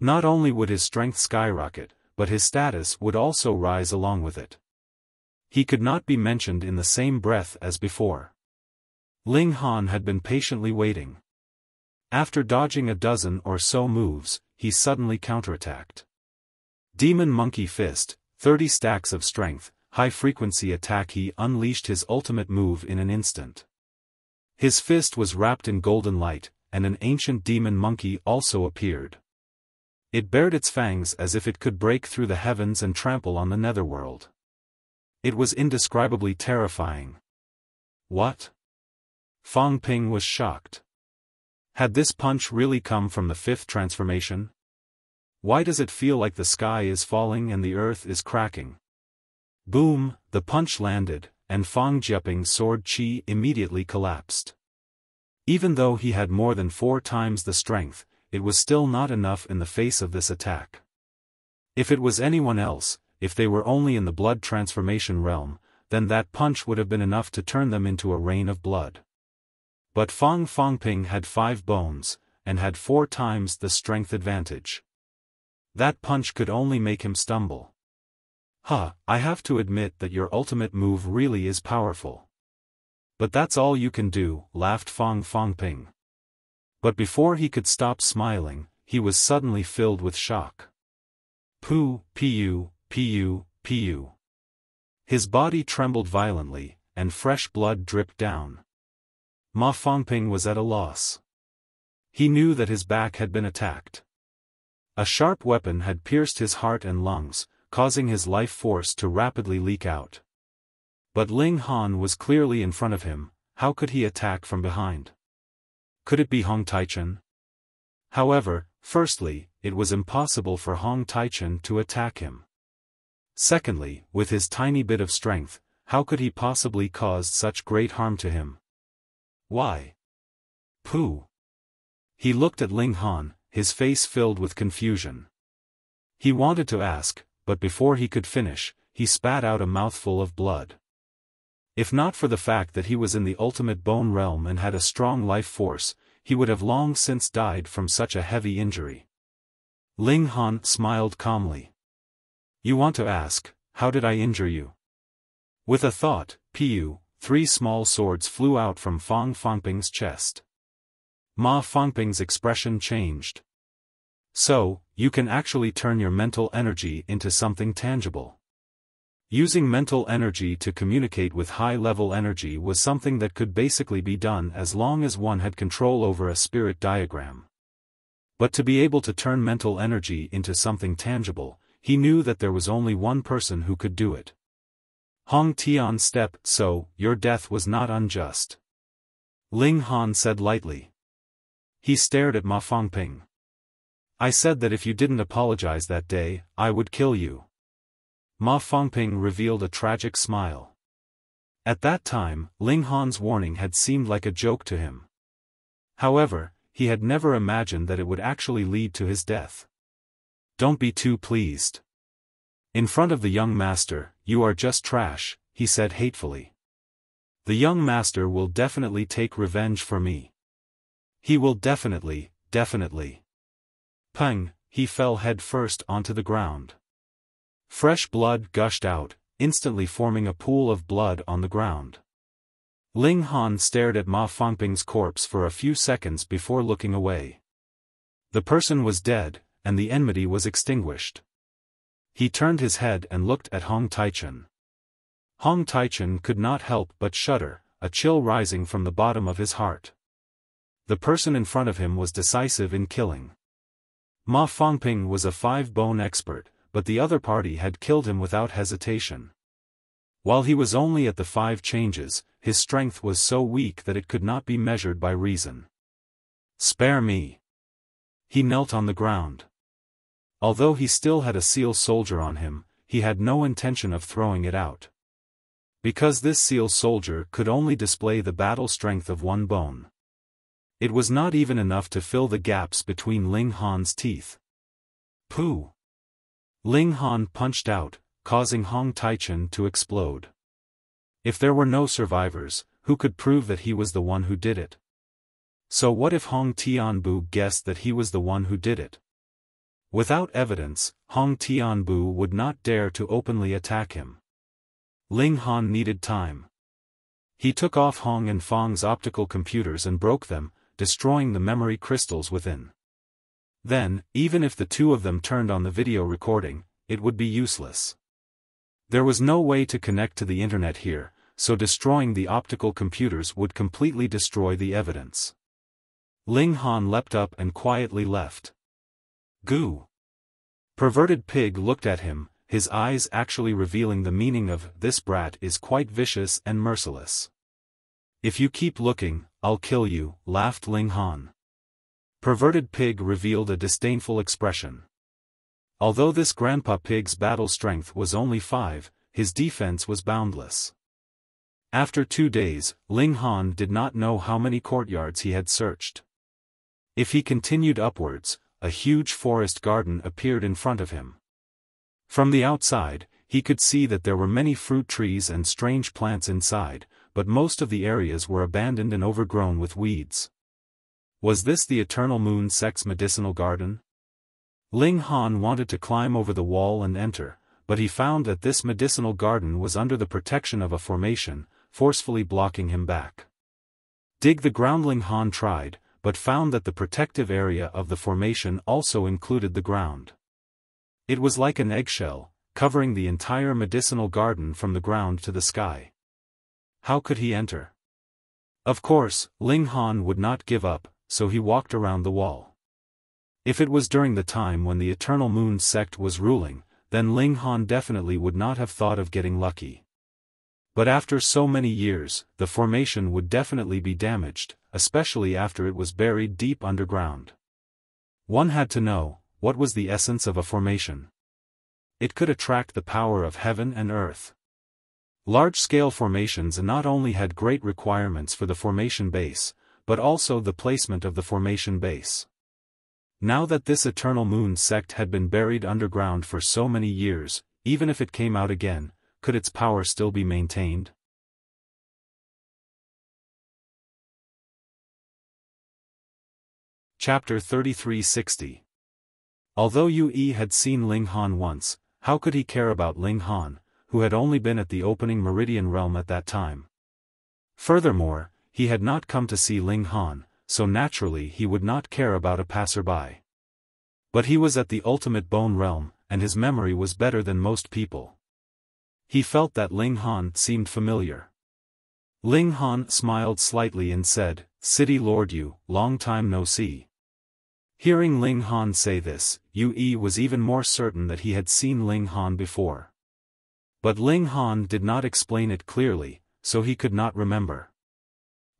Not only would his strength skyrocket, but his status would also rise along with it. He could not be mentioned in the same breath as before. Ling Han had been patiently waiting. After dodging a dozen or so moves, he suddenly counterattacked. Demon Monkey Fist, 30 stacks of strength, high-frequency attack. He unleashed his ultimate move in an instant. His fist was wrapped in golden light, and an ancient demon monkey also appeared. It bared its fangs as if it could break through the heavens and trample on the netherworld. It was indescribably terrifying. What? Fang Ping was shocked. Had this punch really come from the 5th transformation? Why does it feel like the sky is falling and the earth is cracking? Boom, the punch landed, and Fang Jiaping's sword qi immediately collapsed. Even though he had more than 4 times the strength, it was still not enough in the face of this attack. If it was anyone else, if they were only in the blood transformation realm, then that punch would have been enough to turn them into a rain of blood. But Fang Fangping had 5 bones, and had 4 times the strength advantage. That punch could only make him stumble. I have to admit that your ultimate move really is powerful. But that's all you can do, laughed Fang Fangping. But before he could stop smiling, he was suddenly filled with shock. Pu. His body trembled violently, and fresh blood dripped down. Ma Fangping was at a loss. He knew that his back had been attacked. A sharp weapon had pierced his heart and lungs, causing his life force to rapidly leak out. But Ling Han was clearly in front of him. How could he attack from behind? Could it be Hong Taichen? However, firstly, it was impossible for Hong Taichen to attack him. Secondly, with his tiny bit of strength, how could he possibly cause such great harm to him? Why? Pooh. He looked at Ling Han, his face filled with confusion. He wanted to ask, but before he could finish, he spat out a mouthful of blood. If not for the fact that he was in the ultimate bone realm and had a strong life force, he would have long since died from such a heavy injury. Ling Han smiled calmly. You want to ask, how did I injure you? With a thought, Piu, 3 small swords flew out from Fang Fangping's chest. Ma Fangping's expression changed. So, you can actually turn your mental energy into something tangible. Using mental energy to communicate with high-level energy was something that could basically be done as long as one had control over a spirit diagram. But to be able to turn mental energy into something tangible, he knew that there was only one person who could do it. Hong Tian stepped, so, your death was not unjust. Ling Han said lightly. He stared at Ma Fangping. I said that if you didn't apologize that day, I would kill you. Ma Fangping revealed a tragic smile. At that time, Ling Han's warning had seemed like a joke to him. However, he had never imagined that it would actually lead to his death. Don't be too pleased. In front of the young master, you are just trash, he said hatefully. The young master will definitely take revenge for me. He will definitely. Pang, he fell head first onto the ground. Fresh blood gushed out, instantly forming a pool of blood on the ground. Ling Han stared at Ma Fangping's corpse for a few seconds before looking away. The person was dead, and the enmity was extinguished. He turned his head and looked at Hong Taichen. Hong Taichen could not help but shudder, a chill rising from the bottom of his heart. The person in front of him was decisive in killing. Ma Fangping was a 5-bone expert, but the other party had killed him without hesitation. While he was only at the 5 changes, his strength was so weak that it could not be measured by reason. Spare me. He knelt on the ground. Although he still had a seal soldier on him, he had no intention of throwing it out. Because this seal soldier could only display the battle strength of 1 bone. It was not even enough to fill the gaps between Ling Han's teeth. Pooh! Ling Han punched out, causing Hong Taichen to explode. If there were no survivors, who could prove that he was the one who did it? So what if Hong Tianbu guessed that he was the one who did it? Without evidence, Hong Tianbu would not dare to openly attack him. Ling Han needed time. He took off Hong and Fang's optical computers and broke them, destroying the memory crystals within. Then, even if the 2 of them turned on the video recording, it would be useless. There was no way to connect to the internet here, so destroying the optical computers would completely destroy the evidence. Ling Han leapt up and quietly left. Goo! Perverted Pig looked at him, his eyes actually revealing the meaning of, this brat is quite vicious and merciless. If you keep looking, I'll kill you, laughed Ling Han. Perverted Pig revealed a disdainful expression. Although this Grandpa Pig's battle strength was only 5, his defense was boundless. After 2 days, Ling Han did not know how many courtyards he had searched. If he continued upwards, a huge forest garden appeared in front of him. From the outside, he could see that there were many fruit trees and strange plants inside, but most of the areas were abandoned and overgrown with weeds. Was this the Eternal Moon Sect's medicinal garden? Ling Han wanted to climb over the wall and enter, but he found that this medicinal garden was under the protection of a formation, forcefully blocking him back. Dig the ground. Ling Han tried, but found that the protective area of the formation also included the ground. It was like an eggshell, covering the entire medicinal garden from the ground to the sky. How could he enter? Of course, Ling Han would not give up, so he walked around the wall. If it was during the time when the Eternal Moon Sect was ruling, then Ling Han definitely would not have thought of getting lucky. But after so many years, the formation would definitely be damaged, especially after it was buried deep underground. One had to know, what was the essence of a formation? It could attract the power of heaven and earth. Large-scale formations not only had great requirements for the formation base, but also the placement of the formation base. Now that this Eternal Moon Sect had been buried underground for so many years, even if it came out again, could its power still be maintained? Chapter 3360. Although Yue had seen Ling Han once, how could he care about Ling Han, who had only been at the opening meridian realm at that time? Furthermore, he had not come to see Ling Han, so naturally he would not care about a passerby. But he was at the ultimate bone realm, and his memory was better than most people. He felt that Ling Han seemed familiar. Ling Han smiled slightly and said, "City Lord Yu, long time no see." Hearing Ling Han say this, Yue was even more certain that he had seen Ling Han before. But Ling Han did not explain it clearly, so he could not remember.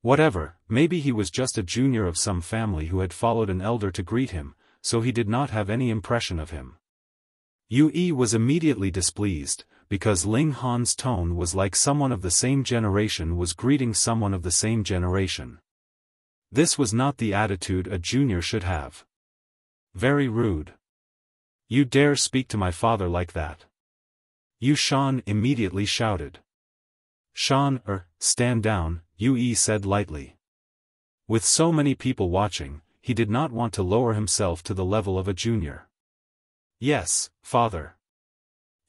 Whatever, maybe he was just a junior of some family who had followed an elder to greet him, so he did not have any impression of him. Yue was immediately displeased, because Ling Han's tone was like someone of the same generation was greeting someone of the same generation. This was not the attitude a junior should have. Very rude. You dare speak to my father like that? Xiaofan immediately shouted. Stand down, Yue said lightly. With so many people watching, he did not want to lower himself to the level of a junior. Yes, father.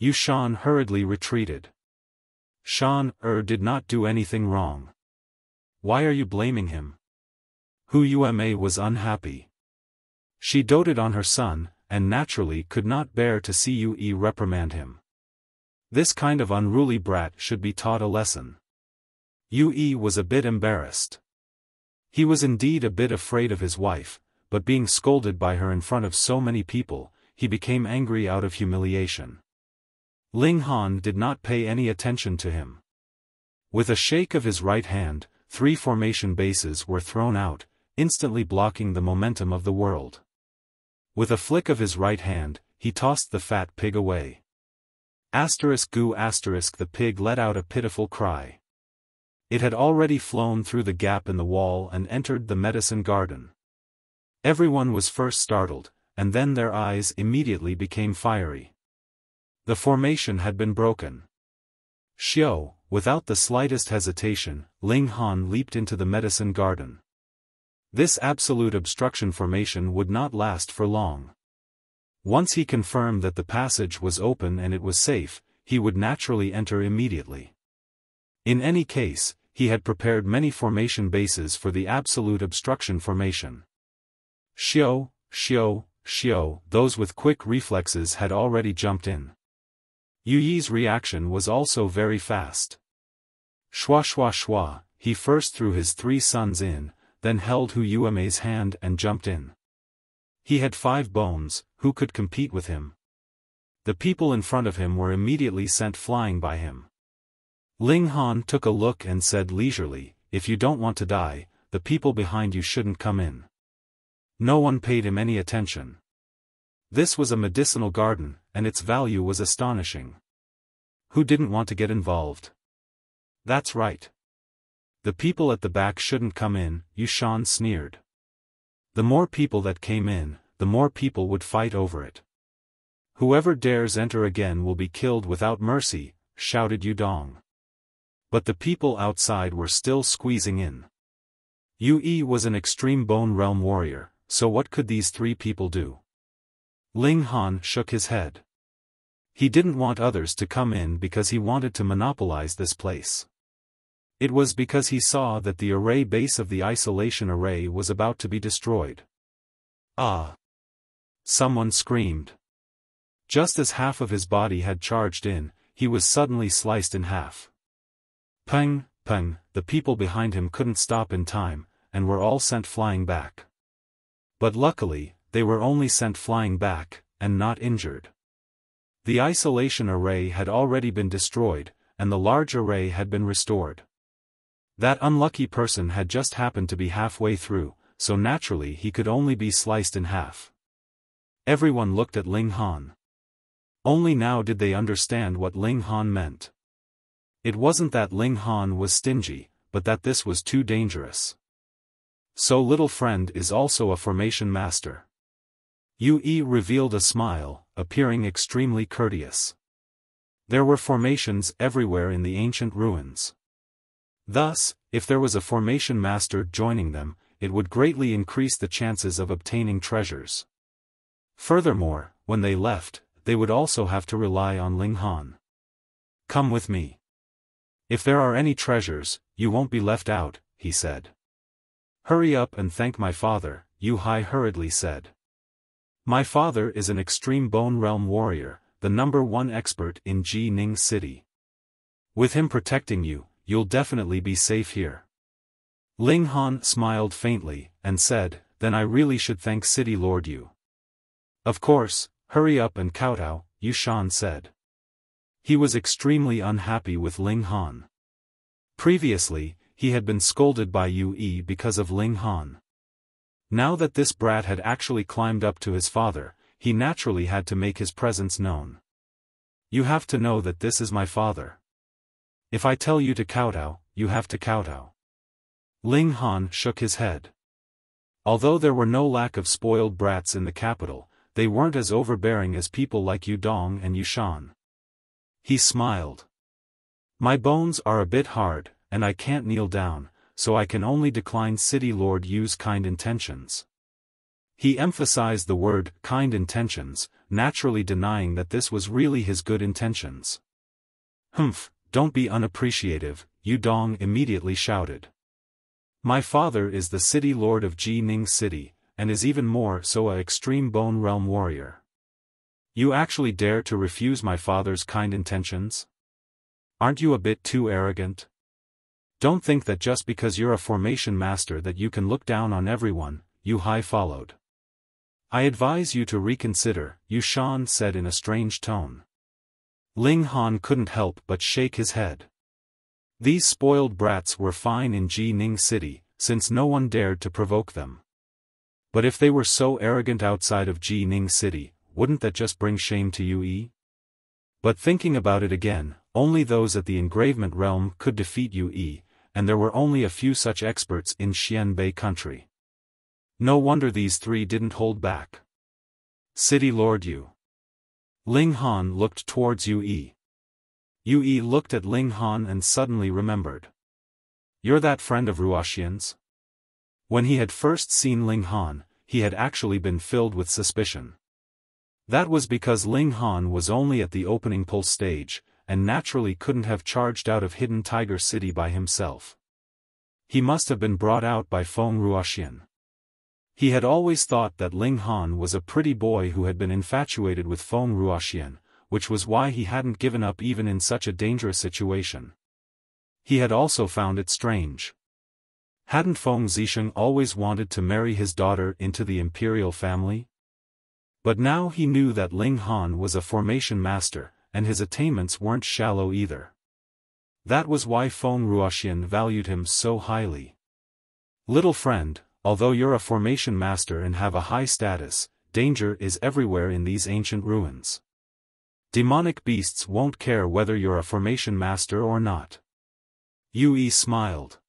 Xiaofan hurriedly retreated. Did not do anything wrong. Why are you blaming him? Yue was unhappy. She doted on her son, and naturally could not bear to see Yue reprimand him. This kind of unruly brat should be taught a lesson. Yue was a bit embarrassed. He was indeed a bit afraid of his wife, but being scolded by her in front of so many people, he became angry out of humiliation. Ling Han did not pay any attention to him. With a shake of his right hand, 3 formation bases were thrown out, instantly blocking the momentum of the world. With a flick of his right hand, he tossed the fat pig away. The pig let out a pitiful cry. It had already flown through the gap in the wall and entered the medicine garden. Everyone was first startled, and then their eyes immediately became fiery. The formation had been broken. Without the slightest hesitation, Ling Han leaped into the medicine garden. This absolute obstruction formation would not last for long. Once he confirmed that the passage was open and it was safe, he would naturally enter immediately. In any case, he had prepared many formation bases for the absolute obstruction formation. Those with quick reflexes had already jumped in. Yue's reaction was also very fast. He first threw his 3 sons in, then held Yue's hand and jumped in. He had 5 bones, who could compete with him? The people in front of him were immediately sent flying by him. Ling Han took a look and said leisurely, "If you don't want to die, the people behind you shouldn't come in." No one paid him any attention. This was a medicinal garden, and its value was astonishing. Who didn't want to get involved? That's right. The people at the back shouldn't come in, Xiaofan sneered. The more people that came in, the more people would fight over it. Whoever dares enter again will be killed without mercy, shouted Yudong. But the people outside were still squeezing in. Yue was an extreme bone realm warrior, so what could these 3 people do? Ling Han shook his head. He didn't want others to come in because he wanted to monopolize this place. It was because he saw that the array base of the isolation array was about to be destroyed. Ah! Someone screamed. Just as half of his body had charged in, he was suddenly sliced in half. Peng, peng, the people behind him couldn't stop in time, and were all sent flying back. But luckily, they were only sent flying back, and not injured. The isolation array had already been destroyed, and the large array had been restored. That unlucky person had just happened to be halfway through, so naturally he could only be sliced in half. Everyone looked at Ling Han. Only now did they understand what Ling Han meant. It wasn't that Ling Han was stingy, but that this was too dangerous. So little friend is also a formation master. Yue revealed a smile, appearing extremely courteous. There were formations everywhere in the ancient ruins. Thus, if there was a formation master joining them, it would greatly increase the chances of obtaining treasures. Furthermore, when they left, they would also have to rely on Ling Han. "Come with me. If there are any treasures, you won't be left out," he said. "Hurry up and thank my father," Yu Hai hurriedly said. "My father is an extreme Bone Realm warrior, the #1 expert in Ji Ning City. With him protecting you, you'll definitely be safe here." Ling Han smiled faintly, and said, "Then I really should thank City Lord Yu." "Of course, hurry up and kowtow," Yushan said. He was extremely unhappy with Ling Han. Previously, he had been scolded by Yue because of Ling Han. Now that this brat had actually climbed up to his father, he naturally had to make his presence known. "You have to know that this is my father. If I tell you to kowtow, you have to kowtow." Ling Han shook his head. Although there were no lack of spoiled brats in the capital, they weren't as overbearing as people like Yu Dong and Yushan. He smiled. "My bones are a bit hard, and I can't kneel down, so I can only decline City Lord Yu's kind intentions." He emphasized the word kind intentions, naturally denying that this was really his good intentions. "Humph, don't be unappreciative," Yu Dong immediately shouted. "My father is the City Lord of Ji Ning City, and is even more so a extreme Bone Realm warrior. You actually dare to refuse my father's kind intentions? Aren't you a bit too arrogant? Don't think that just because you're a formation master that you can look down on everyone," Yu Hai followed. "I advise you to reconsider," Yushan said in a strange tone. Ling Han couldn't help but shake his head. These spoiled brats were fine in Ji Ning City, since no one dared to provoke them. But if they were so arrogant outside of Ji Ning City, wouldn't that just bring shame to Yue? But thinking about it again, only those at the engravement realm could defeat Yue, and there were only a few such experts in Xianbei country. No wonder these three didn't hold back. "City Lord Yu." Ling Han looked towards Yue. Yue looked at Ling Han and suddenly remembered. "You're that friend of Ruoxian's?" When he had first seen Ling Han, he had actually been filled with suspicion. That was because Ling Han was only at the opening pulse stage, and naturally couldn't have charged out of Hidden Tiger City by himself. He must have been brought out by Feng Ruoxian. He had always thought that Ling Han was a pretty boy who had been infatuated with Feng Ruoxian, which was why he hadn't given up even in such a dangerous situation. He had also found it strange. Hadn't Feng Zisheng always wanted to marry his daughter into the imperial family? But now he knew that Ling Han was a formation master, and his attainments weren't shallow either. That was why Feng Ruoxian valued him so highly. "Little friend, although you're a formation master and have a high status, danger is everywhere in these ancient ruins. Demonic beasts won't care whether you're a formation master or not." Yue smiled.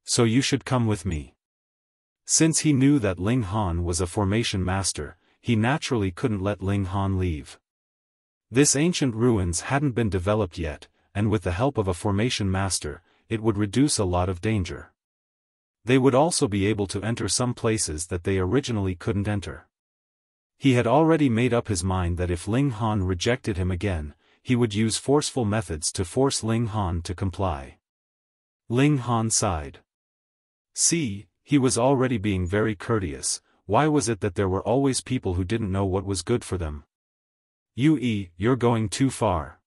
"So you should come with me." Since he knew that Ling Han was a formation master, he naturally couldn't let Ling Han leave. This ancient ruins hadn't been developed yet, and with the help of a formation master, it would reduce a lot of danger. They would also be able to enter some places that they originally couldn't enter. He had already made up his mind that if Ling Han rejected him again, he would use forceful methods to force Ling Han to comply. Ling Han sighed. See, he was already being very courteous. Why was it that there were always people who didn't know what was good for them? Yue, you're going too far.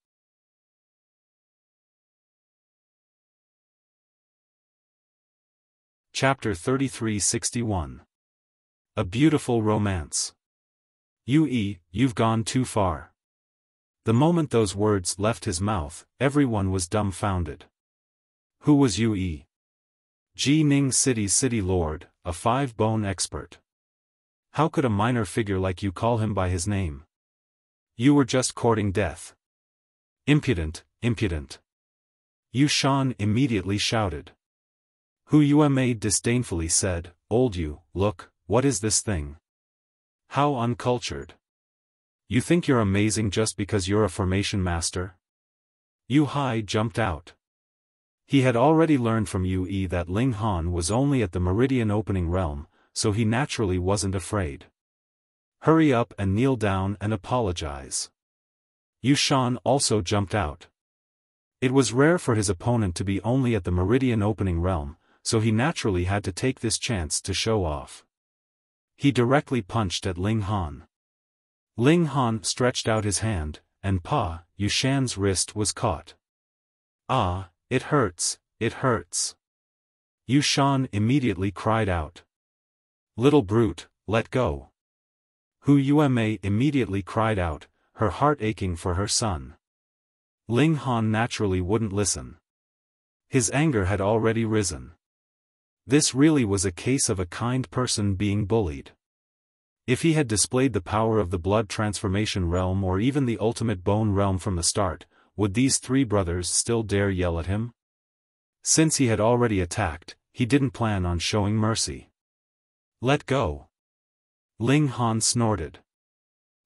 Chapter 3361. A Beautiful Romance. Yue, you've gone too far. The moment those words left his mouth, everyone was dumbfounded. Who was Yue? Ji Ning City's city lord, a 5-bone expert. How could a minor figure like you call him by his name? You were just courting death. Impudent, impudent. Yushan immediately shouted. Hu Yuemei disdainfully said, Old Yu, look, what is this thing? How uncultured. You think you're amazing just because you're a formation master? Yu Hai jumped out. He had already learned from Yue that Ling Han was only at the meridian opening realm, so he naturally wasn't afraid. Hurry up and kneel down and apologize. Xiaofan also jumped out. It was rare for his opponent to be only at the meridian opening realm, so he naturally had to take this chance to show off. He directly punched at Ling Han. Ling Han stretched out his hand, and Xiaofan's wrist was caught. Ah, it hurts, it hurts. Xiaofan immediately cried out. Little brute, let go. Yue immediately cried out, her heart aching for her son. Ling Han naturally wouldn't listen. His anger had already risen. This really was a case of a kind person being bullied. If he had displayed the power of the blood transformation realm or even the ultimate bone realm from the start, would these three brothers still dare yell at him? Since he had already attacked, he didn't plan on showing mercy. Let go. Ling Han snorted.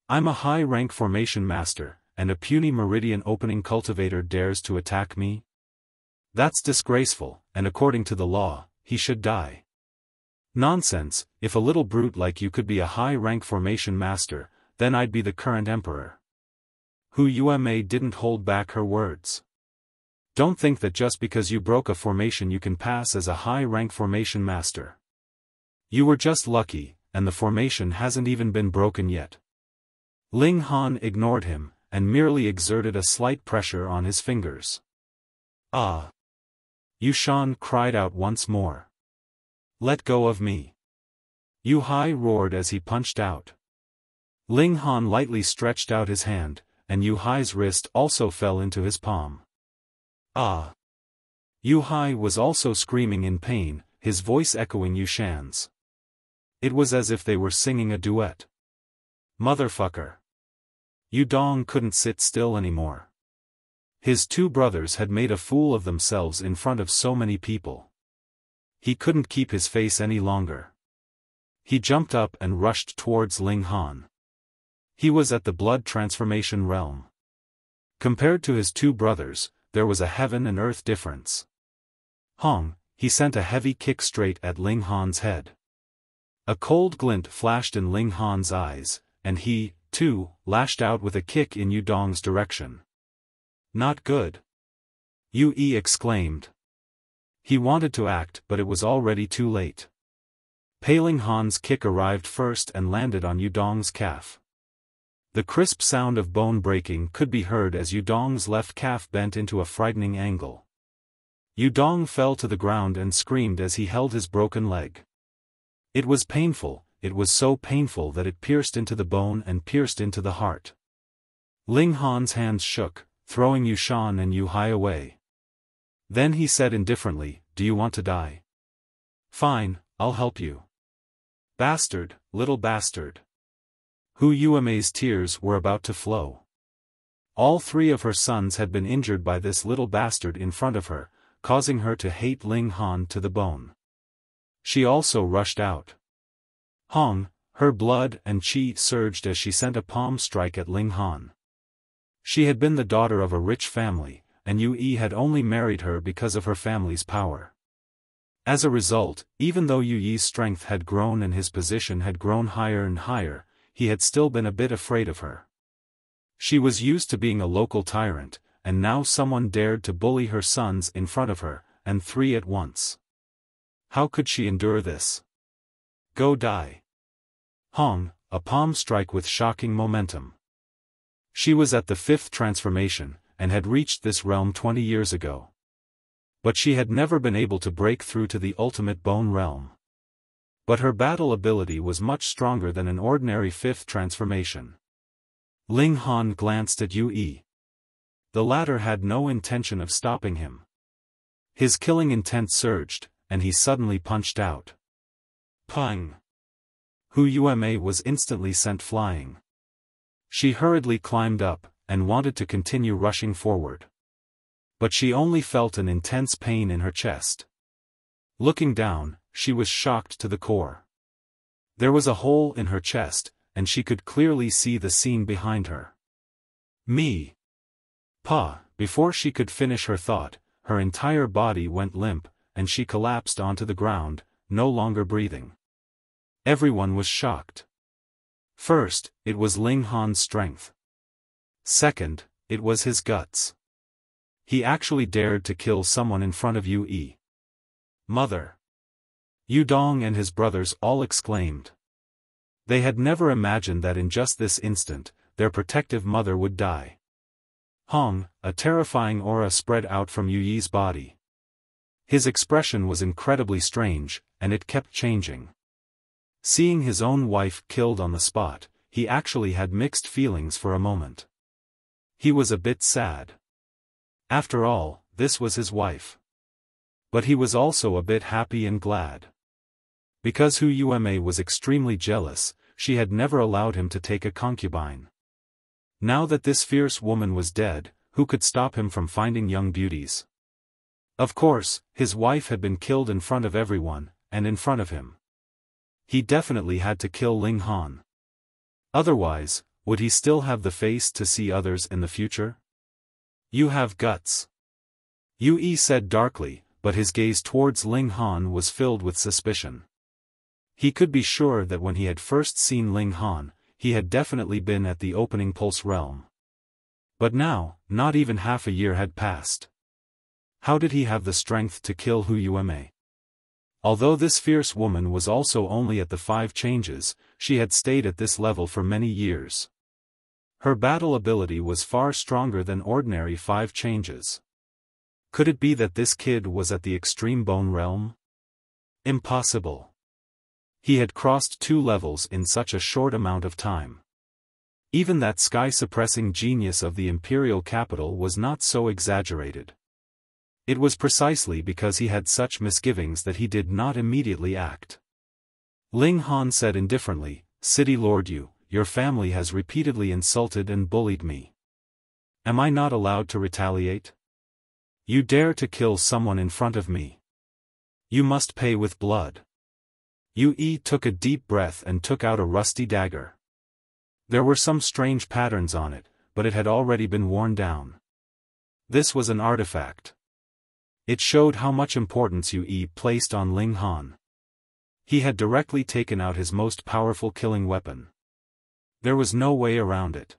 I'm a high-rank formation master, and a puny meridian opening cultivator dares to attack me? That's disgraceful, and according to the law, he should die. Nonsense, if a little brute like you could be a high-rank formation master, then I'd be the current emperor. Yue didn't hold back her words. Don't think that just because you broke a formation you can pass as a high-rank formation master. You were just lucky, and the formation hasn't even been broken yet. Ling Han ignored him, and merely exerted a slight pressure on his fingers. Ah! Xiaofan cried out once more. Let go of me. Yue roared as he punched out. Ling Han lightly stretched out his hand, and Yuhai's wrist also fell into his palm. Ah! Yue was also screaming in pain, his voice echoing Xiaofan's. It was as if they were singing a duet. Motherfucker! Yudong couldn't sit still anymore. His two brothers had made a fool of themselves in front of so many people. He couldn't keep his face any longer. He jumped up and rushed towards Ling Han. He was at the blood transformation realm. Compared to his two brothers, there was a heaven and earth difference. Hong, he sent a heavy kick straight at Ling Han's head. A cold glint flashed in Ling Han's eyes, and he, too, lashed out with a kick in Yudong's direction. Not good. Yue exclaimed. He wanted to act but it was already too late. Ling Han's kick arrived first and landed on Yudong's calf. The crisp sound of bone breaking could be heard as Yudong's left calf bent into a frightening angle. Yudong fell to the ground and screamed as he held his broken leg. It was painful, it was so painful that it pierced into the bone and pierced into the heart. Ling Han's hands shook, throwing Xiaofan and Yue away. Then he said indifferently, "Do you want to die? Fine, I'll help you." Bastard, little bastard. Yue's tears were about to flow. All three of her sons had been injured by this little bastard in front of her, causing her to hate Ling Han to the bone. She also rushed out. Hong, her blood and qi surged as she sent a palm strike at Ling Han. She had been the daughter of a rich family, and Yue had only married her because of her family's power. As a result, even though Yue's strength had grown and his position had grown higher and higher, he had still been a bit afraid of her. She was used to being a local tyrant, and now someone dared to bully her sons in front of her, and three at once. How could she endure this? Go die. Hong, a palm strike with shocking momentum. She was at the 5th transformation, and had reached this realm 20 years ago. But she had never been able to break through to the ultimate bone realm. But her battle ability was much stronger than an ordinary 5th transformation. Ling Han glanced at Yue. The latter had no intention of stopping him. His killing intent surged, and he suddenly punched out. Pang! Yue was instantly sent flying. She hurriedly climbed up, and wanted to continue rushing forward. But she only felt an intense pain in her chest. Looking down, she was shocked to the core. There was a hole in her chest, and she could clearly see the scene behind her. Me! Pa! Before she could finish her thought, her entire body went limp, and she collapsed onto the ground, no longer breathing. Everyone was shocked. First, it was Ling Han's strength. Second, it was his guts. He actually dared to kill someone in front of Yue. Mother! Yu Dong and his brothers all exclaimed. They had never imagined that in just this instant, their protective mother would die. Hong, a terrifying aura spread out from Yue's body. His expression was incredibly strange, and it kept changing. Seeing his own wife killed on the spot, he actually had mixed feelings for a moment. He was a bit sad. After all, this was his wife. But he was also a bit happy and glad. Because Hu Yueme was extremely jealous, she had never allowed him to take a concubine. Now that this fierce woman was dead, who could stop him from finding young beauties? Of course, his wife had been killed in front of everyone, and in front of him. He definitely had to kill Ling Han. Otherwise, would he still have the face to see others in the future? You have guts. Yue said darkly, but his gaze towards Ling Han was filled with suspicion. He could be sure that when he had first seen Ling Han, he had definitely been at the opening pulse realm. But now, not even half a year had passed. How did he have the strength to kill Hu Yueme? Although this fierce woman was also only at the 5 changes, she had stayed at this level for many years. Her battle ability was far stronger than ordinary 5 changes. Could it be that this kid was at the extreme bone realm? Impossible. He had crossed 2 levels in such a short amount of time. Even that sky-suppressing genius of the imperial capital was not so exaggerated. It was precisely because he had such misgivings that he did not immediately act. Ling Han said indifferently, "City Lord Yu, your family has repeatedly insulted and bullied me. Am I not allowed to retaliate? You dare to kill someone in front of me. You must pay with blood." Yue took a deep breath and took out a rusty dagger. There were some strange patterns on it, but it had already been worn down. This was an artifact. It showed how much importance Yue placed on Ling Han. He had directly taken out his most powerful killing weapon. There was no way around it.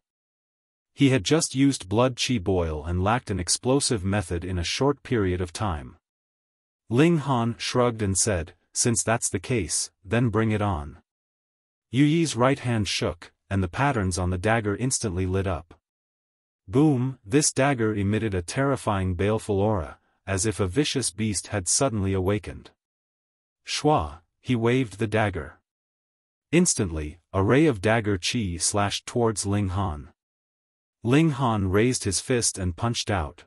He had just used blood chi boil and lacked an explosive method in a short period of time. Ling Han shrugged and said, "Since that's the case, then bring it on." Yue's right hand shook, and the patterns on the dagger instantly lit up. Boom! This dagger emitted a terrifying baleful aura, as if a vicious beast had suddenly awakened. Shua! He waved the dagger. Instantly, a ray of dagger chi slashed towards Ling Han. Ling Han raised his fist and punched out.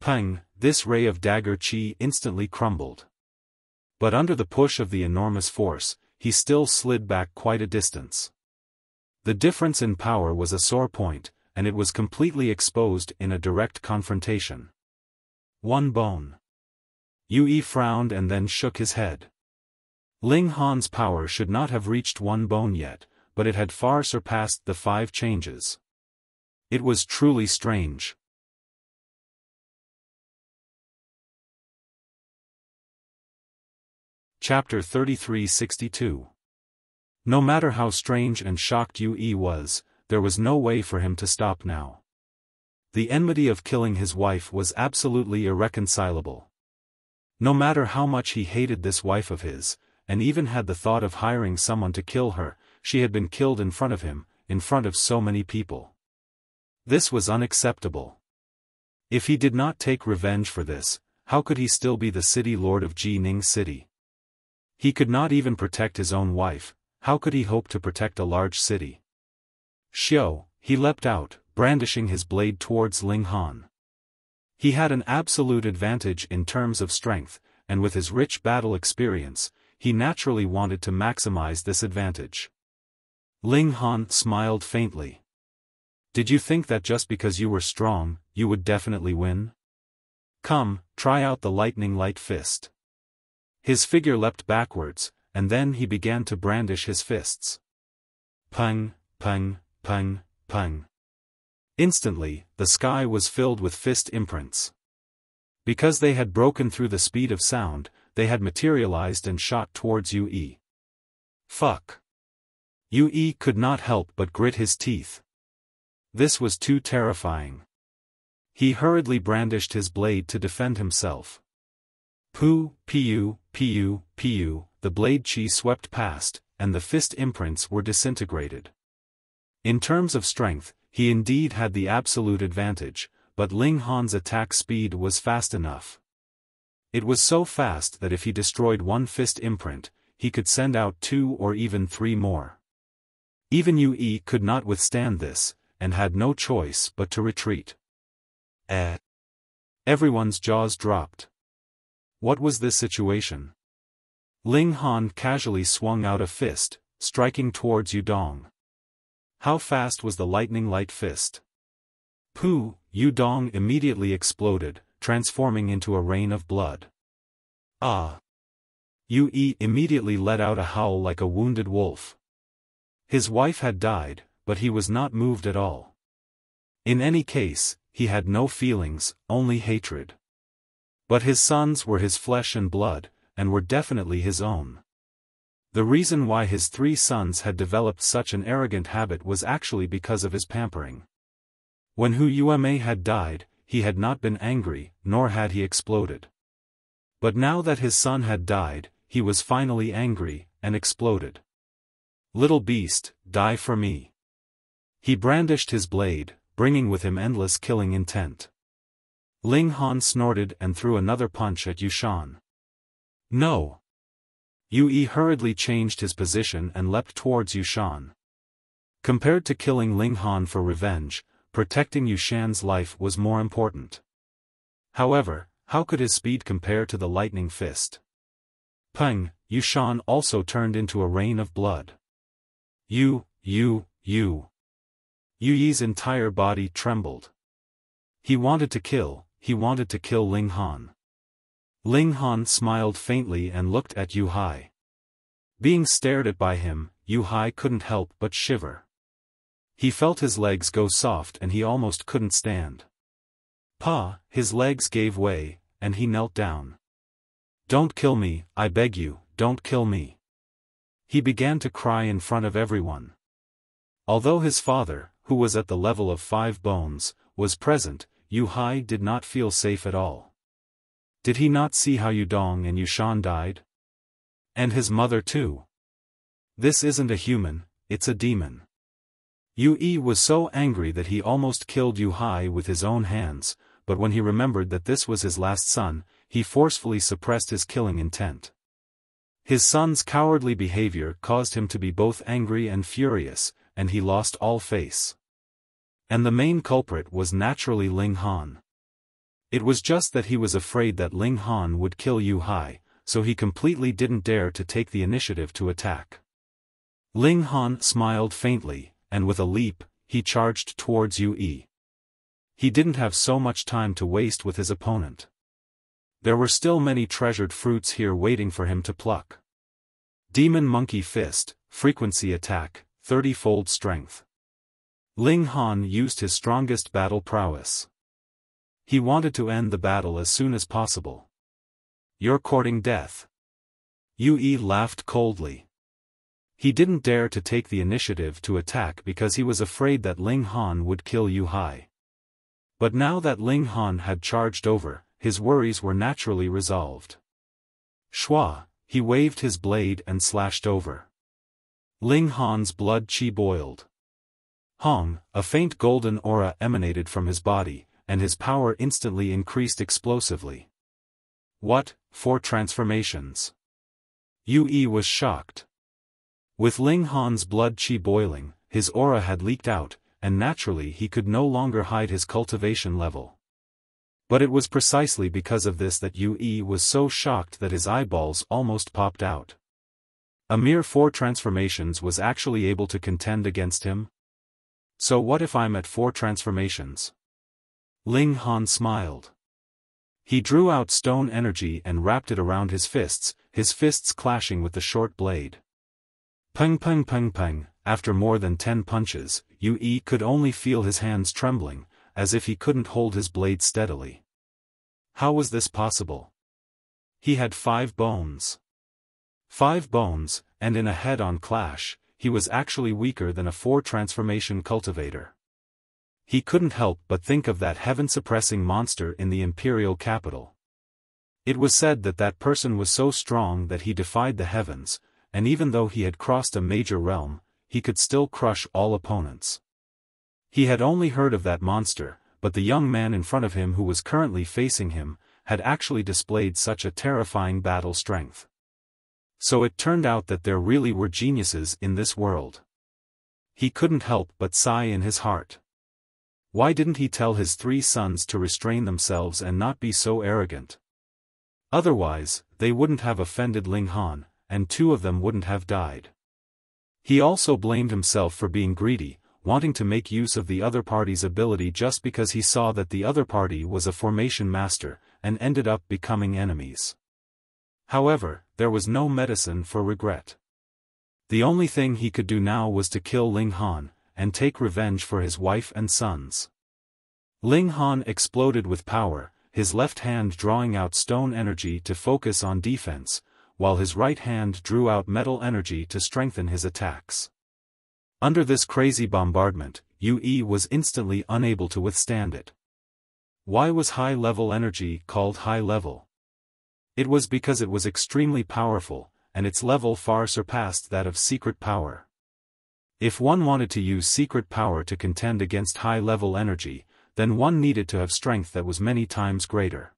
Pang! This ray of dagger chi instantly crumbled. But under the push of the enormous force, he still slid back quite a distance. The difference in power was a sore point, and it was completely exposed in a direct confrontation. 1 bone. Yue frowned and then shook his head. Ling Han's power should not have reached 1 bone yet, but it had far surpassed the 5 changes. It was truly strange. Chapter 3362. No matter how strange and shocked Yue was, there was no way for him to stop now. The enmity of killing his wife was absolutely irreconcilable. No matter how much he hated this wife of his, and even had the thought of hiring someone to kill her, she had been killed in front of him, in front of so many people. This was unacceptable. If he did not take revenge for this, how could he still be the city lord of Jining City? He could not even protect his own wife, how could he hope to protect a large city? Xiao, he leapt out, brandishing his blade towards Ling Han. He had an absolute advantage in terms of strength, and with his rich battle experience, he naturally wanted to maximize this advantage. Ling Han smiled faintly. Did you think that just because you were strong, you would definitely win? Come, try out the lightning light fist. His figure leapt backwards, and then he began to brandish his fists. Pang, pang, pang, pang. Instantly, the sky was filled with fist imprints. Because they had broken through the speed of sound, they had materialized and shot towards Yue. Fuck. Yue could not help but grit his teeth. This was too terrifying. He hurriedly brandished his blade to defend himself. Pu, piu, piu, piu, the blade chi swept past, and the fist imprints were disintegrated. In terms of strength, he indeed had the absolute advantage, but Ling Han's attack speed was fast enough. It was so fast that if he destroyed one fist imprint, he could send out 2 or even 3 more. Even Yue could not withstand this, and had no choice but to retreat. Everyone's jaws dropped. What was this situation? Ling Han casually swung out a fist, striking towards Yudong. How fast was the lightning light fist? Pu, Yudong immediately exploded, transforming into a rain of blood. Ah! Yue immediately let out a howl like a wounded wolf. His wife had died, but he was not moved at all. In any case, he had no feelings, only hatred. But his sons were his flesh and blood, and were definitely his own. The reason why his 3 sons had developed such an arrogant habit was actually because of his pampering. When Hu Yuemei had died, he had not been angry, nor had he exploded. But now that his son had died, he was finally angry, and exploded. Little beast, die for me. He brandished his blade, bringing with him endless killing intent. Ling Han snorted and threw another punch at Yushan. No! Yue hurriedly changed his position and leapt towards Yushan. Compared to killing Ling Han for revenge, protecting Yushan's life was more important. However, how could his speed compare to the lightning fist? Peng, Yushan also turned into a rain of blood. Yue's entire body trembled. He wanted to kill Ling Han. Ling Han smiled faintly and looked at Yu Hai. Being stared at by him, Yu Hai couldn't help but shiver. He felt his legs go soft and he almost couldn't stand. His legs gave way, and he knelt down. Don't kill me, I beg you, don't kill me. He began to cry in front of everyone. Although his father, who was at the level of 5 bones, was present, Yu Hai did not feel safe at all. Did he not see how Yudong and Yushan died? And his mother too. This isn't a human, it's a demon. Yue was so angry that he almost killed Yu Hai with his own hands, but when he remembered that this was his last son, he forcefully suppressed his killing intent. His son's cowardly behavior caused him to be both angry and furious, and he lost all face. And the main culprit was naturally Ling Han. It was just that he was afraid that Ling Han would kill Yu Hai, so he completely didn't dare to take the initiative to attack. Ling Han smiled faintly, and with a leap, he charged towards Yue. He didn't have so much time to waste with his opponent. There were still many treasured fruits here waiting for him to pluck. Demon Monkey Fist, Frequency Attack, 30-fold Strength. Ling Han used his strongest battle prowess. He wanted to end the battle as soon as possible. You're courting death. Yue laughed coldly. He didn't dare to take the initiative to attack because he was afraid that Ling Han would kill Yu Hai. But now that Ling Han had charged over, his worries were naturally resolved. Shua, he waved his blade and slashed over. Ling Han's blood chi boiled. Hong, a faint golden aura emanated from his body, and his power instantly increased explosively. What, 4 transformations? Yue was shocked. With Ling Han's blood chi boiling, his aura had leaked out, and naturally he could no longer hide his cultivation level. But it was precisely because of this that Yue was so shocked that his eyeballs almost popped out. A mere 4 transformations was actually able to contend against him? So what if I'm at 4 transformations? Ling Han smiled. He drew out stone energy and wrapped it around his fists clashing with the short blade. Peng peng peng peng, after more than 10 punches, Yue could only feel his hands trembling, as if he couldn't hold his blade steadily. How was this possible? He had 5 bones. 5 bones, and in a head-on clash, he was actually weaker than a 4-transformation cultivator. He couldn't help but think of that heaven-suppressing monster in the imperial capital. It was said that that person was so strong that he defied the heavens, and even though he had crossed a major realm, he could still crush all opponents. He had only heard of that monster, but the young man in front of him who was currently facing him, had actually displayed such a terrifying battle strength. So it turned out that there really were geniuses in this world. He couldn't help but sigh in his heart. Why didn't he tell his 3 sons to restrain themselves and not be so arrogant? Otherwise, they wouldn't have offended Ling Han, and 2 of them wouldn't have died. He also blamed himself for being greedy, wanting to make use of the other party's ability just because he saw that the other party was a formation master, and ended up becoming enemies. However, there was no medicine for regret. The only thing he could do now was to kill Ling Han, and take revenge for his wife and sons. Ling Han exploded with power, his left hand drawing out stone energy to focus on defense, while his right hand drew out metal energy to strengthen his attacks. Under this crazy bombardment, Yue was instantly unable to withstand it. Why was high-level energy called high-level? It was because it was extremely powerful, and its level far surpassed that of secret power. If one wanted to use secret power to contend against high-level energy, then one needed to have strength that was many times greater.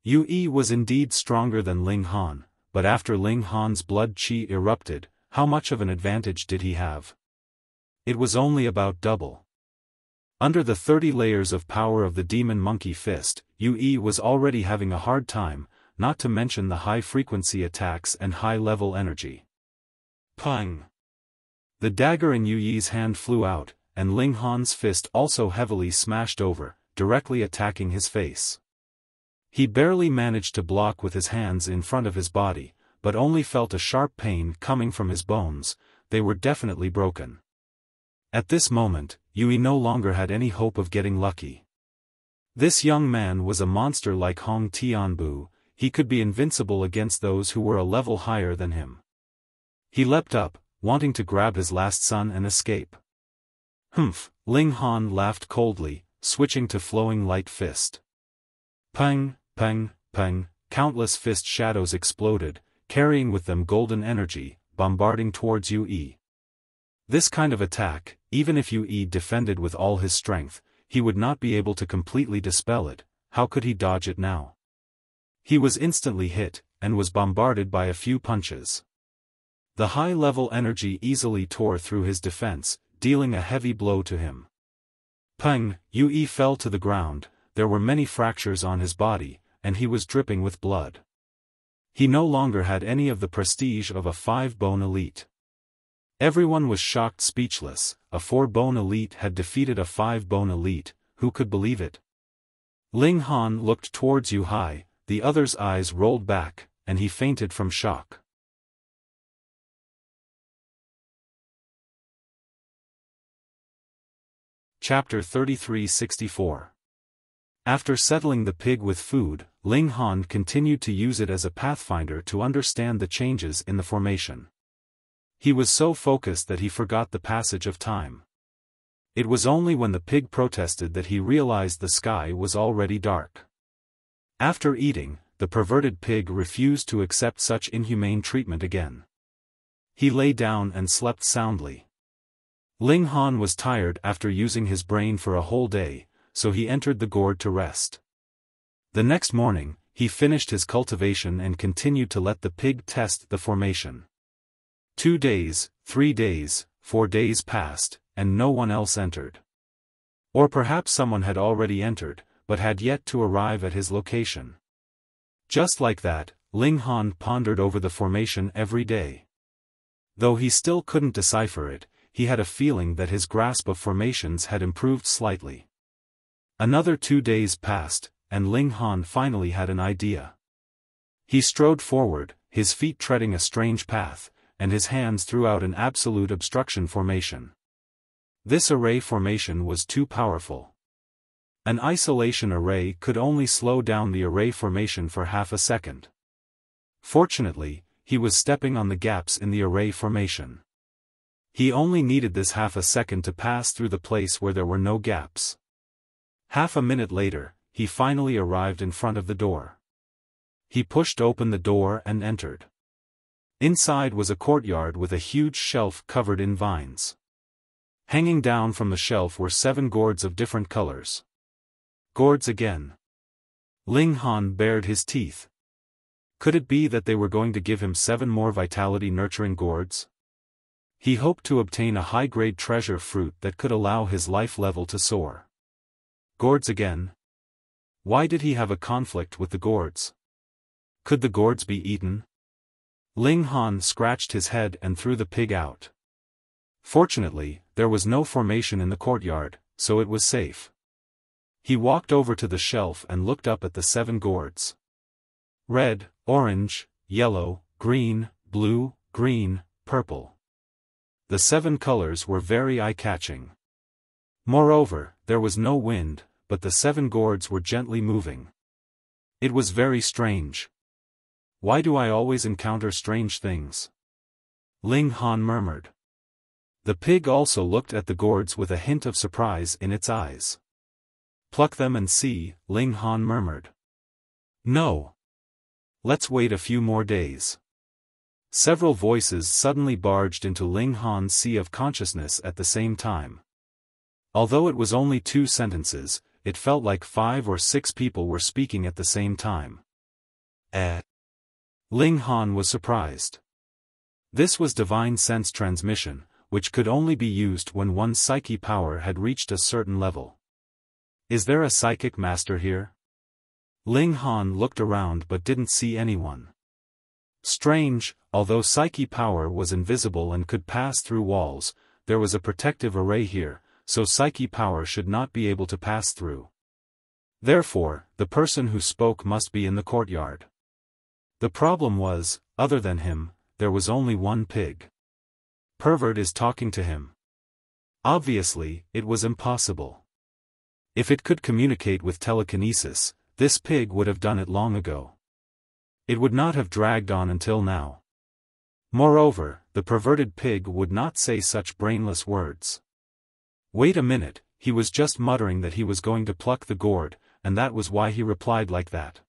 Yue was indeed stronger than Ling Han, but after Ling Han's blood qi erupted, how much of an advantage did he have? It was only about double. Under the 30 layers of power of the demon monkey fist, Yue was already having a hard time, not to mention the high-frequency attacks and high-level energy. Pang! The dagger in Yue's hand flew out, and Ling Han's fist also heavily smashed over, directly attacking his face. He barely managed to block with his hands in front of his body, but only felt a sharp pain coming from his bones. They were definitely broken. At this moment, Yue no longer had any hope of getting lucky. This young man was a monster like Hong Tianbu. He could be invincible against those who were a level higher than him. He leapt up, wanting to grab his last son and escape. Humph, Ling Han laughed coldly, switching to flowing light fist. Pang, pang, pang, countless fist shadows exploded, carrying with them golden energy, bombarding towards Yue. This kind of attack, even if Yue defended with all his strength, he would not be able to completely dispel it. How could he dodge it now? He was instantly hit, and was bombarded by a few punches. The high-level energy easily tore through his defense, dealing a heavy blow to him. Pang! Yue fell to the ground. There were many fractures on his body, and he was dripping with blood. He no longer had any of the prestige of a 5-bone elite. Everyone was shocked speechless. A 4-bone elite had defeated a 5-bone elite. Who could believe it? Ling Han looked towards Yue, the other's eyes rolled back, and he fainted from shock. Chapter 33-64. After settling the pig with food, Ling Han continued to use it as a pathfinder to understand the changes in the formation. He was so focused that he forgot the passage of time. It was only when the pig protested that he realized the sky was already dark. After eating, the perverted pig refused to accept such inhumane treatment again. He lay down and slept soundly. Ling Han was tired after using his brain for a whole day, so he entered the gourd to rest. The next morning, he finished his cultivation and continued to let the pig test the formation. 2 days, 3 days, 4 days passed, and no one else entered. Or perhaps someone had already entered, but had yet to arrive at his location. Just like that, Ling Han pondered over the formation every day. Though he still couldn't decipher it, he had a feeling that his grasp of formations had improved slightly. Another 2 days passed, and Ling Han finally had an idea. He strode forward, his feet treading a strange path, and his hands threw out an absolute obstruction formation. This array formation was too powerful. An isolation array could only slow down the array formation for half a second. Fortunately, he was stepping on the gaps in the array formation. He only needed this half a second to pass through the place where there were no gaps. Half a minute later, he finally arrived in front of the door. He pushed open the door and entered. Inside was a courtyard with a huge shelf covered in vines. Hanging down from the shelf were 7 gourds of different colors. Gourds again. Ling Han bared his teeth. Could it be that they were going to give him 7 more vitality-nurturing gourds? He hoped to obtain a high-grade treasure fruit that could allow his life level to soar. Gourds again? Why did he have a conflict with the gourds? Could the gourds be eaten? Ling Han scratched his head and threw the pig out. Fortunately, there was no formation in the courtyard, so it was safe. He walked over to the shelf and looked up at the 7 gourds. Red, orange, yellow, green, blue, green, purple. The 7 colors were very eye-catching. Moreover, there was no wind, but the 7 gourds were gently moving. It was very strange. Why do I always encounter strange things? Ling Han murmured. The pig also looked at the gourds with a hint of surprise in its eyes. Pluck them and see, Ling Han murmured. No. Let's wait a few more days. Several voices suddenly barged into Ling Han's sea of consciousness at the same time. Although it was only 2 sentences, it felt like 5 or 6 people were speaking at the same time. Ling Han was surprised. This was divine sense transmission, which could only be used when one's psyche power had reached a certain level. Is there a psychic master here? Ling Han looked around but didn't see anyone. Strange, although psyche power was invisible and could pass through walls, there was a protective array here, so psyche power should not be able to pass through. Therefore, the person who spoke must be in the courtyard. The problem was, other than him, there was only one pig. Pervert is talking to him. Obviously, it was impossible. If it could communicate with telekinesis, this pig would have done it long ago. It would not have dragged on until now. Moreover, the perverted pig would not say such brainless words. Wait a minute, he was just muttering that he was going to pluck the gourd, and that was why he replied like that.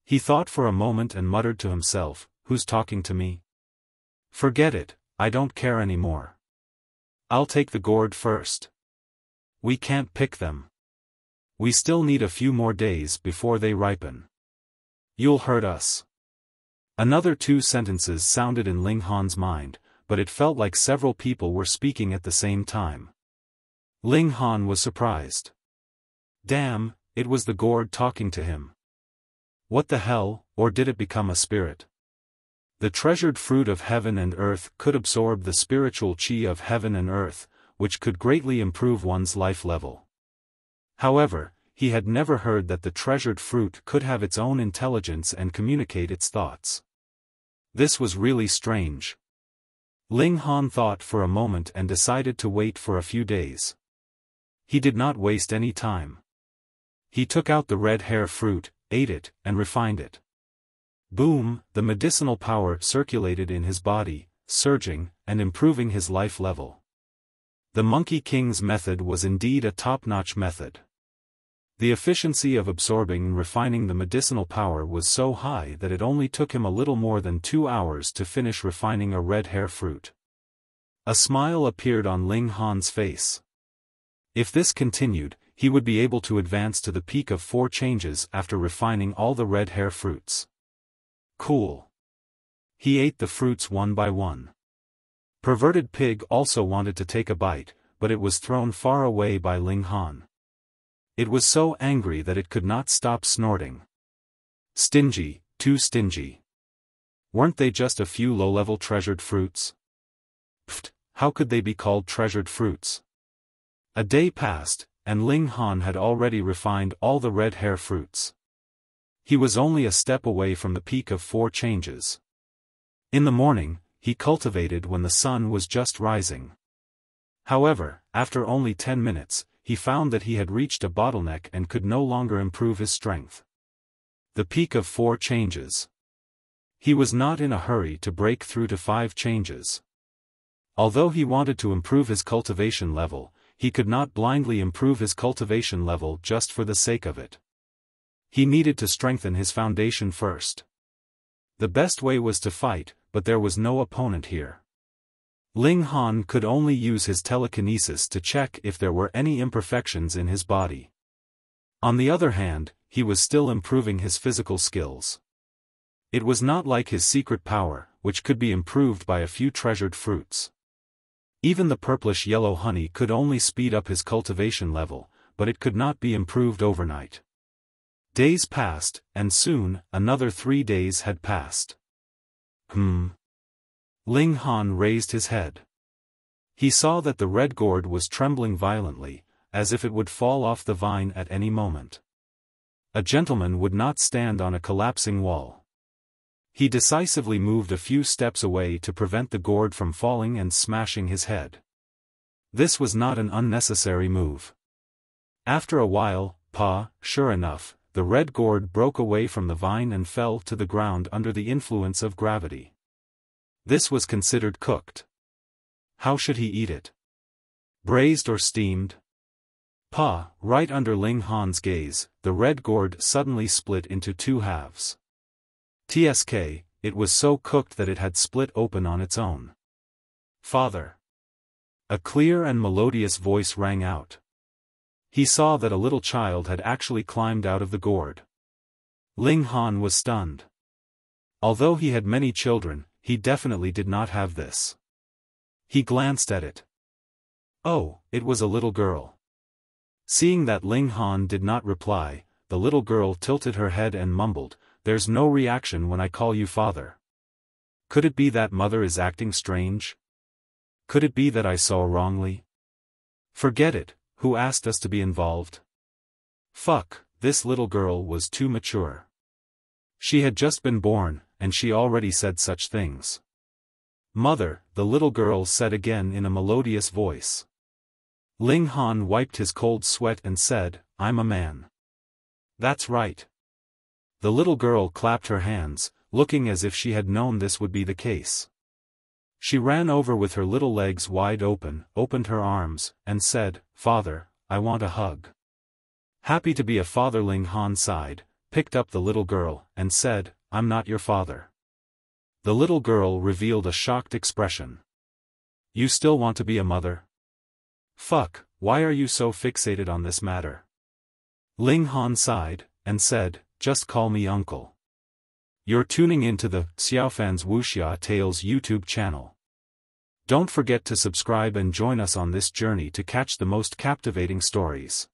He thought for a moment and muttered to himself, "Who's talking to me? Forget it, I don't care anymore. I'll take the gourd first. We can't pick them. We still need a few more days before they ripen. You'll hurt us." Another 2 sentences sounded in Ling Han's mind, but it felt like several people were speaking at the same time. Ling Han was surprised. Damn, it was the gourd talking to him. What the hell, or did it become a spirit? The treasured fruit of heaven and earth could absorb the spiritual chi of heaven and earth, which could greatly improve one's life level. However, he had never heard that the treasured fruit could have its own intelligence and communicate its thoughts. This was really strange. Ling Han thought for a moment and decided to wait for a few days. He did not waste any time. He took out the red hair fruit, ate it, and refined it. Boom, the medicinal power circulated in his body, surging, and improving his life level. The Monkey King's method was indeed a top-notch method. The efficiency of absorbing and refining the medicinal power was so high that it only took him a little more than 2 hours to finish refining a red hair fruit. A smile appeared on Ling Han's face. If this continued, he would be able to advance to the peak of 4 changes after refining all the red hair fruits. Cool. He ate the fruits one by one. Perverted Pig also wanted to take a bite, but it was thrown far away by Ling Han. It was so angry that it could not stop snorting. Stingy, too stingy. Weren't they just a few low-level treasured fruits? Pfft, how could they be called treasured fruits? A day passed, and Ling Han had already refined all the red hair fruits. He was only a step away from the peak of 4 changes. In the morning, he cultivated when the sun was just rising. However, after only 10 minutes, he found that he had reached a bottleneck and could no longer improve his strength. The peak of 4 changes. He was not in a hurry to break through to 5 changes. Although he wanted to improve his cultivation level, he could not blindly improve his cultivation level just for the sake of it. He needed to strengthen his foundation first. The best way was to fight, but there was no opponent here. Ling Han could only use his telekinesis to check if there were any imperfections in his body. On the other hand, he was still improving his physical skills. It was not like his secret power, which could be improved by a few treasured fruits. Even the purplish-yellow honey could only speed up his cultivation level, but it could not be improved overnight. Days passed, and soon, another 3 days had passed. Ling Han raised his head. He saw that the red gourd was trembling violently, as if it would fall off the vine at any moment. A gentleman would not stand on a collapsing wall. He decisively moved a few steps away to prevent the gourd from falling and smashing his head. This was not an unnecessary move. After a while, sure enough, the red gourd broke away from the vine and fell to the ground under the influence of gravity. This was considered cooked. How should he eat it? Braised or steamed? Right under Ling Han's gaze, the red gourd suddenly split into 2 halves. Tsk, it was so cooked that it had split open on its own. Father! A clear and melodious voice rang out. He saw that a little child had actually climbed out of the gourd. Ling Han was stunned. Although he had many children, he definitely did not have this. He glanced at it. Oh, it was a little girl. Seeing that Ling Han did not reply, the little girl tilted her head and mumbled, "There's no reaction when I call you father. Could it be that mother is acting strange? Could it be that I saw wrongly? Forget it, who asked us to be involved? Fuck, this little girl was too mature. She had just been born, and she already said such things." "Mother," the little girl said again in a melodious voice. Ling Han wiped his cold sweat and said, "I'm a man." "That's right." The little girl clapped her hands, looking as if she had known this would be the case. She ran over with her little legs wide open, opened her arms, and said, "Father, I want a hug." Happy to be a father, Ling Han sighed, picked up the little girl, and said, "I'm not your father." The little girl revealed a shocked expression. "You still want to be a mother? Fuck, why are you so fixated on this matter?" Ling Han sighed, and said, "Just call me uncle." You're tuning into the Xiaofan's Wuxia Tales YouTube channel. Don't forget to subscribe and join us on this journey to catch the most captivating stories.